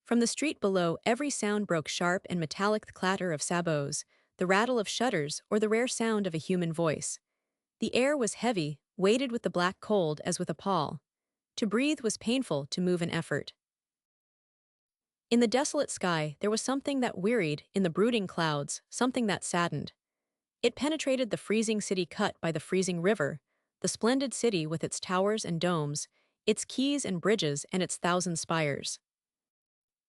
From the street below every sound broke sharp and metallic, the clatter of sabots, the rattle of shutters, or the rare sound of a human voice. The air was heavy, weighted with the black cold as with a pall. To breathe was painful, to move an effort. In the desolate sky there was something that wearied, in the brooding clouds, something that saddened. It penetrated the freezing city cut by the freezing river, the splendid city with its towers and domes, its quays and bridges and its thousand spires.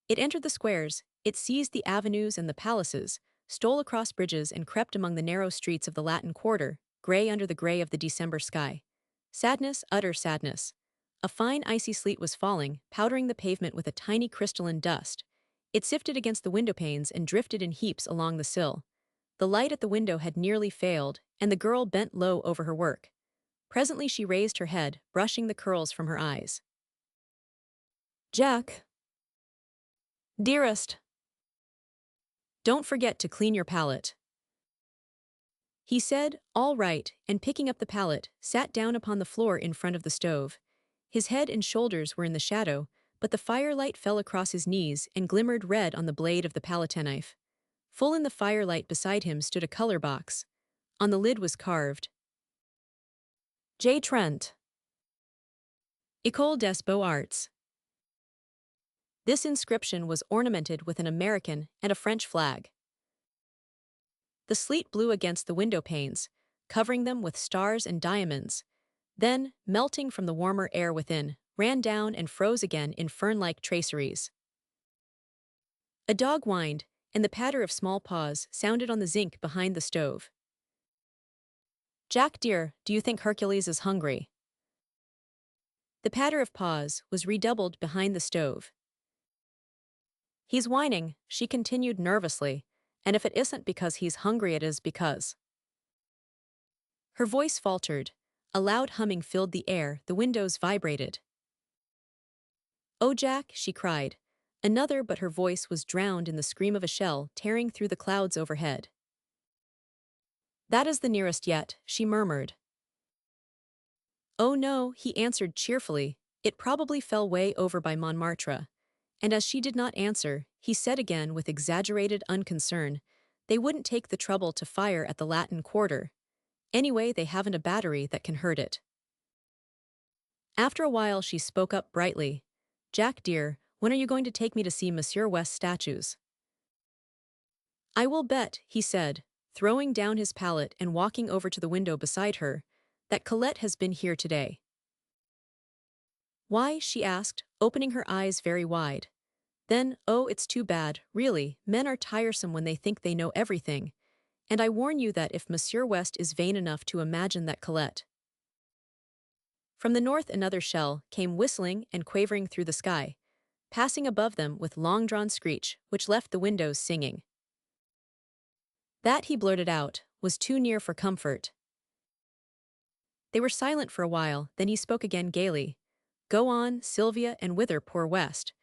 It entered the squares, it seized the avenues and the palaces, stole across bridges and crept among the narrow streets of the Latin Quarter, gray under the gray of the December sky. Sadness, utter sadness. A fine icy sleet was falling, powdering the pavement with a tiny crystalline dust. It sifted against the window panes and drifted in heaps along the sill. The light at the window had nearly failed, and the girl bent low over her work. Presently she raised her head, brushing the curls from her eyes. "Jack. Dearest. Don't forget to clean your palette." He said, "All right," and picking up the palette, sat down upon the floor in front of the stove. His head and shoulders were in the shadow, but the firelight fell across his knees and glimmered red on the blade of the palette knife. Full in the firelight beside him stood a color box. On the lid was carved, J. Trent, École des Beaux-Arts. This inscription was ornamented with an American and a French flag. The sleet blew against the window panes, covering them with stars and diamonds. Then, melting from the warmer air within, ran down and froze again in fern-like traceries. A dog whined, and the patter of small paws sounded on the zinc behind the stove. "Jack dear, do you think Hercules is hungry?" The patter of paws was redoubled behind the stove. "He's whining," she continued nervously, "and if it isn't because he's hungry it is because—" Her voice faltered. A loud humming filled the air, the windows vibrated. "Oh, Jack," she cried. Another, but her voice was drowned in the scream of a shell tearing through the clouds overhead. "That is the nearest yet," she murmured. Oh no, he answered cheerfully. It probably fell way over by Montmartre. And as she did not answer, he said again with exaggerated unconcern, they wouldn't take the trouble to fire at the Latin Quarter. Anyway, they haven't a battery that can hurt it. After a while she spoke up brightly. Jack dear, when are you going to take me to see Monsieur West's statues? I will bet, he said, throwing down his palette and walking over to the window beside her, that Colette has been here today. Why? She asked, opening her eyes very wide. Then, oh, it's too bad, really, men are tiresome when they think they know everything, and I warn you that if Monsieur West is vain enough to imagine that Colette. From the north another shell came whistling and quavering through the sky, passing above them with long-drawn screech, which left the windows singing. That, he blurted out, was too near for comfort. They were silent for a while, then he spoke again gaily. Go on, Sylvia, and whither poor West.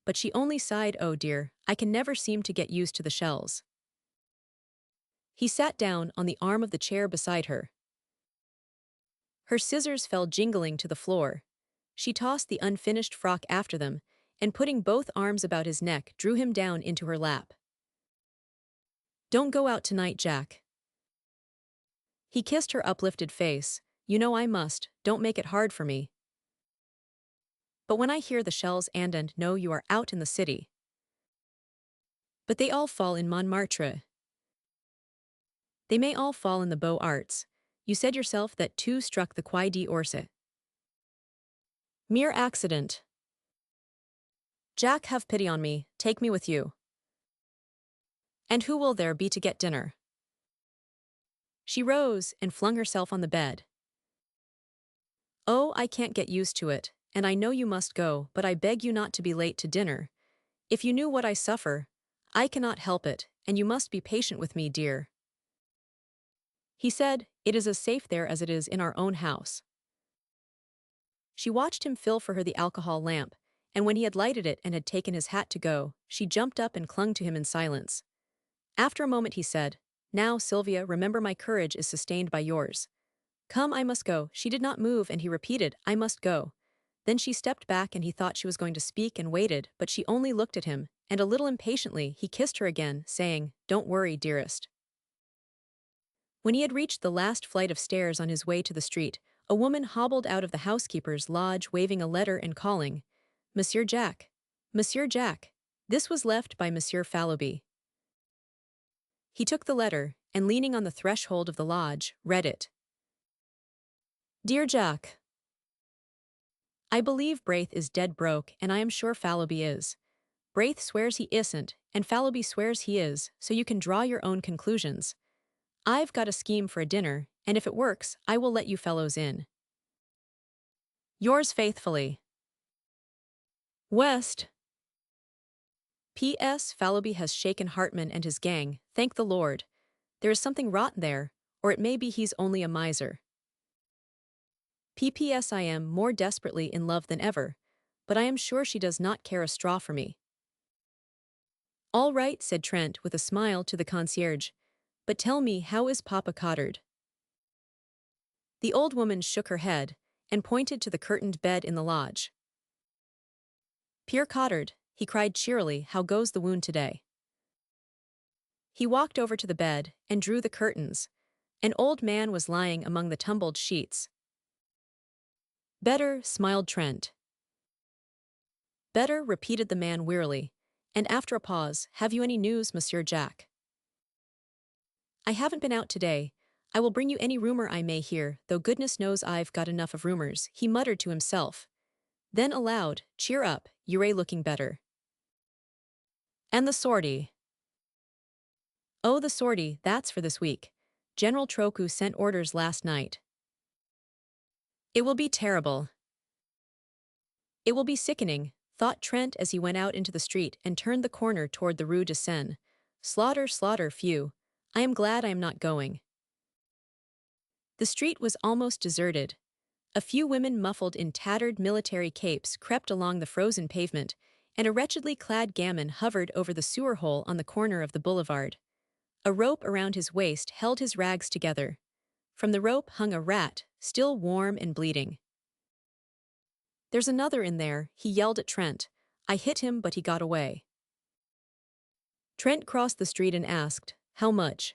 But she only sighed, oh dear, I can never seem to get used to the shells. He sat down on the arm of the chair beside her. Her scissors fell jingling to the floor. She tossed the unfinished frock after them, and putting both arms about his neck drew him down into her lap. Don't go out tonight, Jack. He kissed her uplifted face. You know I must, don't make it hard for me. But when I hear the shells and know you are out in the city. But they all fall in Montmartre. They may all fall in the Beaux Arts. You said yourself that two struck the Quai d'Orsay. Mere accident. Jack, have pity on me, take me with you. And who will there be to get dinner? She rose and flung herself on the bed. Oh, I can't get used to it, and I know you must go, but I beg you not to be late to dinner. If you knew what I suffer, I cannot help it, and you must be patient with me, dear. He said, it is as safe there as it is in our own house. She watched him fill for her the alcohol lamp, and when he had lighted it and had taken his hat to go, she jumped up and clung to him in silence. After a moment he said, Now, Sylvia, remember my courage is sustained by yours. Come, I must go. She did not move, and he repeated, I must go. Then she stepped back and he thought she was going to speak and waited, but she only looked at him, and a little impatiently he kissed her again, saying, Don't worry, dearest. When he had reached the last flight of stairs on his way to the street, a woman hobbled out of the housekeeper's lodge waving a letter and calling, Monsieur Jack. Monsieur Jack. This was left by Monsieur Fallowby. He took the letter, and leaning on the threshold of the lodge, read it. Dear Jack, I believe Braith is dead broke, and I am sure Fallowby is. Braith swears he isn't, and Fallowby swears he is, so you can draw your own conclusions. I've got a scheme for a dinner, and if it works, I will let you fellows in. Yours faithfully, West. P.S. Fallowby has shaken Hartman and his gang, thank the Lord. There is something rotten there, or it may be he's only a miser. P.P.S. I am more desperately in love than ever, but I am sure she does not care a straw for me. All right, said Trent with a smile to the concierge, but tell me, how is Papa Cottard? The old woman shook her head and pointed to the curtained bed in the lodge. Pierre Cottard, he cried cheerily, how goes the wound today? He walked over to the bed and drew the curtains. An old man was lying among the tumbled sheets. Better, smiled Trent. Better, repeated the man wearily, and after a pause, have you any news, Monsieur Jack? I haven't been out today. I will bring you any rumor I may hear, though goodness knows I've got enough of rumors, he muttered to himself. Then aloud, cheer up, you're looking better. And the sortie? Oh, the sortie, that's for this week. General Troku sent orders last night. It will be terrible. It will be sickening, thought Trent as he went out into the street and turned the corner toward the Rue de Seine. Slaughter, slaughter, phew. I am glad I am not going. The street was almost deserted. A few women muffled in tattered military capes crept along the frozen pavement, and a wretchedly clad gamin hovered over the sewer hole on the corner of the boulevard. A rope around his waist held his rags together. From the rope hung a rat, still warm and bleeding. There's another in there, he yelled at Trent. I hit him, but he got away. Trent crossed the street and asked, How much?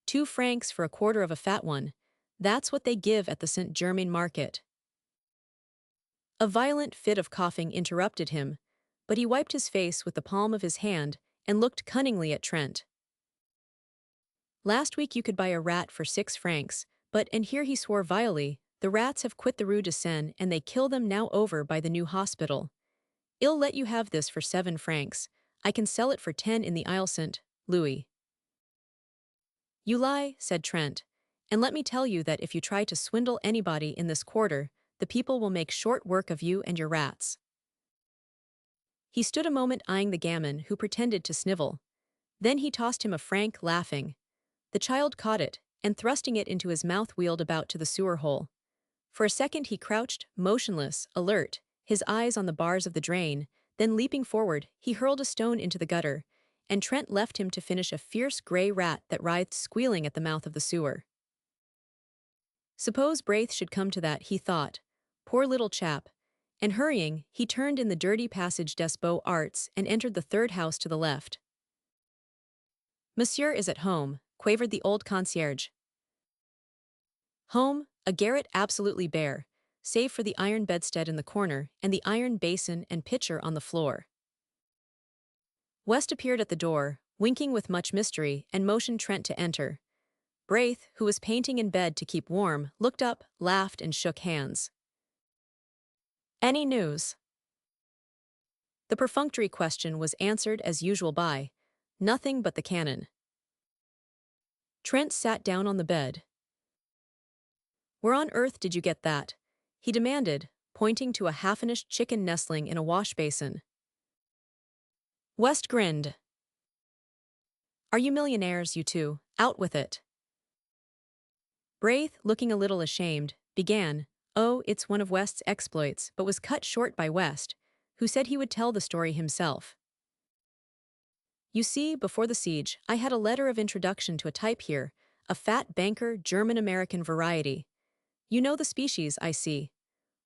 2 francs for a quarter of a fat one. That's what they give at the Saint Germain market. A violent fit of coughing interrupted him, but he wiped his face with the palm of his hand and looked cunningly at Trent. Last week you could buy a rat for 6 francs, but, and here he swore vilely, the rats have quit the Rue de Seine and they kill them now over by the new hospital. I'll let you have this for 7 francs. I can sell it for 10 in the Aisle Saint Louis. You lie, said Trent, and let me tell you that if you try to swindle anybody in this quarter, the people will make short work of you and your rats. He stood a moment eyeing the gamin, who pretended to snivel. Then he tossed him a franc, laughing. The child caught it, and thrusting it into his mouth wheeled about to the sewer hole. For a second he crouched, motionless, alert, his eyes on the bars of the drain, then leaping forward, he hurled a stone into the gutter, and Trent left him to finish a fierce grey rat that writhed squealing at the mouth of the sewer. Suppose Braith should come to that, he thought. Poor little chap. And hurrying, he turned in the dirty passage des Beaux-Arts and entered the third house to the left. Monsieur is at home, quavered the old concierge. Home, a garret absolutely bare, save for the iron bedstead in the corner and the iron basin and pitcher on the floor. West appeared at the door, winking with much mystery, and motioned Trent to enter. Braith, who was painting in bed to keep warm, looked up, laughed, and shook hands. Any news? The perfunctory question was answered as usual by, Nothing but the cannon. Trent sat down on the bed. Where on earth did you get that? He demanded, pointing to a half-finished chicken nestling in a wash basin. West grinned. Are you millionaires, you two? Out with it. Braith, looking a little ashamed, began, Oh, it's one of West's exploits, but was cut short by West, who said he would tell the story himself. You see, before the siege, I had a letter of introduction to a type here, a fat banker German-American variety. You know the species, I see.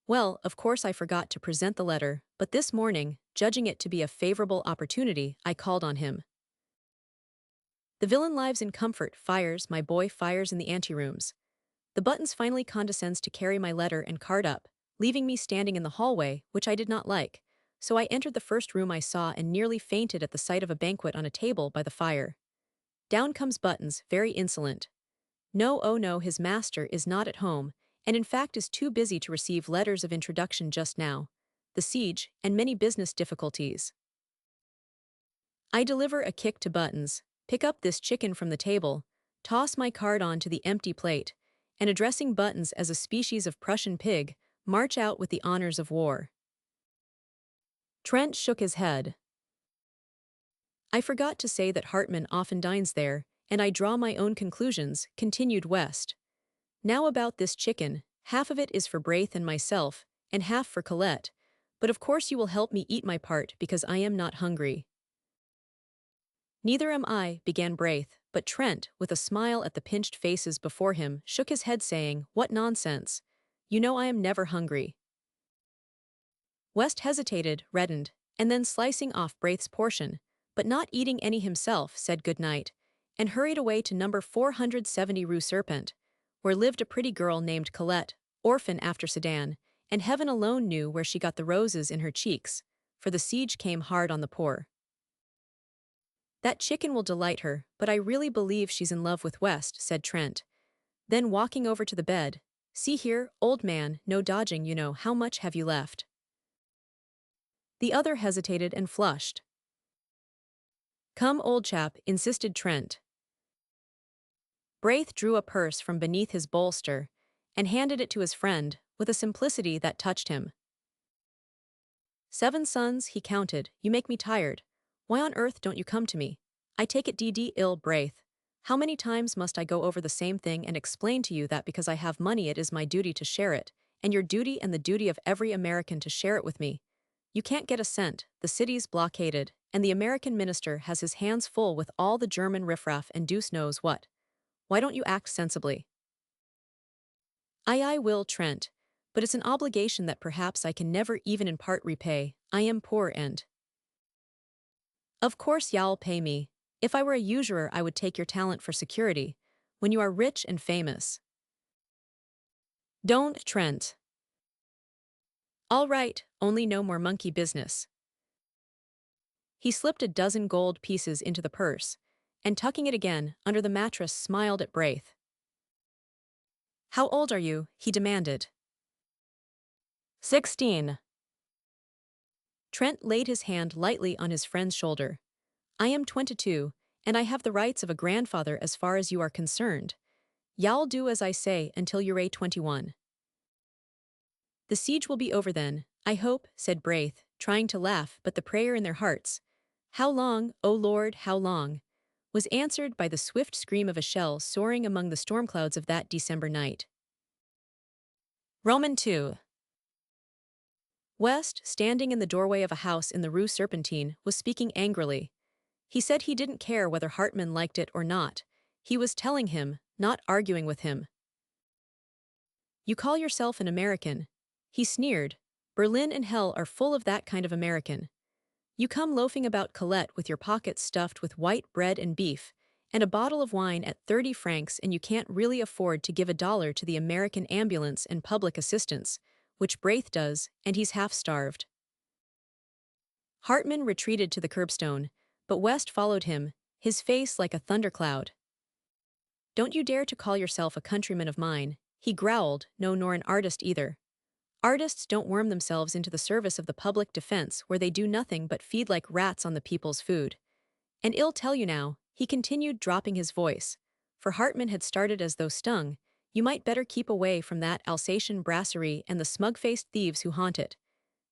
Well, of course I forgot to present the letter, but this morning, judging it to be a favorable opportunity, I called on him. The villain lives in comfort, fires, my boy fires in the anterooms. The Buttons finally condescends to carry my letter and card up, leaving me standing in the hallway, which I did not like, so I entered the first room I saw and nearly fainted at the sight of a banquet on a table by the fire. Down comes Buttons, very insolent. No, oh no, his master is not at home, and in fact is too busy to receive letters of introduction just now. The siege, and many business difficulties. I deliver a kick to Buttons, pick up this chicken from the table, toss my card on to the empty plate, and addressing Buttons as a species of Prussian pig, march out with the honors of war. Trent shook his head. I forgot to say that Hartman often dines there, and I draw my own conclusions, continued West. Now about this chicken, half of it is for Braith and myself, and half for Colette, but of course you will help me eat my part because I am not hungry. Neither am I, began Braith, but Trent, with a smile at the pinched faces before him, shook his head saying, What nonsense. You know I am never hungry. West hesitated, reddened, and then slicing off Braith's portion, but not eating any himself, said good night, and hurried away to number 470 Rue Serpent, where lived a pretty girl named Colette, orphan after Sedan, and heaven alone knew where she got the roses in her cheeks, for the siege came hard on the poor. That chicken will delight her, but I really believe she's in love with West, said Trent. Then walking over to the bed, See here, old man, no dodging, you know, how much have you left? The other hesitated and flushed. Come, old chap, insisted Trent. Braith drew a purse from beneath his bolster and handed it to his friend with a simplicity that touched him. 7 sons, he counted, you make me tired. Why on earth don't you come to me? I take it DD ill, Braith. How many times must I go over the same thing and explain to you that because I have money it is my duty to share it, and your duty and the duty of every American to share it with me? You can't get a cent, the city's blockaded, and the American minister has his hands full with all the German riffraff and deuce knows what. Why don't you act sensibly? I will, Trent, but it's an obligation that perhaps I can never even in part repay. I am poor and— Of course y'all pay me. If I were a usurer I would take your talent for security. When you are rich and famous. Don't, Trent. All right, only no more monkey business. He slipped a dozen gold pieces into the purse, and tucking it again under the mattress smiled at Braith. How old are you? He demanded. 16. Trent laid his hand lightly on his friend's shoulder. I am 22, and I have the rights of a grandfather as far as you are concerned. Y'all do as I say until you're 21. The siege will be over then, I hope, said Braith, trying to laugh, but the prayer in their hearts, how long, O Lord, how long, was answered by the swift scream of a shell soaring among the storm clouds of that December night. Roman 2. West, standing in the doorway of a house in the Rue Serpentine, was speaking angrily. He said he didn't care whether Hartman liked it or not. He was telling him, not arguing with him. You call yourself an American. He sneered. Berlin and hell are full of that kind of American. You come loafing about Colette with your pockets stuffed with white bread and beef, and a bottle of wine at 30 francs, and you can't really afford to give $1 to the American ambulance and public assistance, which Braith does, and he's half-starved. Hartman retreated to the curbstone, but West followed him, his face like a thundercloud. Don't you dare to call yourself a countryman of mine, he growled, no, nor an artist either. Artists don't worm themselves into the service of the public defense where they do nothing but feed like rats on the people's food. And I'll tell you now, he continued, dropping his voice, for Hartman had started as though stung, you might better keep away from that Alsatian brasserie and the smug-faced thieves who haunt it.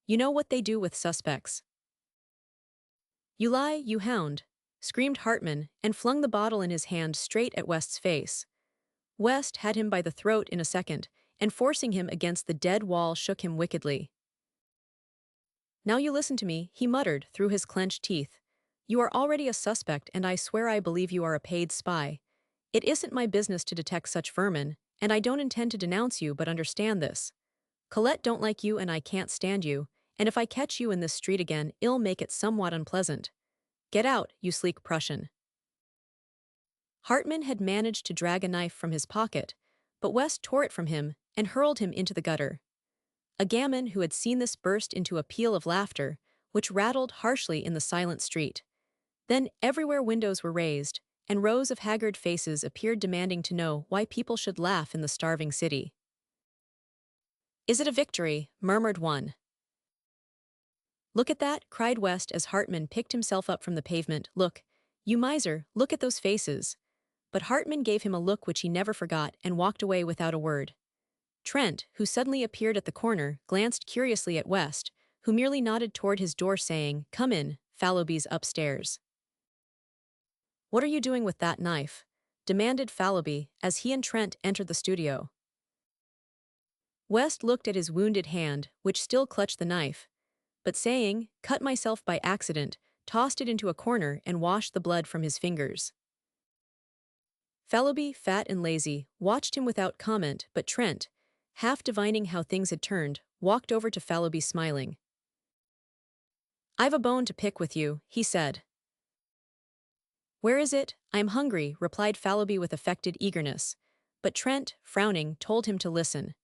You know what they do with suspects. You lie, you hound, screamed Hartman, and flung the bottle in his hand straight at West's face. West had him by the throat in a second, and forcing him against the dead wall shook him wickedly. Now you listen to me, he muttered through his clenched teeth. You are already a suspect, and I swear I believe you are a paid spy. It isn't my business to detect such vermin, and I don't intend to denounce you, but understand this. Colette don't like you and I can't stand you, and if I catch you in this street again, I'll make it somewhat unpleasant. Get out, you sleek Prussian. Hartman had managed to drag a knife from his pocket, but West tore it from him and hurled him into the gutter. A gamin who had seen this burst into a peal of laughter, which rattled harshly in the silent street. Then everywhere windows were raised, and rows of haggard faces appeared demanding to know why people should laugh in the starving city. Is it a victory? Murmured one. Look at that, cried West as Hartman picked himself up from the pavement. Look, you miser, look at those faces. But Hartman gave him a look which he never forgot and walked away without a word. Trent, who suddenly appeared at the corner, glanced curiously at West, who merely nodded toward his door saying, Come in, Fallowby's upstairs. What are you doing with that knife? Demanded Fallowby as he and Trent entered the studio. West looked at his wounded hand, which still clutched the knife, but saying, Cut myself by accident, tossed it into a corner and washed the blood from his fingers. Fallowby, fat and lazy, watched him without comment, but Trent, half divining how things had turned, walked over to Fallowby smiling. I've a bone to pick with you, he said. Where is it? I'm hungry, replied Fallowby with affected eagerness, but Trent, frowning, told him to listen.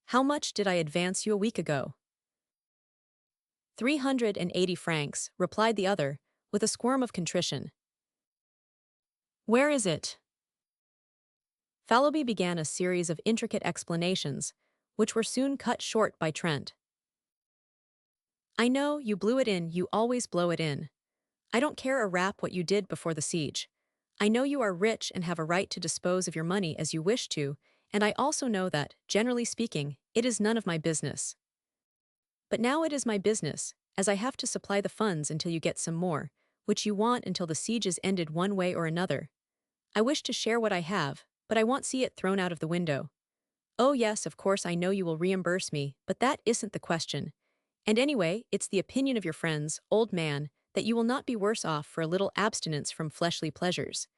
How much did I advance you a week ago? 380 francs, replied the other, with a squirm of contrition. Where is it? Fallowby began a series of intricate explanations, which were soon cut short by Trent. I know, you blew it in, you always blow it in. I don't care a rap what you did before the siege. I know you are rich and have a right to dispose of your money as you wish to, and I also know that, generally speaking, it is none of my business. But now it is my business, as I have to supply the funds until you get some more, which you want until the siege is ended one way or another. I wish to share what I have, but I won't see it thrown out of the window. Oh yes, of course I know you will reimburse me, but that isn't the question. And anyway, it's the opinion of your friends, old man, that you will not be worse off for a little abstinence from fleshly pleasures.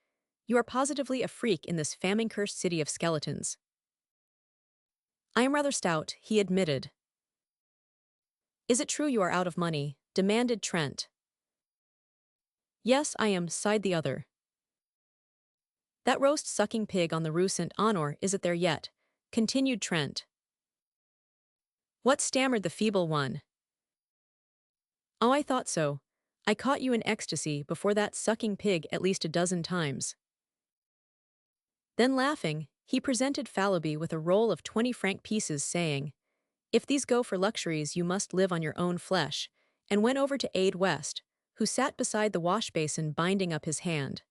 You are positively a freak in this famine-cursed city of skeletons. I am rather stout, he admitted. Is it true you are out of money? Demanded Trent. Yes, I am, sighed the other. That roast-sucking pig on the Rue Saint-Honor isn't there yet, continued Trent. What, stammered the feeble one. Oh, I thought so. I caught you in ecstasy before that sucking pig at least a dozen times. Then laughing, he presented Fallowby with a roll of 20-franc pieces, saying, If these go for luxuries you must live on your own flesh, and went over to aid West, who sat beside the wash-basin binding up his hand.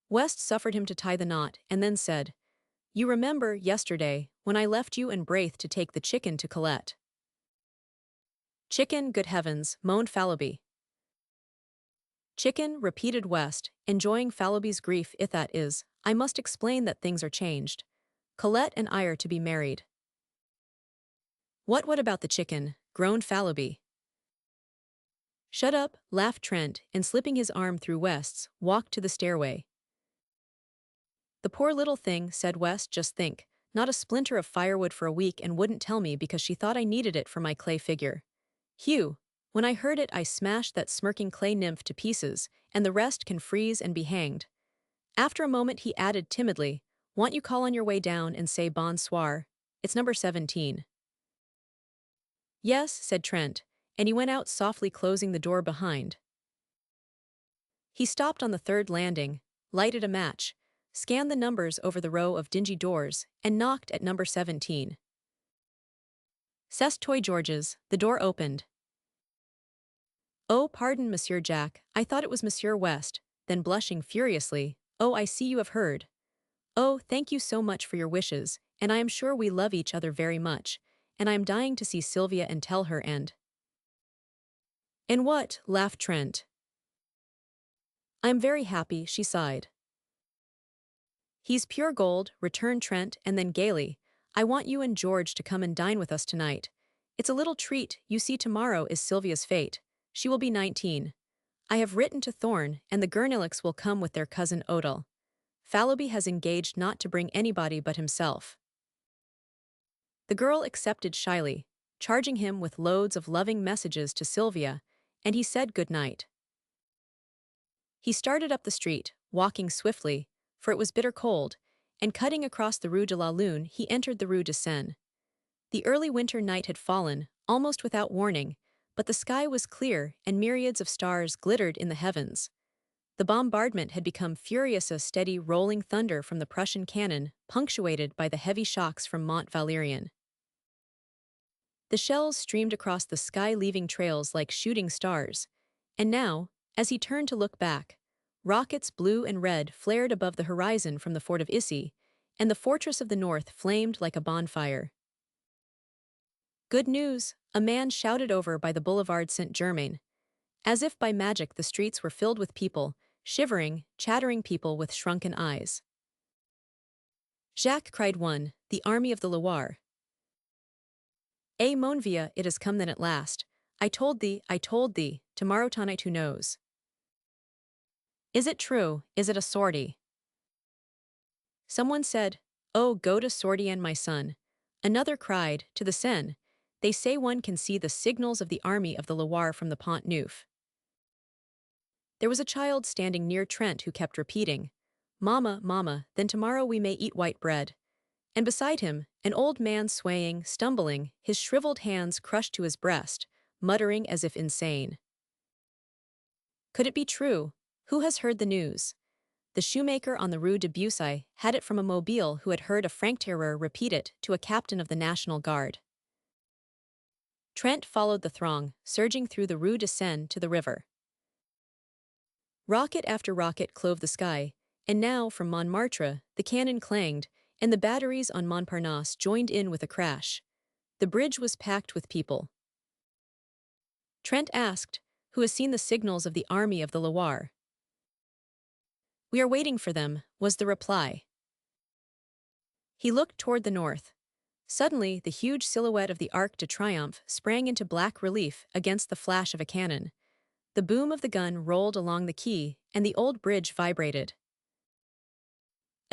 West suffered him to tie the knot and then said, You remember, yesterday, when I left you and Braith to take the chicken to Colette. Chicken, good heavens, moaned Fallowby. Chicken, repeated West, enjoying Fallowby's grief. If that is, I must explain that things are changed. Colette and I are to be married. What about the chicken? Groaned Fallowby. Shut up, laughed Trent, and slipping his arm through West's, walked to the stairway. The poor little thing, said West, just think, not a splinter of firewood for a week and wouldn't tell me because she thought I needed it for my clay figure. Hugh, when I heard it I smashed that smirking clay nymph to pieces, and the rest can freeze and be hanged. After a moment he added timidly, Want you call on your way down and say bonsoir? It's number 17. Yes, said Trent, and he went out softly, closing the door behind. He stopped on the third landing, lighted a match, scanned the numbers over the row of dingy doors, and knocked at number 17. C'est Toy George's. The door opened. Oh, pardon, Monsieur Jack, I thought it was Monsieur West, then blushing furiously, Oh, I see you have heard. Oh, thank you so much for your wishes, and I am sure we love each other very much, and I am dying to see Sylvia and tell her and… And what? Laughed Trent. I am very happy, she sighed. He's pure gold, returned Trent, and then gaily, I want you and George to come and dine with us tonight. It's a little treat, you see tomorrow is Sylvia's fete. She will be 19. I have written to Thorne, and the Gurnillicks will come with their cousin Odell. Fallowby has engaged not to bring anybody but himself. The girl accepted shyly, charging him with loads of loving messages to Sylvia, and he said good night. He started up the street, walking swiftly, for it was bitter cold, and cutting across the Rue de la Lune he entered the Rue de Seine. The early winter night had fallen, almost without warning, but the sky was clear and myriads of stars glittered in the heavens. The bombardment had become furious, a steady rolling thunder from the Prussian cannon, punctuated by the heavy shocks from Mont Valérien. The shells streamed across the sky, leaving trails like shooting stars, and now, as he turned to look back, rockets blue and red flared above the horizon from the fort of Issy, and the fortress of the north flamed like a bonfire. Good news, a man shouted over by the boulevard Saint-Germain. As if by magic the streets were filled with people, shivering, chattering people with shrunken eyes. Jacques, cried one, the army of the Loire. Eh, mon vieux, it has come then at last. I told thee, tomorrow tonight who knows? Is it true, is it a sortie? Someone said, Oh, go to Sordienne, my son. Another cried, to the Seine. They say one can see the signals of the army of the Loire from the Pont Neuf. There was a child standing near Trent who kept repeating, Mama, Mama, then tomorrow we may eat white bread. And beside him, an old man swaying, stumbling, his shriveled hands crushed to his breast, muttering as if insane. Could it be true? Who has heard the news? The shoemaker on the Rue de Bussy had it from a mobile who had heard a franc-tireur repeat it to a captain of the National Guard. Trent followed the throng, surging through the Rue de Seine to the river. Rocket after rocket clove the sky, and now from Montmartre the cannon clanged, and the batteries on Montparnasse joined in with a crash. The bridge was packed with people. Trent asked, Who has seen the signals of the army of the Loire? We are waiting for them, was the reply. He looked toward the north. Suddenly, the huge silhouette of the Arc de Triomphe sprang into black relief against the flash of a cannon. The boom of the gun rolled along the quay, and the old bridge vibrated.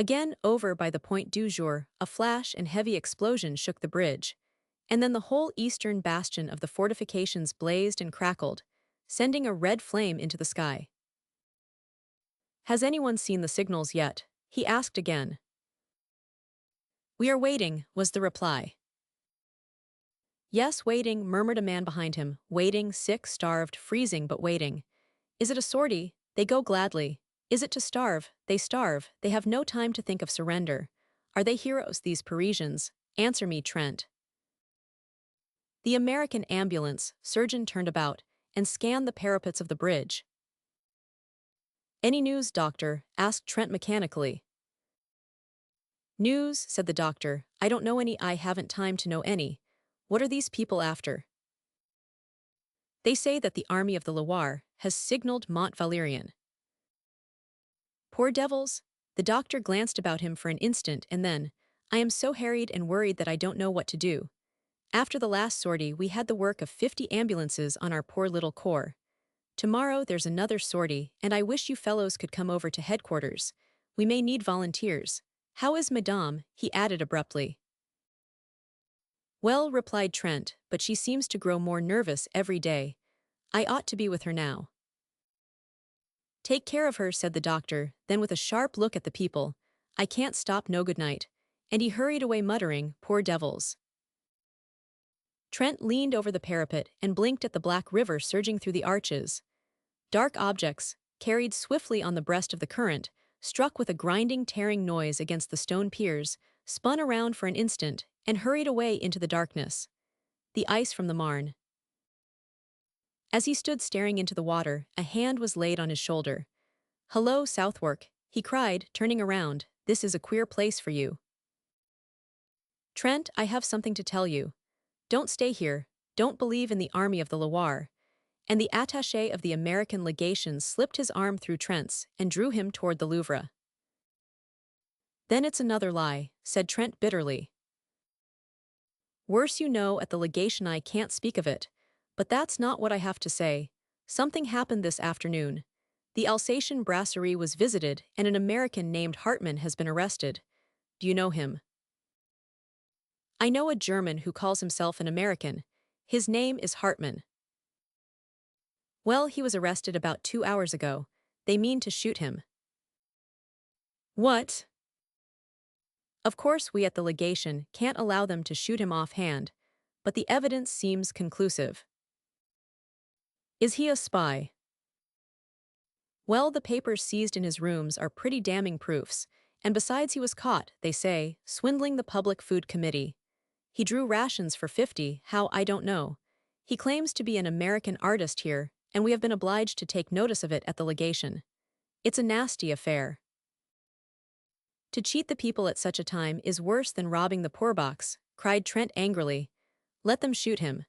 Again, over by the Point du Jour, a flash and heavy explosion shook the bridge, and then the whole eastern bastion of the fortifications blazed and crackled, sending a red flame into the sky. "Has anyone seen the signals yet?" he asked again. "We are waiting," was the reply. "Yes, waiting," murmured a man behind him, waiting, sick, starved, freezing but waiting. "Is it a sortie? They go gladly. Is it to starve? They starve. They have no time to think of surrender. Are they heroes, these Parisians? Answer me, Trent." The American ambulance surgeon turned about and scanned the parapets of the bridge. "Any news, doctor?" asked Trent mechanically. "News," said the doctor. "I don't know any. I haven't time to know any. What are these people after?" "They say that the army of the Loire has signaled Mont Valérien." "Poor devils." The doctor glanced about him for an instant and then, "I am so harried and worried that I don't know what to do. After the last sortie we had the work of 50 ambulances on our poor little corps. Tomorrow there's another sortie, and I wish you fellows could come over to headquarters. We may need volunteers. How is Madame?" he added abruptly. "Well," replied Trent, "but she seems to grow more nervous every day. I ought to be with her now." "Take care of her," said the doctor, then with a sharp look at the people, "I can't stop, no good night." And he hurried away muttering, "Poor devils." Trent leaned over the parapet and blinked at the black river surging through the arches. Dark objects, carried swiftly on the breast of the current, struck with a grinding, tearing noise against the stone piers, spun around for an instant, and hurried away into the darkness. The ice from the Marne. As he stood staring into the water, a hand was laid on his shoulder. "Hello, Southwark," he cried, turning around. "This is a queer place for you." "Trent, I have something to tell you. Don't stay here, don't believe in the army of the Loire." And the attaché of the American legation slipped his arm through Trent's and drew him toward the Louvre. "Then it's another lie," said Trent bitterly. "Worse, you know, at the legation I can't speak of it. But that's not what I have to say. Something happened this afternoon. The Alsatian brasserie was visited and an American named Hartmann has been arrested. Do you know him?" "I know a German who calls himself an American. His name is Hartmann." "Well, he was arrested about 2 hours ago. They mean to shoot him." "What?" "Of course we at the legation can't allow them to shoot him offhand, but the evidence seems conclusive." "Is he a spy?" "Well, the papers seized in his rooms are pretty damning proofs, and besides he was caught, they say, swindling the Public Food Committee. He drew rations for 50, how I don't know. He claims to be an American artist here, and we have been obliged to take notice of it at the legation. It's a nasty affair. To cheat the people at such a time is worse than robbing the poor box," cried Trent angrily. "Let them shoot him.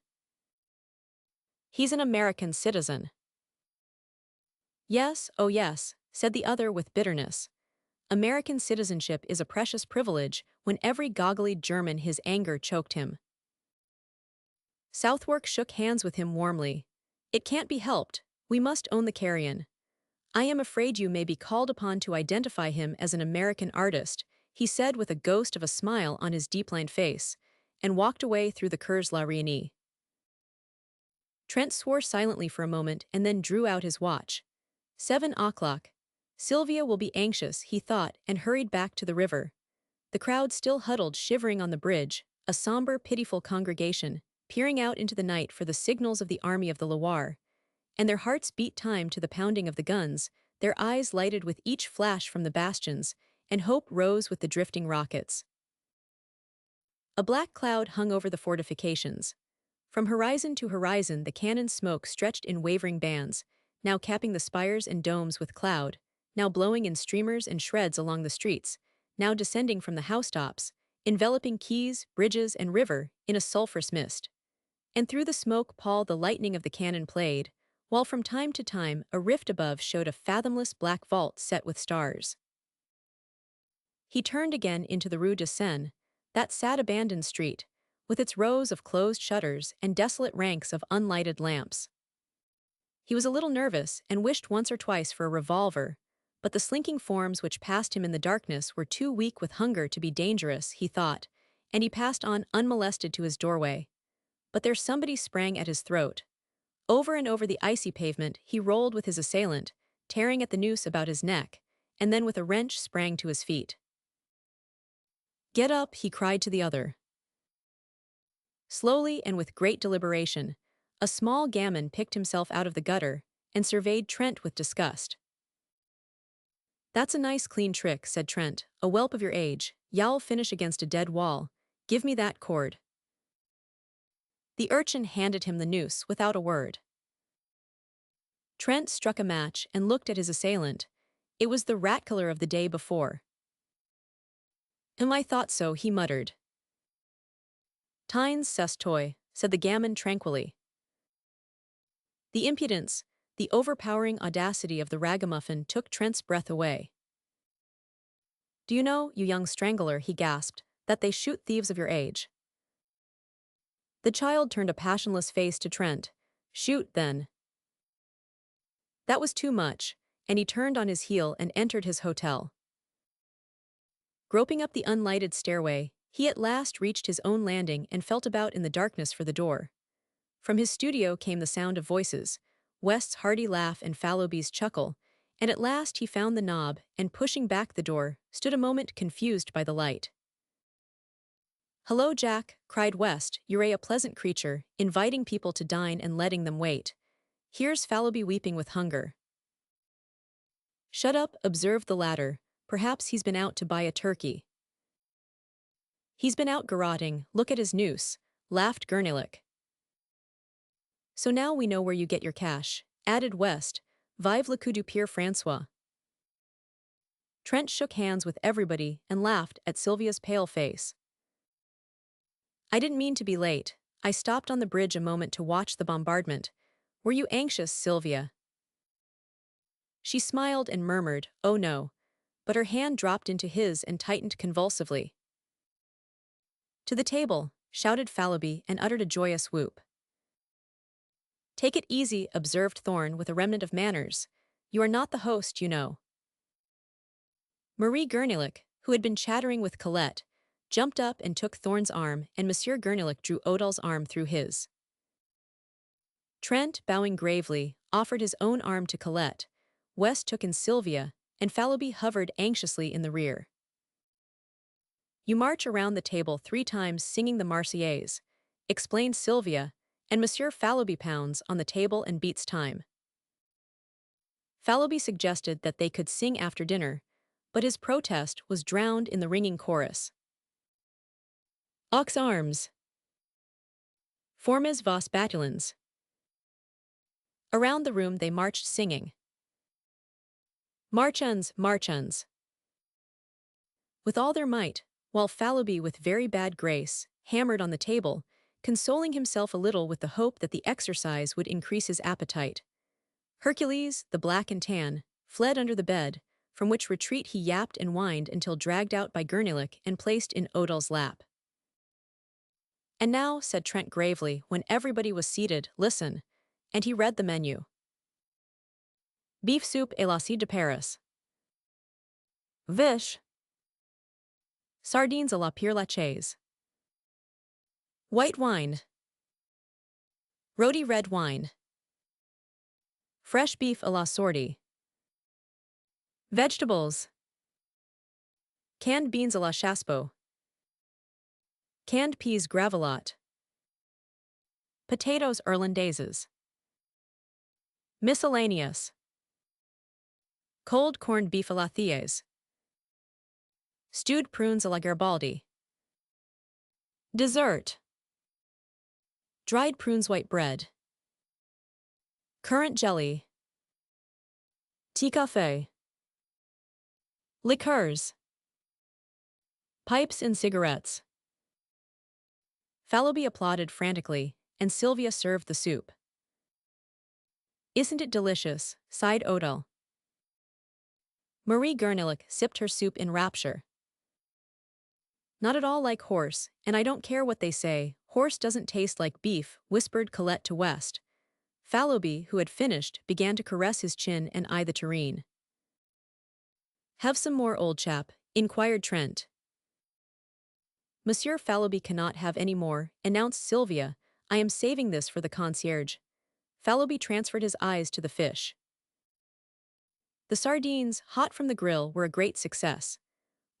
He's an American citizen." "Yes, oh yes," said the other with bitterness. "American citizenship is a precious privilege when every goggly German his anger choked him." Southwark shook hands with him warmly. "It can't be helped. We must own the carrion. I am afraid you may be called upon to identify him as an American artist," he said with a ghost of a smile on his deep-lined face, and walked away through the Cours la Réunie. Trent swore silently for a moment and then drew out his watch. 7 o'clock. Sylvia will be anxious, he thought, and hurried back to the river. The crowd still huddled shivering on the bridge, a somber, pitiful congregation, peering out into the night for the signals of the army of the Loire. And their hearts beat time to the pounding of the guns, their eyes lighted with each flash from the bastions, and hope rose with the drifting rockets. A black cloud hung over the fortifications. From horizon to horizon the cannon smoke stretched in wavering bands, now capping the spires and domes with cloud, now blowing in streamers and shreds along the streets, now descending from the housetops, enveloping quays, bridges, and river in a sulphurous mist. And through the smoke pall the lightning of the cannon played, while from time to time a rift above showed a fathomless black vault set with stars. He turned again into the Rue de Seine, that sad abandoned street, with its rows of closed shutters and desolate ranks of unlighted lamps. He was a little nervous and wished once or twice for a revolver, But the slinking forms which passed him in the darkness were too weak with hunger to be dangerous, he thought, and he passed on unmolested to his doorway. But there somebody sprang at his throat. Over and over the icy pavement he rolled with his assailant, tearing at the noose about his neck, and then with a wrench sprang to his feet. "Get up," he cried to the other. Slowly and with great deliberation, a small gamin picked himself out of the gutter and surveyed Trent with disgust. "That's a nice clean trick," said Trent, "a whelp of your age. Y'all finish against a dead wall. Give me that cord." The urchin handed him the noose without a word. Trent struck a match and looked at his assailant. It was the rat killer of the day before. "I thought so," he muttered. "Tines sestoy," said the gamin tranquilly. The impudence, the overpowering audacity of the ragamuffin took Trent's breath away. "Do you know, you young strangler," he gasped, "that they shoot thieves of your age?" The child turned a passionless face to Trent. "Shoot, then." That was too much, and he turned on his heel and entered his hotel. Groping up the unlighted stairway, he at last reached his own landing and felt about in the darkness for the door. From his studio came the sound of voices, West's hearty laugh and Fallowby's chuckle, and at last he found the knob and, pushing back the door, stood a moment confused by the light. "Hello, Jack," cried West, "you're a pleasant creature, inviting people to dine and letting them wait. Here's Fallowby weeping with hunger." "Shut up," observed the latter, "perhaps he's been out to buy a turkey." "He's been out garrotting, look at his noose," laughed Gurneylick. "So now we know where you get your cash," added West. "Vive le coup du Pierre Francois." Trent shook hands with everybody and laughed at Sylvia's pale face. "I didn't mean to be late. I stopped on the bridge a moment to watch the bombardment. Were you anxious, Sylvia?" She smiled and murmured, "Oh no," but her hand dropped into his and tightened convulsively. "To the table," shouted Fallowby and uttered a joyous whoop. "Take it easy," observed Thorne with a remnant of manners. "You are not the host, you know." Marie Gurneylick, who had been chattering with Colette, jumped up and took Thorne's arm, and Monsieur Gurneylick drew Odal's arm through his. Trent, bowing gravely, offered his own arm to Colette. West took in Sylvia, and Fallowby hovered anxiously in the rear. "You march around the table 3 times singing the Marseillaise," explained Sylvia, and Monsieur Fallowby pounds on the table and beats time. Fallowby suggested that they could sing after dinner, but his protest was drowned in the ringing chorus. "Aux armes! Formes vos battulins!" Around the room they marched singing. "Marchons, marchons!" with all their might, while Fallowby with very bad grace hammered on the table, consoling himself a little with the hope that the exercise would increase his appetite. Hercules, the black and tan, fled under the bed, from which retreat he yapped and whined until dragged out by Gurneylick and placed in Odal's lap. "And now," said Trent gravely, when everybody was seated, "listen," and he read the menu. "Beef soup et l'acide de Paris. Vish. Sardines à la Père Lachaise. White wine. Roti red wine. Fresh beef à la sortie. Vegetables. Canned beans à la chasseau. Canned peas gravelotte. Potatoes irlandaises. Miscellaneous. Cold corned beef à la thiaise. Stewed prunes à la Garibaldi. Dessert. Dried prunes white bread. Currant jelly. Tea café. Liqueurs. Pipes and cigarettes. Fallowby applauded frantically, and Sylvia served the soup. "Isn't it delicious?" sighed Odal. Marie Gurneylick sipped her soup in rapture. "Not at all like horse, and I don't care what they say, horse doesn't taste like beef," whispered Colette to West. Fallowby, who had finished, began to caress his chin and eye the tureen. Have some more, old chap, inquired Trent. Monsieur Fallowby cannot have any more, announced Sylvia. I am saving this for the concierge. Fallowby transferred his eyes to the fish. The sardines, hot from the grill, were a great success.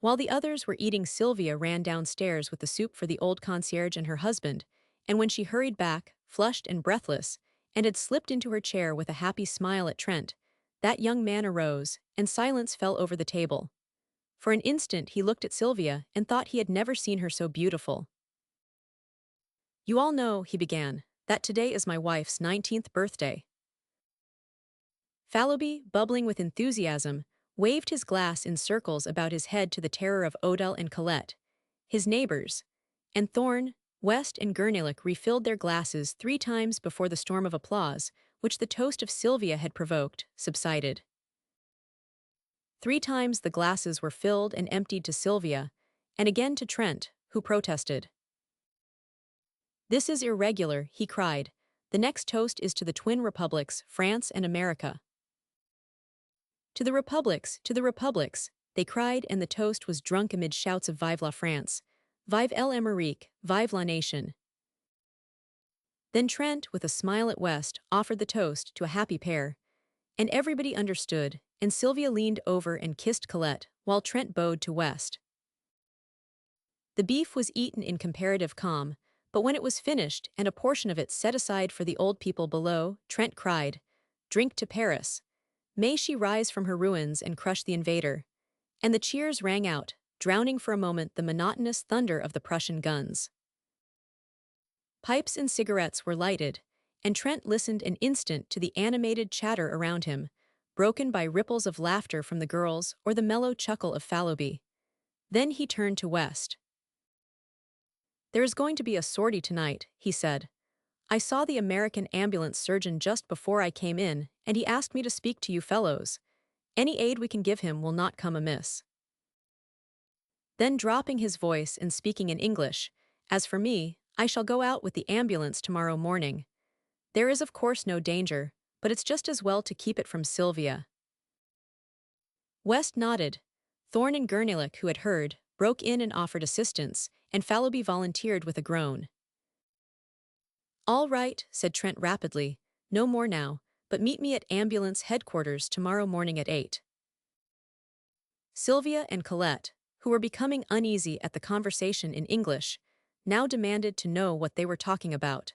While the others were eating, Sylvia ran downstairs with the soup for the old concierge and her husband, and when she hurried back, flushed and breathless, and had slipped into her chair with a happy smile at Trent, that young man arose, and silence fell over the table. For an instant he looked at Sylvia and thought he had never seen her so beautiful. You all know, he began, that today is my wife's 19th birthday. Fallowby, bubbling with enthusiasm, waved his glass in circles about his head to the terror of Odell and Colette, his neighbors, and Thorne, West and Gurneylock refilled their glasses 3 times before the storm of applause, which the toast of Sylvia had provoked, subsided. 3 times the glasses were filled and emptied to Sylvia, and again to Trent, who protested. This is irregular, he cried. The next toast is to the twin republics, France and America. To the republics, they cried, and the toast was drunk amid shouts of Vive la France, Vive l'Amérique, Vive la Nation. Then Trent, with a smile at West, offered the toast to a happy pair. And everybody understood, and Sylvia leaned over and kissed Colette, while Trent bowed to West. The beef was eaten in comparative calm, but when it was finished and a portion of it set aside for the old people below, Trent cried, Drink to Paris. May she rise from her ruins and crush the invader. And the cheers rang out, drowning for a moment the monotonous thunder of the Prussian guns. Pipes and cigarettes were lighted, and Trent listened an instant to the animated chatter around him, broken by ripples of laughter from the girls or the mellow chuckle of Fallowby. Then he turned to West. There is going to be a sortie tonight, he said. I saw the American ambulance surgeon just before I came in, and he asked me to speak to you fellows. Any aid we can give him will not come amiss. Then, dropping his voice and speaking in English, as for me, I shall go out with the ambulance tomorrow morning. There is of course no danger, but it's just as well to keep it from Sylvia. West nodded. Thorne and Gurneylock, who had heard, broke in and offered assistance, and Fallowby volunteered with a groan. All right, said Trent rapidly, no more now, but meet me at ambulance headquarters tomorrow morning at 8. Sylvia and Colette, who were becoming uneasy at the conversation in English, now demanded to know what they were talking about.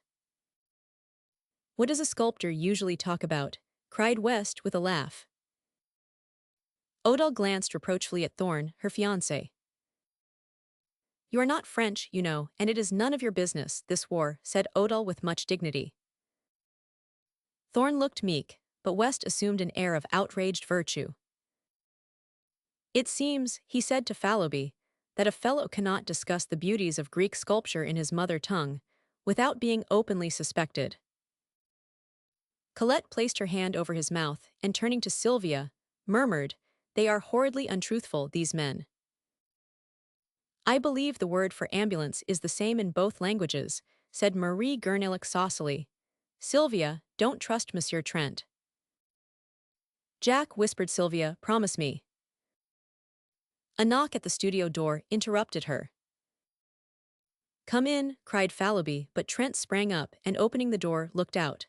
What does a sculptor usually talk about? Cried West with a laugh. Odell glanced reproachfully at Thorne, her fiancé. You are not French, you know, and it is none of your business, this war, said Odell with much dignity. Thorne looked meek, but West assumed an air of outraged virtue. It seems, he said to Fallowby, that a fellow cannot discuss the beauties of Greek sculpture in his mother tongue, without being openly suspected. Colette placed her hand over his mouth, and turning to Sylvia, murmured, They are horridly untruthful, these men. I believe the word for ambulance is the same in both languages, said Marie Gurneylock saucily. Sylvia, don't trust Monsieur Trent. Jack, whispered Sylvia, promise me. A knock at the studio door interrupted her. Come in, cried Fallowby, but Trent sprang up and opening the door looked out.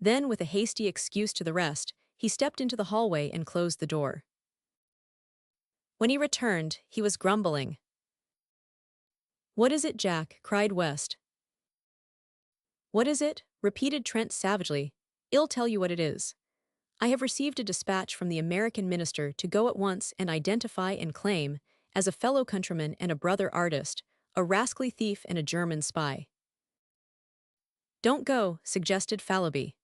Then, with a hasty excuse to the rest, he stepped into the hallway and closed the door. When he returned, he was grumbling. What is it, Jack? Cried West. What is it? Repeated Trent savagely. I'll tell you what it is. I have received a dispatch from the American minister to go at once and identify and claim, as a fellow countryman and a brother artist, a rascally thief and a German spy. Don't go, suggested Fallowby.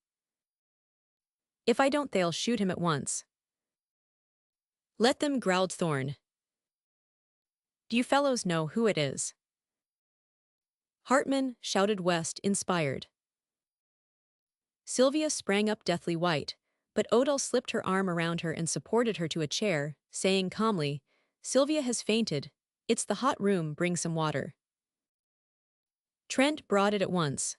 If I don't, they'll shoot him at once. Let them, growled Thorne. Do you fellows know who it is? Hartman, shouted West, inspired. Sylvia sprang up deathly white, but Odell slipped her arm around her and supported her to a chair, saying calmly, Sylvia has fainted. It's the hot room, bring some water. Trent brought it at once.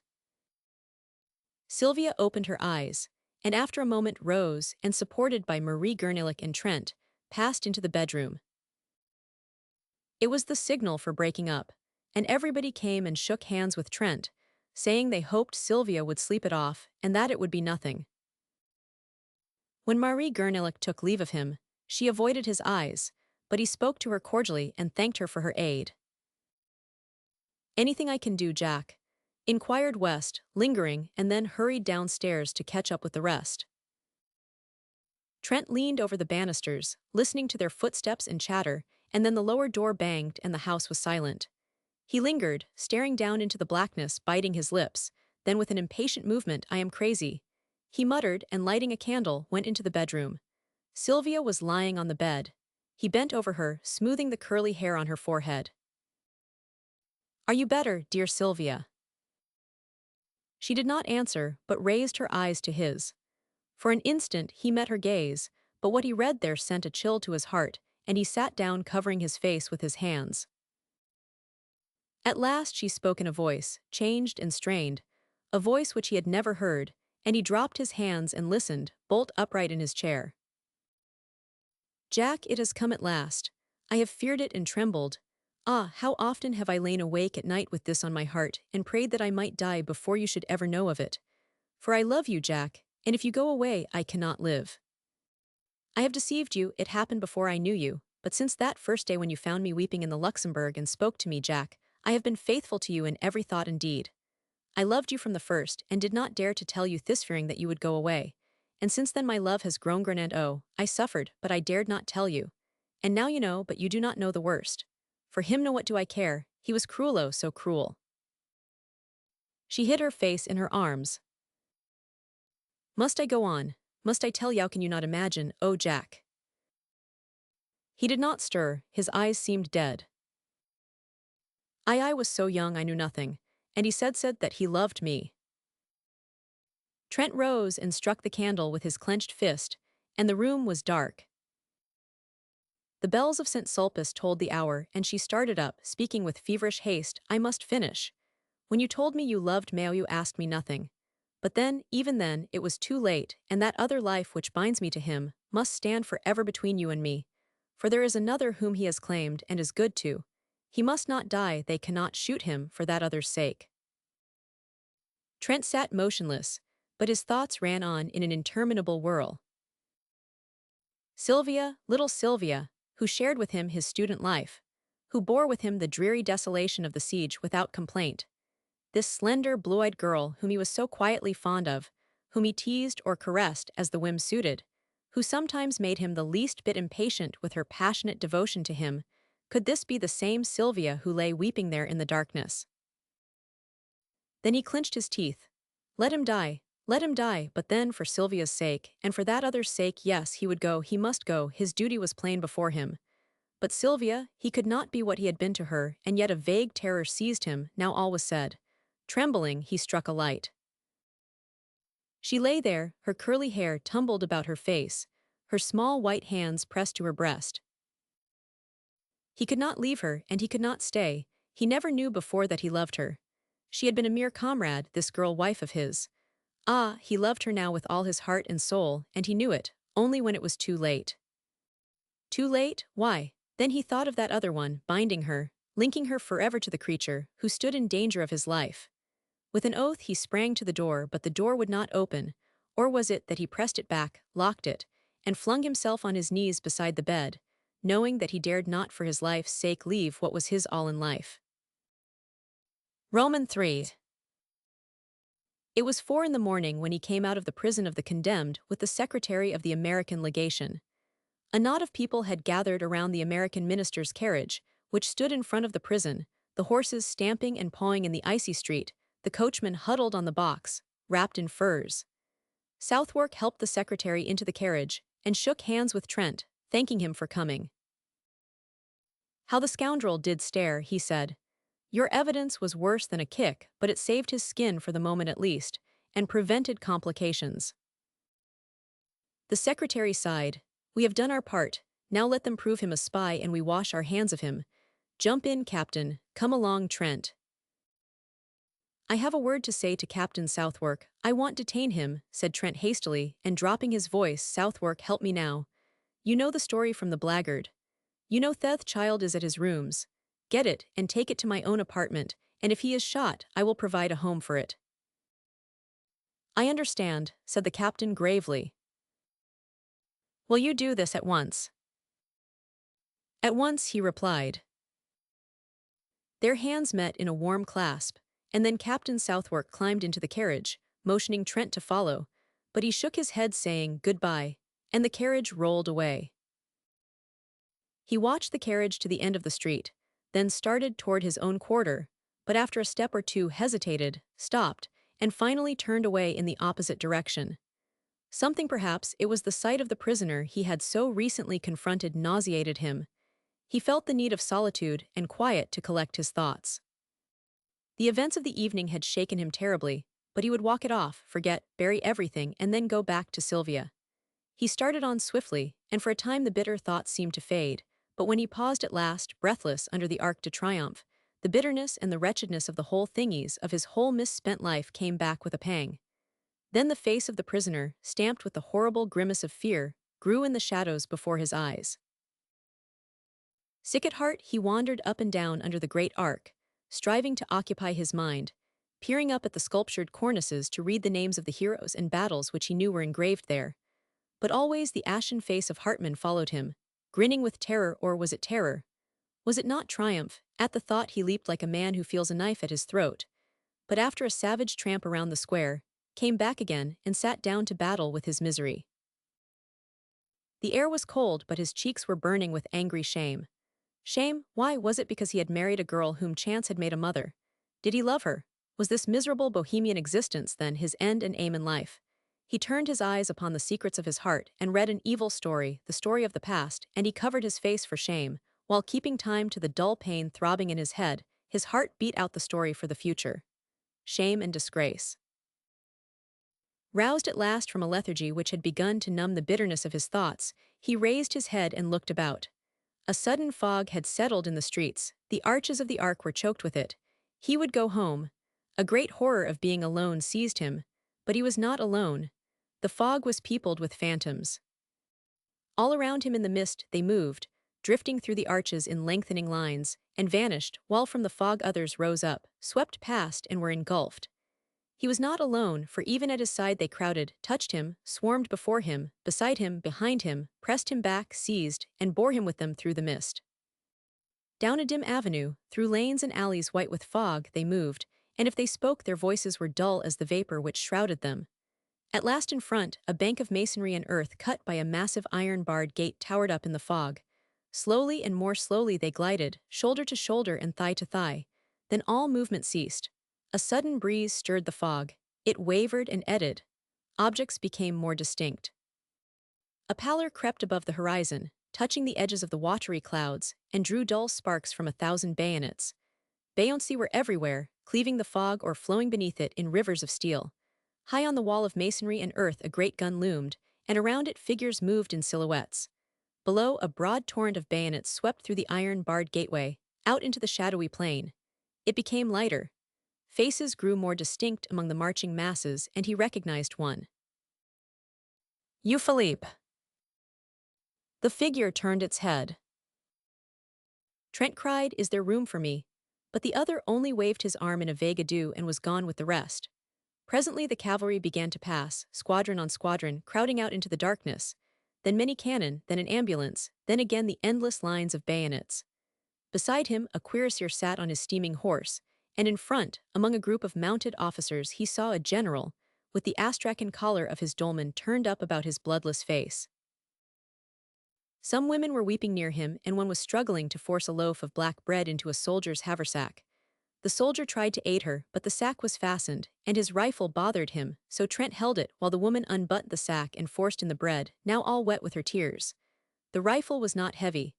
Sylvia opened her eyes, and after a moment rose and, supported by Marie Gurneylock and Trent, passed into the bedroom. It was the signal for breaking up, and everybody came and shook hands with Trent, saying they hoped Sylvia would sleep it off and that it would be nothing. When Marie Gernelick took leave of him, she avoided his eyes, but he spoke to her cordially and thanked her for her aid. "Anything I can do, Jack?" inquired West, lingering, and then hurried downstairs to catch up with the rest. Trent leaned over the banisters, listening to their footsteps and chatter, and then the lower door banged and the house was silent. He lingered, staring down into the blackness, biting his lips, then with an impatient movement, "I am crazy," he muttered, and lighting a candle, went into the bedroom. Sylvia was lying on the bed. He bent over her, smoothing the curly hair on her forehead. "Are you better, dear Sylvia?" She did not answer, but raised her eyes to his. For an instant he met her gaze, but what he read there sent a chill to his heart, and he sat down covering his face with his hands. At last she spoke in a voice, changed and strained, a voice which he had never heard, and he dropped his hands and listened, bolt upright in his chair. "Jack, it has come at last. I have feared it and trembled. Ah, how often have I lain awake at night with this on my heart, and prayed that I might die before you should ever know of it. For I love you, Jack, and if you go away, I cannot live. I have deceived you, it happened before I knew you, but since that first day when you found me weeping in the Luxembourg and spoke to me, Jack, I have been faithful to you in every thought and deed. I loved you from the first, and did not dare to tell you this fearing that you would go away. And since then my love has grown and oh, I suffered, but I dared not tell you. And now you know, but you do not know the worst. For him no what do I care, he was cruel, oh so cruel." She hid her face in her arms. "Must I go on? Must I tell you? How can you not imagine, oh Jack?" He did not stir, his eyes seemed dead. I was so young I knew nothing, and he said that he loved me." Trent rose and struck the candle with his clenched fist, and the room was dark. The bells of St. Sulpice told the hour, and she started up, speaking with feverish haste, "I must finish. When you told me you loved me, you asked me nothing. But then, even then, it was too late, and that other life which binds me to him must stand forever between you and me. For there is another whom he has claimed and is good to. He must not die, they cannot shoot him for that other's sake." Trent sat motionless, but his thoughts ran on in an interminable whirl. Sylvia, little Sylvia, who shared with him his student life, who bore with him the dreary desolation of the siege without complaint. This slender, blue-eyed girl whom he was so quietly fond of, whom he teased or caressed as the whim suited, who sometimes made him the least bit impatient with her passionate devotion to him, could this be the same Sylvia who lay weeping there in the darkness? Then he clenched his teeth. Let him die, but then for Sylvia's sake, and for that other's sake, yes, he would go, he must go, his duty was plain before him. But Sylvia, he could not be what he had been to her, and yet a vague terror seized him, now all was said. Trembling, he struck a light. She lay there, her curly hair tumbled about her face, her small white hands pressed to her breast. He could not leave her, and he could not stay. He never knew before that he loved her. She had been a mere comrade, this girl wife of his. Ah, he loved her now with all his heart and soul, and he knew it, only when it was too late. Too late? Why? Then he thought of that other one, binding her, linking her forever to the creature, who stood in danger of his life. With an oath he sprang to the door, but the door would not open, or was it that he pressed it back, locked it, and flung himself on his knees beside the bed, knowing that he dared not for his life's sake leave what was his all in life. Roman 3. It was 4 in the morning when he came out of the prison of the condemned with the secretary of the American legation. A knot of people had gathered around the American minister's carriage, which stood in front of the prison, the horses stamping and pawing in the icy street, the coachman huddled on the box, wrapped in furs. Southwark helped the secretary into the carriage, and shook hands with Trent, thanking him for coming. "How the scoundrel did stare," he said. "Your evidence was worse than a kick, but it saved his skin for the moment at least, and prevented complications." The secretary sighed. "We have done our part, now let them prove him a spy and we wash our hands of him. Jump in, Captain, come along, Trent." "I have a word to say to Captain Southwark. I won't detain him," said Trent hastily, and dropping his voice, "Southwark, help me now. You know the story from the blackguard. You know Theth child is at his rooms. Get it and take it to my own apartment, and if he is shot, I will provide a home for it. I understand, said the captain gravely. Will you do this at once? At once, he replied. Their hands met in a warm clasp, and then Captain Southwark climbed into the carriage, motioning Trent to follow, but he shook his head saying goodbye, and the carriage rolled away. He watched the carriage to the end of the street, then started toward his own quarter, but after a step or two hesitated, stopped, and finally turned away in the opposite direction. Something perhaps it was the sight of the prisoner he had so recently confronted nauseated him. He felt the need of solitude and quiet to collect his thoughts. The events of the evening had shaken him terribly, but he would walk it off, forget, bury everything, and then go back to Sylvia. He started on swiftly, and for a time the bitter thoughts seemed to fade, but when he paused at last, breathless under the Arc de Triomphe, the bitterness and the wretchedness of the whole thingies of his whole misspent life came back with a pang. Then the face of the prisoner, stamped with the horrible grimace of fear, grew in the shadows before his eyes. Sick at heart, he wandered up and down under the great arc, striving to occupy his mind, peering up at the sculptured cornices to read the names of the heroes and battles which he knew were engraved there. But always the ashen face of Hartmann followed him, grinning with terror, or was it terror? Was it not triumph? At the thought he leaped like a man who feels a knife at his throat. But after a savage tramp around the square, came back again and sat down to battle with his misery. The air was cold, but his cheeks were burning with angry shame. Shame, why was it because he had married a girl whom chance had made a mother? Did he love her? Was this miserable bohemian existence, then, his end and aim in life? He turned his eyes upon the secrets of his heart and read an evil story, the story of the past, and he covered his face for shame, while keeping time to the dull pain throbbing in his head. His heart beat out the story for the future. Shame and disgrace. Roused at last from a lethargy which had begun to numb the bitterness of his thoughts, he raised his head and looked about. A sudden fog had settled in the streets, the arches of the arc were choked with it. He would go home. A great horror of being alone seized him, but he was not alone. The fog was peopled with phantoms. All around him in the mist they moved, drifting through the arches in lengthening lines, and vanished, while from the fog others rose up, swept past and were engulfed. He was not alone, for even at his side they crowded, touched him, swarmed before him, beside him, behind him, pressed him back, seized, and bore him with them through the mist. Down a dim avenue, through lanes and alleys white with fog, they moved, and if they spoke their voices were dull as the vapor which shrouded them. At last in front, a bank of masonry and earth cut by a massive iron-barred gate towered up in the fog. Slowly and more slowly they glided, shoulder to shoulder and thigh to thigh. Then all movement ceased. A sudden breeze stirred the fog. It wavered and eddied. Objects became more distinct. A pallor crept above the horizon, touching the edges of the watery clouds, and drew dull sparks from 1,000 bayonets. Bayonets were everywhere, cleaving the fog or flowing beneath it in rivers of steel. High on the wall of masonry and earth a great gun loomed, and around it figures moved in silhouettes. Below, a broad torrent of bayonets swept through the iron-barred gateway, out into the shadowy plain. It became lighter. Faces grew more distinct among the marching masses, and he recognized one. You, Philippe. The figure turned its head. Trent cried, "Is there room for me?" But the other only waved his arm in a vague adieu and was gone with the rest. Presently the cavalry began to pass, squadron on squadron, crowding out into the darkness. Then many cannon, then an ambulance, then again the endless lines of bayonets. Beside him, a cuirassier sat on his steaming horse, and in front, among a group of mounted officers, he saw a general, with the astrakhan collar of his dolman turned up about his bloodless face. Some women were weeping near him, and one was struggling to force a loaf of black bread into a soldier's haversack. The soldier tried to aid her, but the sack was fastened, and his rifle bothered him, so Trent held it while the woman unbuttoned the sack and forced in the bread, now all wet with her tears. The rifle was not heavy.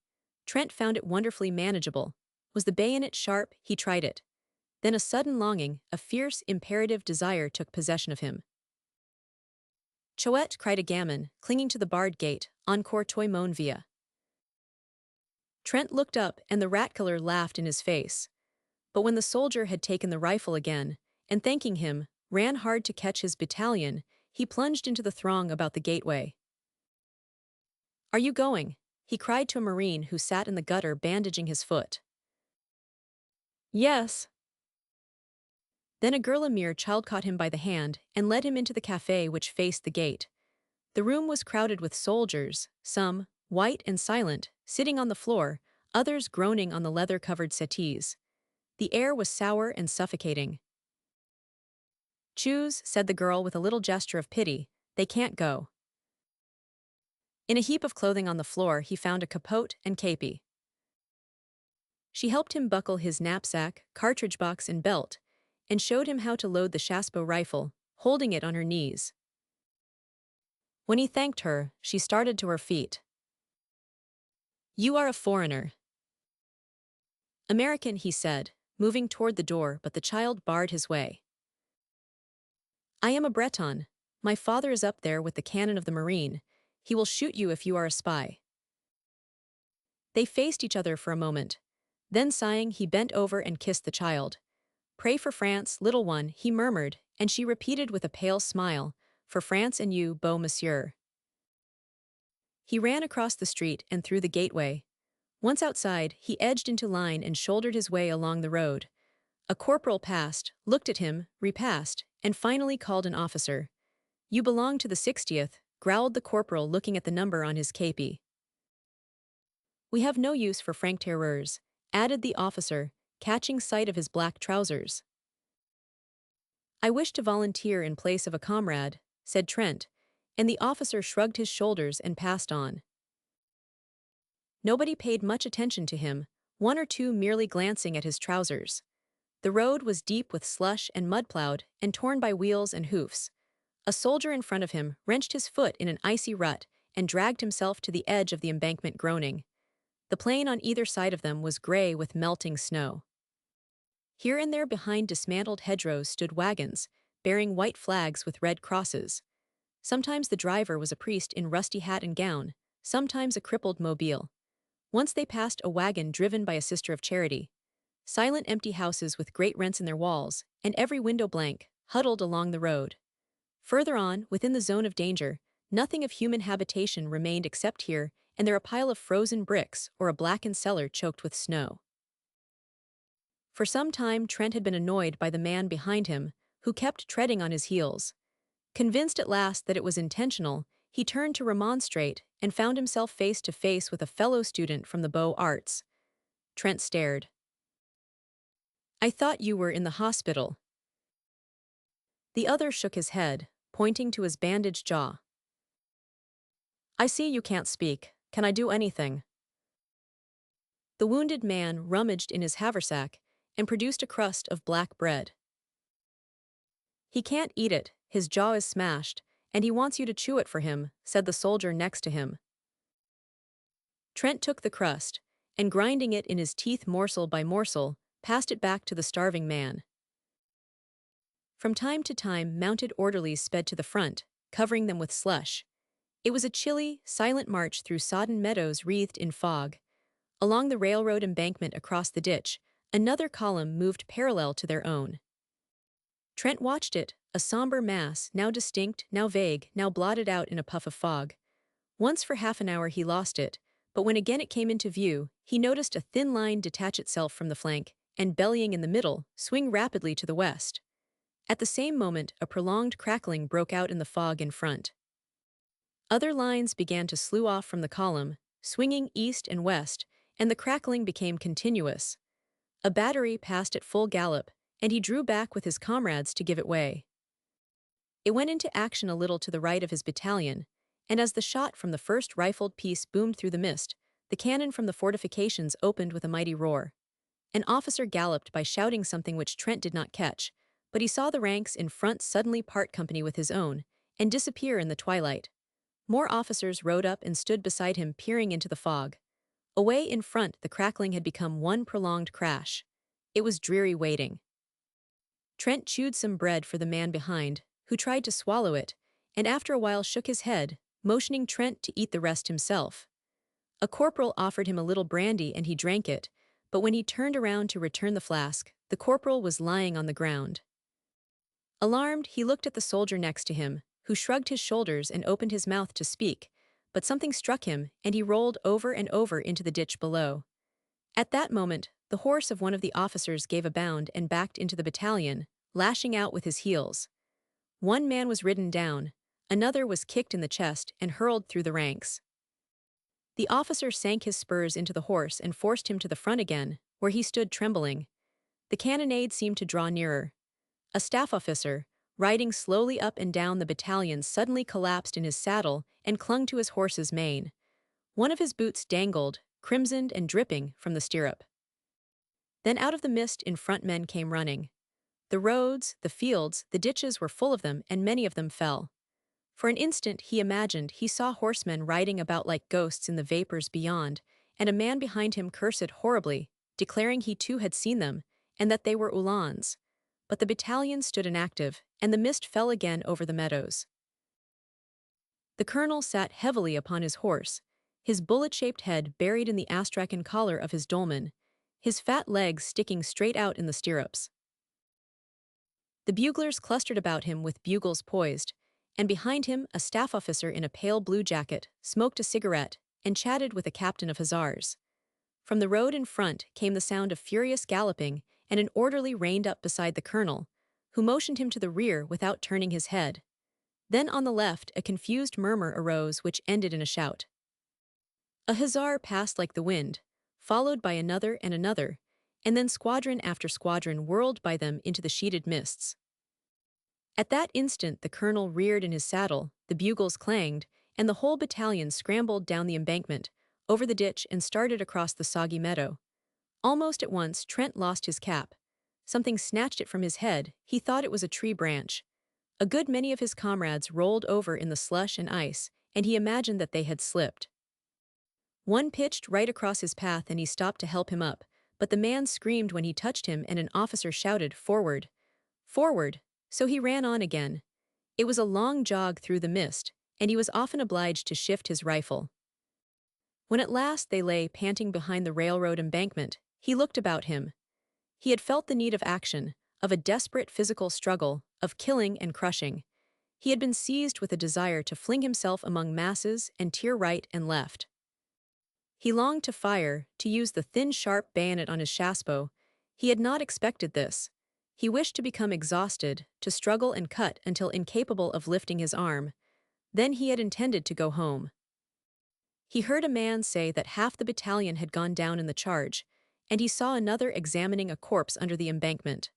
Trent found it wonderfully manageable. Was the bayonet sharp? He tried it. Then a sudden longing, a fierce, imperative desire took possession of him. Chouette, cried a gamin, clinging to the barred gate, encore toi mon vieux. Trent looked up, and the rat-killer laughed in his face. But when the soldier had taken the rifle again, and thanking him, ran hard to catch his battalion, he plunged into the throng about the gateway. Are you going? He cried to a Marine who sat in the gutter bandaging his foot. Yes. Then a Gurla child caught him by the hand and led him into the cafe which faced the gate. The room was crowded with soldiers, some, white and silent, sitting on the floor, others groaning on the leather-covered settees. The air was sour and suffocating. Choose, said the girl with a little gesture of pity, they can't go. In a heap of clothing on the floor he found a capote and képi. She helped him buckle his knapsack, cartridge box and belt, and showed him how to load the Chassepot rifle, holding it on her knees. When he thanked her, she started to her feet. You are a foreigner. American, he said, moving toward the door, but the child barred his way. I am a Breton. My father is up there with the cannon of the Marine. He will shoot you if you are a spy. They faced each other for a moment. Then sighing, he bent over and kissed the child. Pray for France, little one, he murmured, and she repeated with a pale smile, for France and you, beau monsieur. He ran across the street and through the gateway. Once outside, he edged into line and shouldered his way along the road. A corporal passed, looked at him, repassed, and finally called an officer. You belong to the 60th, growled the corporal looking at the number on his képi. We have no use for franc-tireurs, added the officer, catching sight of his black trousers. I wish to volunteer in place of a comrade, said Trent, and the officer shrugged his shoulders and passed on. Nobody paid much attention to him, one or two merely glancing at his trousers. The road was deep with slush and mud-plowed and torn by wheels and hoofs. A soldier in front of him wrenched his foot in an icy rut and dragged himself to the edge of the embankment groaning. The plain on either side of them was gray with melting snow. Here and there behind dismantled hedgerows stood wagons, bearing white flags with red crosses. Sometimes the driver was a priest in rusty hat and gown, sometimes a crippled mobile. Once they passed a wagon driven by a sister of charity. Silent empty houses with great rents in their walls, and every window blank, huddled along the road. Further on, within the zone of danger, nothing of human habitation remained except here and there a pile of frozen bricks or a blackened cellar choked with snow. For some time Trent had been annoyed by the man behind him, who kept treading on his heels. Convinced at last that it was intentional, he turned to remonstrate and found himself face to face with a fellow student from the Beaux Arts. Trent stared. I thought you were in the hospital. The other shook his head, pointing to his bandaged jaw. I see you can't speak. Can I do anything? The wounded man rummaged in his haversack and produced a crust of black bread. He can't eat it, his jaw is smashed, and he wants you to chew it for him, said the soldier next to him. Trent took the crust, and grinding it in his teeth morsel by morsel, passed it back to the starving man. From time to time mounted orderlies sped to the front, covering them with slush. It was a chilly, silent march through sodden meadows wreathed in fog. Along the railroad embankment across the ditch, another column moved parallel to their own. Trent watched it, a somber mass, now distinct, now vague, now blotted out in a puff of fog. Once for half an hour he lost it, but when again it came into view, he noticed a thin line detach itself from the flank, and bellying in the middle, swing rapidly to the west. At the same moment, a prolonged crackling broke out in the fog in front. Other lines began to slew off from the column, swinging east and west, and the crackling became continuous. A battery passed at full gallop, and he drew back with his comrades to give it way. It went into action a little to the right of his battalion, and as the shot from the first rifled piece boomed through the mist, the cannon from the fortifications opened with a mighty roar. An officer galloped by shouting something which Trent did not catch, but he saw the ranks in front suddenly part company with his own, and disappear in the twilight. More officers rode up and stood beside him peering into the fog. Away in front the crackling had become one prolonged crash. It was dreary waiting. Trent chewed some bread for the man behind, who tried to swallow it, and after a while shook his head, motioning Trent to eat the rest himself. A corporal offered him a little brandy and he drank it, but when he turned around to return the flask, the corporal was lying on the ground. Alarmed, he looked at the soldier next to him, who shrugged his shoulders and opened his mouth to speak, but something struck him and he rolled over and over into the ditch below. At that moment, the horse of one of the officers gave a bound and backed into the battalion, lashing out with his heels. One man was ridden down, another was kicked in the chest and hurled through the ranks. The officer sank his spurs into the horse and forced him to the front again, where he stood trembling. The cannonade seemed to draw nearer. A staff officer, riding slowly up and down the battalion, suddenly collapsed in his saddle and clung to his horse's mane. One of his boots dangled, crimsoned and dripping, from the stirrup. Then out of the mist in front men came running. The roads, the fields, the ditches were full of them, and many of them fell. For an instant he imagined he saw horsemen riding about like ghosts in the vapors beyond, and a man behind him cursed horribly, declaring he too had seen them, and that they were Uhlans. But the battalion stood inactive, and the mist fell again over the meadows. The colonel sat heavily upon his horse, his bullet-shaped head buried in the astrakhan collar of his dolman, his fat legs sticking straight out in the stirrups. The buglers clustered about him with bugles poised, and behind him a staff officer in a pale blue jacket smoked a cigarette and chatted with a captain of hussars. From the road in front came the sound of furious galloping, and an orderly reined up beside the colonel, who motioned him to the rear without turning his head. Then on the left a confused murmur arose which ended in a shout. A hussar passed like the wind, followed by another, and then squadron after squadron whirled by them into the sheeted mists. At that instant the colonel reared in his saddle, the bugles clanged, and the whole battalion scrambled down the embankment, over the ditch and started across the soggy meadow. Almost at once Trent lost his cap. Something snatched it from his head. He thought it was a tree branch. A good many of his comrades rolled over in the slush and ice, and he imagined that they had slipped. One pitched right across his path and he stopped to help him up, but the man screamed when he touched him and an officer shouted, "Forward! Forward!" So he ran on again. It was a long jog through the mist, and he was often obliged to shift his rifle. When at last they lay panting behind the railroad embankment, he looked about him. He had felt the need of action, of a desperate physical struggle, of killing and crushing. He had been seized with a desire to fling himself among masses and tear right and left. He longed to fire, to use the thin sharp bayonet on his chassepot. He had not expected this. He wished to become exhausted, to struggle and cut until incapable of lifting his arm. Then he had intended to go home. He heard a man say that half the battalion had gone down in the charge, and he saw another examining a corpse under the embankment.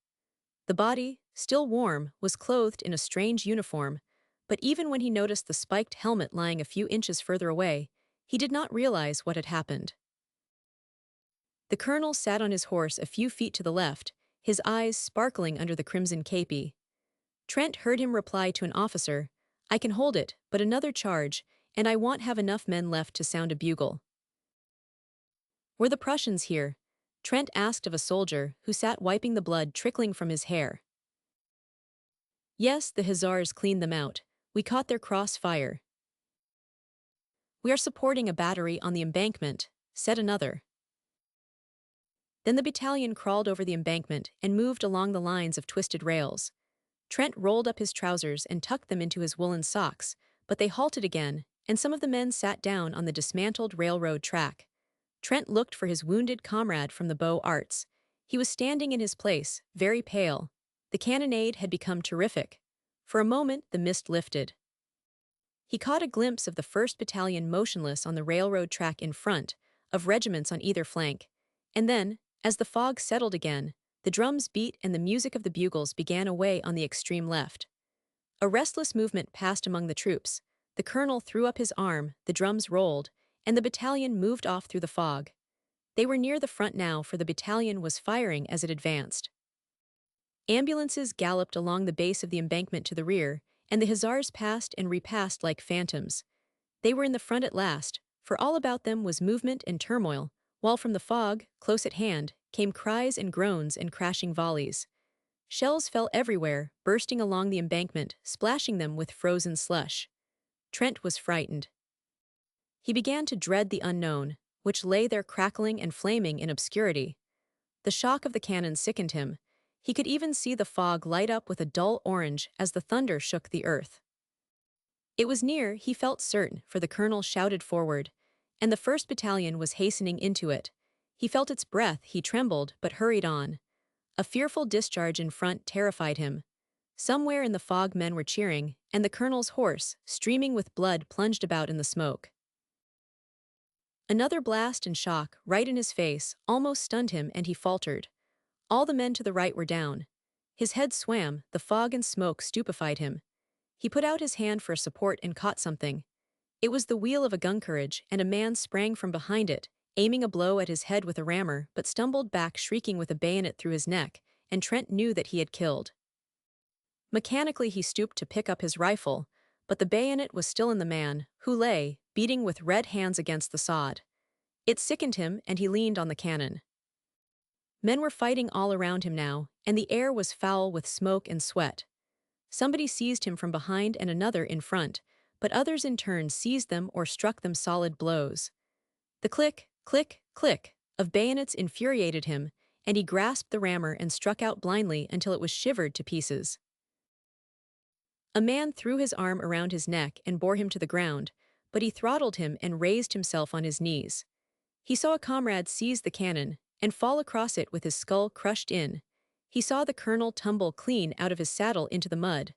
The body, still warm, was clothed in a strange uniform, but even when he noticed the spiked helmet lying a few inches further away, he did not realize what had happened. The colonel sat on his horse a few feet to the left, his eyes sparkling under the crimson képi. Trent heard him reply to an officer, "I can hold it, but another charge, and I won't have enough men left to sound a bugle." "Were the Prussians here?" Trent asked of a soldier who sat wiping the blood trickling from his hair. "Yes, the hussars cleaned them out. We caught their cross fire." "We are supporting a battery on the embankment," said another. Then the battalion crawled over the embankment and moved along the lines of twisted rails. Trent rolled up his trousers and tucked them into his woolen socks, but they halted again, and some of the men sat down on the dismantled railroad track. Trent looked for his wounded comrade from the Beaux Arts. He was standing in his place, very pale. The cannonade had become terrific. For a moment the mist lifted. He caught a glimpse of the 1st Battalion motionless on the railroad track in front, of regiments on either flank, and then, as the fog settled again, the drums beat and the music of the bugles began away on the extreme left. A restless movement passed among the troops. The colonel threw up his arm, the drums rolled, and the battalion moved off through the fog. They were near the front now, for the battalion was firing as it advanced. Ambulances galloped along the base of the embankment to the rear, and the hussars passed and repassed like phantoms. They were in the front at last, for all about them was movement and turmoil, while from the fog, close at hand, came cries and groans and crashing volleys. Shells fell everywhere, bursting along the embankment, splashing them with frozen slush. Trent was frightened. He began to dread the unknown, which lay there crackling and flaming in obscurity. The shock of the cannon sickened him. He could even see the fog light up with a dull orange as the thunder shook the earth. It was near, he felt certain, for the colonel shouted forward, and the 1st Battalion was hastening into it. He felt its breath, he trembled, but hurried on. A fearful discharge in front terrified him. Somewhere in the fog men were cheering, and the colonel's horse, streaming with blood, plunged about in the smoke. Another blast and shock, right in his face, almost stunned him, and he faltered. All the men to the right were down. His head swam, the fog and smoke stupefied him. He put out his hand for support and caught something. It was the wheel of a gun carriage, and a man sprang from behind it, aiming a blow at his head with a rammer, but stumbled back shrieking with a bayonet through his neck, and Trent knew that he had killed. Mechanically he stooped to pick up his rifle, but the bayonet was still in the man, who lay, beating with red hands against the sod. It sickened him, and he leaned on the cannon. Men were fighting all around him now, and the air was foul with smoke and sweat. Somebody seized him from behind and another in front, but others in turn seized them or struck them solid blows. The click, click, click of bayonets infuriated him, and he grasped the rammer and struck out blindly until it was shivered to pieces. A man threw his arm around his neck and bore him to the ground, but he throttled him and raised himself on his knees. He saw a comrade seize the cannon and fall across it with his skull crushed in. He saw the colonel tumble clean out of his saddle into the mud.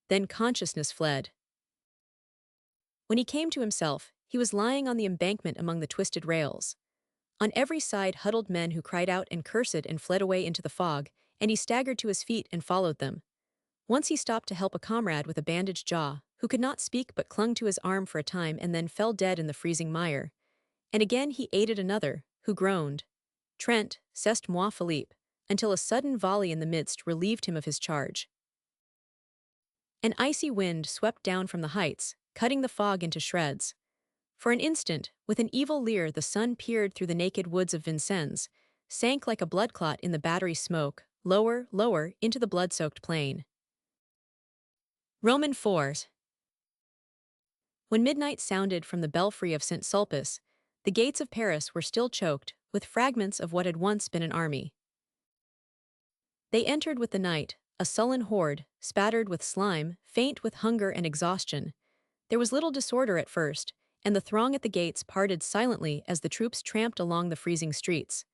Then consciousness fled. When he came to himself, he was lying on the embankment among the twisted rails. On every side huddled men who cried out and cursed and fled away into the fog, and he staggered to his feet and followed them. Once he stopped to help a comrade with a bandaged jaw, who could not speak but clung to his arm for a time and then fell dead in the freezing mire. And again he aided another, who groaned. Trent, c'est moi Philippe, until a sudden volley in the midst relieved him of his charge. An icy wind swept down from the heights, cutting the fog into shreds. For an instant, with an evil leer, the sun peered through the naked woods of Vincennes, sank like a blood clot in the battery smoke, lower, lower, into the blood-soaked plain. Roman 4. When midnight sounded from the belfry of St. Sulpice, the gates of Paris were still choked with fragments of what had once been an army. They entered with the night, a sullen horde, spattered with slime, faint with hunger and exhaustion. There was little disorder at first, and the throng at the gates parted silently as the troops tramped along the freezing streets.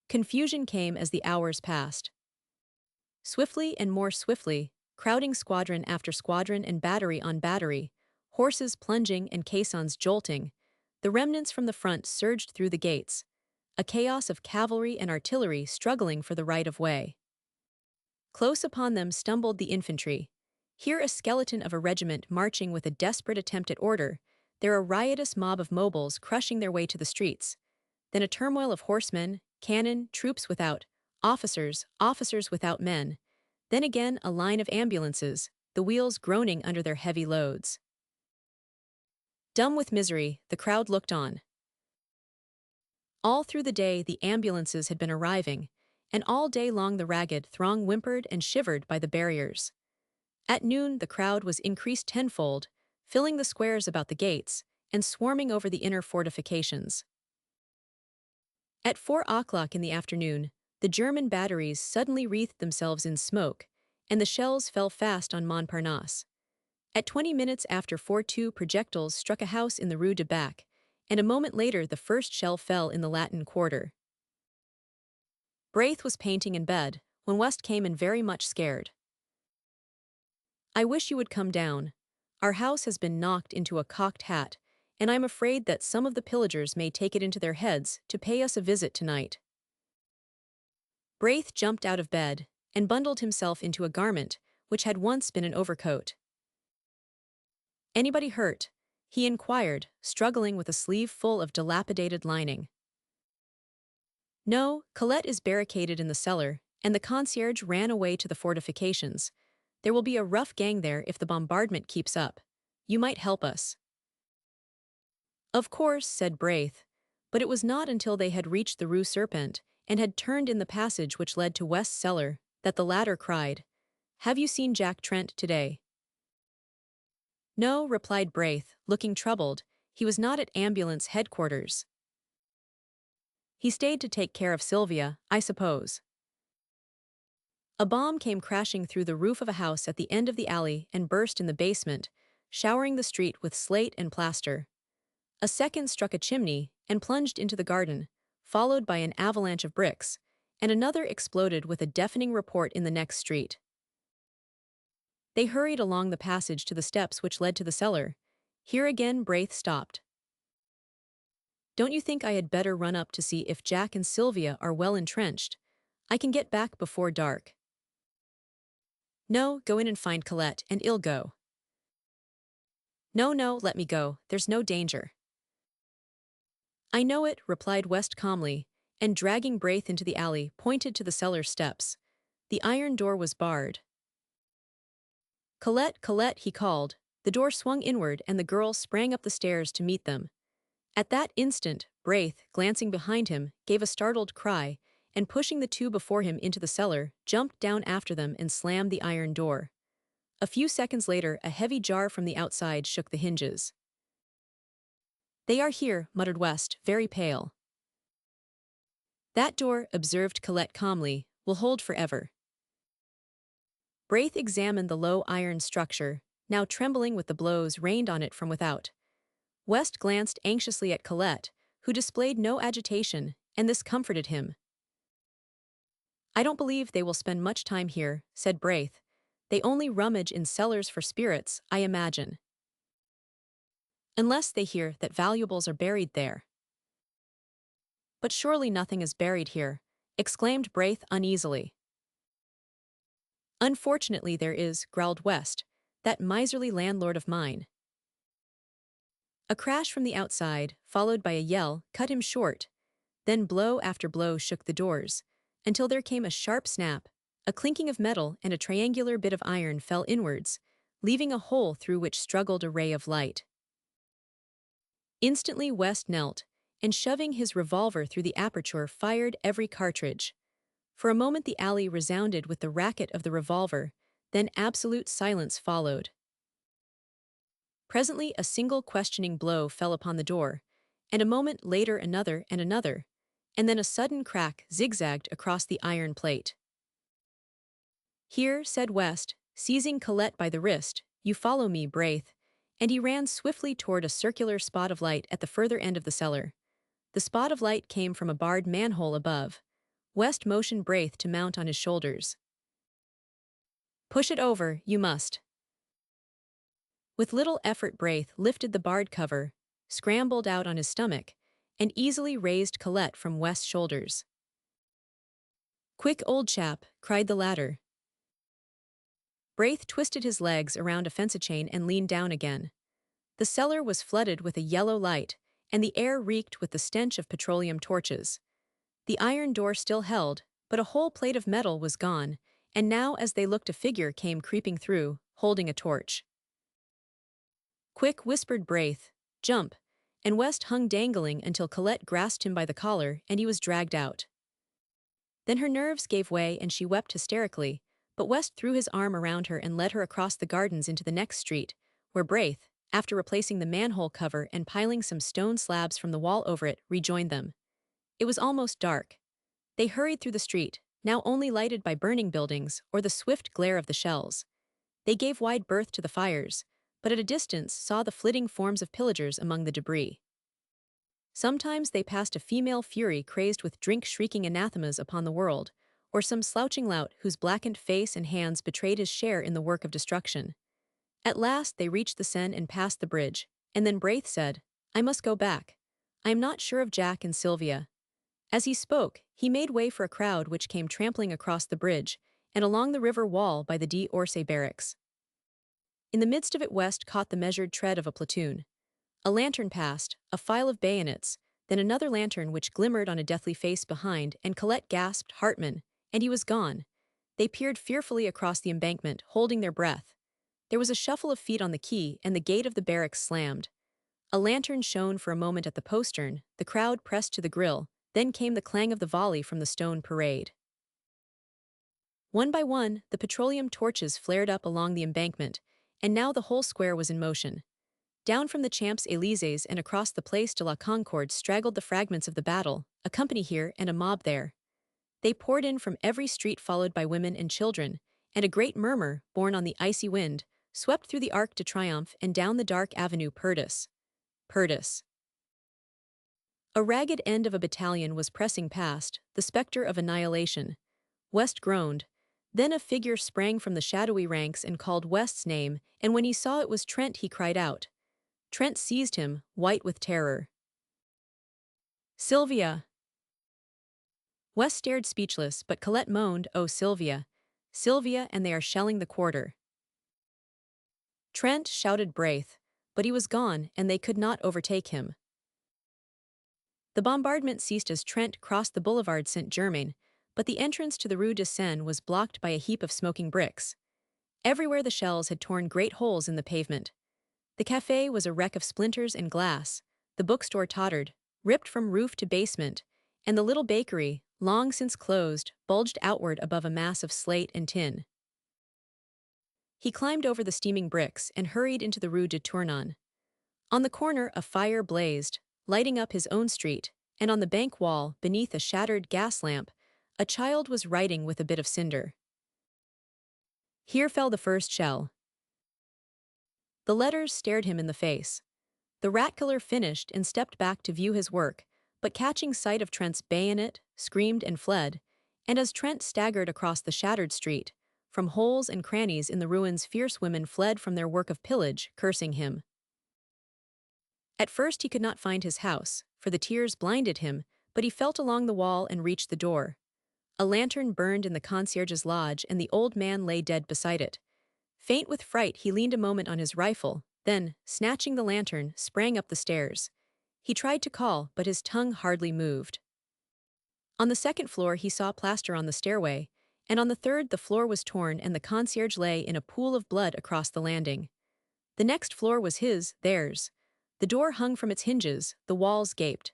Confusion came as the hours passed. Swiftly and more swiftly, crowding squadron after squadron and battery on battery, horses plunging and caissons jolting, the remnants from the front surged through the gates, a chaos of cavalry and artillery struggling for the right of way. Close upon them stumbled the infantry. Here a skeleton of a regiment marching with a desperate attempt at order, there a riotous mob of mobiles crushing their way to the streets, then a turmoil of horsemen, cannon, troops without, officers without men, then again a line of ambulances, the wheels groaning under their heavy loads. Dumb with misery, the crowd looked on. All through the day the ambulances had been arriving, and all day long the ragged throng whimpered and shivered by the barriers. At noon the crowd was increased tenfold, filling the squares about the gates, and swarming over the inner fortifications. At 4 o'clock in the afternoon, the German batteries suddenly wreathed themselves in smoke, and the shells fell fast on Montparnasse. At 20 minutes after 4, 2 projectiles struck a house in the Rue de Bac, and a moment later the first shell fell in the Latin Quarter. Braith was painting in bed, when West came in very much scared. "I wish you would come down. Our house has been knocked into a cocked hat, and I'm afraid that some of the pillagers may take it into their heads to pay us a visit tonight." Braith jumped out of bed, and bundled himself into a garment which had once been an overcoat. "Anybody hurt?" he inquired, struggling with a sleeve full of dilapidated lining. "No, Colette is barricaded in the cellar, and the concierge ran away to the fortifications. There will be a rough gang there if the bombardment keeps up. You might help us." "Of course," said Braith, but it was not until they had reached the Rue Serpent and had turned in the passage which led to West's cellar that the latter cried, "Have you seen Jack Trent today?" "No," replied Braith, looking troubled. "He was not at ambulance headquarters." "He stayed to take care of Sylvia, I suppose." A bomb came crashing through the roof of a house at the end of the alley and burst in the basement, showering the street with slate and plaster. A second struck a chimney and plunged into the garden, followed by an avalanche of bricks, and another exploded with a deafening report in the next street. They hurried along the passage to the steps which led to the cellar. Here again Braith stopped. "Don't you think I had better run up to see if Jack and Sylvia are well entrenched? I can get back before dark." "No, go in and find Colette, and I'll go." "No, no, let me go, there's no danger." "I know it," replied West calmly, and dragging Braith into the alley, pointed to the cellar steps. The iron door was barred. "Colette, Colette," he called. The door swung inward and the girl sprang up the stairs to meet them. At that instant, Braith, glancing behind him, gave a startled cry, and pushing the two before him into the cellar, jumped down after them and slammed the iron door. A few seconds later, a heavy jar from the outside shook the hinges. "They are here," muttered West, very pale. "That door," observed Colette calmly, "will hold forever." Braith examined the low iron structure, now trembling with the blows rained on it from without. West glanced anxiously at Colette, who displayed no agitation, and this comforted him. "I don't believe they will spend much time here," said Braith. "They only rummage in cellars for spirits, I imagine. Unless they hear that valuables are buried there." "But surely nothing is buried here," exclaimed Braith uneasily. "Unfortunately there is," growled West, "that miserly landlord of mine." A crash from the outside, followed by a yell, cut him short. Then blow after blow shook the doors, until there came a sharp snap, a clinking of metal, and a triangular bit of iron fell inwards, leaving a hole through which struggled a ray of light. Instantly West knelt, and shoving his revolver through the aperture fired every cartridge. For a moment the alley resounded with the racket of the revolver, then absolute silence followed. Presently a single questioning blow fell upon the door, and a moment later another, and then a sudden crack zigzagged across the iron plate. "Here," said West, seizing Colette by the wrist, "you follow me, Braith," and he ran swiftly toward a circular spot of light at the further end of the cellar. The spot of light came from a barred manhole above. West motioned Braith to mount on his shoulders. "Push it over, you must." With little effort Braith lifted the barred cover, scrambled out on his stomach, and easily raised Colette from West's shoulders. "Quick, old chap," cried the latter. Braith twisted his legs around a fence-chain and leaned down again. The cellar was flooded with a yellow light, and the air reeked with the stench of petroleum torches. The iron door still held, but a whole plate of metal was gone, and now as they looked a figure came creeping through, holding a torch. "Quick," whispered Braith, "jump," and West hung dangling until Colette grasped him by the collar and he was dragged out. Then her nerves gave way and she wept hysterically, but West threw his arm around her and led her across the gardens into the next street, where Braith, after replacing the manhole cover and piling some stone slabs from the wall over it, rejoined them. It was almost dark. They hurried through the street, now only lighted by burning buildings or the swift glare of the shells. They gave wide berth to the fires, but at a distance saw the flitting forms of pillagers among the debris. Sometimes they passed a female fury crazed with drink shrieking anathemas upon the world, or some slouching lout whose blackened face and hands betrayed his share in the work of destruction. At last they reached the Seine and passed the bridge, and then Braith said, "I must go back. I am not sure of Jack and Sylvia." As he spoke, he made way for a crowd which came trampling across the bridge and along the river wall by the d'Orsay barracks. In the midst of it West caught the measured tread of a platoon. A lantern passed, a file of bayonets, then another lantern which glimmered on a deathly face behind, and Colette gasped, "Hartman," and he was gone. They peered fearfully across the embankment, holding their breath. There was a shuffle of feet on the quay, and the gate of the barracks slammed. A lantern shone for a moment at the postern, the crowd pressed to the grill, then came the clang of the volley from the stone parade. One by one, the petroleum torches flared up along the embankment, and now the whole square was in motion. Down from the Champs-Élysées and across the Place de la Concorde straggled the fragments of the battle, a company here and a mob there. They poured in from every street followed by women and children, and a great murmur, borne on the icy wind, swept through the Arc de Triomphe and down the dark avenue Perdis. Perdis. A ragged end of a battalion was pressing past, the specter of annihilation. West groaned. Then a figure sprang from the shadowy ranks and called West's name, and when he saw it was Trent he cried out. Trent seized him, white with terror. Sylvia! West stared speechless, but Colette moaned, "Oh, Sylvia. Sylvia, and they are shelling the quarter." Trent shouted Braith, but he was gone and they could not overtake him. The bombardment ceased as Trent crossed the boulevard Saint-Germain, but the entrance to the Rue de Seine was blocked by a heap of smoking bricks. Everywhere the shells had torn great holes in the pavement. The café was a wreck of splinters and glass, the bookstore tottered, ripped from roof to basement, and the little bakery, long since closed, bulged outward above a mass of slate and tin. He climbed over the steaming bricks and hurried into the Rue de Tournon. On the corner a fire blazed, lighting up his own street, and on the bank wall, beneath a shattered gas lamp, a child was writing with a bit of cinder. Here fell the first shell. The letters stared him in the face. The rat-killer finished and stepped back to view his work, but catching sight of Trent's bayonet, screamed and fled, and as Trent staggered across the shattered street, from holes and crannies in the ruins fierce women fled from their work of pillage, cursing him. At first he could not find his house, for the tears blinded him, but he felt along the wall and reached the door. A lantern burned in the concierge's lodge and the old man lay dead beside it. Faint with fright he leaned a moment on his rifle, then, snatching the lantern, sprang up the stairs. He tried to call, but his tongue hardly moved. On the second floor he saw plaster on the stairway, and on the third the floor was torn and the concierge lay in a pool of blood across the landing. The next floor was his, theirs. The door hung from its hinges, the walls gaped.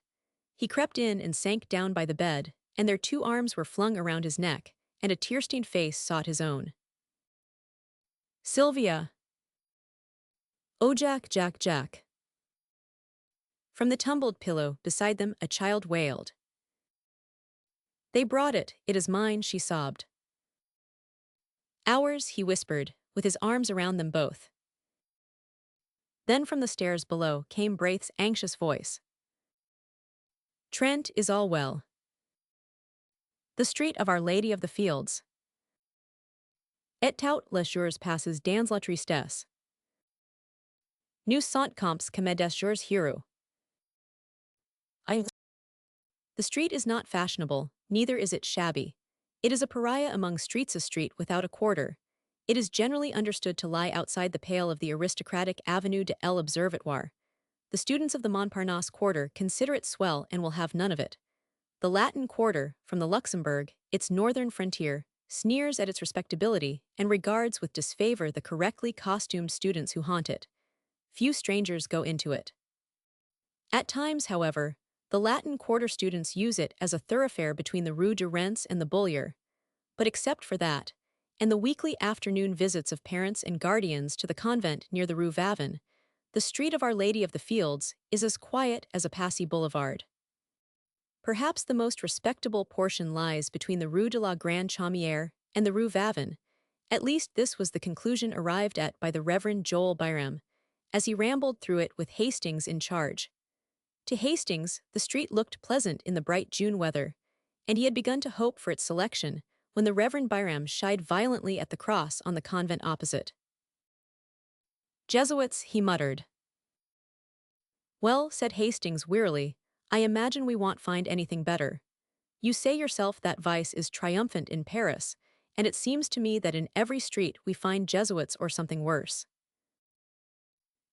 He crept in and sank down by the bed, and their two arms were flung around his neck, and a tear-stained face sought his own. Sylvia! Oh, Jack, Jack, Jack! From the tumbled pillow beside them a child wailed. They brought it, it is mine, she sobbed. Ours, he whispered, with his arms around them both. Then from the stairs below came Braith's anxious voice. Trent, is all well? The street of Our Lady of the Fields. Et tout les jours passes dans la tristesse. Nous sont comps comme des jours heureux. The street is not fashionable, neither is it shabby. It is a pariah among streets, a street without a quarter. It is generally understood to lie outside the pale of the aristocratic Avenue de l'Observatoire. The students of the Montparnasse quarter consider it swell and will have none of it. The Latin quarter, from the Luxembourg, its northern frontier, sneers at its respectability and regards with disfavor the correctly costumed students who haunt it. Few strangers go into it. At times, however, the Latin quarter students use it as a thoroughfare between the Rue de Rents and the Bullier. But except for that, and the weekly afternoon visits of parents and guardians to the convent near the Rue Vavin, the street of Our Lady of the Fields is as quiet as a Passy boulevard. Perhaps the most respectable portion lies between the Rue de la Grande Chaumière and the Rue Vavin. At least this was the conclusion arrived at by the Reverend Joel Byram, as he rambled through it with Hastings in charge. To Hastings, the street looked pleasant in the bright June weather, and he had begun to hope for its selection when the Reverend Byram shied violently at the cross on the convent opposite. Jesuits, he muttered. Well, said Hastings wearily, I imagine we won't find anything better. You say yourself that vice is triumphant in Paris, and it seems to me that in every street we find Jesuits or something worse.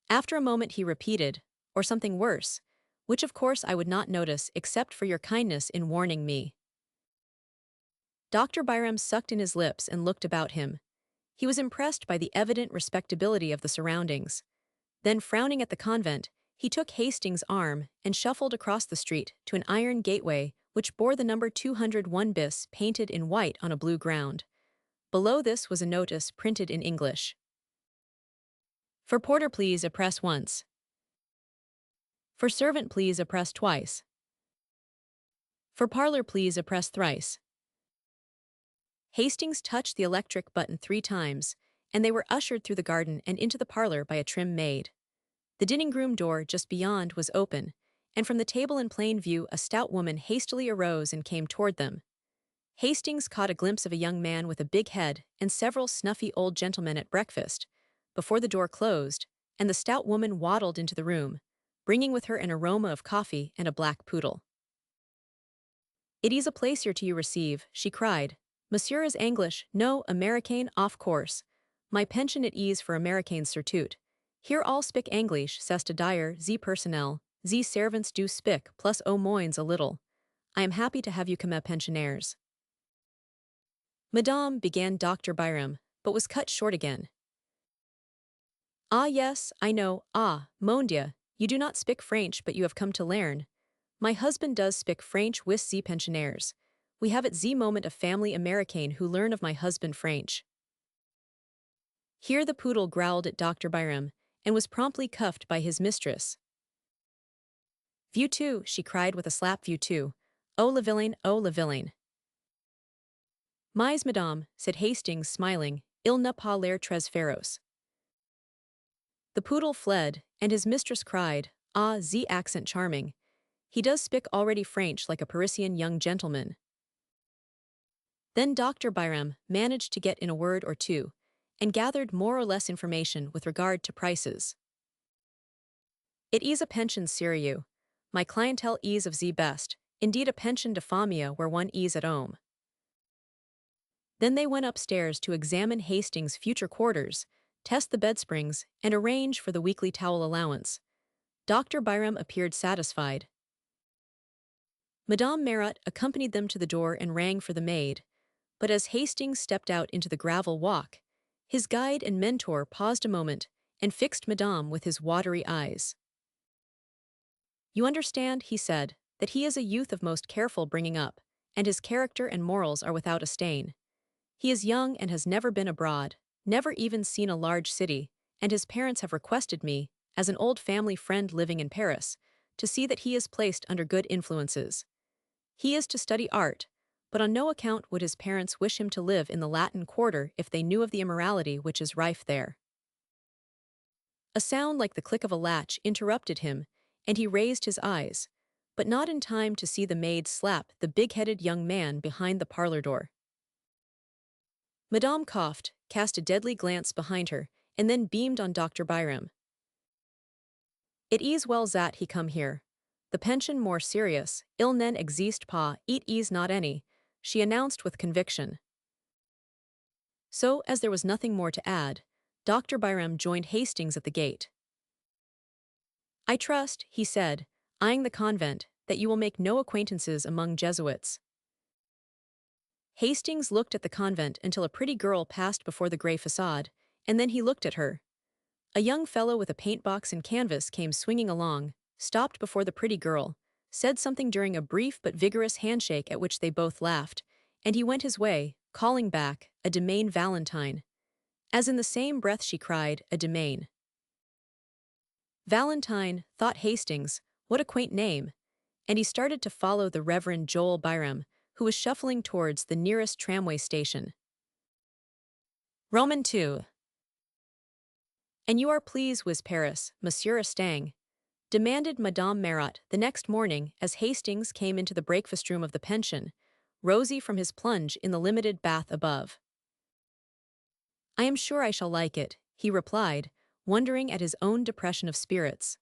After a moment he repeated, or something worse, which of course I would not notice except for your kindness in warning me. Dr. Byram sucked in his lips and looked about him. He was impressed by the evident respectability of the surroundings. Then, frowning at the convent, he took Hastings' arm and shuffled across the street to an iron gateway which bore the number 201 bis painted in white on a blue ground. Below this was a notice printed in English. For porter please press once. For servant please press twice. For parlor please press thrice. Hastings touched the electric button 3 times, and they were ushered through the garden and into the parlor by a trim maid. The dining-room door just beyond was open, and from the table in plain view a stout woman hastily arose and came toward them. Hastings caught a glimpse of a young man with a big head and several snuffy old gentlemen at breakfast, before the door closed, and the stout woman waddled into the room, bringing with her an aroma of coffee and a black poodle. "It is a pleasure to you receive," she cried. "Monsieur is English, no American, of course. My pension it is for Americains surtout. Here all speak English, c'est à dire, ze personnel, ze servants do speak, plus au moins a little. I am happy to have you comme pensionnaires." "Madame," began Dr. Byram, but was cut short again. "Ah yes, I know, mon Dieu, you do not speak French but you have come to learn. My husband does speak French with ze pensionnaires. We have at ze moment a family Americain who learn of my husband French." Here the poodle growled at Dr. Byram, and was promptly cuffed by his mistress. "View two," she cried with a slap, "view two. Oh le villain, oh le villain." "Mais madame," said Hastings, smiling, "il n'a pas l'air très féroce." The poodle fled, and his mistress cried, "Ah, ze accent charming. He does speak already French like a Parisian young gentleman." Then Dr. Byram managed to get in a word or two, and gathered more or less information with regard to prices. "It is a pension sérieux. My clientele is of ze best, indeed a pension de famille where one is at home." Then they went upstairs to examine Hastings' future quarters, test the bed springs, and arrange for the weekly towel allowance. Dr. Byram appeared satisfied. Madame Marat accompanied them to the door and rang for the maid, but as Hastings stepped out into the gravel walk, his guide and mentor paused a moment and fixed Madame with his watery eyes. "You understand," he said, "that he is a youth of most careful bringing up, and his character and morals are without a stain. He is young and has never been abroad, never even seen a large city, and his parents have requested me, as an old family friend living in Paris, to see that he is placed under good influences. He is to study art, but on no account would his parents wish him to live in the Latin Quarter if they knew of the immorality which is rife there." A sound like the click of a latch interrupted him, and he raised his eyes, but not in time to see the maid slap the big-headed young man behind the parlor door. Madame coughed, cast a deadly glance behind her, and then beamed on Dr. Byram. "It is well that he come here. The pension more serious, il n'en existe pas, it is not any," she announced with conviction. So, as there was nothing more to add, Dr. Byram joined Hastings at the gate. "I trust," he said, eyeing the convent, "that you will make no acquaintances among Jesuits." Hastings looked at the convent until a pretty girl passed before the gray facade, and then he looked at her. A young fellow with a paintbox and canvas came swinging along, stopped before the pretty girl, said something during a brief but vigorous handshake at which they both laughed, and he went his way, calling back, "A Demain Valentine." As in the same breath she cried, "A Demain." Valentine, thought Hastings, what a quaint name, and he started to follow the Reverend Joel Byram, who was shuffling towards the nearest tramway station. Roman 2. "And you are pleased with Paris, Monsieur Estang?" demanded Madame Marat the next morning as Hastings came into the breakfast room of the pension, rosy from his plunge in the limited bath above. "I am sure I shall like it," he replied, wondering at his own depression of spirits.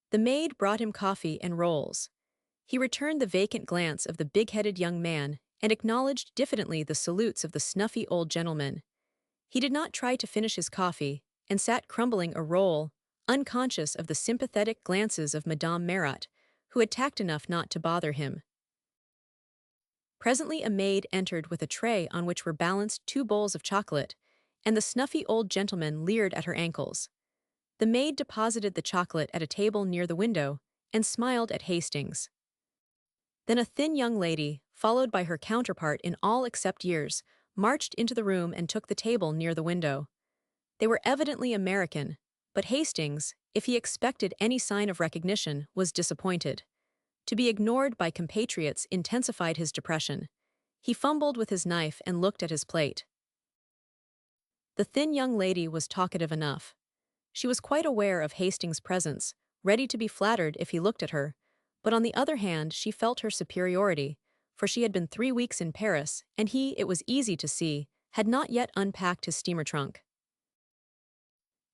The maid brought him coffee and rolls. He returned the vacant glance of the big-headed young man and acknowledged diffidently the salutes of the snuffy old gentleman. He did not try to finish his coffee and sat crumbling a roll, unconscious of the sympathetic glances of Madame Marat, who had tact enough not to bother him. Presently a maid entered with a tray on which were balanced 2 bowls of chocolate, and the snuffy old gentleman leered at her ankles. The maid deposited the chocolate at a table near the window and smiled at Hastings. Then a thin young lady, followed by her counterpart in all except years, marched into the room and took the table near the window. They were evidently American, but Hastings, if he expected any sign of recognition, was disappointed. To be ignored by compatriots intensified his depression. He fumbled with his knife and looked at his plate. The thin young lady was talkative enough. She was quite aware of Hastings' presence, ready to be flattered if he looked at her, but on the other hand she felt her superiority, for she had been 3 weeks in Paris, and he, it was easy to see, had not yet unpacked his steamer trunk.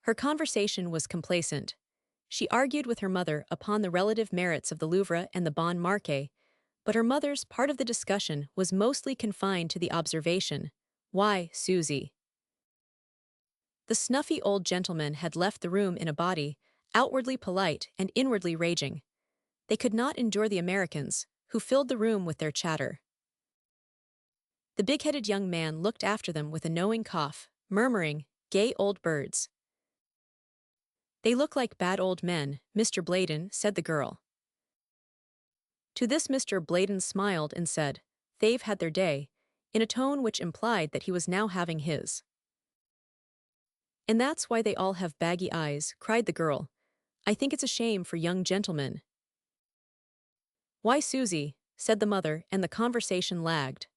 Her conversation was complacent. She argued with her mother upon the relative merits of the Louvre and the Bon Marché, but her mother's part of the discussion was mostly confined to the observation, "Why, Susie?" The snuffy old gentleman had left the room in a body, outwardly polite and inwardly raging. They could not endure the Americans, who filled the room with their chatter. The big-headed young man looked after them with a knowing cough, murmuring, "Gay old birds." "They look like bad old men, Mr. Bladen," said the girl. To this Mr. Bladen smiled and said, "They've had their day," in a tone which implied that he was now having his. "And that's why they all have baggy eyes," cried the girl. "I think it's a shame for young gentlemen." "Why, Susie," said the mother, and the conversation lagged.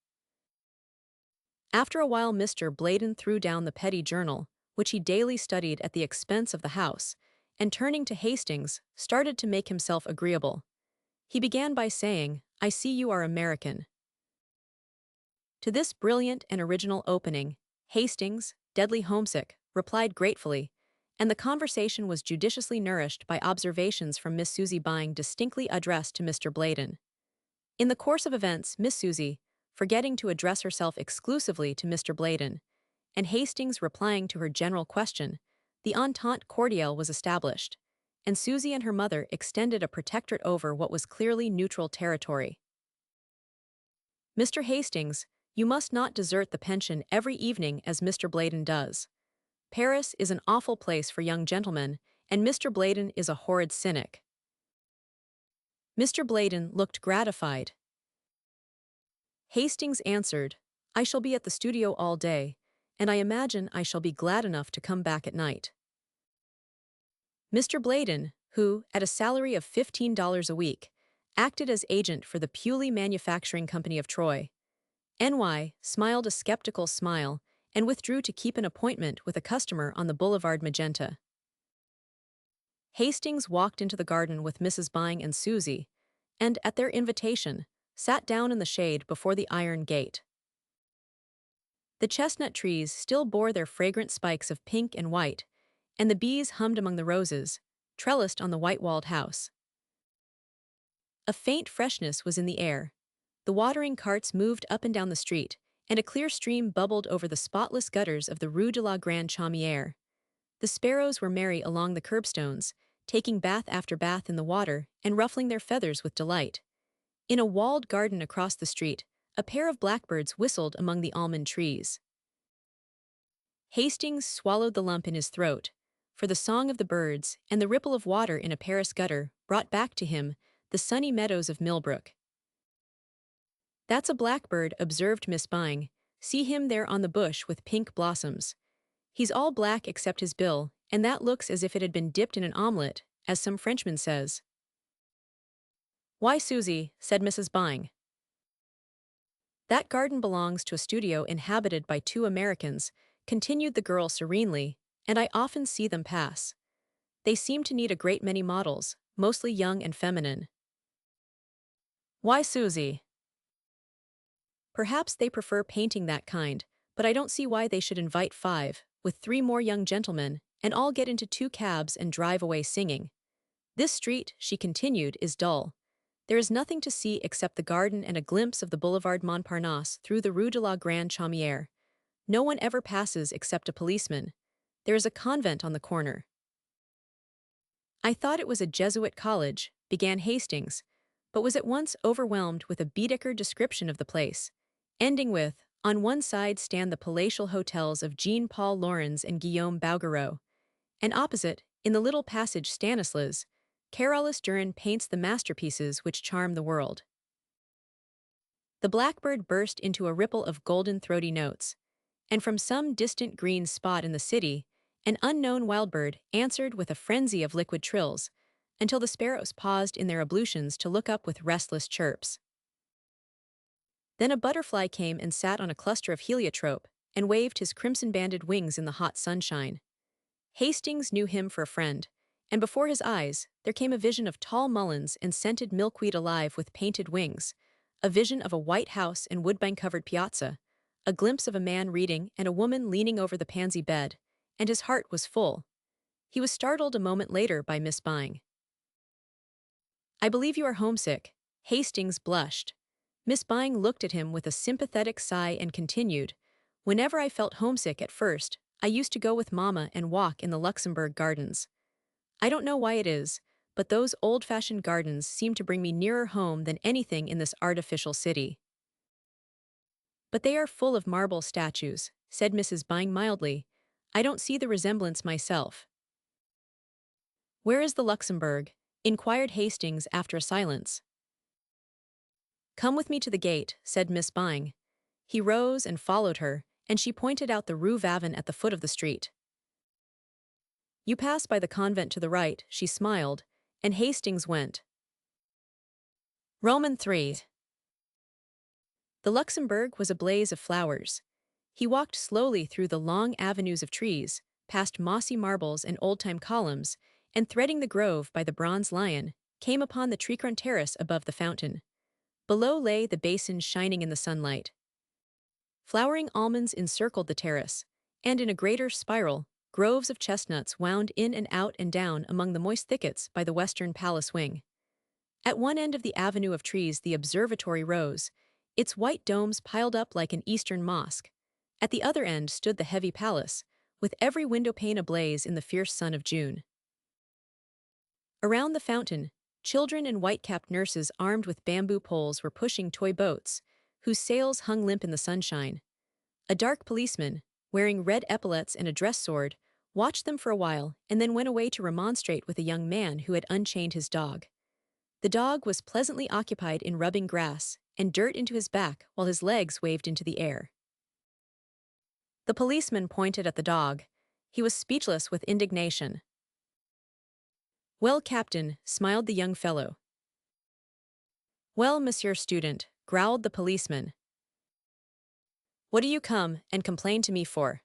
After a while Mr. Bladen threw down the petty journal, which he daily studied at the expense of the house, and turning to Hastings, started to make himself agreeable. He began by saying, "I see you are American." To this brilliant and original opening, Hastings, deadly homesick, replied gratefully, and the conversation was judiciously nourished by observations from Miss Susie Byng distinctly addressed to Mr. Bladen. In the course of events, Miss Susie, forgetting to address herself exclusively to Mr. Bladen, and Hastings replying to her general question, the entente cordiale was established, and Susie and her mother extended a protectorate over what was clearly neutral territory. "Mr. Hastings, you must not desert the pension every evening as Mr. Bladen does. Paris is an awful place for young gentlemen, and Mr. Bladen is a horrid cynic." Mr. Bladen looked gratified. Hastings answered, "I shall be at the studio all day, and I imagine I shall be glad enough to come back at night." Mr. Bladen, who, at a salary of $15 a week, acted as agent for the Pewley Manufacturing Company of Troy, NY, smiled a skeptical smile and withdrew to keep an appointment with a customer on the Boulevard Magenta. Hastings walked into the garden with Mrs. Byng and Susie, and, at their invitation, sat down in the shade before the iron gate. The chestnut trees still bore their fragrant spikes of pink and white, and the bees hummed among the roses, trellised on the white-walled house. A faint freshness was in the air. The watering carts moved up and down the street, and a clear stream bubbled over the spotless gutters of the Rue de la Grande Chaumière. The sparrows were merry along the curbstones, taking bath after bath in the water and ruffling their feathers with delight. In a walled garden across the street, a pair of blackbirds whistled among the almond trees. Hastings swallowed the lump in his throat, for the song of the birds and the ripple of water in a Paris gutter brought back to him the sunny meadows of Millbrook. "That's a blackbird," observed Miss Byng. "See him there on the bush with pink blossoms. He's all black except his bill, and that looks as if it had been dipped in an omelette, as some Frenchman says." "Why, Susie," said Mrs. Byng. "That garden belongs to a studio inhabited by 2 Americans," continued the girl serenely, "and I often see them pass. They seem to need a great many models, mostly young and feminine." "Why, Susie?" "Perhaps they prefer painting that kind, but I don't see why they should invite 5, with 3 more young gentlemen, and all get into 2 cabs and drive away singing. This street," she continued, "is dull. There is nothing to see except the garden and a glimpse of the Boulevard Montparnasse through the Rue de la Grande Chaumière. No one ever passes except a policeman. There is a convent on the corner." "I thought it was a Jesuit college," began Hastings, but was at once overwhelmed with a Baedeker description of the place, ending with, "On one side stand the palatial hotels of Jean-Paul Laurens and Guillaume Bouguereau, and opposite, in the little passage Stanislas, Carolus Duran paints the masterpieces which charm the world." The blackbird burst into a ripple of golden throaty notes, and from some distant green spot in the city, an unknown wildbird answered with a frenzy of liquid trills, until the sparrows paused in their ablutions to look up with restless chirps. Then a butterfly came and sat on a cluster of heliotrope, and waved his crimson-banded wings in the hot sunshine. Hastings knew him for a friend, and before his eyes, there came a vision of tall mulleins and scented milkweed alive with painted wings, a vision of a white house and woodbine-covered piazza, a glimpse of a man reading and a woman leaning over the pansy bed, and his heart was full. He was startled a moment later by Miss Byng. "I believe you are homesick." Hastings blushed. Miss Byng looked at him with a sympathetic sigh and continued, "Whenever I felt homesick at first, I used to go with Mama and walk in the Luxembourg Gardens. I don't know why it is, but those old-fashioned gardens seem to bring me nearer home than anything in this artificial city." "But they are full of marble statues," said Mrs. Byng mildly. "I don't see the resemblance myself." "Where is the Luxembourg?" inquired Hastings after a silence. "Come with me to the gate," said Miss Byng. He rose and followed her, and she pointed out the Rue Vavin at the foot of the street. "You pass by the convent to the right," she smiled, and Hastings went. Roman 3. The Luxembourg was a blaze of flowers. He walked slowly through the long avenues of trees, past mossy marbles and old-time columns, and threading the grove by the bronze lion, came upon the tree-crowned terrace above the fountain. Below lay the basin shining in the sunlight. Flowering almonds encircled the terrace, and in a greater spiral, groves of chestnuts wound in and out and down among the moist thickets by the western palace wing. At one end of the avenue of trees the observatory rose, its white domes piled up like an eastern mosque. At the other end stood the heavy palace, with every window-pane ablaze in the fierce sun of June. Around the fountain, children and white-capped nurses armed with bamboo poles were pushing toy boats, whose sails hung limp in the sunshine. A dark policeman, wearing red epaulets and a dress sword, watched them for a while and then went away to remonstrate with a young man who had unchained his dog. The dog was pleasantly occupied in rubbing grass and dirt into his back while his legs waved into the air. The policeman pointed at the dog. He was speechless with indignation. "Well, Captain," smiled the young fellow. "Well, Monsieur Student," growled the policeman. "What do you come and complain to me for?"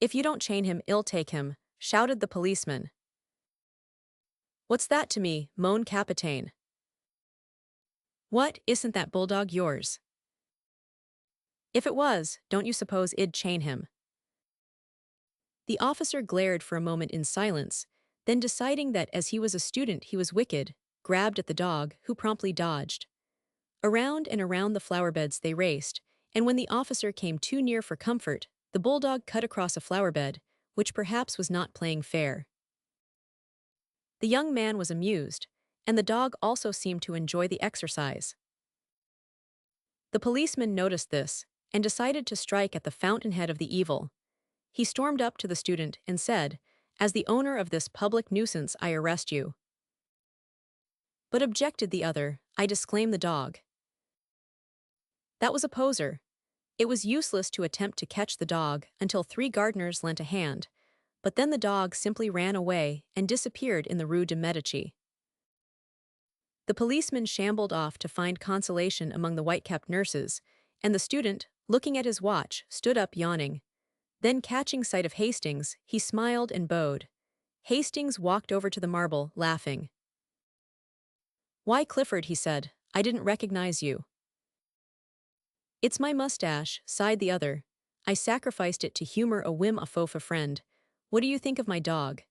"If you don't chain him, I'll take him," shouted the policeman. "What's that to me, mon capitaine?" "What, isn't that bulldog yours?" "If it was, don't you suppose I'd chain him?" The officer glared for a moment in silence, then deciding that as he was a student he was wicked, grabbed at the dog, who promptly dodged. Around and around the flower beds they raced, and when the officer came too near for comfort, the bulldog cut across a flower bed, which perhaps was not playing fair. The young man was amused, and the dog also seemed to enjoy the exercise. The policeman noticed this, and decided to strike at the fountainhead of the evil. He stormed up to the student and said, "As the owner of this public nuisance, I arrest you." "But," objected the other, "I disclaim the dog." That was a poser. It was useless to attempt to catch the dog until 3 gardeners lent a hand, but then the dog simply ran away and disappeared in the Rue de Medici. The policeman shambled off to find consolation among the white-capped nurses, and the student, looking at his watch, stood up yawning. Then, catching sight of Hastings, he smiled and bowed. Hastings walked over to the marble, laughing. "Why, Clifford," he said, "I didn't recognize you." "It's my mustache," sighed the other. "I sacrificed it to humor a whim of a friend. What do you think of my dog?"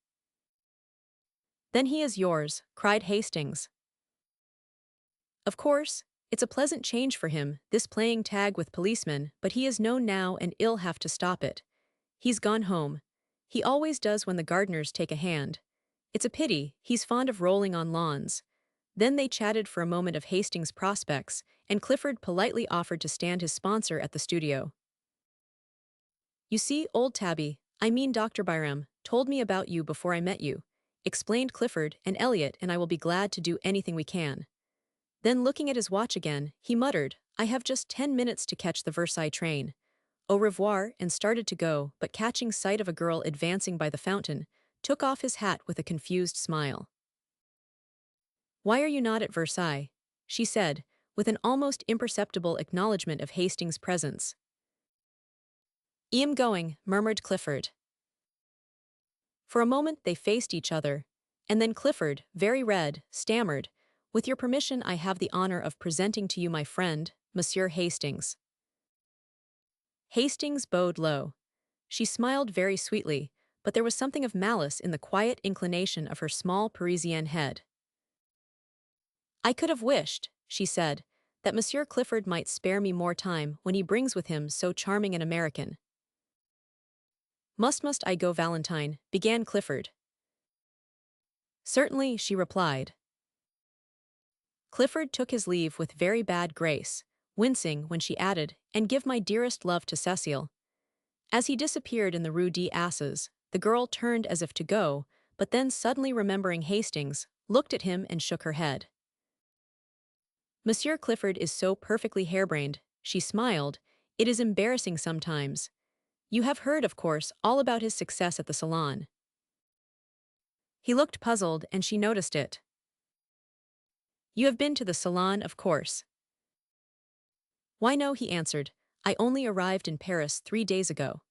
"Then he is yours," cried Hastings. "Of course, it's a pleasant change for him, this playing tag with policemen, but he is known now and I'll have to stop it. He's gone home. He always does when the gardeners take a hand. It's a pity, he's fond of rolling on lawns." Then they chatted for a moment of Hastings' prospects, and Clifford politely offered to stand his sponsor at the studio. "You see, old Tabby, I mean Dr. Byram, told me about you before I met you," explained Clifford, "and Elliot and I will be glad to do anything we can." Then looking at his watch again, he muttered, "I have just 10 minutes to catch the Versailles train. Au revoir," and started to go, but catching sight of a girl advancing by the fountain, took off his hat with a confused smile. "Why are you not at Versailles?" she said, with an almost imperceptible acknowledgement of Hastings' presence. "I'm going," murmured Clifford. For a moment they faced each other, and then Clifford, very red, stammered, "With your permission, I have the honor of presenting to you my friend, Monsieur Hastings." Hastings bowed low. She smiled very sweetly, but there was something of malice in the quiet inclination of her small Parisian head. "I could have wished," she said, "that Monsieur Clifford might spare me more time when he brings with him so charming an American." Must I go, Valentine?" began Clifford. "Certainly," she replied. Clifford took his leave with very bad grace, wincing when she added, "And give my dearest love to Cecile." As he disappeared in the Rue des Asses, the girl turned as if to go, but then suddenly remembering Hastings, looked at him and shook her head. "Monsieur Clifford is so perfectly harebrained," she smiled, "it is embarrassing sometimes. You have heard, of course, all about his success at the salon." He looked puzzled and she noticed it. "You have been to the salon, of course." "Why no," he answered, "I only arrived in Paris 3 days ago."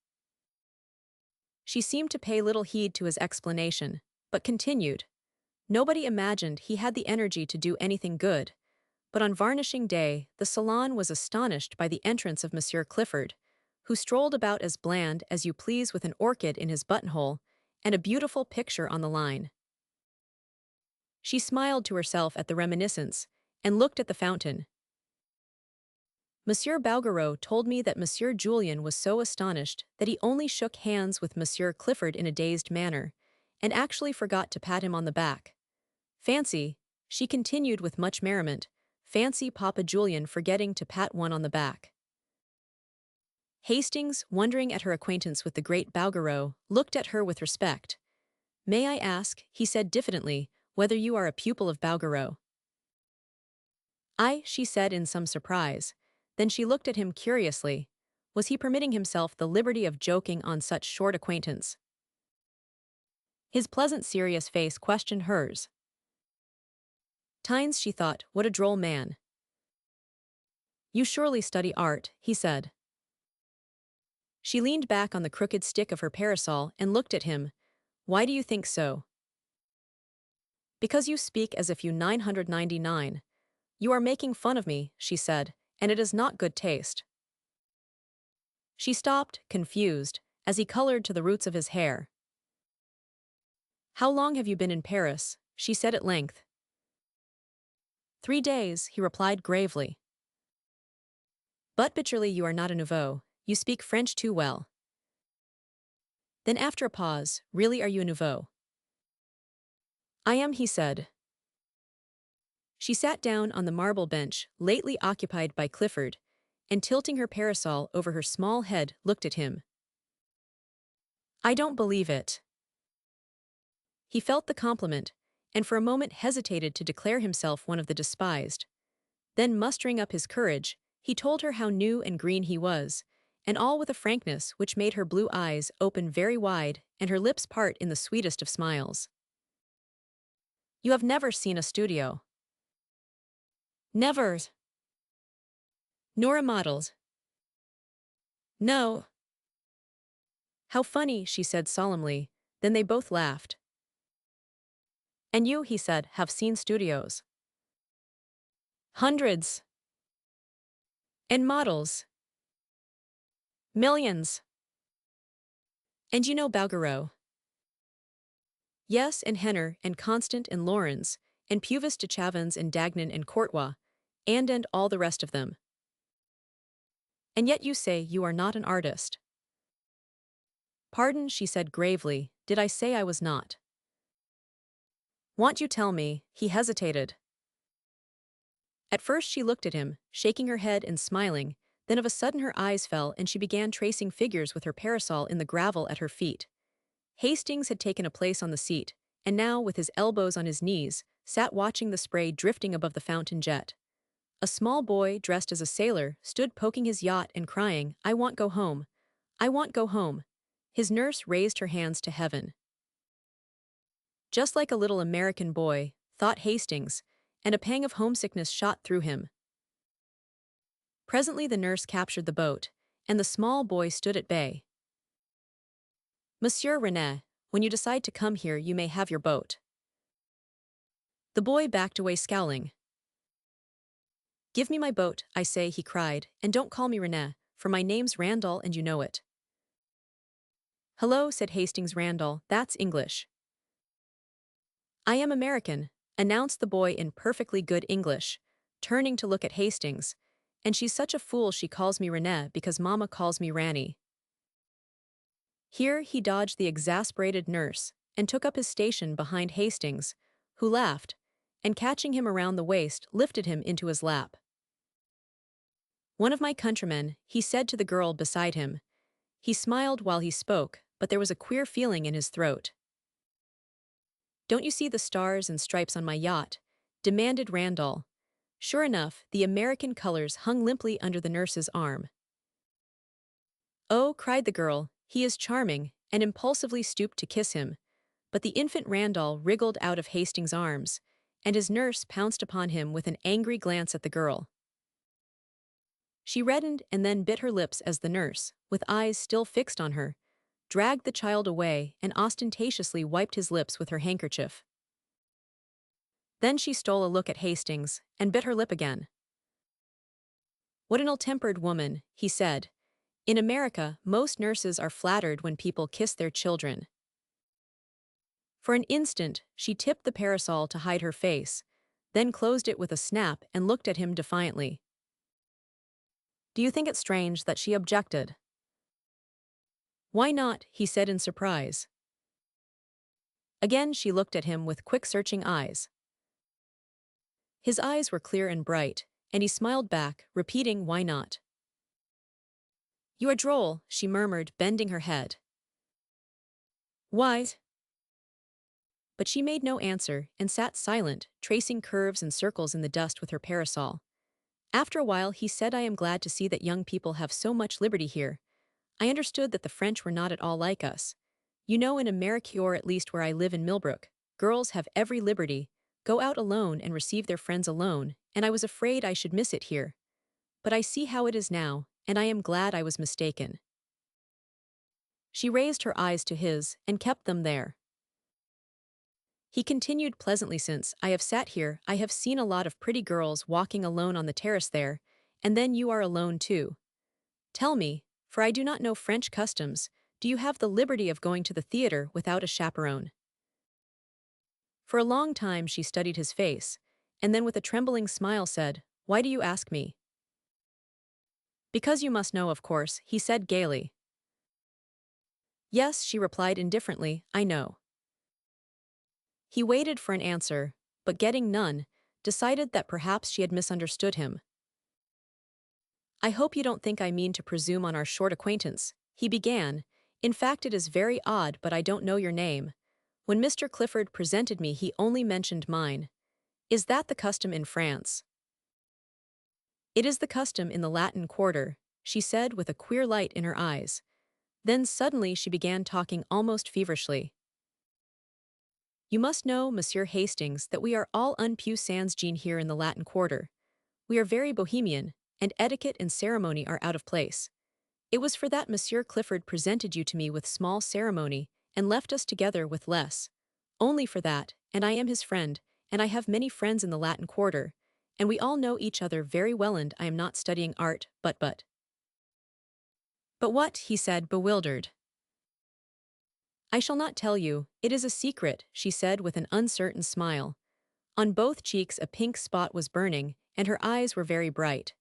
She seemed to pay little heed to his explanation, but continued. Nobody imagined he had the energy to do anything good, but on varnishing day the salon was astonished by the entrance of Monsieur Clifford, who strolled about as bland as you please with an orchid in his buttonhole and a beautiful picture on the line. She smiled to herself at the reminiscence and looked at the fountain. Monsieur Bouguereau told me that Monsieur Julien was so astonished that he only shook hands with Monsieur Clifford in a dazed manner, and actually forgot to pat him on the back. Fancy, she continued with much merriment, fancy Papa Julien forgetting to pat one on the back. Hastings, wondering at her acquaintance with the great Bouguereau, looked at her with respect. "May I ask," he said diffidently, "whether you are a pupil of Bouguereau?" "I," she said in some surprise. Then she looked at him curiously. Was he permitting himself the liberty of joking on such short acquaintance? His pleasant serious face questioned hers. Times, she thought, what a droll man. "You surely study art," he said. She leaned back on the crooked stick of her parasol and looked at him. "Why do you think so?" "Because you speak as if you 999. You are making fun of me," she said, "and it is not good taste." She stopped, confused, as he colored to the roots of his hair. "How long have you been in Paris?" she said at length. 3 days, he replied gravely. "But bitterly you are not a nouveau, you speak French too well." Then after a pause, "Really, are you a nouveau?" "I am," he said. She sat down on the marble bench lately occupied by Clifford, and tilting her parasol over her small head looked at him. "I don't believe it." He felt the compliment, and for a moment hesitated to declare himself one of the despised. Then mustering up his courage, he told her how new and green he was, and all with a frankness which made her blue eyes open very wide and her lips part in the sweetest of smiles. "You have never seen a studio?" "Never." "Nor a models?" "No." "How funny," she said solemnly. Then they both laughed. "And you," he said, "have seen studios?" "Hundreds." "And models?" "Millions." "And you know Bouguereau?" "Yes, and Henner, and Constant, and Laurens, and Puvis de Chavins, and Dagnan, and Courtois, and all the rest of them." "And yet you say you are not an artist." "Pardon," she said gravely, "did I say I was not?" "Won't you tell me?" He hesitated. At first she looked at him, shaking her head and smiling, then of a sudden her eyes fell and she began tracing figures with her parasol in the gravel at her feet. Hastings had taken a place on the seat, and now, with his elbows on his knees, sat watching the spray drifting above the fountain jet. A small boy, dressed as a sailor, stood poking his yacht and crying, "I want go home. I want go home." His nurse raised her hands to heaven. Just like a little American boy, thought Hastings, and a pang of homesickness shot through him. Presently the nurse captured the boat, and the small boy stood at bay. Monsieur René, when you decide to come here, you may have your boat. The boy backed away scowling. Give me my boat, I say, he cried, and don't call me René, for my name's Randall and you know it. Hello, said Hastings Randall, that's English. I am American, announced the boy in perfectly good English, turning to look at Hastings, and she's such a fool she calls me René because Mama calls me Ranny. Here he dodged the exasperated nurse and took up his station behind Hastings, who laughed, and catching him around the waist lifted him into his lap. One of my countrymen, he said to the girl beside him. He smiled while he spoke, but there was a queer feeling in his throat. Don't you see the stars and stripes on my yacht? Demanded Randall. Sure enough, the American colors hung limply under the nurse's arm. Oh, cried the girl, he is charming, and impulsively stooped to kiss him. But the infant Randall wriggled out of Hastings' arms, and his nurse pounced upon him with an angry glance at the girl. She reddened and then bit her lips as the nurse, with eyes still fixed on her, dragged the child away and ostentatiously wiped his lips with her handkerchief. Then she stole a look at Hastings and bit her lip again. What an ill-tempered woman, he said. In America, most nurses are flattered when people kiss their children. For an instant, she tipped the parasol to hide her face, then closed it with a snap and looked at him defiantly. Do you think it strange that she objected? Why not, he said in surprise. Again she looked at him with quick searching eyes. His eyes were clear and bright, and he smiled back, repeating why not. You are droll, she murmured, bending her head. Why? But she made no answer and sat silent, tracing curves and circles in the dust with her parasol. After a while he said, I am glad to see that young people have so much liberty here. I understood that the French were not at all like us. You know, in America, or at least where I live in Millbrook, girls have every liberty, go out alone and receive their friends alone, and I was afraid I should miss it here. But I see how it is now, and I am glad I was mistaken. She raised her eyes to his and kept them there. He continued pleasantly, since I have sat here, I have seen a lot of pretty girls walking alone on the terrace there, and then you are alone too. Tell me, for I do not know French customs, do you have the liberty of going to the theater without a chaperone? For a long time she studied his face, and then with a trembling smile said, Why do you ask me? Because you must know, of course, he said gaily. Yes, she replied indifferently, I know. He waited for an answer, but getting none, decided that perhaps she had misunderstood him. I hope you don't think I mean to presume on our short acquaintance, he began. In fact, it is very odd, but I don't know your name. When Mr. Clifford presented me, he only mentioned mine. Is that the custom in France? It is the custom in the Latin Quarter, she said with a queer light in her eyes. Then suddenly she began talking almost feverishly. You must know, Monsieur Hastings, that we are all un peu sans gene here in the Latin Quarter. We are very bohemian, and etiquette and ceremony are out of place. It was for that Monsieur Clifford presented you to me with small ceremony, and left us together with less. Only for that, and I am his friend, and I have many friends in the Latin Quarter, and we all know each other very well, and I am not studying art, but what, he said, bewildered. I shall not tell you, it is a secret, she said with an uncertain smile. On both cheeks a pink spot was burning, and her eyes were very bright.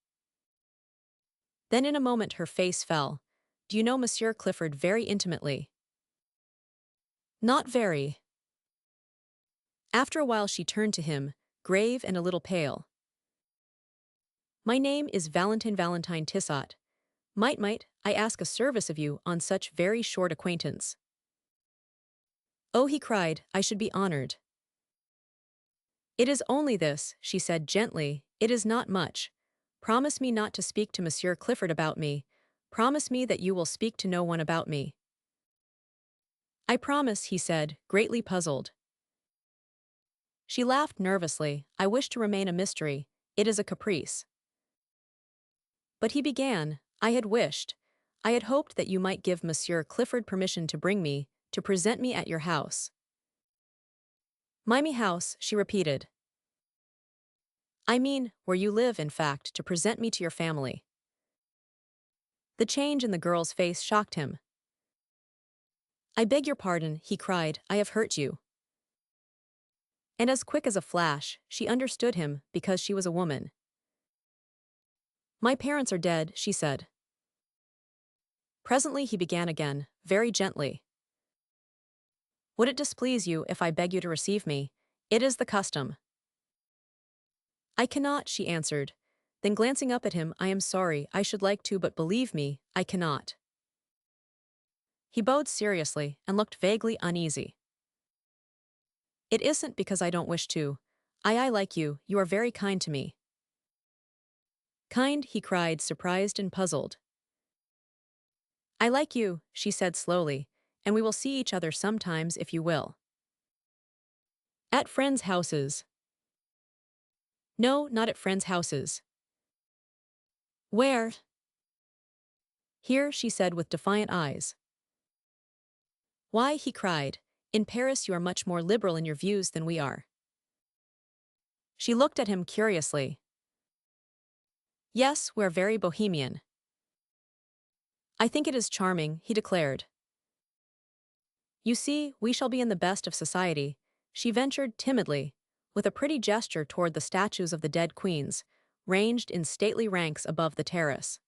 Then in a moment her face fell. Do you know Monsieur Clifford very intimately? Not very. After a while she turned to him, grave and a little pale. My name is Valentine Tissot. Might I ask a service of you on such very short acquaintance? Oh, he cried, I should be honored. It is only this, she said gently, it is not much. Promise me not to speak to Monsieur Clifford about me. Promise me that you will speak to no one about me. I promise, he said, greatly puzzled. She laughed nervously. I wish to remain a mystery. It is a caprice. But he began. I had wished. I had hoped that you might give Monsieur Clifford permission to bring me, to present me at your house. My house, she repeated. I mean, where you live, in fact, to present me to your family. The change in the girl's face shocked him. I beg your pardon, he cried, I have hurt you. And as quick as a flash, she understood him because she was a woman. My parents are dead, she said. Presently he began again, very gently. Would it displease you if I beg you to receive me? It is the custom. I cannot, she answered. Then glancing up at him, I am sorry, I should like to, but believe me, I cannot. He bowed seriously and looked vaguely uneasy. It isn't because I don't wish to. I like you, you are very kind to me. Kind, he cried, surprised and puzzled. I like you, she said slowly, and we will see each other sometimes if you will. At friends' houses. No, not at friends' houses. Where? Here, she said with defiant eyes. Why, he cried, in Paris you are much more liberal in your views than we are. She looked at him curiously. Yes, we're very bohemian. I think it is charming, he declared. You see, we shall be in the best of society, she ventured timidly, with a pretty gesture toward the statues of the dead queens, ranged in stately ranks above the terrace.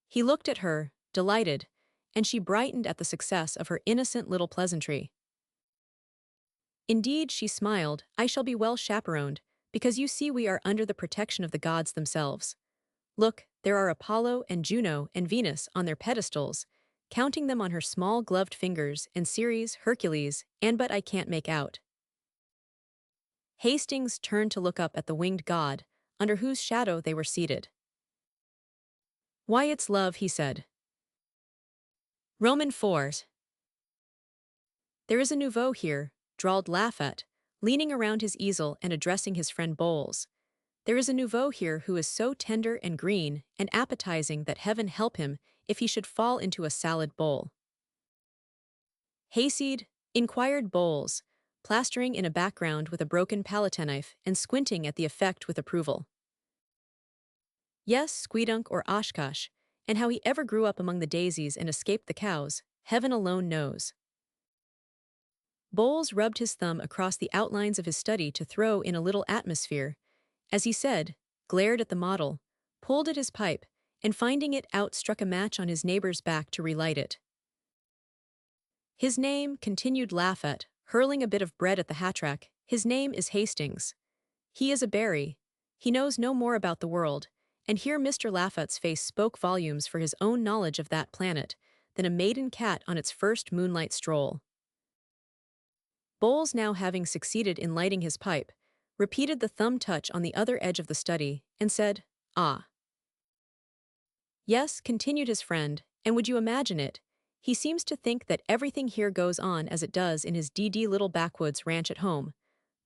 He looked at her, delighted, and she brightened at the success of her innocent little pleasantry. Indeed, she smiled, I shall be well chaperoned, because you see we are under the protection of the gods themselves. Look, there are Apollo and Juno and Venus on their pedestals, counting them on her small gloved fingers, and Ceres, Hercules, and but I can't make out. Hastings turned to look up at the winged god, under whose shadow they were seated. Why, it's love, he said. Roman 4. There is a nouveau here, drawled Lafayette, leaning around his easel and addressing his friend Bowles. There is a nouveau here who is so tender and green and appetizing that heaven help him if he should fall into a salad bowl. Hayseed, inquired Bowles, plastering in a background with a broken palatinate and squinting at the effect with approval. Yes, Squeedunk or Oshkosh, and how he ever grew up among the daisies and escaped the cows, heaven alone knows. Bowles rubbed his thumb across the outlines of his study to throw in a little atmosphere, as he said, glared at the model, pulled at his pipe, and finding it out struck a match on his neighbor's back to relight it. His name, continued Lafayette, hurling a bit of bread at the hatrack, his name is Hastings. He is a berry. He knows no more about the world, and here Mr. Lafayette's face spoke volumes for his own knowledge of that planet, than a maiden cat on its first moonlight stroll. Bowles, now having succeeded in lighting his pipe, repeated the thumb touch on the other edge of the study, and said, Ah. Yes, continued his friend, and would you imagine it, he seems to think that everything here goes on as it does in his little backwoods ranch at home,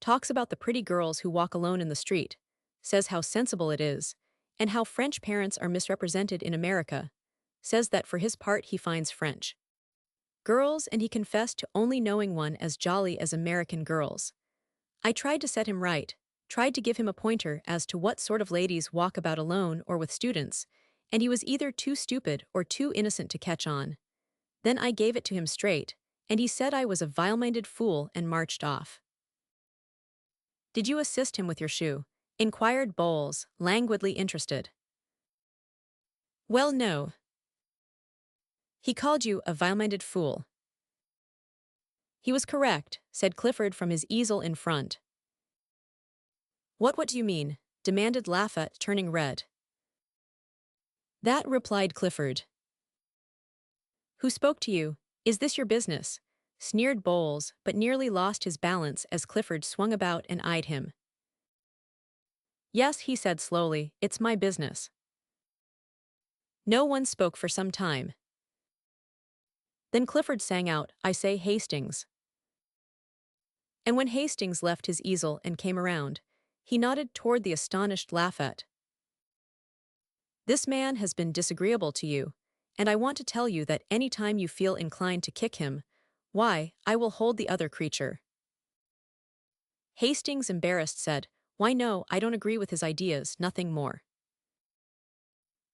talks about the pretty girls who walk alone in the street, says how sensible it is, and how French parents are misrepresented in America, says that for his part he finds French girls and he confessed to only knowing one as jolly as American girls. I tried to set him right, tried to give him a pointer as to what sort of ladies walk about alone or with students, and he was either too stupid or too innocent to catch on. Then I gave it to him straight, and he said I was a vile-minded fool and marched off. Did you assist him with your shoe? Inquired Bowles, languidly interested. Well, no. He called you a vile-minded fool. He was correct, said Clifford from his easel in front. What do you mean? Demanded Lafayette, turning red. That, replied Clifford. Who spoke to you? Is this your business? Sneered Bowles, but nearly lost his balance as Clifford swung about and eyed him. Yes, he said slowly, it's my business. No one spoke for some time. Then Clifford sang out, I say Hastings. And when Hastings left his easel and came around, he nodded toward the astonished Lafayette. This man has been disagreeable to you, and I want to tell you that any time you feel inclined to kick him, why, I will hold the other creature." Hastings, embarrassed, said, "Why no, I don't agree with his ideas, nothing more."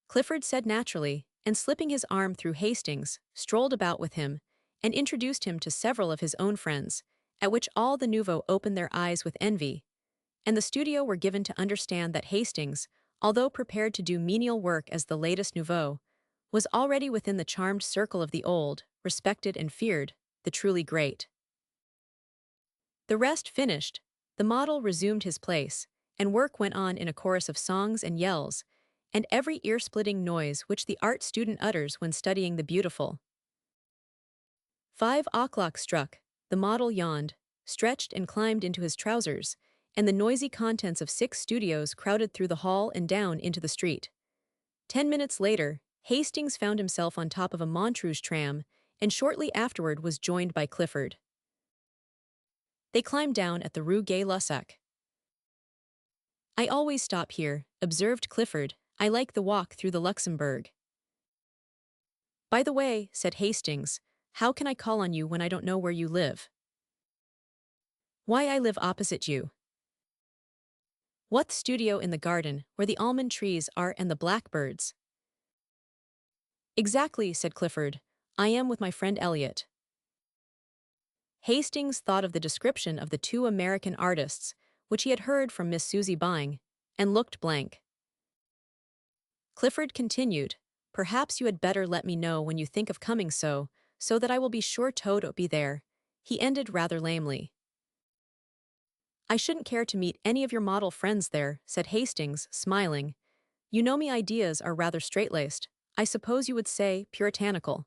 Clifford said naturally, and slipping his arm through Hastings, strolled about with him, and introduced him to several of his own friends, at which all the nouveaux opened their eyes with envy, and the studio were given to understand that Hastings, although prepared to do menial work as the latest nouveau, was already within the charmed circle of the old, respected and feared, the truly great. The rest finished, the model resumed his place, and work went on in a chorus of songs and yells, and every ear-splitting noise which the art student utters when studying the beautiful. 5 o'clock struck, the model yawned, stretched and climbed into his trousers, and the noisy contents of 6 studios crowded through the hall and down into the street. 10 minutes later, Hastings found himself on top of a Montrouge tram, and shortly afterward was joined by Clifford. They climbed down at the Rue Gay-Lussac. "I always stop here," observed Clifford. "I like the walk through the Luxembourg." "By the way," said Hastings, "how can I call on you when I don't know where you live?" "Why, I live opposite you." "What studio in the garden, where the almond trees are and the blackbirds?" "Exactly," said Clifford. "I am with my friend Elliot." Hastings thought of the description of the 2 American artists, which he had heard from Miss Susie Byng, and looked blank. Clifford continued, "Perhaps you had better let me know when you think of coming so that I will be sure to be there." He ended rather lamely. "I shouldn't care to meet any of your model friends there," said Hastings, smiling. "You know me ideas are rather straight-laced, I suppose you would say puritanical.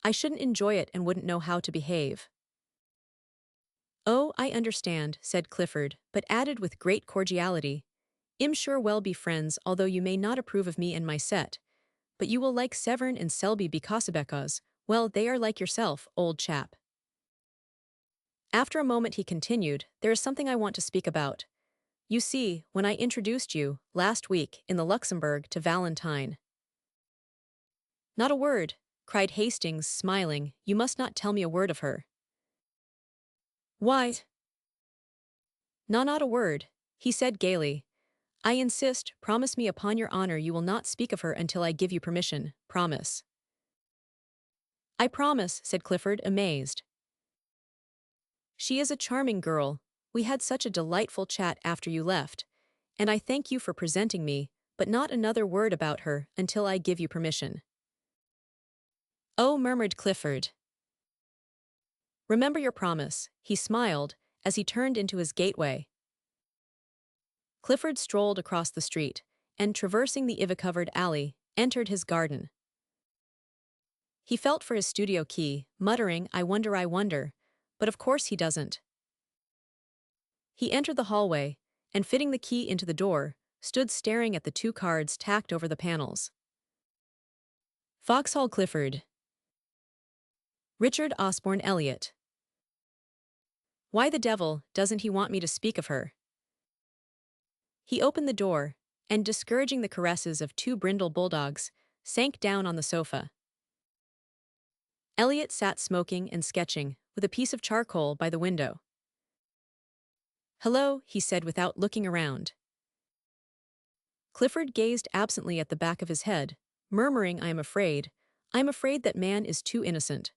I shouldn't enjoy it and wouldn't know how to behave." "Oh, I understand," said Clifford, but added with great cordiality, "I'm sure we'll be friends although you may not approve of me and my set. But you will like Severn and Selby because, well, they are like yourself, old chap." After a moment he continued, "There is something I want to speak about. You see, when I introduced you, last week, in the Luxembourg to Valentine—" "Not a word," cried Hastings, smiling. "You must not tell me a word of her." "Why?" "No, not a word," he said gaily. "I insist, promise me upon your honor you will not speak of her until I give you permission, promise." "I promise," said Clifford, amazed. "She is a charming girl. We had such a delightful chat after you left, and I thank you for presenting me, but not another word about her until I give you permission." "Oh," murmured Clifford. "Remember your promise," he smiled, as he turned into his gateway. Clifford strolled across the street, and traversing the ivy-covered alley, entered his garden. He felt for his studio key, muttering, I wonder, but of course he doesn't." He entered the hallway, and fitting the key into the door, stood staring at the 2 cards tacked over the panels. Vauxhall Clifford. Richard Osborne Elliot. Why the devil doesn't he want me to speak of her? He opened the door, and discouraging the caresses of 2 brindle bulldogs, sank down on the sofa. Elliot sat smoking and sketching, with a piece of charcoal by the window. "Hello," he said without looking around. Clifford gazed absently at the back of his head, murmuring, I am afraid that man is too innocent."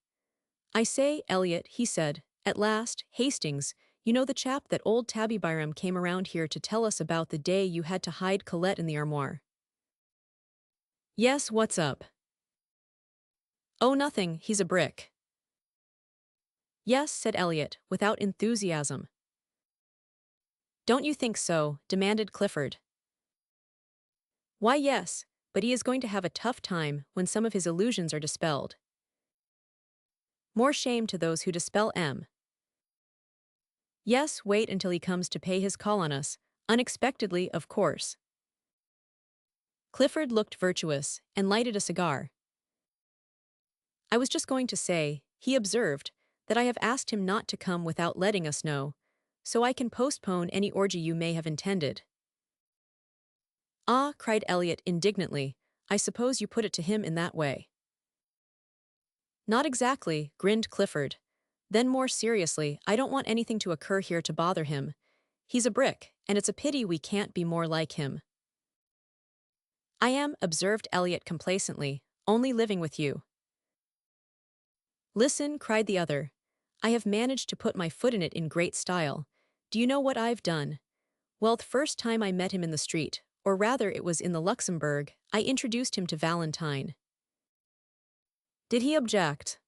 "I say, Elliot," he said, at last, "Hastings, you know the chap that old Tabby Byram came around here to tell us about the day you had to hide Colette in the armoire?" "Yes, what's up?" "Oh, nothing, he's a brick." "Yes," said Elliot, without enthusiasm. "Don't you think so?" demanded Clifford. "Why, yes, but he is going to have a tough time when some of his illusions are dispelled." "More shame to those who dispel M." "Yes, wait until he comes to pay his call on us, unexpectedly, of course." Clifford looked virtuous, and lighted a cigar. "I was just going to say," he observed, "that I have asked him not to come without letting us know, so I can postpone any orgy you may have intended." "Ah," cried Elliot indignantly, "I suppose you put it to him in that way." Not exactly, grinned Clifford. Then more seriously, I don't want anything to occur here to bother him. He's a brick, and it's a pity we can't be more like him. I am, observed Elliot complacently, only living with you. Listen, cried the other. I have managed to put my foot in it in great style. Do you know what I've done? Well, the first time I met him in the street, or rather it was in the Luxembourg, I introduced him to Valentine. Did he object?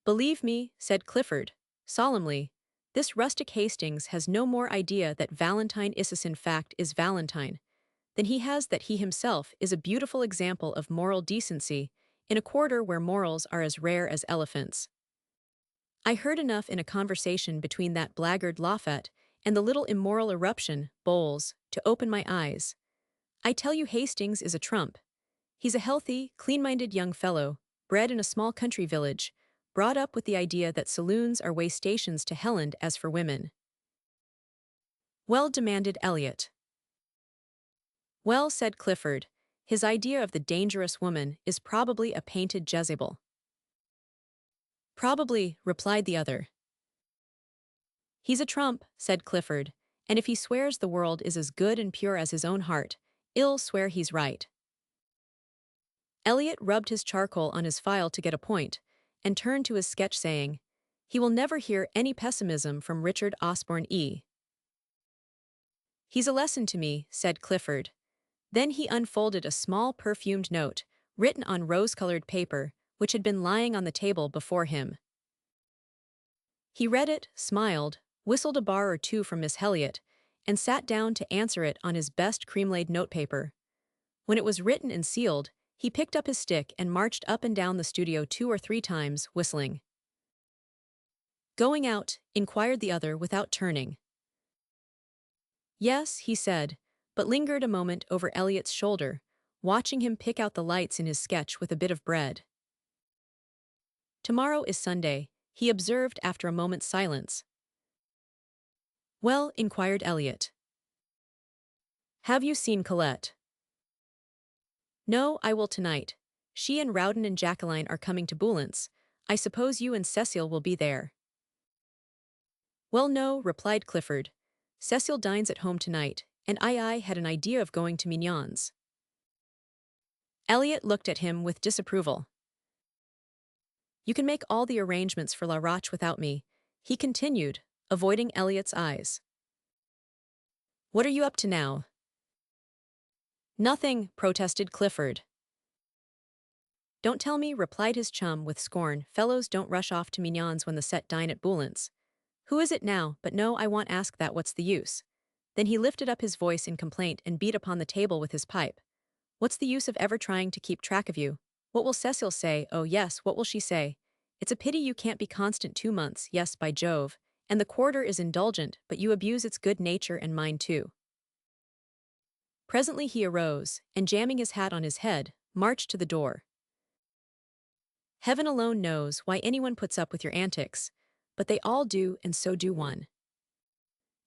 Believe me, said Clifford, solemnly, this rustic Hastings has no more idea that Valentine is in fact is Valentine than he has that he himself is a beautiful example of moral decency in a quarter where morals are as rare as elephants. I heard enough in a conversation between that blackguard Lafayette and the little immoral eruption, Bowles, to open my eyes. I tell you Hastings is a trump. He's a healthy, clean-minded young fellow, bred in a small country village, brought up with the idea that saloons are way stations to Helland as for women. Well, demanded Elliot. Well, said Clifford, his idea of the dangerous woman is probably a painted Jezebel. Probably, replied the other. He's a trump, said Clifford, and if he swears the world is as good and pure as his own heart, I'll swear he's right. Elliot rubbed his charcoal on his file to get a point, and turned to his sketch saying, he will never hear any pessimism from Richard Osborne E. He's a lesson to me, said Clifford. Then he unfolded a small perfumed note, written on rose-colored paper, which had been lying on the table before him. He read it, smiled, whistled a bar or two from Miss Elliot, and sat down to answer it on his best cream-laid notepaper. When it was written and sealed, he picked up his stick and marched up and down the studio 2 or 3 times, whistling. Going out? Inquired the other without turning. Yes, he said, but lingered a moment over Elliot's shoulder, watching him pick out the lights in his sketch with a bit of bread. Tomorrow is Sunday, he observed after a moment's silence. Well, inquired Elliot. Have you seen Colette? No, I will tonight. She and Rowden and Jacqueline are coming to Boulant's. I suppose you and Cecile will be there. Well, no, replied Clifford. Cecile dines at home tonight, and I had an idea of going to Mignon's. Elliot looked at him with disapproval. You can make all the arrangements for La Roche without me, he continued, avoiding Elliot's eyes. What are you up to now? Nothing, protested Clifford. Don't tell me, replied his chum with scorn, fellows don't rush off to Mignon's when the set dine at Boulant's. Who is it now? But no, I won't ask that, what's the use? Then he lifted up his voice in complaint and beat upon the table with his pipe. What's the use of ever trying to keep track of you? What will Cecile say? Oh yes, what will she say? It's a pity you can't be constant 2 months, yes, by Jove, and the quarter is indulgent, but you abuse its good nature and mine too. Presently he arose, and jamming his hat on his head, marched to the door. Heaven alone knows why anyone puts up with your antics, but they all do, and so do one.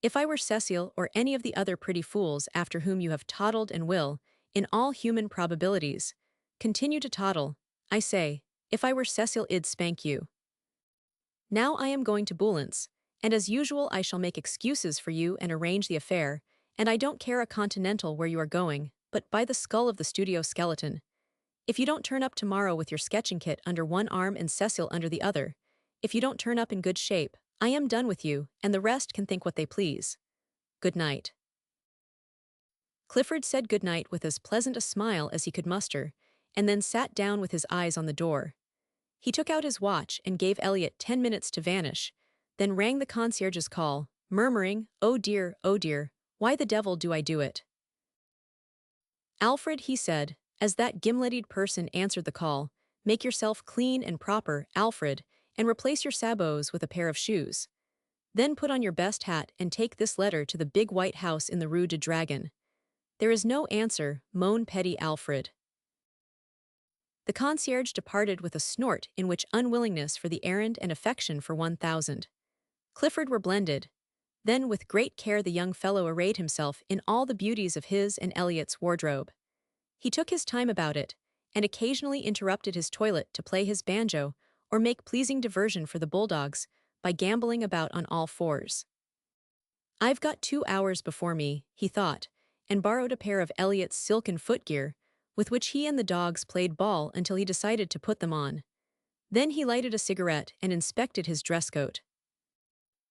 If I were Cecile or any of the other pretty fools after whom you have toddled and will, in all human probabilities, continue to toddle, I say, if I were Cecile I'd spank you. Now I am going to Boulant's, and as usual I shall make excuses for you and arrange the affair, and I don't care a continental where you are going, but by the skull of the studio skeleton. If you don't turn up tomorrow with your sketching kit under one arm and Cecile under the other, if you don't turn up in good shape, I am done with you, and the rest can think what they please. Good night. Clifford said good night with as pleasant a smile as he could muster, and then sat down with his eyes on the door. He took out his watch and gave Elliot 10 minutes to vanish, then rang the concierge's call, murmuring, oh dear, why the devil do I do it? Alfred, he said, as that gimleted person answered the call, make yourself clean and proper, Alfred, and replace your sabots with a pair of shoes. Then put on your best hat and take this letter to the big white house in the Rue de Dragon. There is no answer, moaned petty Alfred. The concierge departed with a snort in which unwillingness for the errand and affection for 1,000. Clifford were blended. Then with great care the young fellow arrayed himself in all the beauties of his and Elliot's wardrobe. He took his time about it, and occasionally interrupted his toilet to play his banjo or make pleasing diversion for the bulldogs by gamboling about on all fours. I've got 2 hours before me, he thought, and borrowed a pair of Elliot's silken footgear, with which he and the dogs played ball until he decided to put them on. Then he lighted a cigarette and inspected his dress coat.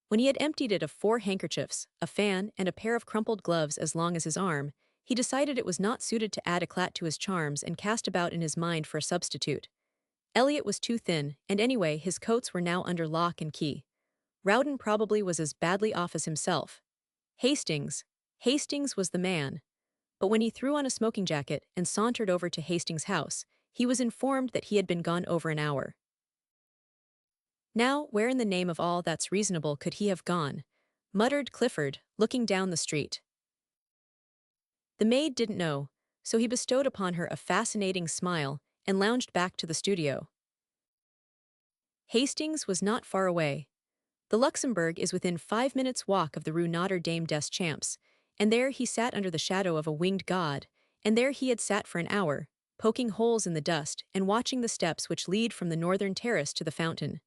When he had emptied it of 4 handkerchiefs, a fan, and a pair of crumpled gloves as long as his arm, he decided it was not suited to add eclat to his charms and cast about in his mind for a substitute. Elliot was too thin, and anyway his coats were now under lock and key. Rowden probably was as badly off as himself. Hastings was the man. But when he threw on a smoking jacket and sauntered over to Hastings' house, he was informed that he had been gone over an hour. Now, where in the name of all that's reasonable could he have gone? Muttered Clifford, looking down the street. The maid didn't know, so he bestowed upon her a fascinating smile and lounged back to the studio. Hastings was not far away. The Luxembourg is within 5 minutes' walk of the Rue Notre Dame des Champs, and there he sat under the shadow of a winged god, and there he had sat for an hour, poking holes in the dust and watching the steps which lead from the northern terrace to the fountain.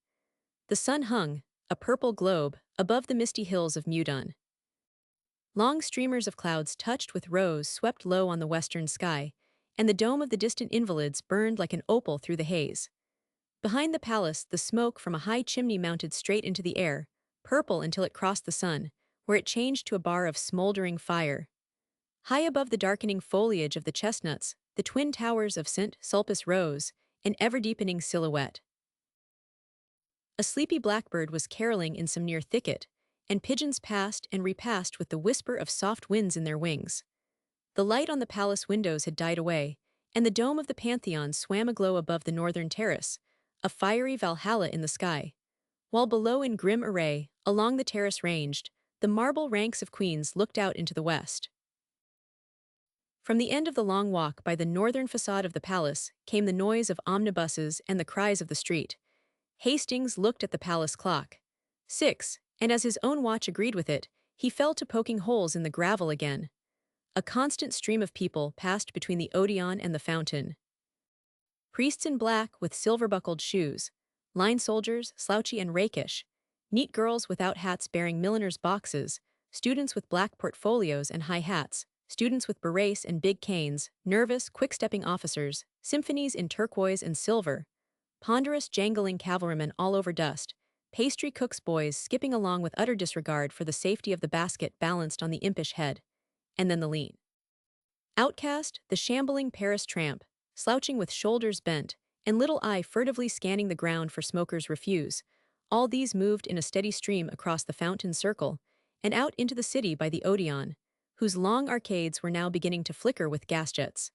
The sun hung, a purple globe, above the misty hills of Meudon. Long streamers of clouds touched with rose swept low on the western sky, and the dome of the distant Invalides burned like an opal through the haze. Behind the palace, the smoke from a high chimney mounted straight into the air, purple until it crossed the sun, where it changed to a bar of smoldering fire. High above the darkening foliage of the chestnuts, the twin towers of St. Sulpice rose, an ever-deepening silhouette. A sleepy blackbird was caroling in some near thicket, and pigeons passed and repassed with the whisper of soft winds in their wings. The light on the palace windows had died away, and the dome of the Pantheon swam aglow above the northern terrace, a fiery Valhalla in the sky, while below in grim array, along the terrace ranged, the marble ranks of queens looked out into the west. From the end of the long walk by the northern facade of the palace came the noise of omnibuses and the cries of the street. Hastings looked at the palace clock. 6, and as his own watch agreed with it, he fell to poking holes in the gravel again. A constant stream of people passed between the Odeon and the fountain. Priests in black with silver-buckled shoes, line soldiers, slouchy and rakish, neat girls without hats bearing milliners' boxes, students with black portfolios and high hats, students with berets and big canes, nervous, quick-stepping officers, symphonies in turquoise and silver, ponderous, jangling cavalrymen all over dust, pastry cooks' boys skipping along with utter disregard for the safety of the basket balanced on the impish head, and then the lean outcast, the shambling Paris tramp, slouching with shoulders bent, and little eye furtively scanning the ground for smokers' refuse. All these moved in a steady stream across the fountain circle, and out into the city by the Odeon, whose long arcades were now beginning to flicker with gas jets.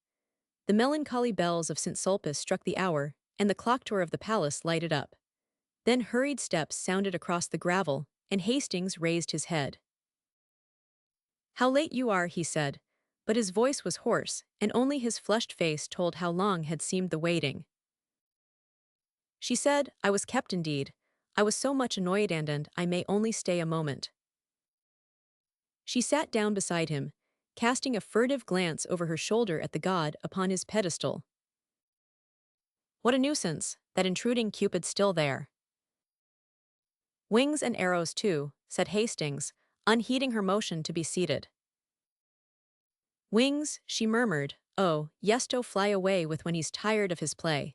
The melancholy bells of St. Sulpice struck the hour, and the clock tower of the palace lighted up. Then hurried steps sounded across the gravel, and Hastings raised his head. "How late you are," he said, but his voice was hoarse, and only his flushed face told how long had seemed the waiting. She said, "I was kept indeed. I was so much annoyed and I may only stay a moment." She sat down beside him, casting a furtive glance over her shoulder at the god upon his pedestal. "What a nuisance, that intruding Cupid still there." "Wings and arrows too," said Hastings, unheeding her motion to be seated. "Wings," she murmured, "oh, yesto fly away with when he's tired of his play."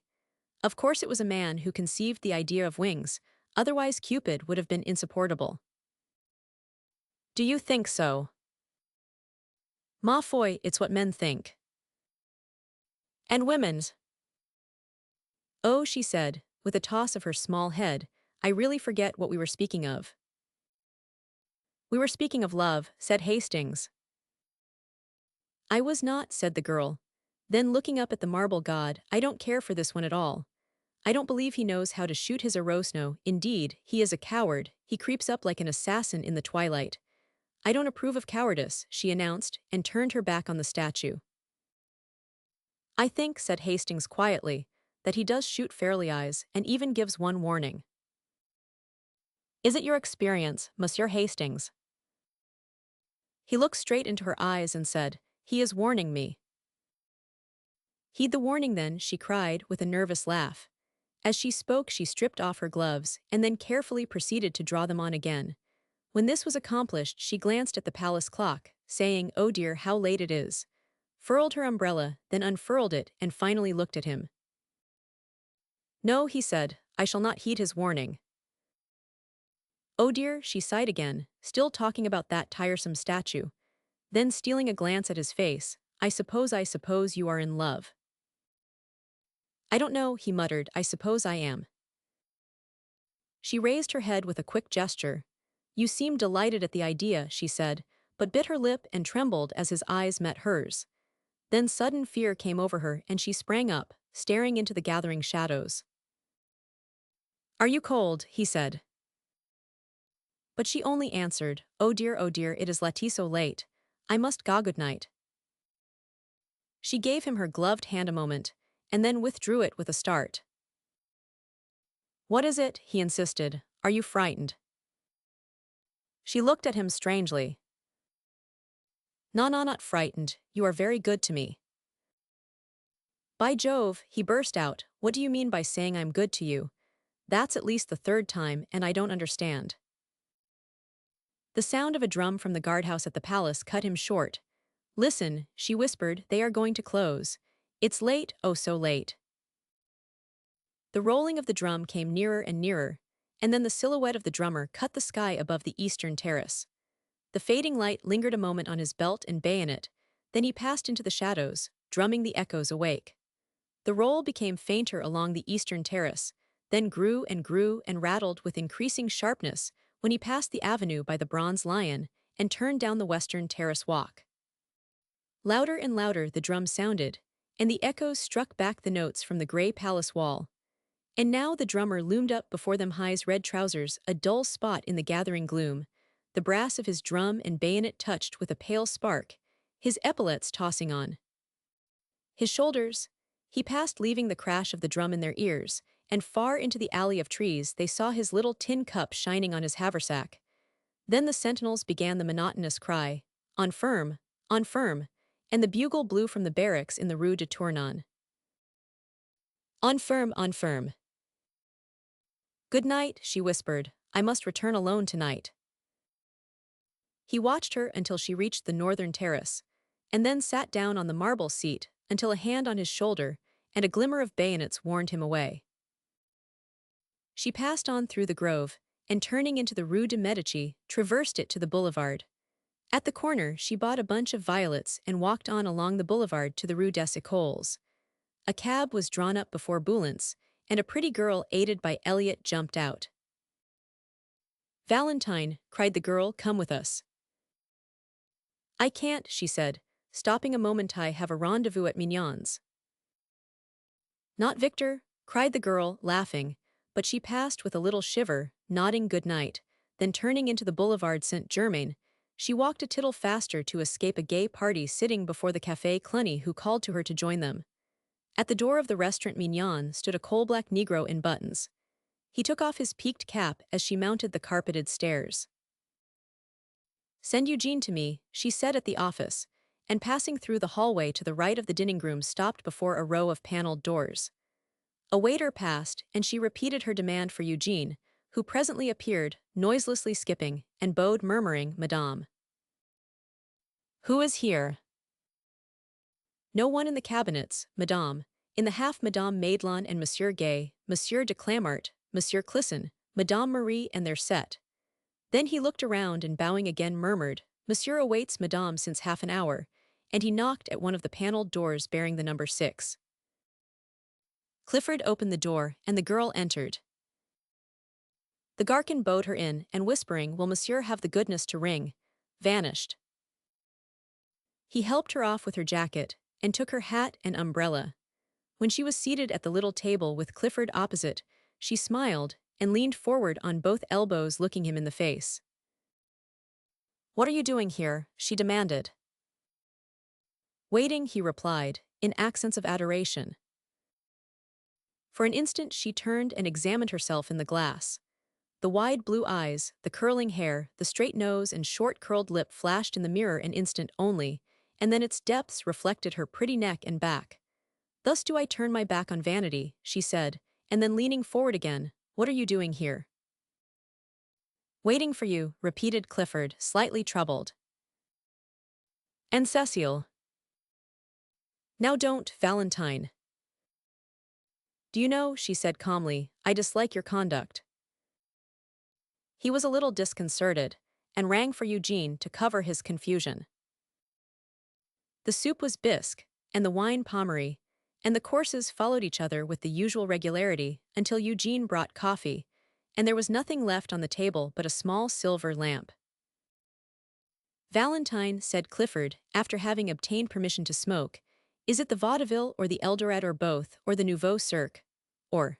Of course it was a man who conceived the idea of wings, otherwise Cupid would have been insupportable. "Do you think so?" "Ma foi, it's what men think." "And women's?" "Oh," she said, with a toss of her small head, "I really forget what we were speaking of." "We were speaking of love," said Hastings. "I was not," said the girl. Then looking up at the marble god, "I don't care for this one at all. I don't believe he knows how to shoot his arrosno. Indeed, he is a coward. He creeps up like an assassin in the twilight." "I don't approve of cowardice," she announced, and turned her back on the statue. "I think," said Hastings quietly, "that he does shoot fairly eyes, and even gives one warning." "Is it your experience, Monsieur Hastings?" He looked straight into her eyes and said, "He is warning me." Heed the warning then, she cried with a nervous laugh. As she spoke, she stripped off her gloves and then carefully proceeded to draw them on again. When this was accomplished, she glanced at the palace clock, saying, "Oh dear, how late it is," furled her umbrella, then unfurled it and finally looked at him. "No," he said, "I shall not heed his warning." "Oh dear," she sighed again, still talking about that tiresome statue. Then stealing a glance at his face, I suppose you are in love." "I don't know," he muttered, "I suppose I am." She raised her head with a quick gesture. "You seem delighted at the idea," she said, but bit her lip and trembled as his eyes met hers. Then sudden fear came over her and she sprang up, staring into the gathering shadows. "Are you cold?" he said. But she only answered, oh dear, it is so late. I must go good night." She gave him her gloved hand a moment, and then withdrew it with a start. "What is it?" he insisted. "Are you frightened?" She looked at him strangely. "No, not frightened, you are very good to me." "By Jove," he burst out, "what do you mean by saying I'm good to you? That's at least the third time, and I don't understand." The sound of a drum from the guardhouse at the palace cut him short. "Listen," she whispered, "they are going to close. It's late, oh so late." The rolling of the drum came nearer and nearer, and then the silhouette of the drummer cut the sky above the eastern terrace. The fading light lingered a moment on his belt and bayonet, then he passed into the shadows, drumming the echoes awake. The roll became fainter along the eastern terrace, then grew and rattled with increasing sharpness when he passed the avenue by the Bronze Lion and turned down the western terrace walk. Louder and louder the drum sounded, and the echoes struck back the notes from the gray palace wall. And now the drummer loomed up before them, his red trousers a dull spot in the gathering gloom, the brass of his drum and bayonet touched with a pale spark, his epaulets tossing on his shoulders. He passed, leaving the crash of the drum in their ears, and far into the alley of trees they saw his little tin cup shining on his haversack. Then the sentinels began the monotonous cry, on firm, and the bugle blew from the barracks in the Rue de Tournon. On firm, on firm. "Good night," she whispered, "I must return alone tonight." He watched her until she reached the northern terrace, and then sat down on the marble seat until a hand on his shoulder and a glimmer of bayonets warned him away. She passed on through the grove, and turning into the Rue de Medici, traversed it to the boulevard. At the corner, she bought a bunch of violets and walked on along the boulevard to the Rue des Écoles. A cab was drawn up before Boulogne, and a pretty girl aided by Elliot jumped out. "Valentine," cried the girl, "come with us." "I can't," she said, stopping a moment. "I have a rendezvous at Mignon's." "Not Victor?" cried the girl, laughing, but she passed with a little shiver, nodding good night, then turning into the Boulevard Saint-Germain, she walked a tittle faster to escape a gay party sitting before the Café Cluny who called to her to join them. At the door of the restaurant Mignon stood a coal-black Negro in buttons. He took off his peaked cap as she mounted the carpeted stairs. "Send Eugene to me," she said at the office, and passing through the hallway to the right of the dining room stopped before a row of paneled doors. A waiter passed, and she repeated her demand for Eugene, who presently appeared, noiselessly skipping, and bowed, murmuring, "Madame." "Who is here?" "No one in the cabinets, Madame. In the half, Madame Madelon and Monsieur Gay, Monsieur de Clamart, Monsieur Clisson, Madame Marie and their set." Then he looked around and bowing again murmured, "Monsieur awaits Madame since half an hour," and he knocked at one of the paneled doors bearing the number 6. Clifford opened the door, and the girl entered. The Garcon bowed her in, and whispering, "Will Monsieur have the goodness to ring?" vanished. He helped her off with her jacket, and took her hat and umbrella. When she was seated at the little table with Clifford opposite, she smiled and leaned forward on both elbows, looking him in the face. "What are you doing here?" she demanded. "Waiting," he replied, in accents of adoration. For an instant she turned and examined herself in the glass. The wide blue eyes, the curling hair, the straight nose and short curled lip flashed in the mirror an instant only, and then its depths reflected her pretty neck and back. Thus do I turn my back on vanity, she said, and then leaning forward again, what are you doing here? Waiting for you, repeated Clifford, slightly troubled. And Cecile. Now don't, Valentine. Do you know, she said calmly, I dislike your conduct. He was a little disconcerted, and rang for Eugene to cover his confusion. The soup was bisque, and the wine pommery, and the courses followed each other with the usual regularity until Eugene brought coffee, and there was nothing left on the table but a small silver lamp. Valentine, said Clifford, after having obtained permission to smoke, is it the vaudeville or the Eldorado or both, or the Nouveau Cirque? Or?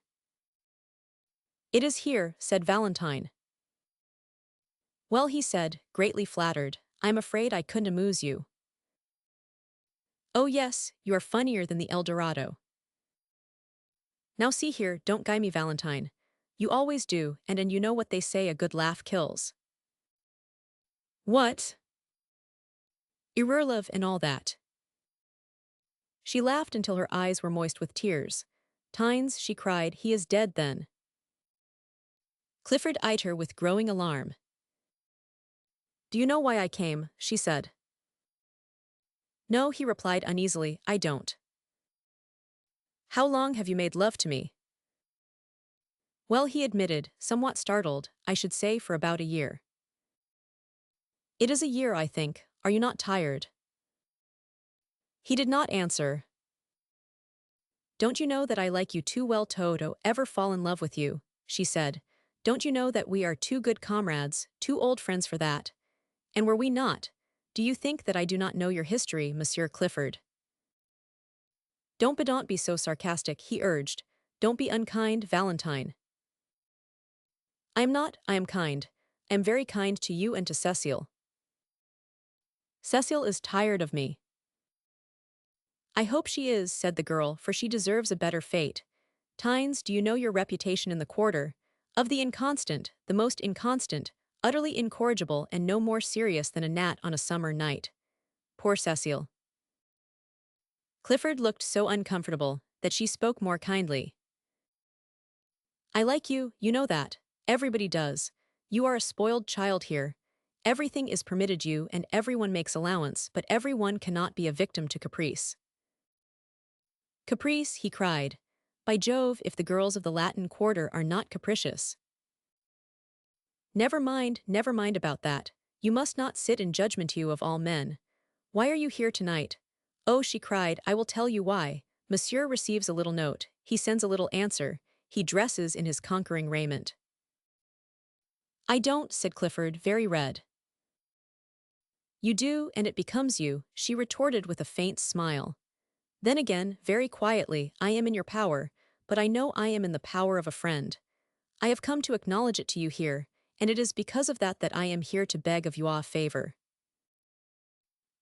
It is here, said Valentine. Well, he said, greatly flattered, I'm afraid I couldn't amuse you. Oh yes, you are funnier than the Eldorado. Now see here, don't guy me, Valentine. You always do, and you know what they say, a good laugh kills. What? Eerily and all that. She laughed until her eyes were moist with tears. Tynes, she cried, he is dead then. Clifford eyed her with growing alarm. Do you know why I came? She said. No, he replied uneasily, I don't. How long have you made love to me? Well, he admitted, somewhat startled, I should say for about a year. It is a year, I think. Are you not tired? He did not answer. Don't you know that I like you too well to ever fall in love with you, she said. Don't you know that we are too good comrades, too old friends for that? And were we not? Do you think that I do not know your history, Monsieur Clifford? Don't be so sarcastic, he urged. Don't be unkind, Valentine. I am not, I am kind. I am very kind to you and to Cecile. Cecile is tired of me. I hope she is, said the girl, for she deserves a better fate. Tynes, do you know your reputation in the quarter? Of the inconstant, the most inconstant, utterly incorrigible and no more serious than a gnat on a summer night. Poor Cecile. Clifford looked so uncomfortable that she spoke more kindly. I like you, you know that. Everybody does. You are a spoiled child here. Everything is permitted you and everyone makes allowance, but everyone cannot be a victim to caprice. Caprice, he cried. By Jove, if the girls of the Latin Quarter are not capricious. Never mind about that. You must not sit in judgment, you of all men. Why are you here tonight? Oh, she cried, I will tell you why. Monsieur receives a little note, he sends a little answer, he dresses in his conquering raiment. I don't, said Clifford, very red. You do, and it becomes you, she retorted with a faint smile. Then again, very quietly, I am in your power, but I know I am in the power of a friend. I have come to acknowledge it to you here, and it is because of that that I am here to beg of you a favor.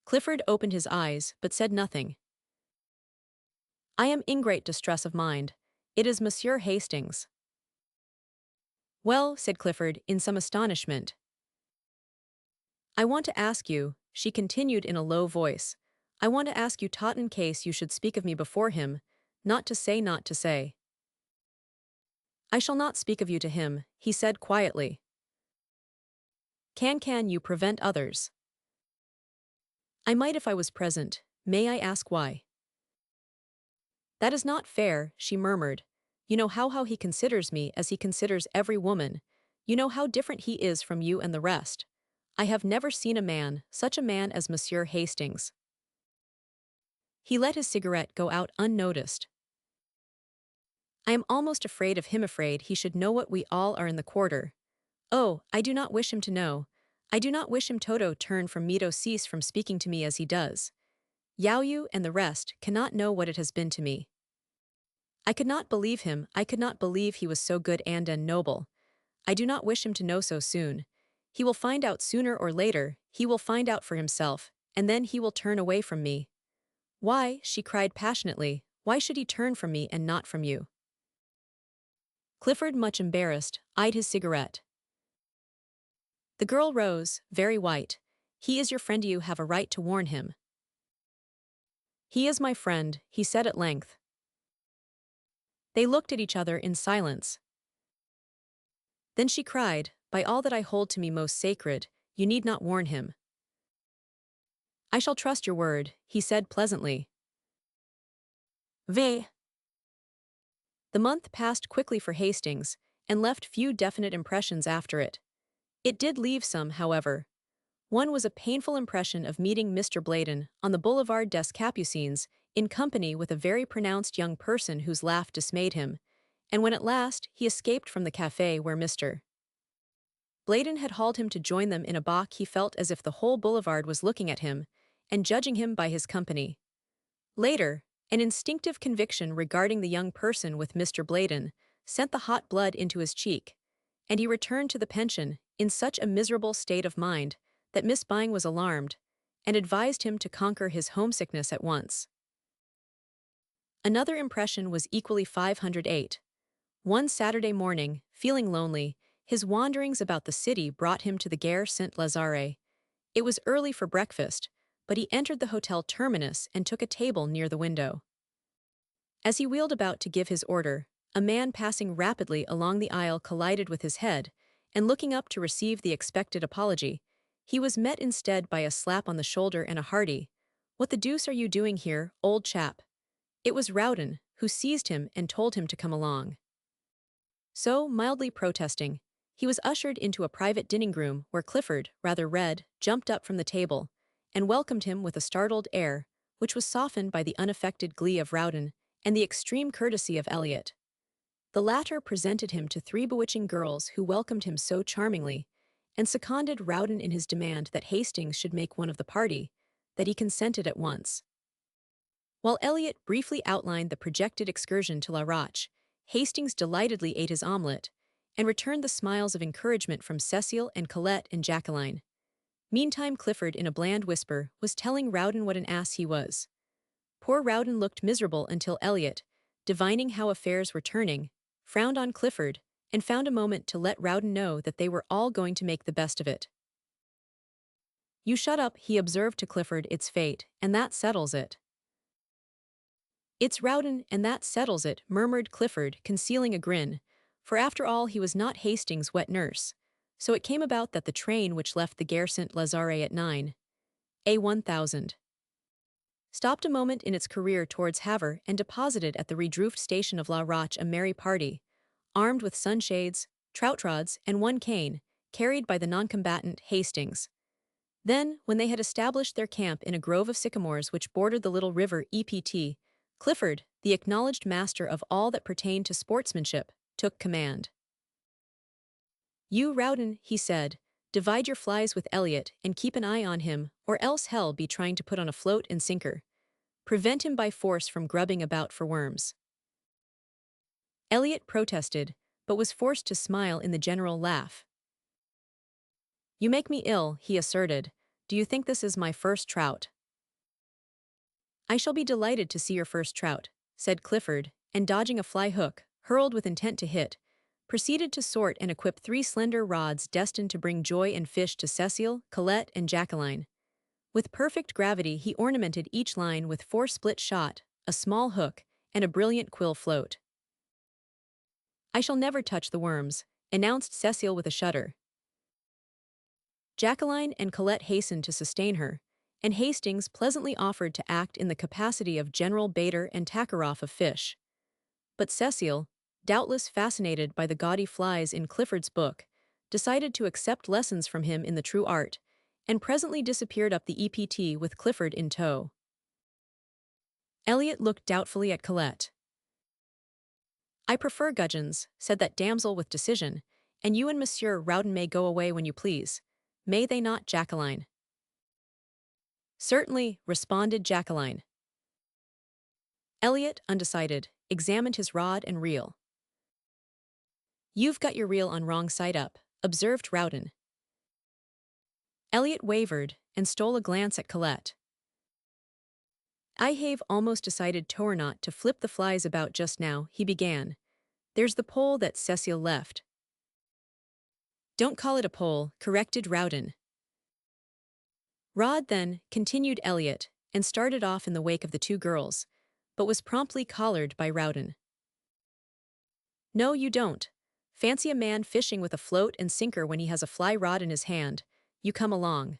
Clifford opened his eyes, but said nothing. I am in great distress of mind. It is Monsieur Hastings. Well, said Clifford, in some astonishment. I want to ask you, she continued in a low voice, I want to ask you tot in case you should speak of me before him, not to say. I shall not speak of you to him, he said quietly. Can you prevent others? I might if I was present. May I ask why? That is not fair, she murmured. You know how he considers me as he considers every woman. You know how different he is from you and the rest. I have never seen a man, such a man as Monsieur Hastings. He let his cigarette go out unnoticed. I am almost afraid of him, afraid he should know what we all are in the quarter. Oh, I do not wish him to know. I do not wish him to turn from me to cease from speaking to me as he does. Yaoyu and the rest cannot know what it has been to me. I could not believe him, I could not believe he was so good and noble. I do not wish him to know so soon. He will find out sooner or later, he will find out for himself, and then he will turn away from me. Why, she cried passionately, why should he turn from me and not from you? Clifford, much embarrassed, eyed his cigarette. The girl rose, very white. He is your friend, you have a right to warn him. He is my friend, he said at length. They looked at each other in silence. Then she cried, "By all that I hold to me most sacred, you need not warn him." "I shall trust your word," he said pleasantly. V. The month passed quickly for Hastings, and left few definite impressions after it. It did leave some, however. One was a painful impression of meeting Mr. Bladen on the Boulevard des Capucines in company with a very pronounced young person whose laugh dismayed him, and when at last he escaped from the café where Mr. Bladen had hauled him to join them in a balk, he felt as if the whole boulevard was looking at him and judging him by his company. Later, an instinctive conviction regarding the young person with Mr. Bladen sent the hot blood into his cheek, and he returned to the pension in such a miserable state of mind that Miss Byng was alarmed and advised him to conquer his homesickness at once. Another impression was equally 508. One Saturday morning, feeling lonely, his wanderings about the city brought him to the Gare Saint-Lazare. It was early for breakfast, but he entered the Hotel Terminus and took a table near the window. As he wheeled about to give his order, a man passing rapidly along the aisle collided with his head, and looking up to receive the expected apology, he was met instead by a slap on the shoulder and a hearty, "What the deuce are you doing here, old chap?" It was Rowden, who seized him and told him to come along. So, mildly protesting, he was ushered into a private dining-room where Clifford, rather red, jumped up from the table and welcomed him with a startled air, which was softened by the unaffected glee of Rowden and the extreme courtesy of Eliot. The latter presented him to three bewitching girls who welcomed him so charmingly, and seconded Rowden in his demand that Hastings should make one of the party, that he consented at once. While Eliot briefly outlined the projected excursion to La Roche, Hastings delightedly ate his omelette, and returned the smiles of encouragement from Cecile and Colette and Jacqueline. Meantime Clifford, in a bland whisper, was telling Rowden what an ass he was. Poor Rowden looked miserable until Eliot, divining how affairs were turning, frowned on Clifford, and found a moment to let Rowden know that they were all going to make the best of it. "You shut up," he observed to Clifford, "it's fate, and that settles it." "It's Rowden, and that settles it," murmured Clifford, concealing a grin, for after all he was not Hastings' wet nurse. So it came about that the train which left the Gare Saint-Lazare at 9 a.m. stopped a moment in its career towards Havre and deposited at the redroofed station of La Roche a merry party, armed with sunshades, trout rods, and one cane, carried by the noncombatant Hastings. Then, when they had established their camp in a grove of sycamores which bordered the little river Ept, Clifford, the acknowledged master of all that pertained to sportsmanship, took command. "You, Rowden," he said, "divide your flies with Eliot and keep an eye on him, or else hell be trying to put on a float and sinker. Prevent him by force from grubbing about for worms." Eliot protested, but was forced to smile in the general laugh. "You make me ill," he asserted. "Do you think this is my first trout?" "I shall be delighted to see your first trout," said Clifford, and dodging a fly hook, hurled with intent to hit, proceeded to sort and equip three slender rods destined to bring joy and fish to Cecile, Colette, and Jacqueline. With perfect gravity he ornamented each line with 4 split shot, a small hook, and a brilliant quill float. "I shall never touch the worms," announced Cecile with a shudder. Jacqueline and Colette hastened to sustain her, and Hastings pleasantly offered to act in the capacity of general baiter and Takaroff of fish. But Cecile, doubtless fascinated by the gaudy flies in Clifford's book, decided to accept lessons from him in the true art, and presently disappeared up the EPT with Clifford in tow. Eliot looked doubtfully at Colette. "I prefer gudgeons," said that damsel with decision, "and you and Monsieur Rowden may go away when you please. May they not, Jacqueline?" "Certainly," responded Jacqueline. Eliot, undecided, examined his rod and reel. "You've got your reel on wrong side up," observed Rowden. Eliot wavered and stole a glance at Colette. "I have almost decided to or not to flip the flies about just now," he began. "There's the pole that Cecile left." "Don't call it a pole," corrected Rowden. "Rod, then," continued Eliot, and started off in the wake of the two girls, but was promptly collared by Rowden. No, you don't. Fancy a man fishing with a float and sinker when he has a fly rod in his hand. You come along.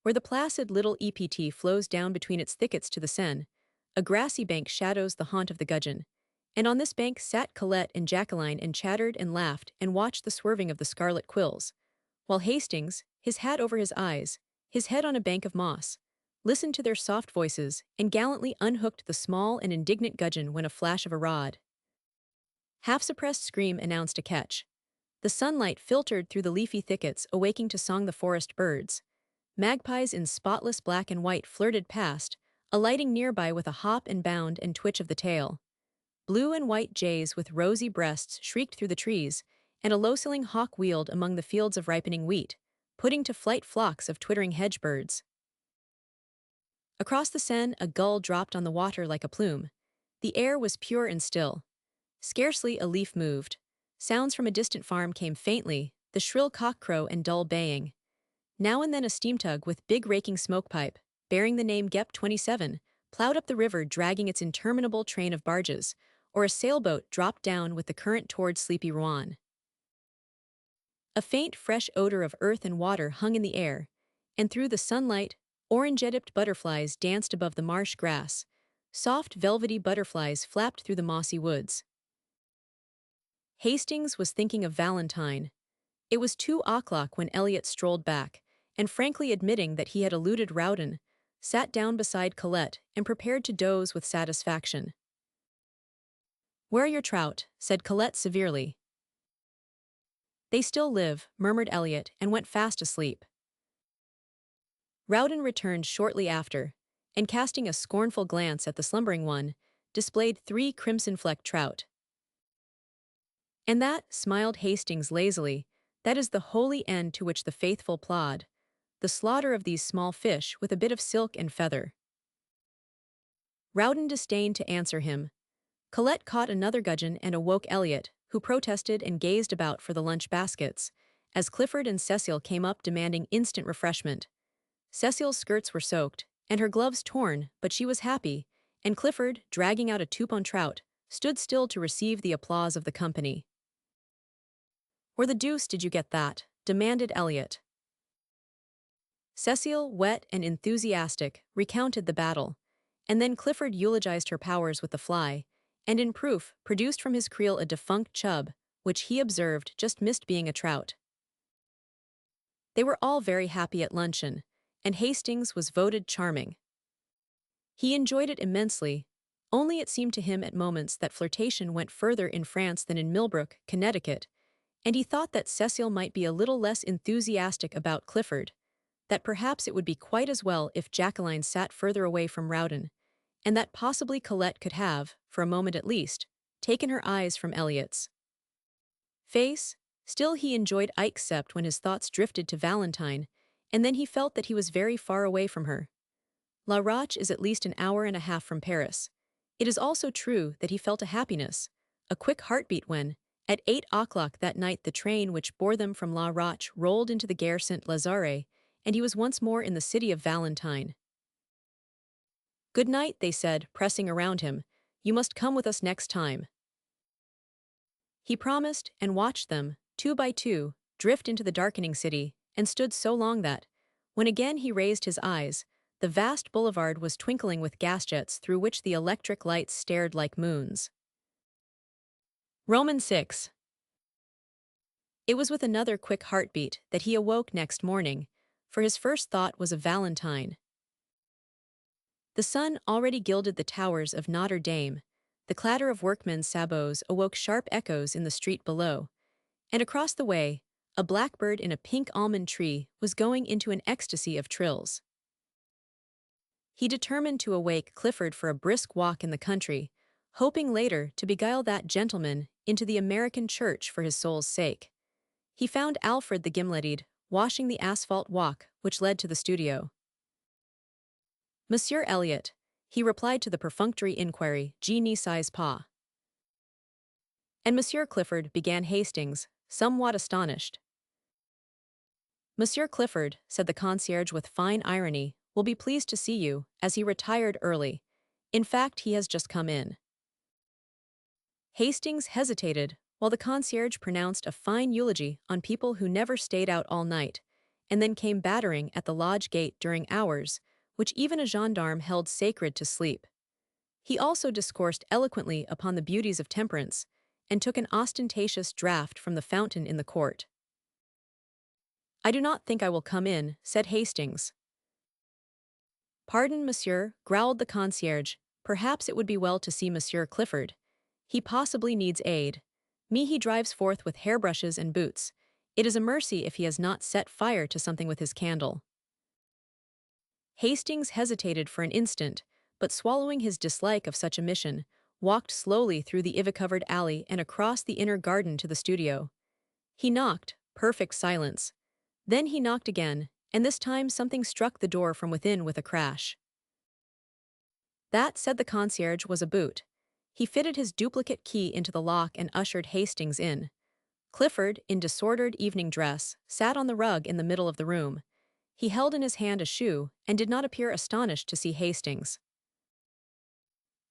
Where the placid little EPT flows down between its thickets to the Seine, a grassy bank shadows the haunt of the gudgeon, and on this bank sat Colette and Jacqueline and chattered and laughed and watched the swerving of the scarlet quills, while Hastings, his hat over his eyes, his head on a bank of moss, listened to their soft voices and gallantly unhooked the small and indignant gudgeon when a flash of a rod. Half-suppressed scream announced a catch. The sunlight filtered through the leafy thickets, awaking to song the forest birds. Magpies in spotless black and white flirted past, alighting nearby with a hop and bound and twitch of the tail. Blue and white jays with rosy breasts shrieked through the trees, and a low-sailing hawk wheeled among the fields of ripening wheat, putting to flight flocks of twittering hedge birds. Across the Seine, a gull dropped on the water like a plume. The air was pure and still. Scarcely a leaf moved. Sounds from a distant farm came faintly, the shrill cock-crow and dull baying. Now and then a steam tug with big raking smoke pipe, bearing the name Gep 27, plowed up the river dragging its interminable train of barges, or a sailboat dropped down with the current toward sleepy Rouen. A faint, fresh odor of earth and water hung in the air, and through the sunlight, orange-edipped butterflies danced above the marsh grass. Soft, velvety butterflies flapped through the mossy woods. Hastings was thinking of Valentine. It was 2 o'clock when Elliot strolled back, and frankly admitting that he had eluded Rowden, sat down beside Colette and prepared to doze with satisfaction. "Where are your trout?" said Colette severely. "They still live," murmured Elliot, and went fast asleep. Rowden returned shortly after, and casting a scornful glance at the slumbering one, displayed 3 crimson-flecked trout. "And that," smiled Hastings lazily, "that is the holy end to which the faithful plod, the slaughter of these small fish with a bit of silk and feather." Rowden disdained to answer him. Colette caught another gudgeon and awoke Elliot, who protested and gazed about for the lunch baskets, as Clifford and Cecile came up demanding instant refreshment. Cecile's skirts were soaked, and her gloves torn, but she was happy, and Clifford, dragging out a toupon trout, stood still to receive the applause of the company. "Where the deuce did you get that?" demanded Elliot. Cecile, wet and enthusiastic, recounted the battle, and then Clifford eulogized her powers with the fly, and in proof produced from his creel a defunct chub, which he observed just missed being a trout. They were all very happy at luncheon, and Hastings was voted charming. He enjoyed it immensely, only it seemed to him at moments that flirtation went further in France than in Millbrook, Connecticut, and he thought that Cecile might be a little less enthusiastic about Clifford, that perhaps it would be quite as well if Jacqueline sat further away from Rowden, and that possibly Colette could have, for a moment at least, taken her eyes from Elliot's face. Still he enjoyed Ike except when his thoughts drifted to Valentine, and then he felt that he was very far away from her. La Roche is at least an hour and a half from Paris. It is also true that he felt a happiness, a quick heartbeat when, at 8 o'clock that night, the train which bore them from La Roche rolled into the Gare Saint-Lazare, and he was once more in the city of Valentine. "Good night," they said, pressing around him. "You must come with us next time." He promised and watched them, 2 by 2, drift into the darkening city, and stood so long that, when again he raised his eyes, the vast boulevard was twinkling with gas jets through which the electric lights stared like moons. Roman 6. It was with another quick heartbeat that he awoke next morning, for his first thought was of Valentine. The sun already gilded the towers of Notre Dame. The clatter of workmen's sabots awoke sharp echoes in the street below, and across the way, a blackbird in a pink almond tree was going into an ecstasy of trills. He determined to awake Clifford for a brisk walk in the country, hoping later to beguile that gentleman into the American church for his soul's sake. He found Alfred the gimletied, washing the asphalt walk which led to the studio. "Monsieur Elliot," he replied to the perfunctory inquiry, "Je ne sais pas." "And Monsieur Clifford," began Hastings, somewhat astonished. "Monsieur Clifford," said the concierge with fine irony, "will be pleased to see you, as he retired early. In fact, he has just come in." Hastings hesitated, while the concierge pronounced a fine eulogy on people who never stayed out all night, and then came battering at the lodge gate during hours, which even a gendarme held sacred to sleep. He also discoursed eloquently upon the beauties of temperance, and took an ostentatious draught from the fountain in the court. "I do not think I will come in," said Hastings. "Pardon, monsieur," growled the concierge. "Perhaps it would be well to see Monsieur Clifford. He possibly needs aid. Me he drives forth with hairbrushes and boots. It is a mercy if he has not set fire to something with his candle." Hastings hesitated for an instant, but swallowing his dislike of such a mission, walked slowly through the ivy-covered alley and across the inner garden to the studio. He knocked, perfect silence. Then he knocked again, and this time something struck the door from within with a crash. That, said the concierge, was a boot. He fitted his duplicate key into the lock and ushered Hastings in. Clifford, in disordered evening dress, sat on the rug in the middle of the room. He held in his hand a shoe and did not appear astonished to see Hastings.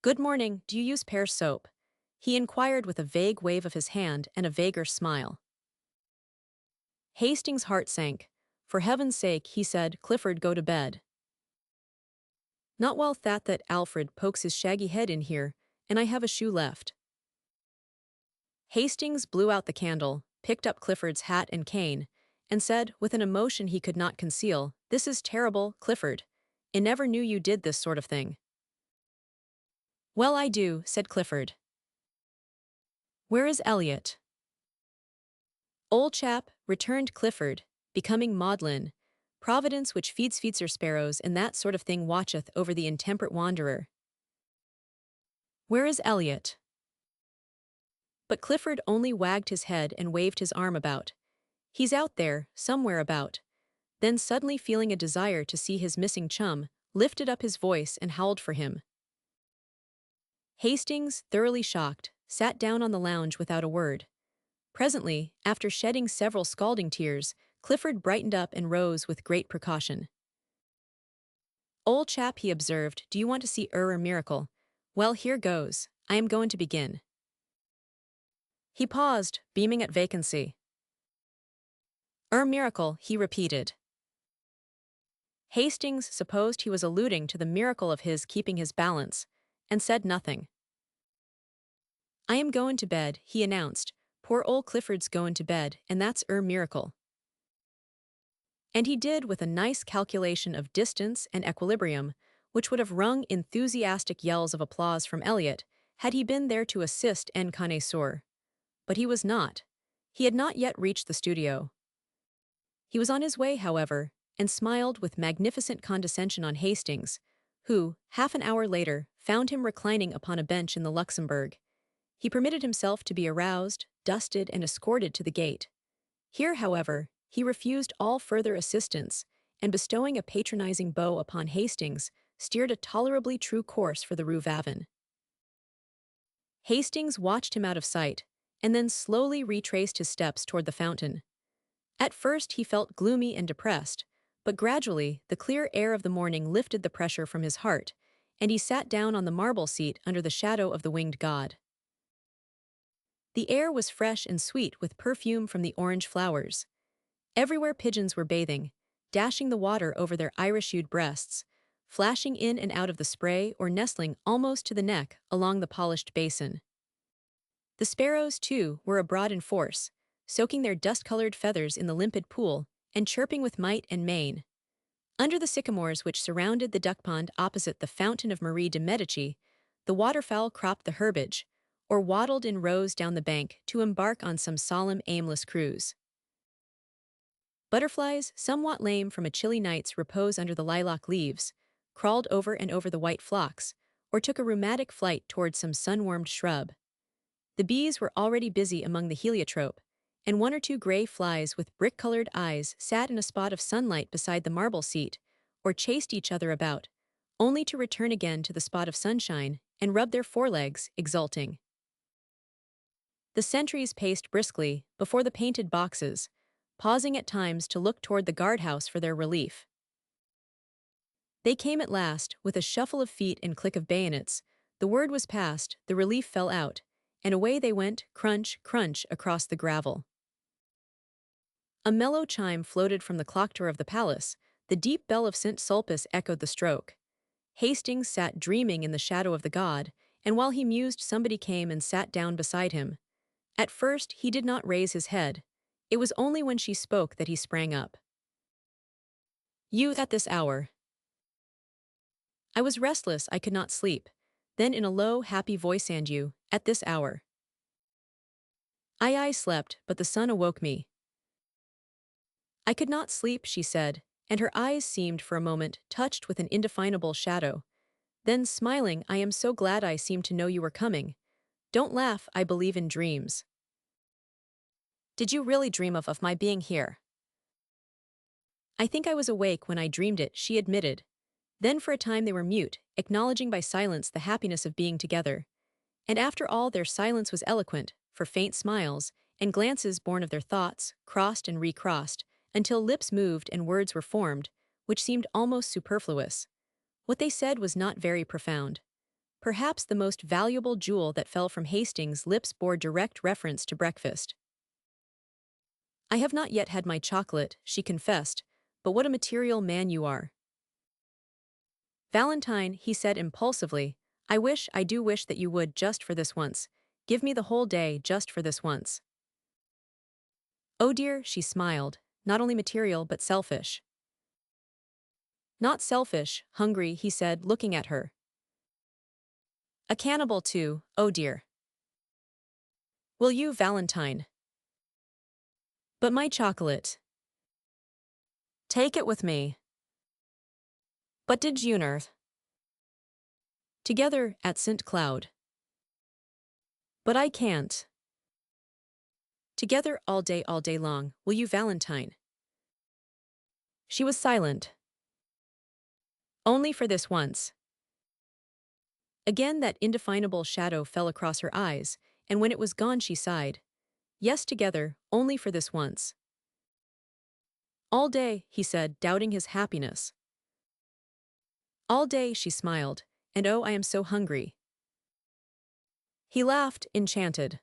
"Good morning, do you use Pear's soap?" he inquired with a vague wave of his hand and a vaguer smile. Hastings' heart sank. "For heaven's sake," he said, "Clifford, go to bed." "Not well that Alfred pokes his shaggy head in here, and I have a shoe left." Hastings blew out the candle, picked up Clifford's hat and cane, and said, with an emotion he could not conceal, "This is terrible, Clifford. I never knew you did this sort of thing." "Well, I do," said Clifford. "Where is Elliot?" "Old chap," returned Clifford, becoming maudlin. "Providence which feeds her sparrows and that sort of thing watcheth over the intemperate wanderer." "Where is Elliot?" But Clifford only wagged his head and waved his arm about. "He's out there, somewhere about." Then suddenly feeling a desire to see his missing chum, lifted up his voice and howled for him. Hastings, thoroughly shocked, sat down on the lounge without a word. Presently, after shedding several scalding tears, Clifford brightened up and rose with great precaution. "Old chap," he observed, "do you want to see a miracle? Well, here goes. I am going to begin." He paused, beaming at vacancy. Miracle," he repeated. Hastings supposed he was alluding to the miracle of his keeping his balance, and said nothing. "I am going to bed," he announced. "Poor old Clifford's going to bed, and that's miracle." And he did, with a nice calculation of distance and equilibrium, which would have wrung enthusiastic yells of applause from Elliot, had he been there to assist en connaisseur. But he was not. He had not yet reached the studio. He was on his way, however, and smiled with magnificent condescension on Hastings, who, half an hour later, found him reclining upon a bench in the Luxembourg. He permitted himself to be aroused, dusted, and escorted to the gate. Here, however, he refused all further assistance, and bestowing a patronizing bow upon Hastings, steered a tolerably true course for the Rue Vavin. Hastings watched him out of sight, and then slowly retraced his steps toward the fountain. At first he felt gloomy and depressed, but gradually the clear air of the morning lifted the pressure from his heart, and he sat down on the marble seat under the shadow of the winged god. The air was fresh and sweet with perfume from the orange flowers. Everywhere pigeons were bathing, dashing the water over their Irish-hued breasts, flashing in and out of the spray or nestling almost to the neck along the polished basin. The sparrows, too, were abroad in force, soaking their dust-colored feathers in the limpid pool and chirping with might and main. Under the sycamores which surrounded the duck pond opposite the fountain of Marie de Medici, the waterfowl cropped the herbage, or waddled in rows down the bank to embark on some solemn, aimless cruise. Butterflies, somewhat lame from a chilly night's repose under the lilac leaves, crawled over and over the white phlox, or took a rheumatic flight toward some sun-warmed shrub. The bees were already busy among the heliotrope, and one or two gray flies with brick-colored eyes sat in a spot of sunlight beside the marble seat, or chased each other about, only to return again to the spot of sunshine and rub their forelegs, exulting. The sentries paced briskly before the painted boxes, pausing at times to look toward the guardhouse for their relief. They came at last, with a shuffle of feet and click of bayonets. The word was passed, the relief fell out, and away they went, crunch, crunch, across the gravel. A mellow chime floated from the clock tower of the palace. The deep bell of St. Sulpice echoed the stroke. Hastings sat dreaming in the shadow of the god, and while he mused, somebody came and sat down beside him. At first, he did not raise his head. It was only when she spoke that he sprang up. "You at this hour?" "I was restless, I could not sleep." Then in a low, happy voice, "And you, at this hour?" I slept, but the sun awoke me." "I could not sleep," she said, and her eyes seemed for a moment touched with an indefinable shadow. Then smiling, "I am so glad, I seemed to know you were coming. Don't laugh, I believe in dreams." "Did you really dream of my being here?" "I think I was awake when I dreamed it," she admitted. Then for a time they were mute, acknowledging by silence the happiness of being together. And after all, their silence was eloquent, for faint smiles, and glances born of their thoughts, crossed and recrossed, until lips moved and words were formed, which seemed almost superfluous. What they said was not very profound. Perhaps the most valuable jewel that fell from Hastings' lips bore direct reference to breakfast. "I have not yet had my chocolate," she confessed, "but what a material man you are." "Valentine," he said impulsively, I do wish that you would, just for this once. Give me the whole day, just for this once." "Oh dear," she smiled, "not only material but selfish." "Not selfish, hungry," he said, looking at her. "A cannibal too, oh dear." "Will you, Valentine?" "But my chocolate." "Take it with me." "But did you nerve?" "Together, at St. Cloud." "But I can't." "Together, all day long, will you, Valentine?" She was silent. "Only for this once." Again that indefinable shadow fell across her eyes, and when it was gone she sighed. "Yes, together, only for this once." "All day," he said, doubting his happiness. "All day," she smiled, "and oh, I am so hungry." He laughed, enchanted.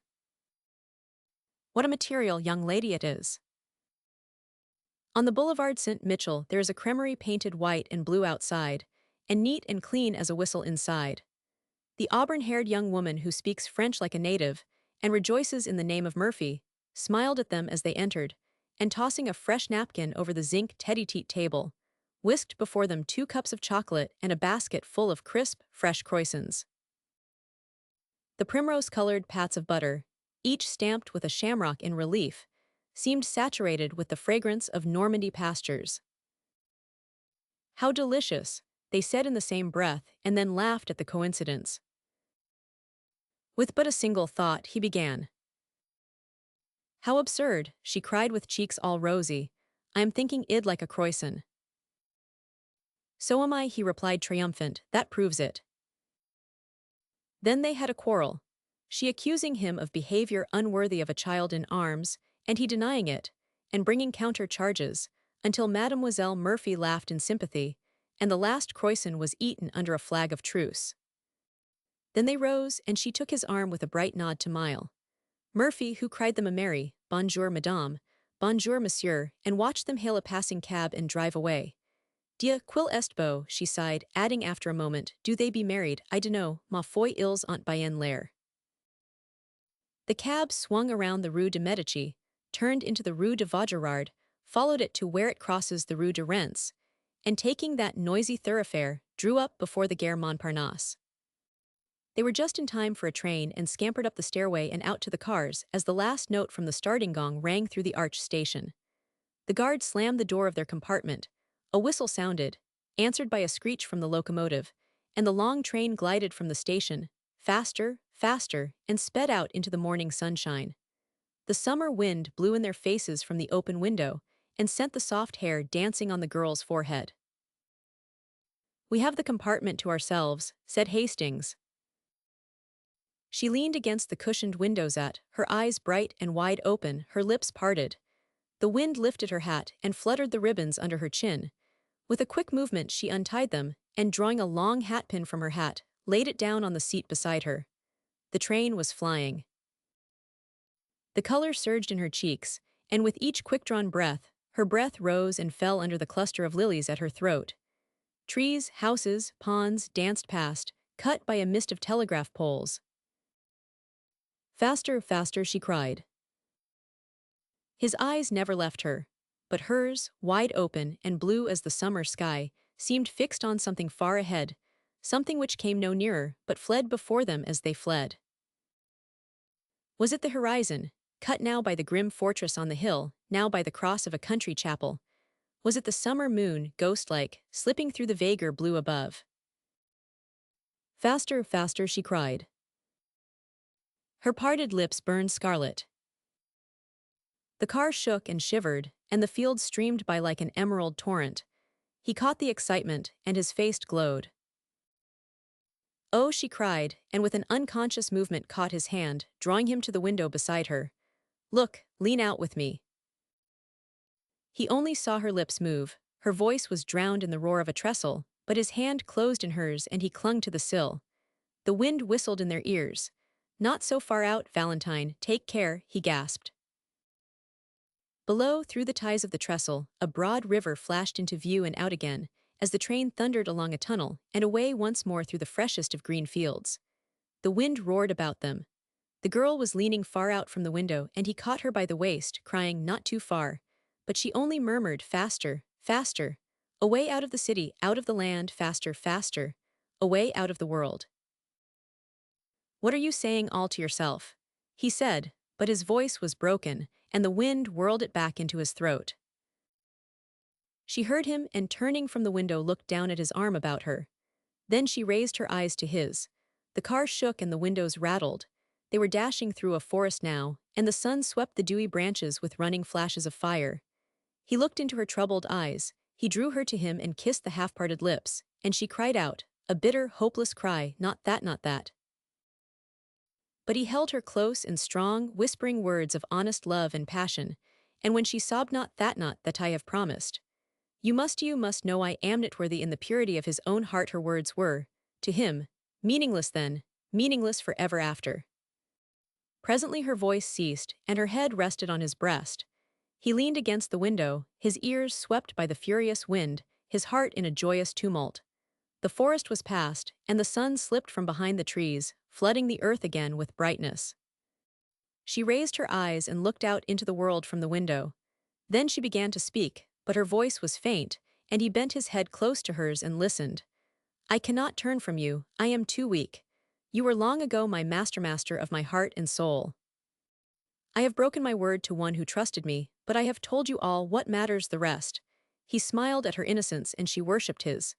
"What a material young lady it is." On the Boulevard St. Michel there is a cremerie painted white and blue outside, and neat and clean as a whistle inside. The auburn-haired young woman who speaks French like a native, and rejoices in the name of Murphy, smiled at them as they entered, and tossing a fresh napkin over the zinc tete-a-tete table, whisked before them 2 cups of chocolate and a basket full of crisp, fresh croissants. The primrose-colored pats of butter, each stamped with a shamrock in relief, seemed saturated with the fragrance of Normandy pastures. "How delicious," they said in the same breath, and then laughed at the coincidence. With but a single thought, he began. "How absurd," she cried with cheeks all rosy. "I am thinking id like a croissant." "So am I," he replied triumphant, "that proves it." Then they had a quarrel, she accusing him of behavior unworthy of a child in arms, and he denying it, and bringing counter-charges, until Mademoiselle Murphy laughed in sympathy, and the last croissant was eaten under a flag of truce. Then they rose, and she took his arm with a bright nod to Mile. Murphy, who cried them a merry "Bonjour, madame," "Bonjour, monsieur," and watched them hail a passing cab and drive away. "Dia, quil est beau," she sighed, adding after a moment, "Do they be married? I dunno, ma foi ils ont bien l'air." The cab swung around the Rue de Medici, turned into the Rue de Vaugirard, followed it to where it crosses the Rue de Rennes, and taking that noisy thoroughfare, drew up before the Gare Montparnasse. They were just in time for a train and scampered up the stairway and out to the cars as the last note from the starting gong rang through the arched station. The guard slammed the door of their compartment. A whistle sounded, answered by a screech from the locomotive, and the long train glided from the station, faster, faster, and sped out into the morning sunshine. The summer wind blew in their faces from the open window and sent the soft hair dancing on the girl's forehead. "We have the compartment to ourselves," said Hastings. She leaned against the cushioned windows, her eyes bright and wide open, her lips parted. The wind lifted her hat and fluttered the ribbons under her chin. With a quick movement she untied them, and drawing a long hatpin from her hat, laid it down on the seat beside her. The train was flying. The color surged in her cheeks, and with each quick-drawn breath, her breath rose and fell under the cluster of lilies at her throat. Trees, houses, ponds danced past, cut by a mist of telegraph poles. Faster, faster, she cried. His eyes never left her, but hers, wide open and blue as the summer sky, seemed fixed on something far ahead, something which came no nearer but fled before them as they fled. Was it the horizon, cut now by the grim fortress on the hill, now by the cross of a country chapel? Was it the summer moon, ghost-like, slipping through the vaguer blue above? Faster, faster, she cried. Her parted lips burned scarlet. The car shook and shivered, and the fields streamed by like an emerald torrent. He caught the excitement, and his face glowed. Oh, she cried, and with an unconscious movement caught his hand, drawing him to the window beside her. Look, lean out with me. He only saw her lips move. Her voice was drowned in the roar of a trestle, but his hand closed in hers and he clung to the sill. The wind whistled in their ears. Not so far out, Valentine, take care, he gasped. Below, through the ties of the trestle, a broad river flashed into view and out again, as the train thundered along a tunnel and away once more through the freshest of green fields. The wind roared about them. The girl was leaning far out from the window and he caught her by the waist, crying, not too far. But she only murmured, faster, faster. Away out of the city, out of the land, faster, faster. Away out of the world. What are you saying all to yourself? He said, but his voice was broken, and the wind whirled it back into his throat. She heard him and turning from the window looked down at his arm about her. Then she raised her eyes to his. The car shook and the windows rattled. They were dashing through a forest now, and the sun swept the dewy branches with running flashes of fire. He looked into her troubled eyes, he drew her to him and kissed the half-parted lips, and she cried out, a bitter, hopeless cry, not that, not that. But he held her close in strong, whispering words of honest love and passion, and when she sobbed, not that I have promised. You must know I am not worthy in the purity of his own heart her words were, to him, meaningless then, meaningless forever after. Presently her voice ceased, and her head rested on his breast. He leaned against the window, his ears swept by the furious wind, his heart in a joyous tumult. The forest was past, and the sun slipped from behind the trees, flooding the earth again with brightness. She raised her eyes and looked out into the world from the window. Then she began to speak, but her voice was faint, and he bent his head close to hers and listened. I cannot turn from you, I am too weak. You were long ago my master of my heart and soul. I have broken my word to one who trusted me, but I have told you all, what matters the rest? He smiled at her innocence and she worshipped his.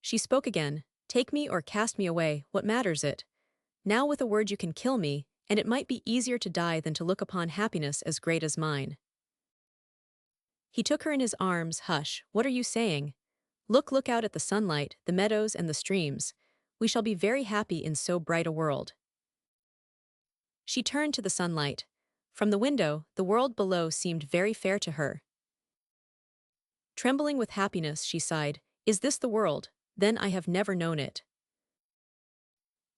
She spoke again, take me or cast me away, what matters it? Now with a word you can kill me, and it might be easier to die than to look upon happiness as great as mine. He took her in his arms, hush, what are you saying? Look out at the sunlight, the meadows and the streams. We shall be very happy in so bright a world. She turned to the sunlight. From the window, the world below seemed very fair to her. Trembling with happiness, she sighed, is this the world? Then I have never known it.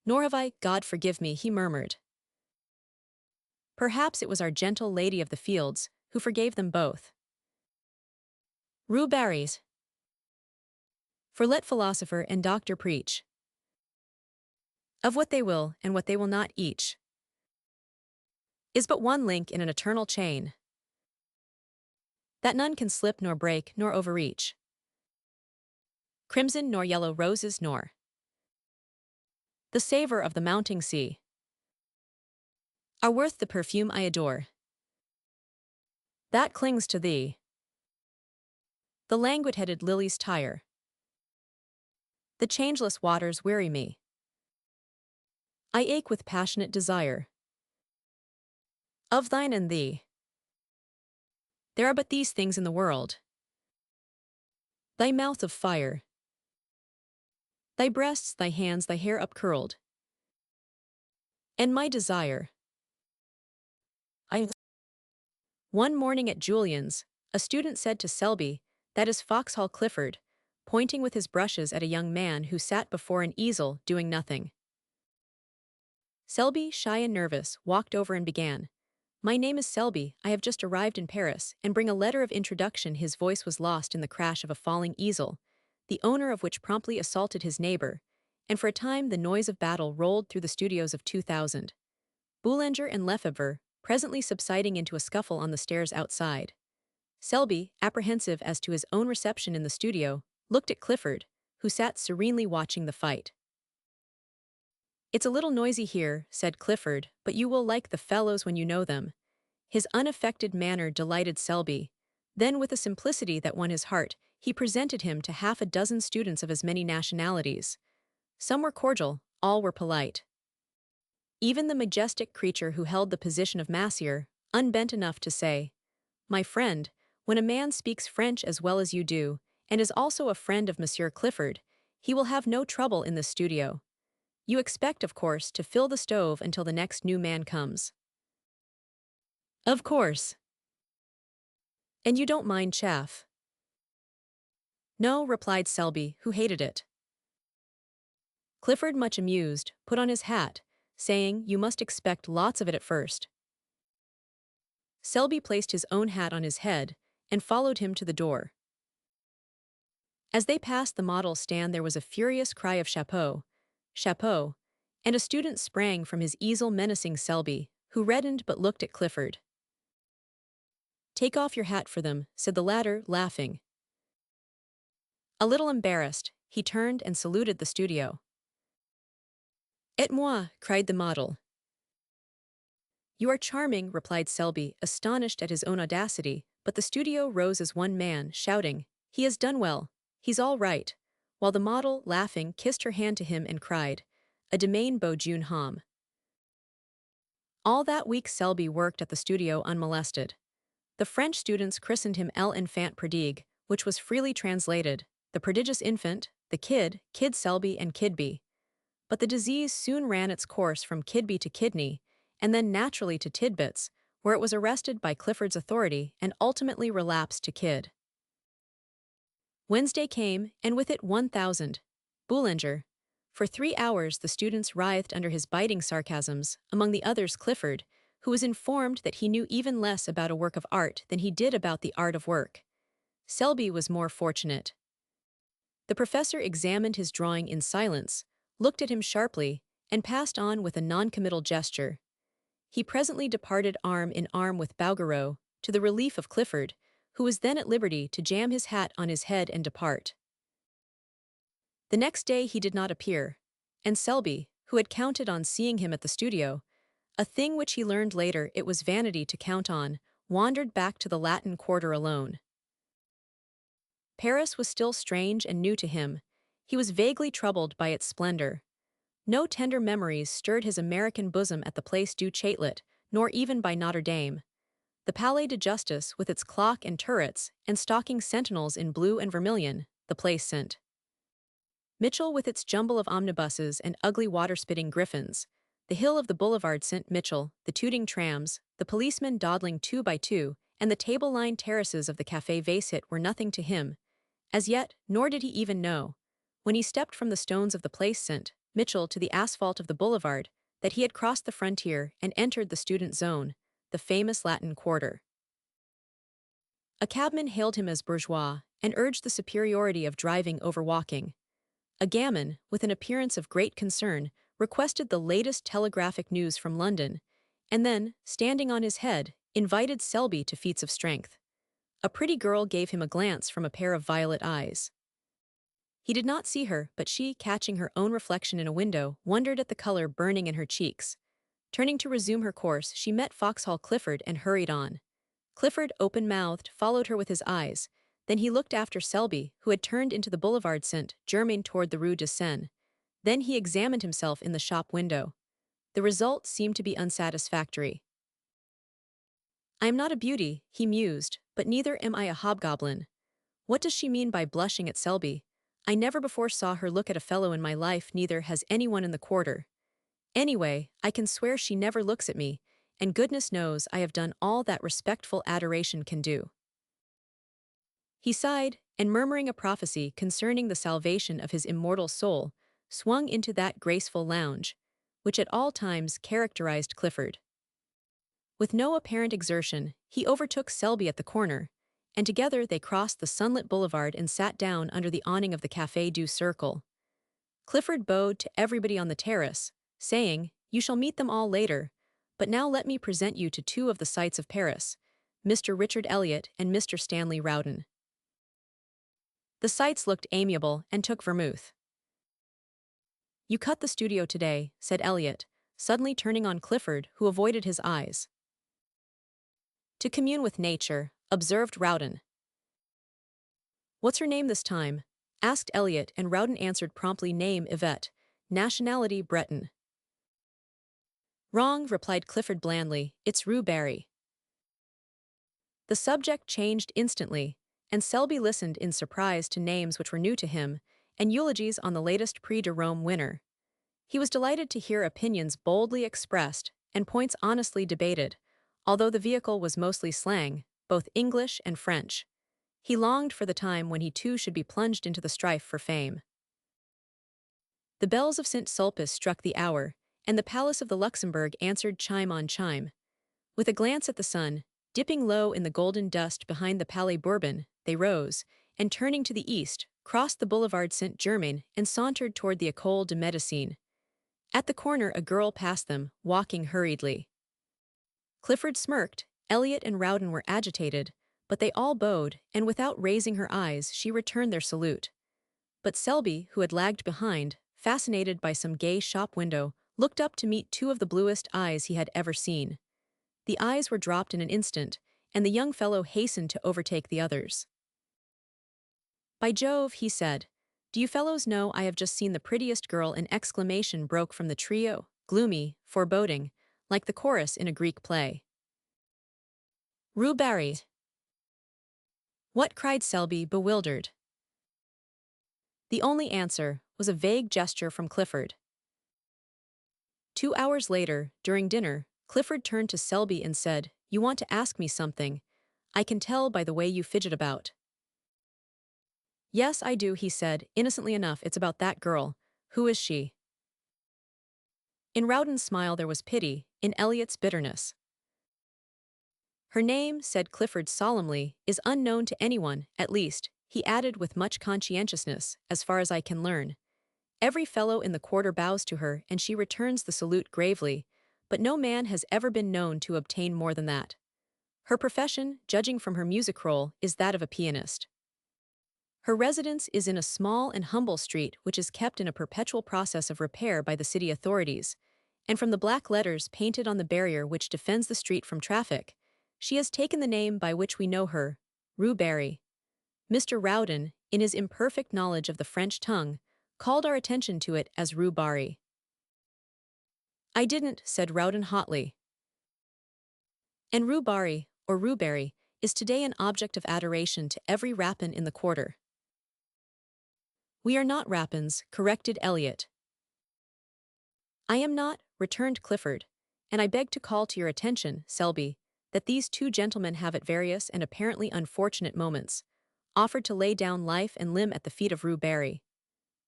Nor have I, God forgive me, he murmured. Perhaps it was our gentle lady of the fields, who forgave them both. Rue Barry's. For let philosopher and doctor preach of what they will and what they will not each is but one link in an eternal chain that none can slip nor break nor overreach. Crimson nor yellow roses nor the savor of the mounting sea are worth the perfume I adore that clings to thee. The languid-headed lilies tire. The changeless waters weary me. I ache with passionate desire of thine and thee. There are but these things in the world. Thy mouth of fire. Thy breasts, thy hands, thy hair upcurled. And my desire. One morning at Julian's, a student said to Selby, that is Foxhall Clifford, pointing with his brushes at a young man who sat before an easel doing nothing. Selby, shy and nervous, walked over and began. My name is Selby, I have just arrived in Paris, and bring a letter of introduction. His voice was lost in the crash of a falling easel, the owner of which promptly assaulted his neighbor, and for a time the noise of battle rolled through the studios of 2000. Boulanger and Lefebvre, presently subsiding into a scuffle on the stairs outside. Selby, apprehensive as to his own reception in the studio, looked at Clifford, who sat serenely watching the fight. It's a little noisy here, said Clifford, but you will like the fellows when you know them. His unaffected manner delighted Selby. Then, with a simplicity that won his heart, he presented him to half a dozen students of as many nationalities. Some were cordial, all were polite. Even the majestic creature who held the position of massier, unbent enough to say, My friend, when a man speaks French as well as you do, and is also a friend of Monsieur Clifford, he will have no trouble in the studio. You expect, of course, to fill the stove until the next new man comes. Of course. And you don't mind chaff? No, replied Selby, who hated it. Clifford, much amused, put on his hat, saying, You must expect lots of it at first. Selby placed his own hat on his head and followed him to the door. As they passed the model stand, there was a furious cry of chapeau, chapeau, and a student sprang from his easel menacing Selby, who reddened but looked at Clifford. Take off your hat for them, said the latter, laughing. A little embarrassed, he turned and saluted the studio. Et moi, cried the model. You are charming, replied Selby, astonished at his own audacity, but the studio rose as one man, shouting, He has done well, he's all right, while the model, laughing, kissed her hand to him and cried, A demain beau jeune homme. All that week Selby worked at the studio unmolested. The French students christened him l'enfant prodigue, which was freely translated, the prodigious infant, the kid, Kid Selby and Kidby. But the disease soon ran its course from Kidby to kidney, and then naturally to Tidbits, where it was arrested by Clifford's authority and ultimately relapsed to Kid. Wednesday came, and with it 1,000. Boulanger. For 3 hours the students writhed under his biting sarcasms, among the others Clifford, who was informed that he knew even less about a work of art than he did about the art of work. Selby was more fortunate. The professor examined his drawing in silence, looked at him sharply, and passed on with a noncommittal gesture. He presently departed arm in arm with Bouguereau, to the relief of Clifford, who was then at liberty to jam his hat on his head and depart. The next day he did not appear, and Selby, who had counted on seeing him at the studio, a thing which he learned later it was vanity to count on, wandered back to the Latin Quarter alone. Paris was still strange and new to him. He was vaguely troubled by its splendor. No tender memories stirred his American bosom at the Place du Châtelet, nor even by Notre Dame. The Palais de Justice, with its clock and turrets, and stalking sentinels in blue and vermilion, the place sent. Mitchell, with its jumble of omnibuses and ugly water-spitting griffins, the hill of the boulevard St. Mitchell, the tooting trams, the policemen dawdling 2 by 2, and the table-lined terraces of the Café Vaissit were nothing to him, as yet, nor did he even know, when he stepped from the stones of the Place St. Mitchell to the asphalt of the boulevard, that he had crossed the frontier and entered the student zone, the famous Latin Quarter. A cabman hailed him as bourgeois and urged the superiority of driving over walking. A gamin, with an appearance of great concern, requested the latest telegraphic news from London, and then, standing on his head, invited Selby to feats of strength. A pretty girl gave him a glance from a pair of violet eyes. He did not see her, but she, catching her own reflection in a window, wondered at the color burning in her cheeks. Turning to resume her course, she met Foxhall Clifford and hurried on. Clifford, open-mouthed, followed her with his eyes. Then he looked after Selby, who had turned into the boulevard Saint-Germain toward the Rue de Seine. Then he examined himself in the shop window. The result seemed to be unsatisfactory. I am not a beauty, he mused, but neither am I a hobgoblin. What does she mean by blushing at Selby? I never before saw her look at a fellow in my life, neither has anyone in the quarter. Anyway, I can swear she never looks at me, and goodness knows I have done all that respectful adoration can do. He sighed, and murmuring a prophecy concerning the salvation of his immortal soul, swung into that graceful lounge, which at all times characterized Clifford. With no apparent exertion, he overtook Selby at the corner, and together they crossed the sunlit boulevard and sat down under the awning of the Café du Cercle. Clifford bowed to everybody on the terrace, saying, "You shall meet them all later, but now let me present you to two of the sights of Paris, Mr. Richard Elliot and Mr. Stanley Rowden." The sights looked amiable and took vermouth. "You cut the studio today," said Elliot, suddenly turning on Clifford, who avoided his eyes. "To commune with nature," observed Rowden. "What's her name this time?" asked Elliot, and Rowden answered promptly, "Name Yvette, nationality Breton." "Wrong," replied Clifford blandly, "it's Rue Barry." The subject changed instantly, and Selby listened in surprise to names which were new to him, and eulogies on the latest Prix de Rome winner. He was delighted to hear opinions boldly expressed and points honestly debated, although the vehicle was mostly slang, both English and French. He longed for the time when he too should be plunged into the strife for fame. The bells of St. Sulpice struck the hour, and the Palace of the Luxembourg answered chime on chime. With a glance at the sun, dipping low in the golden dust behind the Palais Bourbon, they rose, and turning to the east, crossed the Boulevard Saint-Germain and sauntered toward the École de Médecine. At the corner a girl passed them, walking hurriedly. Clifford smirked, Elliot and Rowden were agitated, but they all bowed, and without raising her eyes she returned their salute. But Selby, who had lagged behind, fascinated by some gay shop window, looked up to meet two of the bluest eyes he had ever seen. The eyes were dropped in an instant, and the young fellow hastened to overtake the others. "By Jove," he said, "do you fellows know I have just seen the prettiest girl?" An exclamation broke from the trio, gloomy, foreboding, like the chorus in a Greek play. "Rue Barry." "What?" cried Selby, bewildered. The only answer was a vague gesture from Clifford. 2 hours later, during dinner, Clifford turned to Selby and said, "You want to ask me something. I can tell by the way you fidget about." "Yes, I do," he said, innocently enough. "It's about that girl. Who is she?" In Rowden's smile there was pity, in Elliot's bitterness. "Her name," said Clifford solemnly, "is unknown to anyone, at least," he added with much conscientiousness, "as far as I can learn. Every fellow in the quarter bows to her, and she returns the salute gravely, but no man has ever been known to obtain more than that. Her profession, judging from her music roll, is that of a pianist. Her residence is in a small and humble street which is kept in a perpetual process of repair by the city authorities, and from the black letters painted on the barrier which defends the street from traffic, she has taken the name by which we know her, Rue Barry. Mr. Rowden, in his imperfect knowledge of the French tongue, called our attention to it as Rue Barry." "I didn't," said Rowden hotly. "And Rue Barry, or Rue Barry, is today an object of adoration to every rapin in the quarter." "We are not rapins," corrected Elliot. "I am not," returned Clifford, "and I beg to call to your attention, Selby, that these two gentlemen have at various and apparently unfortunate moments offered to lay down life and limb at the feet of Rue Barry.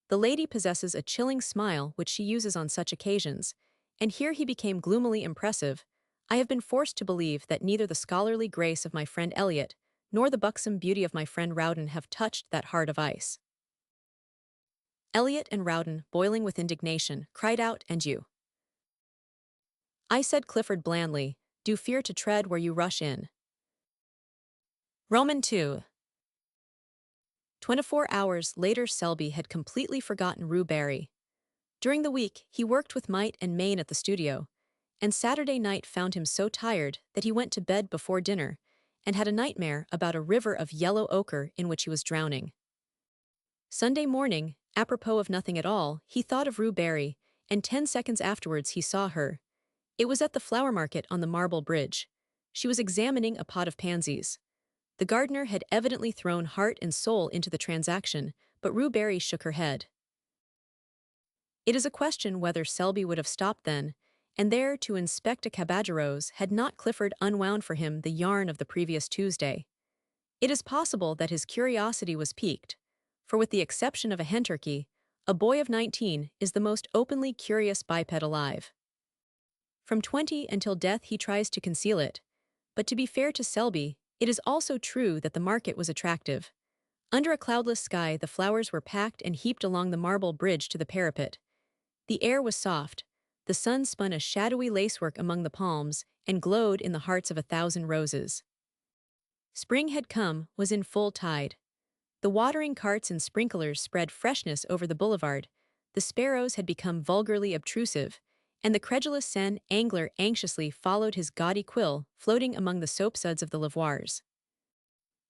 The lady possesses a chilling smile which she uses on such occasions, and here he became gloomily impressive. I have been forced to believe that neither the scholarly grace of my friend Elliot nor the buxom beauty of my friend Rowden have touched that heart of ice." Elliot and Rowden, boiling with indignation, cried out, "And you?" "I," said Clifford blandly, "do fear to tread where you rush in." Roman 2. 24 hours later Selby had completely forgotten Rue Barry. During the week, he worked with might and main at the studio, and Saturday night found him so tired that he went to bed before dinner and had a nightmare about a river of yellow ochre in which he was drowning. Sunday morning, apropos of nothing at all, he thought of Rue Barry, and 10 seconds afterwards he saw her. It was at the flower market on the Marble Bridge. She was examining a pot of pansies. The gardener had evidently thrown heart and soul into the transaction, but Rue Barry shook her head. It is a question whether Selby would have stopped then, and there to inspect a cabbage rose had not Clifford unwound for him the yarn of the previous Tuesday. It is possible that his curiosity was piqued, for with the exception of a hen turkey, a boy of 19 is the most openly curious biped alive. From 20 until death he tries to conceal it. But to be fair to Selby, it is also true that the market was attractive. Under a cloudless sky the flowers were packed and heaped along the marble bridge to the parapet. The air was soft, the sun spun a shadowy lacework among the palms and glowed in the hearts of 1,000 roses. Spring had come, was in full tide. The watering carts and sprinklers spread freshness over the boulevard, the sparrows had become vulgarly obtrusive, and the credulous Seine angler anxiously followed his gaudy quill floating among the soapsuds of the lavoirs.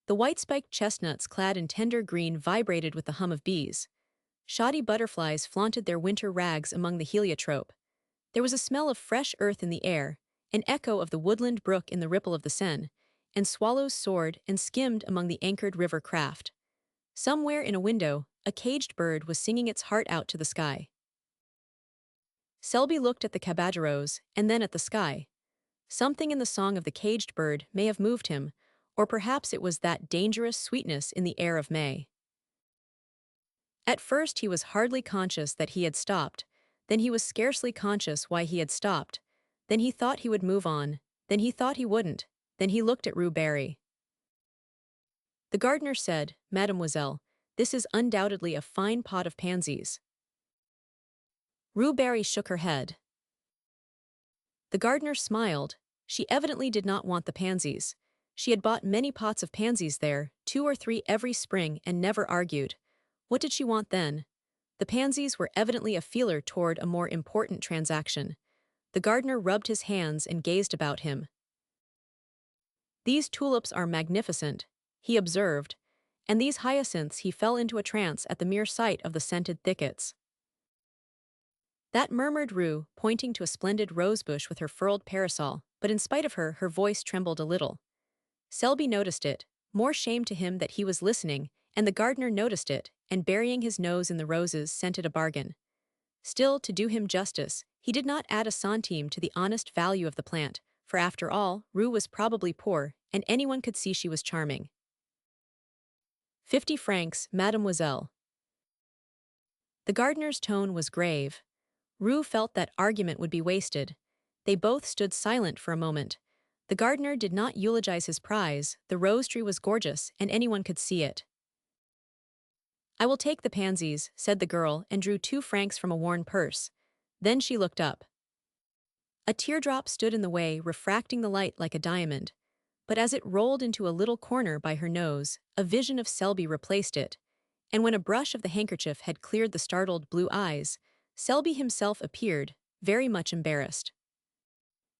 The white-spiked chestnuts clad in tender green vibrated with the hum of bees. Shoddy butterflies flaunted their winter rags among the heliotrope. There was a smell of fresh earth in the air, an echo of the woodland brook in the ripple of the Seine, and swallows soared and skimmed among the anchored river craft. Somewhere in a window, a caged bird was singing its heart out to the sky. Selby looked at the caballeros and then at the sky. Something in the song of the caged bird may have moved him, or perhaps it was that dangerous sweetness in the air of May. At first he was hardly conscious that he had stopped, then he was scarcely conscious why he had stopped, then he thought he would move on, then he thought he wouldn't, then he looked at Rue Barry. The gardener said, "Mademoiselle, this is undoubtedly a fine pot of pansies." Rue Barry shook her head. The gardener smiled. She evidently did not want the pansies. She had bought many pots of pansies there, 2 or 3 every spring, and never argued. What did she want then? The pansies were evidently a feeler toward a more important transaction. The gardener rubbed his hands and gazed about him. "These tulips are magnificent," he observed, and these hyacinths. He fell into a trance at the mere sight of the scented thickets. "That," murmured Rue, pointing to a splendid rosebush with her furled parasol, but in spite of her, her voice trembled a little. Selby noticed it, more shame to him that he was listening, and the gardener noticed it, and burying his nose in the roses scented a bargain. Still, to do him justice, he did not add a centime to the honest value of the plant, for after all, Rue was probably poor, and anyone could see she was charming. 50 francs, mademoiselle." The gardener's tone was grave. Rue felt that argument would be wasted. They both stood silent for a moment. The gardener did not eulogize his prize, the rose tree was gorgeous, and anyone could see it. "I will take the pansies," said the girl, and drew 2 francs from a worn purse. Then she looked up. A teardrop stood in the way, refracting the light like a diamond. But as it rolled into a little corner by her nose, a vision of Selby replaced it, and when a brush of the handkerchief had cleared the startled blue eyes, Selby himself appeared, very much embarrassed.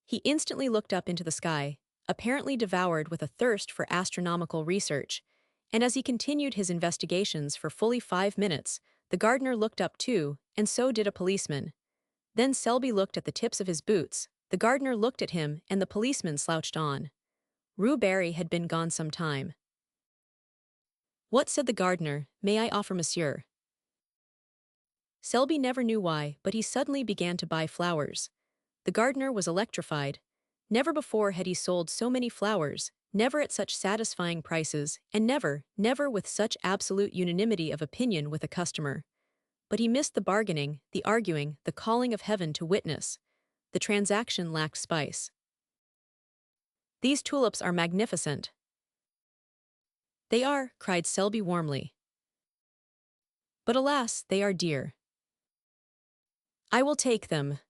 He instantly looked up into the sky, apparently devoured with a thirst for astronomical research, and as he continued his investigations for fully 5 minutes, the gardener looked up too, and so did a policeman. Then Selby looked at the tips of his boots, the gardener looked at him, and the policeman slouched on. Rue Barry had been gone some time. "What," said the gardener, "may I offer monsieur?" Selby never knew why, but he suddenly began to buy flowers. The gardener was electrified. Never before had he sold so many flowers, never at such satisfying prices, and never, never with such absolute unanimity of opinion with a customer. But he missed the bargaining, the arguing, the calling of heaven to witness. The transaction lacked spice. "These tulips are magnificent." "They are," cried Selby warmly. "But alas, they are dear." "I will take them."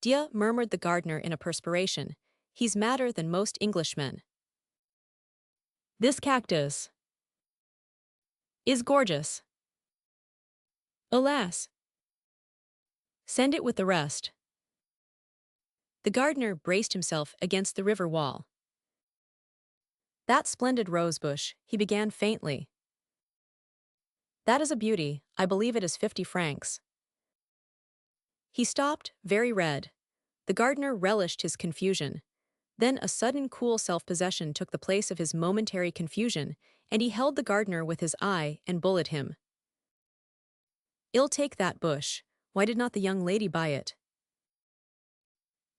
"Dia," murmured the gardener in a perspiration, "he's madder than most Englishmen." "This cactus is gorgeous." "Alas." "Send it with the rest." The gardener braced himself against the river wall. "That splendid rosebush," he began faintly. "That is a beauty, I believe it is 50 francs. He stopped, very red. The gardener relished his confusion. Then a sudden cool self-possession took the place of his momentary confusion, and he held the gardener with his eye and bullied him. "I'll take that bush. Why did not the young lady buy it?"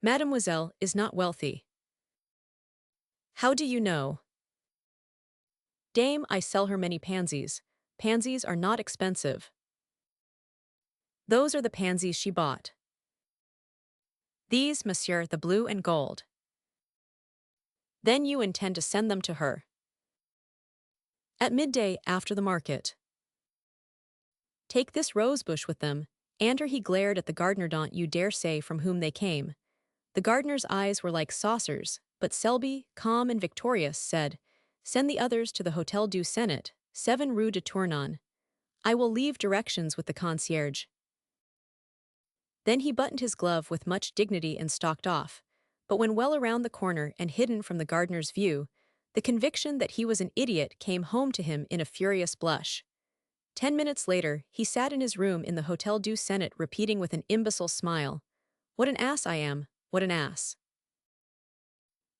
"Mademoiselle is not wealthy." "How do you know?" "Dame, I sell her many pansies. Pansies are not expensive." Those are the pansies she bought. These, monsieur, the blue and gold. Then you intend to send them to her. At midday after the market. Take this rosebush with them, and he glared at the gardener. Don't you dare say from whom they came. The gardener's eyes were like saucers, but Selby, calm and victorious, said, Send the others to the Hotel du Sénat, 7 Rue de Tournon. I will leave directions with the concierge. Then he buttoned his glove with much dignity and stalked off, but when well around the corner and hidden from the gardener's view, the conviction that he was an idiot came home to him in a furious blush. 10 minutes later, he sat in his room in the Hotel du Sénat repeating with an imbecile smile, What an ass I am, what an ass.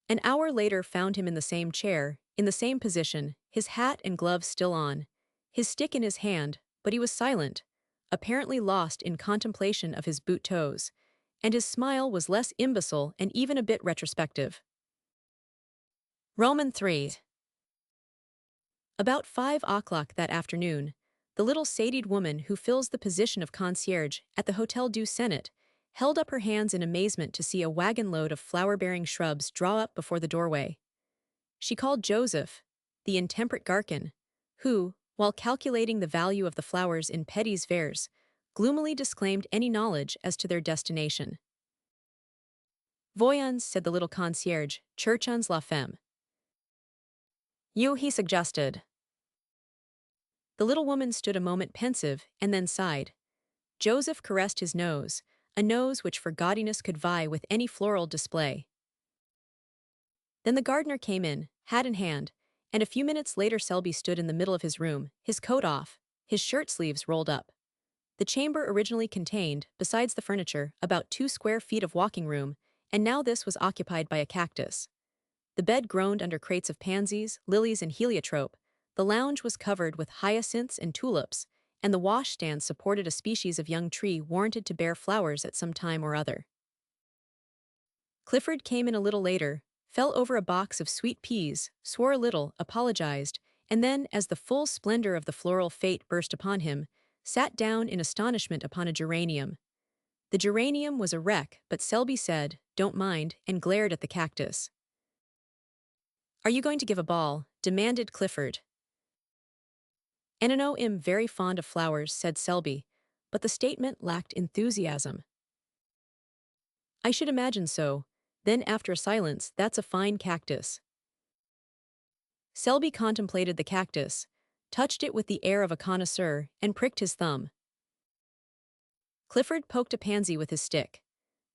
An hour later found him in the same chair, in the same position, his hat and gloves still on, his stick in his hand, but he was silent, apparently lost in contemplation of his boot toes, and his smile was less imbecile and even a bit retrospective. Roman 3. About 5 o'clock that afternoon, the little sadied woman who fills the position of concierge at the Hotel du Sénat held up her hands in amazement to see a wagon-load of flower-bearing shrubs draw up before the doorway. She called Joseph, the intemperate Garcon, who, while calculating the value of the flowers in petits verres, gloomily disclaimed any knowledge as to their destination. Voyons, said the little concierge, cherchons la femme. You, he suggested. The little woman stood a moment pensive and then sighed. Joseph caressed his nose, a nose which for gaudiness could vie with any floral display. Then the gardener came in, hat in hand, and a few minutes later Selby stood in the middle of his room, his coat off, his shirt sleeves rolled up. The chamber originally contained, besides the furniture, about 2 square feet of walking room, and now this was occupied by a cactus. The bed groaned under crates of pansies, lilies and heliotrope, the lounge was covered with hyacinths and tulips, and the washstand supported a species of young tree warranted to bear flowers at some time or other. Clifford came in a little later, fell over a box of sweet peas, swore a little, apologized, and then, as the full splendor of the floral fete burst upon him, sat down in astonishment upon a geranium. The geranium was a wreck, but Selby said, Don't mind, and glared at the cactus. Are you going to give a ball? Demanded Clifford. And I know I'm very fond of flowers, said Selby, but the statement lacked enthusiasm. I should imagine so. Then after a silence, that's a fine cactus. Selby contemplated the cactus, touched it with the air of a connoisseur, and pricked his thumb. Clifford poked a pansy with his stick.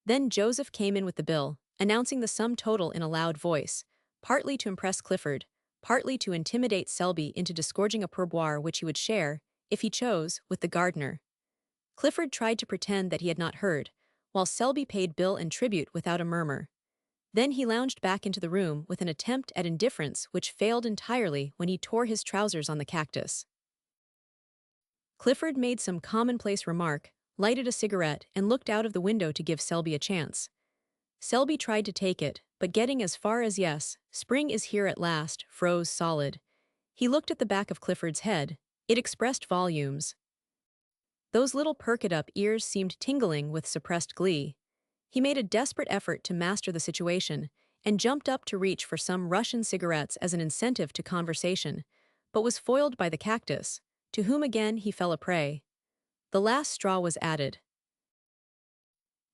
Then Joseph came in with the bill, announcing the sum total in a loud voice, partly to impress Clifford, partly to intimidate Selby into disgorging a pourboire which he would share, if he chose, with the gardener. Clifford tried to pretend that he had not heard, while Selby paid bill and tribute without a murmur. Then he lounged back into the room with an attempt at indifference which failed entirely when he tore his trousers on the cactus. Clifford made some commonplace remark, lighted a cigarette, and looked out of the window to give Selby a chance. Selby tried to take it, but getting as far as yes, spring is here at last, froze solid. He looked at the back of Clifford's head. It expressed volumes. Those little perked-up ears seemed tingling with suppressed glee. He made a desperate effort to master the situation, and jumped up to reach for some Russian cigarettes as an incentive to conversation, but was foiled by the cactus, to whom again he fell a prey. The last straw was added.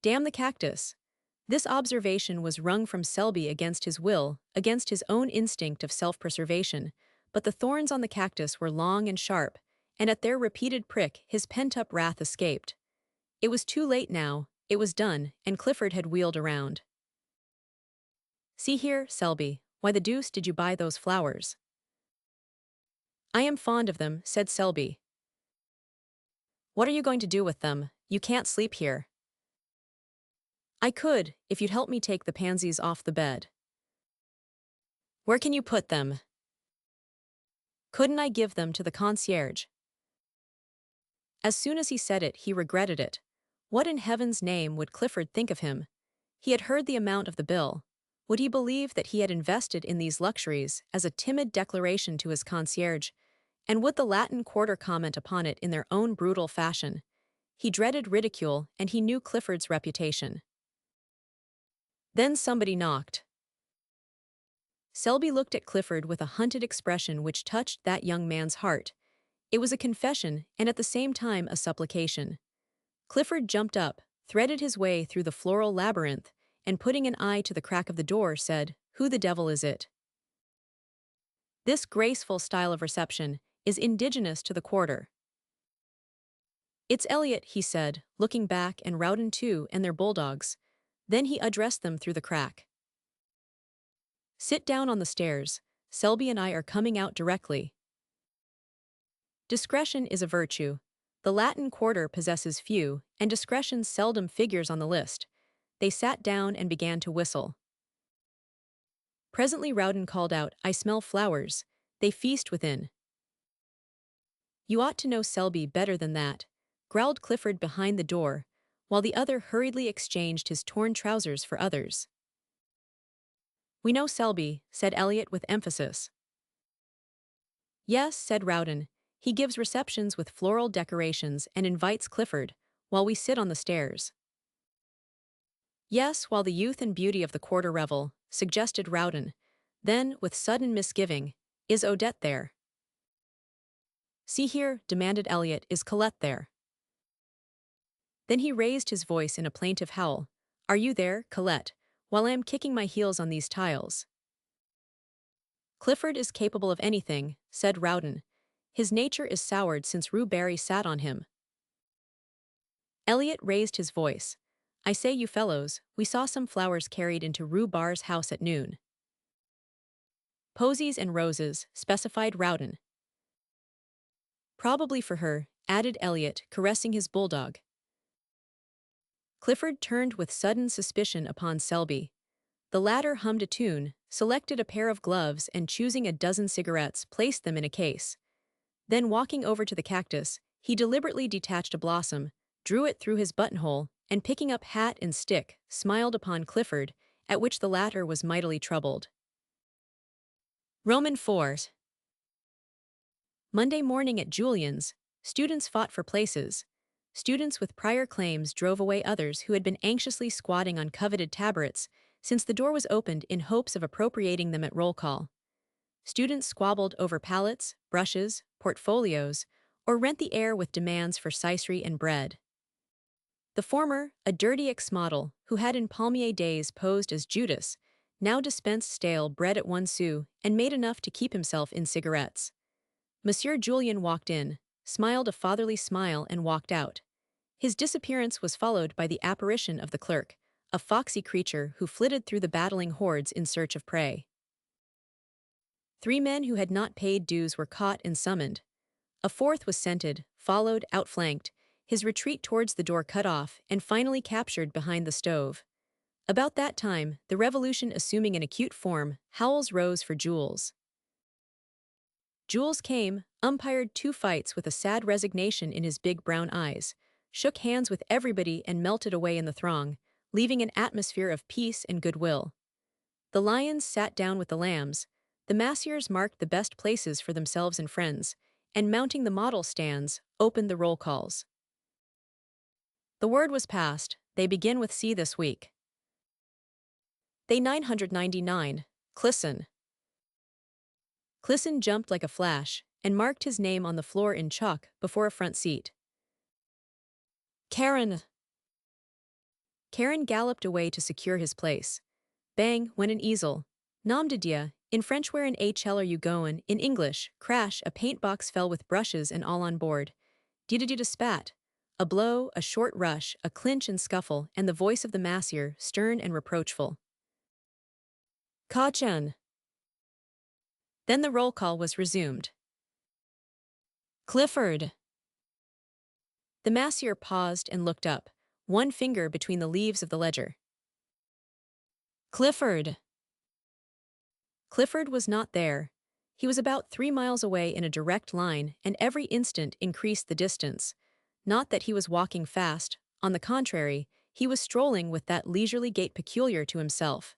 Damn the cactus! This observation was wrung from Selby against his will, against his own instinct of self-preservation, but the thorns on the cactus were long and sharp, and at their repeated prick his pent-up wrath escaped. It was too late now, it was done, and Clifford had wheeled around. See here, Selby, why the deuce did you buy those flowers? I am fond of them, said Selby. What are you going to do with them? You can't sleep here. I could, if you'd help me take the pansies off the bed. Where can you put them? Couldn't I give them to the concierge? As soon as he said it, he regretted it. What in heaven's name would Clifford think of him? He had heard the amount of the bill. Would he believe that he had invested in these luxuries as a timid declaration to his concierge? And would the Latin Quarter comment upon it in their own brutal fashion? He dreaded ridicule, and he knew Clifford's reputation. Then somebody knocked. Selby looked at Clifford with a hunted expression which touched that young man's heart. It was a confession and at the same time a supplication. Clifford jumped up, threaded his way through the floral labyrinth, and putting an eye to the crack of the door said, "Who the devil is it?" This graceful style of reception is indigenous to the quarter. "It's Elliot," he said, looking back and Rowden too and their bulldogs. Then he addressed them through the crack. "Sit down on the stairs. Selby and I are coming out directly." Discretion is a virtue. The Latin Quarter possesses few, and discretion seldom figures on the list. They sat down and began to whistle. Presently Rowden called out, "I smell flowers. They feast within." "You ought to know Selby better than that," growled Clifford behind the door, while the other hurriedly exchanged his torn trousers for others. "We know Selby," said Elliot with emphasis. "Yes," said Rowden. "He gives receptions with floral decorations and invites Clifford, while we sit on the stairs." "Yes, while the youth and beauty of the quarter revel," suggested Rowden. Then, with sudden misgiving, "Is Odette there?" "See here," demanded Elliot, "is Colette there?" Then he raised his voice in a plaintive howl. "Are you there, Colette, while I am kicking my heels on these tiles?" "Clifford is capable of anything," said Rowden. "His nature is soured since Rue Barry sat on him." Elliot raised his voice. "I say, you fellows, we saw some flowers carried into Rue Barr's house at noon." "Posies and roses," specified Rowden. "Probably for her," added Elliot, caressing his bulldog. Clifford turned with sudden suspicion upon Selby. The latter hummed a tune, selected a pair of gloves and choosing a dozen cigarettes placed them in a case. Then walking over to the cactus, he deliberately detached a blossom, drew it through his buttonhole, and picking up hat and stick, smiled upon Clifford, at which the latter was mightily troubled. Roman 4. Monday morning at Julian's, students fought for places. Students with prior claims drove away others who had been anxiously squatting on coveted taborets, since the door was opened in hopes of appropriating them at roll call. Students squabbled over palettes, brushes, portfolios, or rent the air with demands for sicery and bread. The former, a dirty ex-model who had in Palmier days posed as Judas, now dispensed stale bread at 1 sou and made enough to keep himself in cigarettes. Monsieur Julien walked in, smiled a fatherly smile and walked out. His disappearance was followed by the apparition of the clerk, a foxy creature who flitted through the battling hordes in search of prey. 3 men who had not paid dues were caught and summoned. A 4th was scented, followed, outflanked, his retreat towards the door cut off, and finally captured behind the stove. About that time, the revolution assuming an acute form, howls rose for Jules. Jules came, umpired 2 fights with a sad resignation in his big brown eyes, shook hands with everybody and melted away in the throng, leaving an atmosphere of peace and goodwill. The lions sat down with the lambs, the massiers marked the best places for themselves and friends, and mounting the model stands, opened the roll calls. The word was passed, they begin with C this week. They 999, Clisson. Clisson jumped like a flash, and marked his name on the floor in chalk before a front seat. Karen. Karen galloped away to secure his place. Bang went an easel. Nom de Dieu, in French where in HL are you goin', in English, crash, a paint box fell with brushes and all on board. Dida spat. A blow, a short rush, a clinch and scuffle, and the voice of the massier, stern and reproachful. Ka-chen. Then the roll call was resumed. Clifford. The massier paused and looked up, one finger between the leaves of the ledger. Clifford. Clifford was not there. He was about 3 miles away in a direct line, and every instant increased the distance. Not that he was walking fast, on the contrary, he was strolling with that leisurely gait peculiar to himself.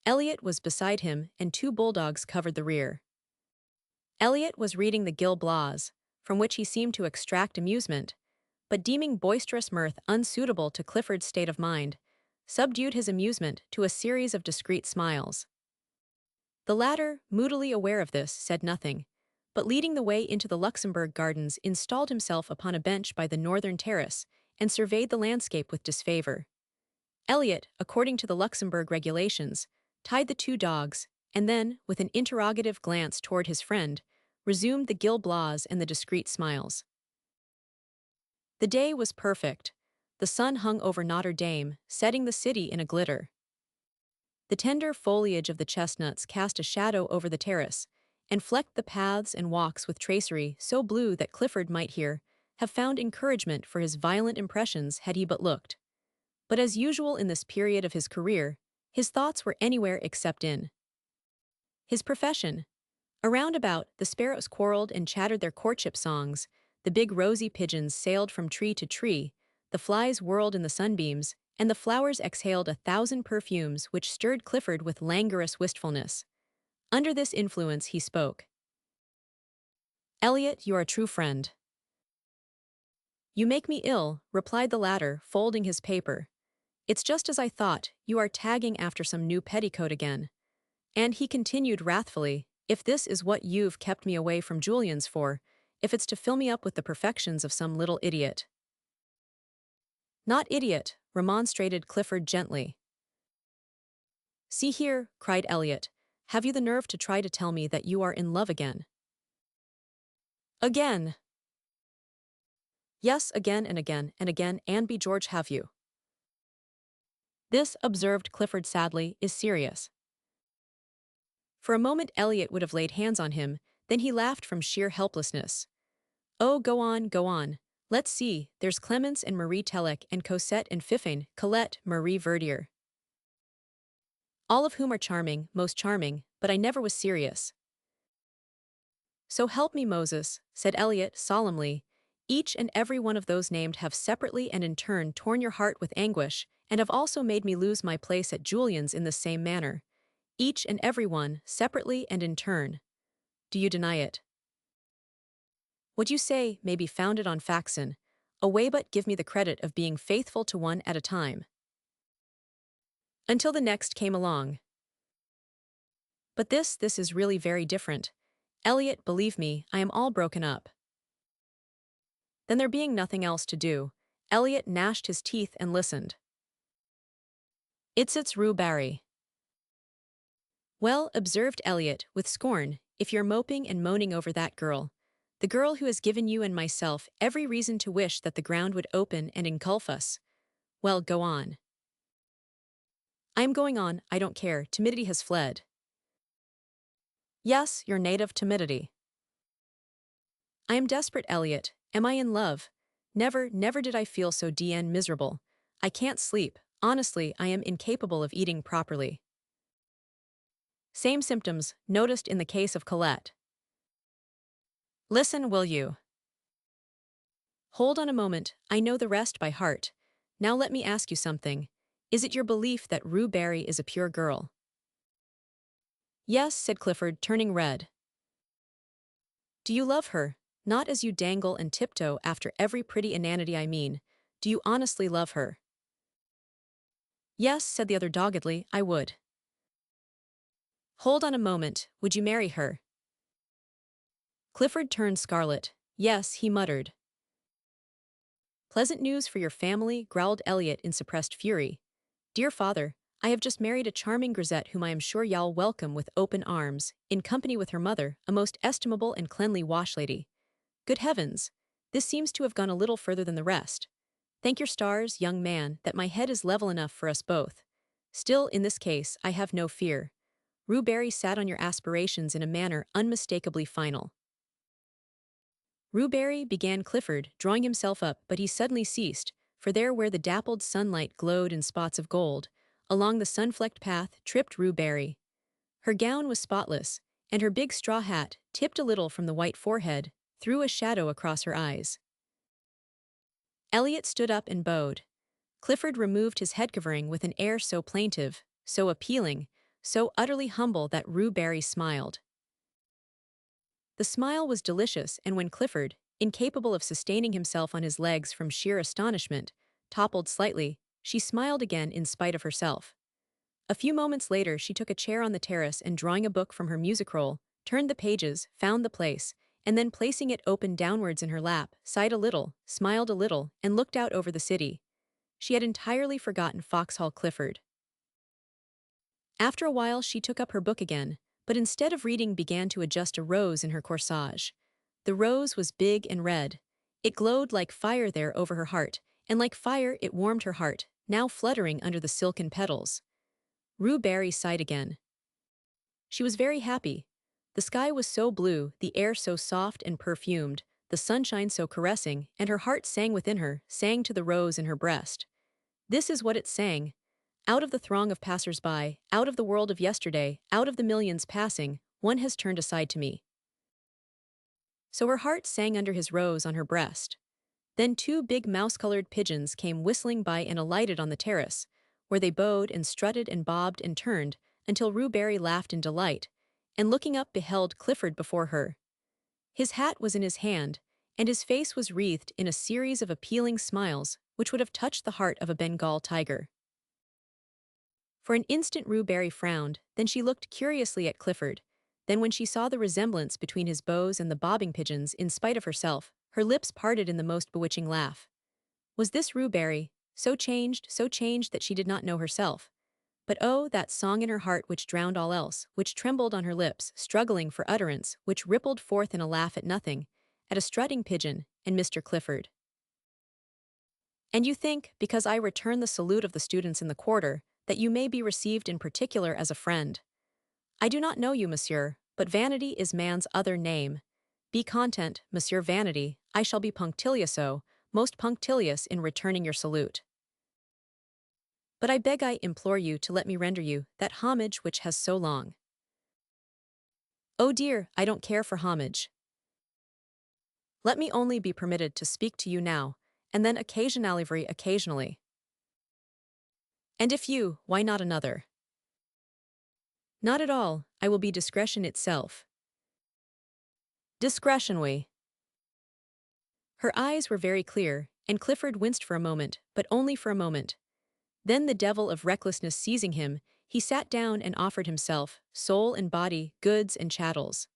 Elliot was beside him, and 2 bulldogs covered the rear. Elliot was reading the Gil Blas, from which he seemed to extract amusement. but deeming boisterous mirth unsuitable to Clifford's state of mind, subdued his amusement to a series of discreet smiles. The latter, moodily aware of this, said nothing, but leading the way into the Luxembourg Gardens installed himself upon a bench by the northern terrace and surveyed the landscape with disfavor. Eliot, according to the Luxembourg regulations, tied the two dogs, and then, with an interrogative glance toward his friend, resumed the Gil Blas and the discreet smiles. The day was perfect. The sun hung over Notre Dame, setting the city in a glitter. The tender foliage of the chestnuts cast a shadow over the terrace, and flecked the paths and walks with tracery so blue that Clifford might here have found encouragement for his violent impressions had he but looked. But as usual in this period of his career, his thoughts were anywhere except in his profession. Around about, the sparrows quarreled and chattered their courtship songs, the big rosy pigeons sailed from tree to tree, the flies whirled in the sunbeams, and the flowers exhaled 1,000 perfumes which stirred Clifford with languorous wistfulness. Under this influence he spoke. "Eliot, you are a true friend." "You make me ill," replied the latter, folding his paper. "It's just as I thought, you are tagging after some new petticoat again." And he continued wrathfully, "If this is what you've kept me away from Julian's for, if it's to fill me up with the perfections of some little idiot." "Not idiot," remonstrated Clifford gently. "See here," cried Eliot, "have you the nerve to try to tell me that you are in love again?" "Again." "Yes, again and again and again, and be George have you." "This," observed Clifford sadly, "is serious." For a moment Eliot would have laid hands on him, then he laughed from sheer helplessness. "Oh, go on, go on. Let's see, there's Clemence and Marie Telek and Cosette and Fifine, Colette, Marie Verdier. All of whom are charming, most charming, but I never was serious." "So help me Moses," said Eliot solemnly, "each and every one of those named have separately and in turn torn your heart with anguish, and have also made me lose my place at Julian's in the same manner. Each and every one, separately and in turn. Do you deny it? What you say may be founded on faction, away but give me the credit of being faithful to one at a time. Until the next came along. But this is really very different. Eliot, believe me, I am all broken up." Then there being nothing else to do, Eliot gnashed his teeth and listened. "It's Rue Barry." "Well," observed Eliot, with scorn, "if you're moping and moaning over that girl, the girl who has given you and myself every reason to wish that the ground would open and engulf us, well, go on." "I am going on, I don't care, timidity has fled." "Yes, your native timidity." "I am desperate, Eliot. Am I in love? Never, never did I feel so miserable. I can't sleep. Honestly, I am incapable of eating properly." Same symptoms noticed in the case of Colette. "Listen, will you?" "Hold on a moment, I know the rest by heart. Now let me ask you something. Is it your belief that Rue Barry is a pure girl?" "Yes," said Clifford, turning red. "Do you love her? Not as you dangle and tiptoe after every pretty inanity I mean. Do you honestly love her?" "Yes," said the other doggedly, "I would." "Hold on a moment, would you marry her?" Clifford turned scarlet. "Yes," he muttered. "Pleasant news for your family," growled Eliot in suppressed fury. "Dear father, I have just married a charming grisette whom I am sure y'all welcome with open arms, in company with her mother, a most estimable and cleanly washlady. Good heavens! This seems to have gone a little further than the rest. Thank your stars, young man, that my head is level enough for us both. Still, in this case, I have no fear. Rue Barry sat on your aspirations in a manner unmistakably final." "Rue Barry," began Clifford, drawing himself up, but he suddenly ceased, for there where the dappled sunlight glowed in spots of gold, along the sun-flecked path tripped Rue Barry. Her gown was spotless, and her big straw hat, tipped a little from the white forehead, threw a shadow across her eyes. Eliot stood up and bowed. Clifford removed his head covering with an air so plaintive, so appealing, so utterly humble that Rue Barry smiled. The smile was delicious, and when Clifford, incapable of sustaining himself on his legs from sheer astonishment, toppled slightly. She smiled again in spite of herself. A few moments later she took a chair on the terrace and drawing a book from her music roll, turned the pages, found the place, and then placing it open downwards in her lap, sighed a little, smiled a little, and looked out over the city. She had entirely forgotten Foxhall Clifford. After a while she took up her book again, but instead of reading began to adjust a rose in her corsage. The rose was big and red. It glowed like fire there over her heart, and like fire it warmed her heart, now fluttering under the silken petals. Rue Barry sighed again. She was very happy. The sky was so blue, the air so soft and perfumed, the sunshine so caressing, and her heart sang within her, sang to the rose in her breast. This is what it sang. Out of the throng of passers-by, out of the world of yesterday, out of the millions passing, one has turned aside to me. So her heart sang under his rose on her breast. Then two big mouse-colored pigeons came whistling by and alighted on the terrace, where they bowed and strutted and bobbed and turned, until Rue Barry laughed in delight, and looking up beheld Clifford before her. His hat was in his hand, and his face was wreathed in a series of appealing smiles which would have touched the heart of a Bengal tiger. For an instant Rue Barry frowned, then she looked curiously at Clifford. Then when she saw the resemblance between his bows and the bobbing pigeons, in spite of herself, her lips parted in the most bewitching laugh. Was this Rue Barry, so changed that she did not know herself? But oh, that song in her heart which drowned all else, which trembled on her lips, struggling for utterance, which rippled forth in a laugh at nothing, at a strutting pigeon, and Mr. Clifford. And you think, because I return the salute of the students in the quarter, that you may be received in particular as a friend. I do not know you, monsieur, but vanity is man's other name. Be content, Monsieur Vanity, I shall be punctilioso, most punctilious in returning your salute. But I beg, I implore you to let me render you that homage which has so long. Oh dear, I don't care for homage. Let me only be permitted to speak to you now, and then occasionally. And if you, why not another? Not at all, I will be discretion itself. Discretion we. Her eyes were very clear, and Clifford winced for a moment, but only for a moment. Then the devil of recklessness seizing him, he sat down and offered himself, soul and body, goods and chattels.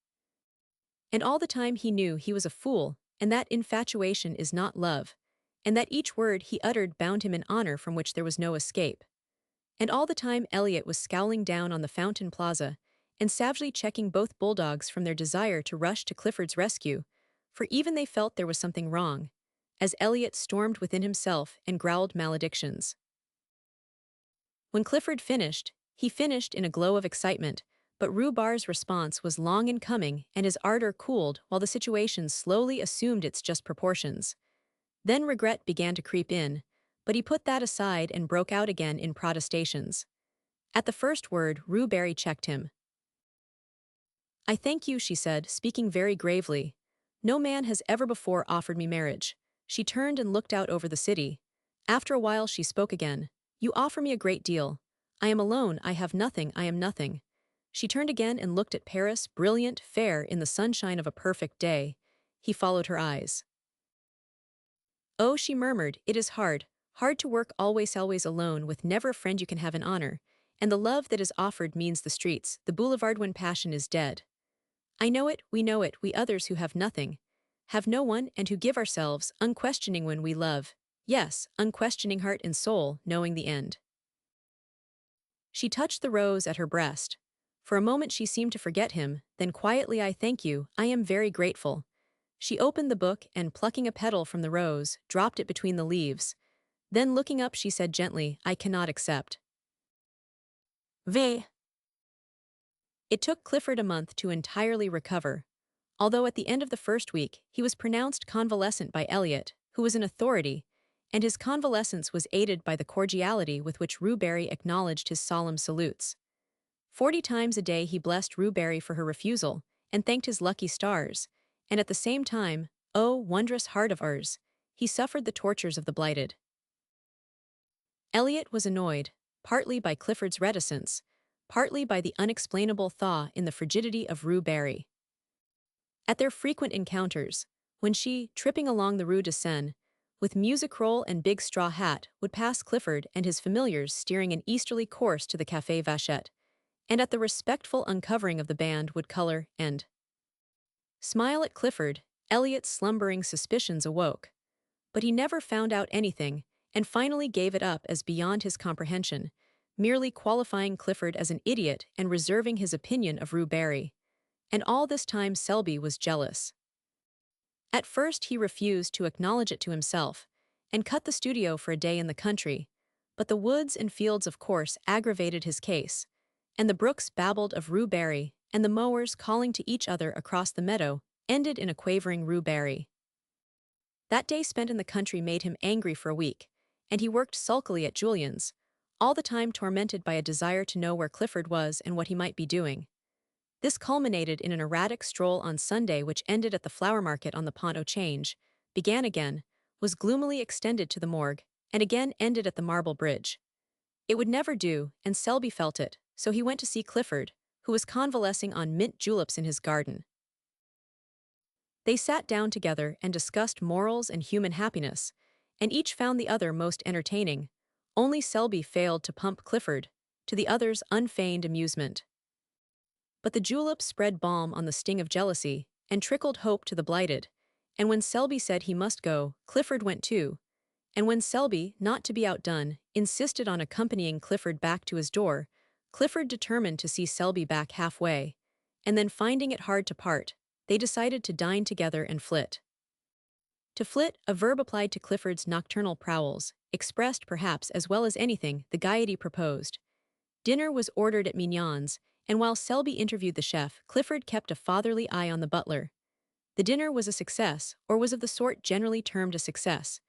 And all the time he knew he was a fool, and that infatuation is not love, and that each word he uttered bound him in honor from which there was no escape. And all the time Elliot was scowling down on the Fountain Plaza, and savagely checking both bulldogs from their desire to rush to Clifford's rescue, for even they felt there was something wrong, as Elliot stormed within himself and growled maledictions. When Clifford finished, he finished in a glow of excitement, but Rue Barr's response was long in coming and his ardor cooled while the situation slowly assumed its just proportions. Then regret began to creep in, but he put that aside and broke out again in protestations. At the first word, Rue Barry checked him. I thank you, she said, speaking very gravely. No man has ever before offered me marriage. She turned and looked out over the city. After a while she spoke again. You offer me a great deal. I am alone, I have nothing, I am nothing. She turned again and looked at Paris, brilliant, fair, in the sunshine of a perfect day. He followed her eyes. Oh, she murmured, it is hard to work always alone with never a friend you can have in honor, and the love that is offered means the streets, the boulevard when passion is dead. I know it, we others who have nothing, have no one and who give ourselves, unquestioning when we love, yes, unquestioning heart and soul, knowing the end. She touched the rose at her breast. For a moment she seemed to forget him, then quietly I thank you, I am very grateful. She opened the book and plucking a petal from the rose, dropped it between the leaves. Then looking up she said gently, I cannot accept. V. It took Clifford a month to entirely recover. Although at the end of the first week, he was pronounced convalescent by Elliot, who was an authority, and his convalescence was aided by the cordiality with which Rue Barry acknowledged his solemn salutes. 40 times a day he blessed Rue Barry for her refusal, and thanked his lucky stars, and at the same time, oh, wondrous heart of ours, he suffered the tortures of the blighted. Elliot was annoyed, partly by Clifford's reticence, partly by the unexplainable thaw in the frigidity of Rue Barry. At their frequent encounters, when she, tripping along the Rue de Seine, with music roll and big straw hat, would pass Clifford and his familiars steering an easterly course to the Café Vachette, and at the respectful uncovering of the band would color and smile at Clifford. Eliot's slumbering suspicions awoke. But he never found out anything, and finally gave it up as beyond his comprehension, merely qualifying Clifford as an idiot and reserving his opinion of Rue Barry. And all this time Selby was jealous. At first he refused to acknowledge it to himself, and cut the studio for a day in the country, but the woods and fields of course aggravated his case, and the brooks babbled of Rue Barry, and the mowers calling to each other across the meadow ended in a quavering Rue Barry. That day spent in the country made him angry for a week, and he worked sulkily at Julian's, all the time tormented by a desire to know where Clifford was and what he might be doing. This culminated in an erratic stroll on Sunday which ended at the flower market on the Pont au Change, began again, was gloomily extended to the morgue, and again ended at the Marble Bridge. It would never do, and Selby felt it, so he went to see Clifford, who was convalescing on mint juleps in his garden. They sat down together and discussed morals and human happiness, and each found the other most entertaining. Only Selby failed to pump Clifford, to the other's unfeigned amusement. But the juleps spread balm on the sting of jealousy, and trickled hope to the blighted, and when Selby said he must go, Clifford went too, and when Selby, not to be outdone, insisted on accompanying Clifford back to his door, Clifford determined to see Selby back halfway, and then finding it hard to part, they decided to dine together and flit. To flit, a verb applied to Clifford's nocturnal prowls, expressed perhaps as well as anything the gaiety proposed. Dinner was ordered at Mignon's, and while Selby interviewed the chef, Clifford kept a fatherly eye on the butler. The dinner was a success, or was of the sort generally termed a success.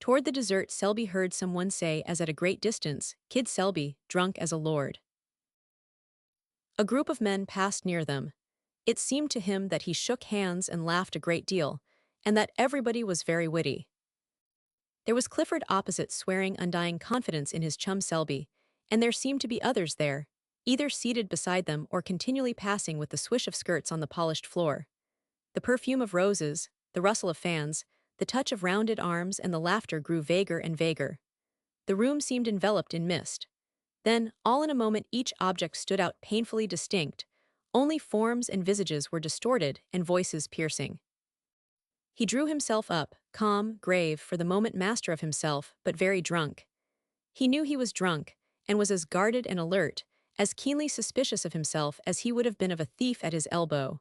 Toward the dessert Selby heard someone say as at a great distance, "Kid Selby, drunk as a lord." A group of men passed near them. It seemed to him that he shook hands and laughed a great deal, and that everybody was very witty. There was Clifford opposite swearing undying confidence in his chum Selby, and there seemed to be others there, either seated beside them or continually passing with the swish of skirts on the polished floor. The perfume of roses, the rustle of fans, the touch of rounded arms and the laughter grew vaguer and vaguer. The room seemed enveloped in mist. Then, all in a moment each object stood out painfully distinct, only forms and visages were distorted and voices piercing. He drew himself up, calm, grave, for the moment master of himself, but very drunk. He knew he was drunk, and was as guarded and alert, as keenly suspicious of himself as he would have been of a thief at his elbow.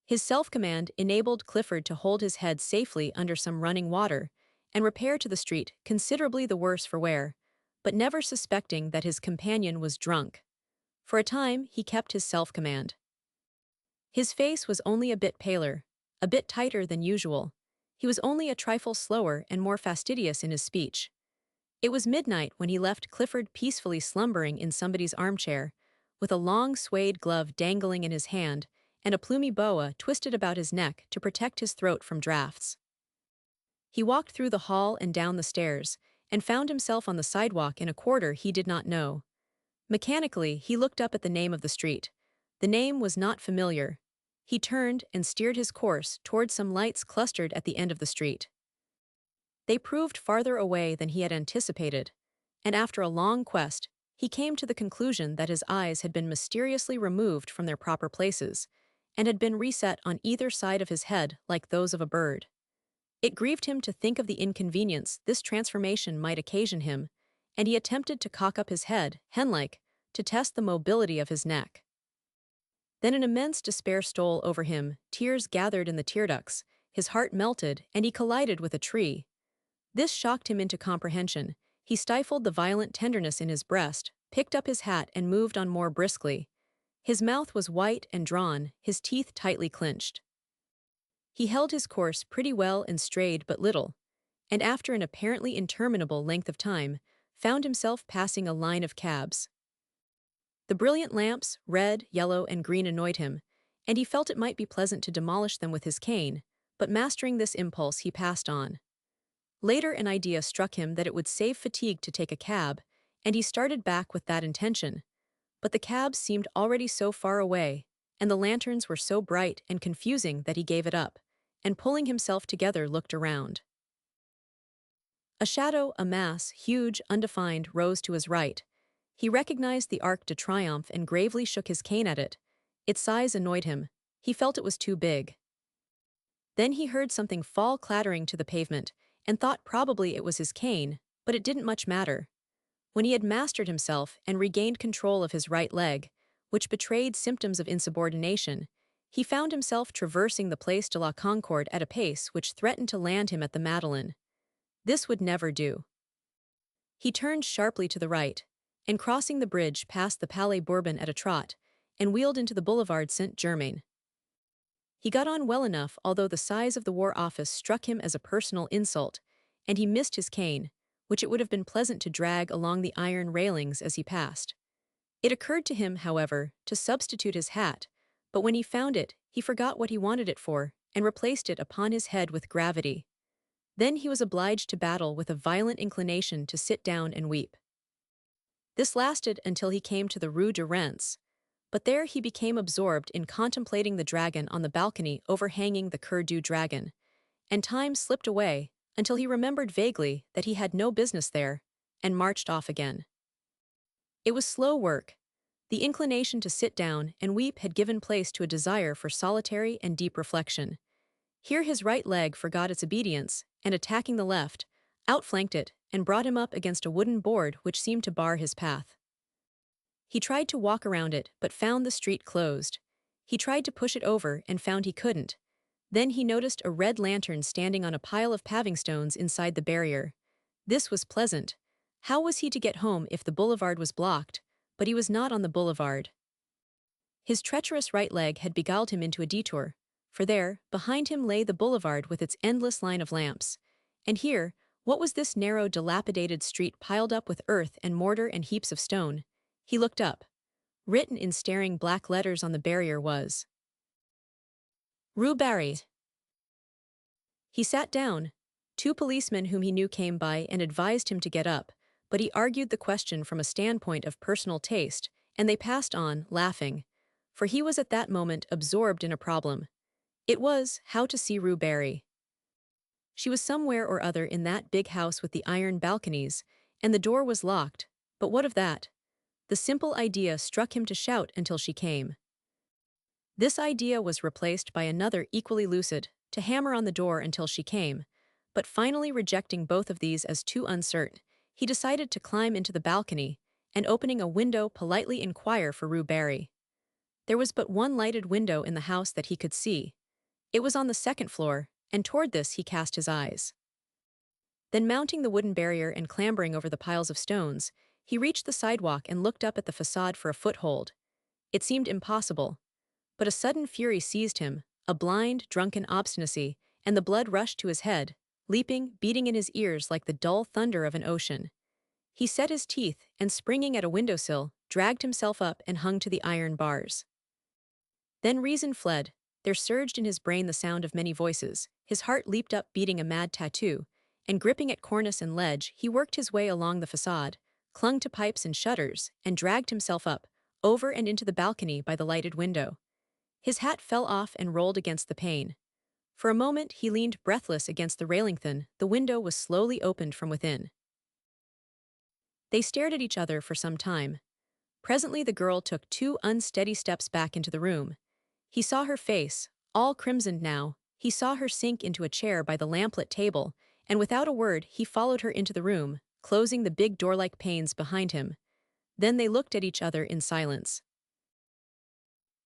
His self-command enabled Clifford to hold his head safely under some running water, and repair to the street, considerably the worse for wear, but never suspecting that his companion was drunk. For a time he kept his self-command. His face was only a bit paler, a bit tighter than usual. He was only a trifle slower and more fastidious in his speech. It was midnight when he left Clifford peacefully slumbering in somebody's armchair, with a long suede glove dangling in his hand and a plumy boa twisted about his neck to protect his throat from draughts. He walked through the hall and down the stairs, and found himself on the sidewalk in a quarter he did not know. Mechanically, he looked up at the name of the street. The name was not familiar. He turned and steered his course toward some lights clustered at the end of the street. They proved farther away than he had anticipated, and after a long quest, he came to the conclusion that his eyes had been mysteriously removed from their proper places, and had been reset on either side of his head like those of a bird. It grieved him to think of the inconvenience this transformation might occasion him, and he attempted to cock up his head, hen-like, to test the mobility of his neck. Then an immense despair stole over him, tears gathered in the tear ducts, his heart melted, and he collided with a tree. This shocked him into comprehension. He stifled the violent tenderness in his breast, picked up his hat and moved on more briskly. His mouth was white and drawn, his teeth tightly clenched. He held his course pretty well and strayed but little, and after an apparently interminable length of time, found himself passing a line of cabs. The brilliant lamps, red, yellow, and green annoyed him, and he felt it might be pleasant to demolish them with his cane, but mastering this impulse he passed on. Later an idea struck him that it would save fatigue to take a cab, and he started back with that intention. But the cabs seemed already so far away, and the lanterns were so bright and confusing that he gave it up, and pulling himself together looked around. A shadow, a mass, huge, undefined, rose to his right. He recognized the Arc de Triomphe and gravely shook his cane at it. Its size annoyed him. He felt it was too big. Then he heard something fall clattering to the pavement, and thought probably it was his cane, but it didn't much matter. When he had mastered himself and regained control of his right leg, which betrayed symptoms of insubordination, he found himself traversing the Place de la Concorde at a pace which threatened to land him at the Madeleine. This would never do. He turned sharply to the right, and crossing the bridge passed the Palais Bourbon at a trot, and wheeled into the Boulevard Saint-Germain. He got on well enough, although the size of the War Office struck him as a personal insult, and he missed his cane, which it would have been pleasant to drag along the iron railings as he passed. It occurred to him, however, to substitute his hat, but when he found it, he forgot what he wanted it for, and replaced it upon his head with gravity. Then he was obliged to battle with a violent inclination to sit down and weep. This lasted until he came to the Rue de Rennes, but there he became absorbed in contemplating the dragon on the balcony overhanging the Cour du Dragon, and time slipped away until he remembered vaguely that he had no business there, and marched off again. It was slow work. The inclination to sit down and weep had given place to a desire for solitary and deep reflection. Here his right leg forgot its obedience, and attacking the left, outflanked it and brought him up against a wooden board which seemed to bar his path. He tried to walk around it, but found the street closed. He tried to push it over and found he couldn't. Then he noticed a red lantern standing on a pile of paving stones inside the barrier. This was pleasant. How was he to get home if the boulevard was blocked? But he was not on the boulevard. His treacherous right leg had beguiled him into a detour, for there, behind him lay the boulevard with its endless line of lamps. And here, what was this narrow, dilapidated street piled up with earth and mortar and heaps of stone? He looked up. Written in staring black letters on the barrier was Rue Barry. He sat down. 2 policemen whom he knew came by and advised him to get up, but he argued the question from a standpoint of personal taste, and they passed on, laughing, for he was at that moment absorbed in a problem. It was how to see Rue Barry. She was somewhere or other in that big house with the iron balconies, and the door was locked, but what of that? The simple idea struck him to shout until she came. This idea was replaced by another equally lucid, to hammer on the door until she came, but finally rejecting both of these as too uncertain, he decided to climb into the balcony, and opening a window politely inquire for Rue Barry. There was but one lighted window in the house that he could see. It was on the 2nd floor, and toward this he cast his eyes. Then mounting the wooden barrier and clambering over the piles of stones, he reached the sidewalk and looked up at the facade for a foothold. It seemed impossible. But a sudden fury seized him, a blind, drunken obstinacy, and the blood rushed to his head, leaping, beating in his ears like the dull thunder of an ocean. He set his teeth and, springing at a windowsill, dragged himself up and hung to the iron bars. Then reason fled. There surged in his brain the sound of many voices. His heart leaped up beating a mad tattoo, and gripping at cornice and ledge, he worked his way along the facade, clung to pipes and shutters, and dragged himself up, over and into the balcony by the lighted window. His hat fell off and rolled against the pane. For a moment he leaned breathless against the railing. Then the window was slowly opened from within. They stared at each other for some time. Presently the girl took 2 unsteady steps back into the room. He saw her face, all crimsoned now. He saw her sink into a chair by the lamplit table, and without a word he followed her into the room, closing the big door-like panes behind him. Then they looked at each other in silence.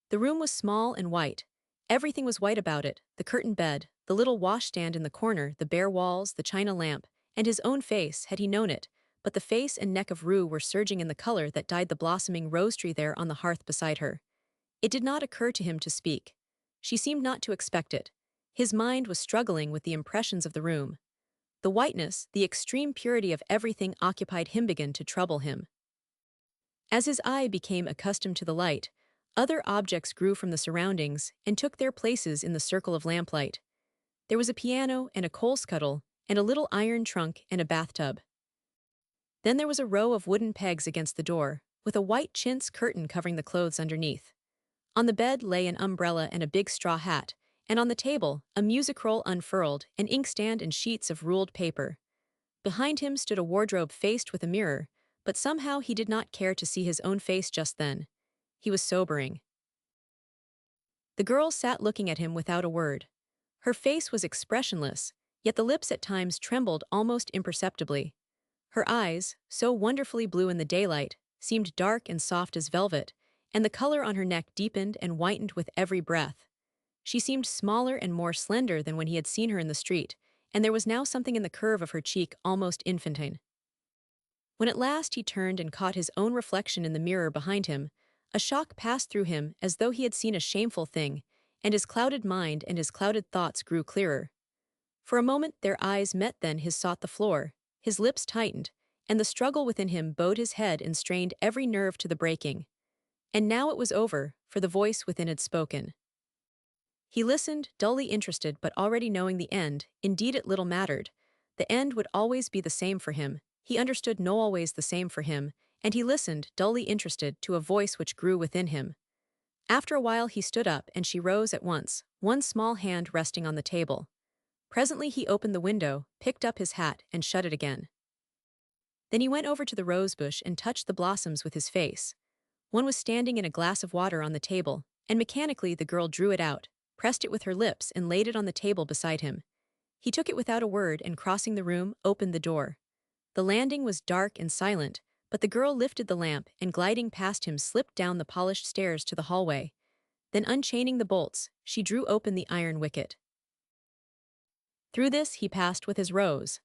The room was small and white. Everything was white about it, the curtained bed, the little washstand in the corner, the bare walls, the china lamp, and his own face, had he known it, but the face and neck of Rue were surging in the color that dyed the blossoming rose tree there on the hearth beside her. It did not occur to him to speak. She seemed not to expect it. His mind was struggling with the impressions of the room. The whiteness, the extreme purity of everything occupied him began to trouble him. As his eye became accustomed to the light, other objects grew from the surroundings and took their places in the circle of lamplight. There was a piano and a coal scuttle and a little iron trunk and a bathtub. Then there was a row of wooden pegs against the door, with a white chintz curtain covering the clothes underneath. On the bed lay an umbrella and a big straw hat, and on the table, a music roll unfurled, an inkstand and sheets of ruled paper. Behind him stood a wardrobe faced with a mirror, but somehow he did not care to see his own face just then. He was sobering. The girl sat looking at him without a word. Her face was expressionless, yet the lips at times trembled almost imperceptibly. Her eyes, so wonderfully blue in the daylight, seemed dark and soft as velvet, and the color on her neck deepened and whitened with every breath. She seemed smaller and more slender than when he had seen her in the street, and there was now something in the curve of her cheek almost infantine. When at last he turned and caught his own reflection in the mirror behind him, a shock passed through him as though he had seen a shameful thing, and his clouded mind and his clouded thoughts grew clearer. For a moment their eyes met, then his sought the floor, his lips tightened, and the struggle within him bowed his head and strained every nerve to the breaking. And now it was over, for the voice within had spoken. He listened, dully interested but already knowing the end. Indeed it little mattered. The end would always be the same for him. He understood no always the same for him, and he listened, dully interested, to a voice which grew within him. After a while he stood up and she rose at once, one small hand resting on the table. Presently he opened the window, picked up his hat, and shut it again. Then he went over to the rosebush and touched the blossoms with his face. One was standing in a glass of water on the table, and mechanically the girl drew it out, pressed it with her lips and laid it on the table beside him. He took it without a word and crossing the room, opened the door. The landing was dark and silent, but the girl lifted the lamp and gliding past him slipped down the polished stairs to the hallway. Then unchaining the bolts, she drew open the iron wicket. Through this he passed with his rose.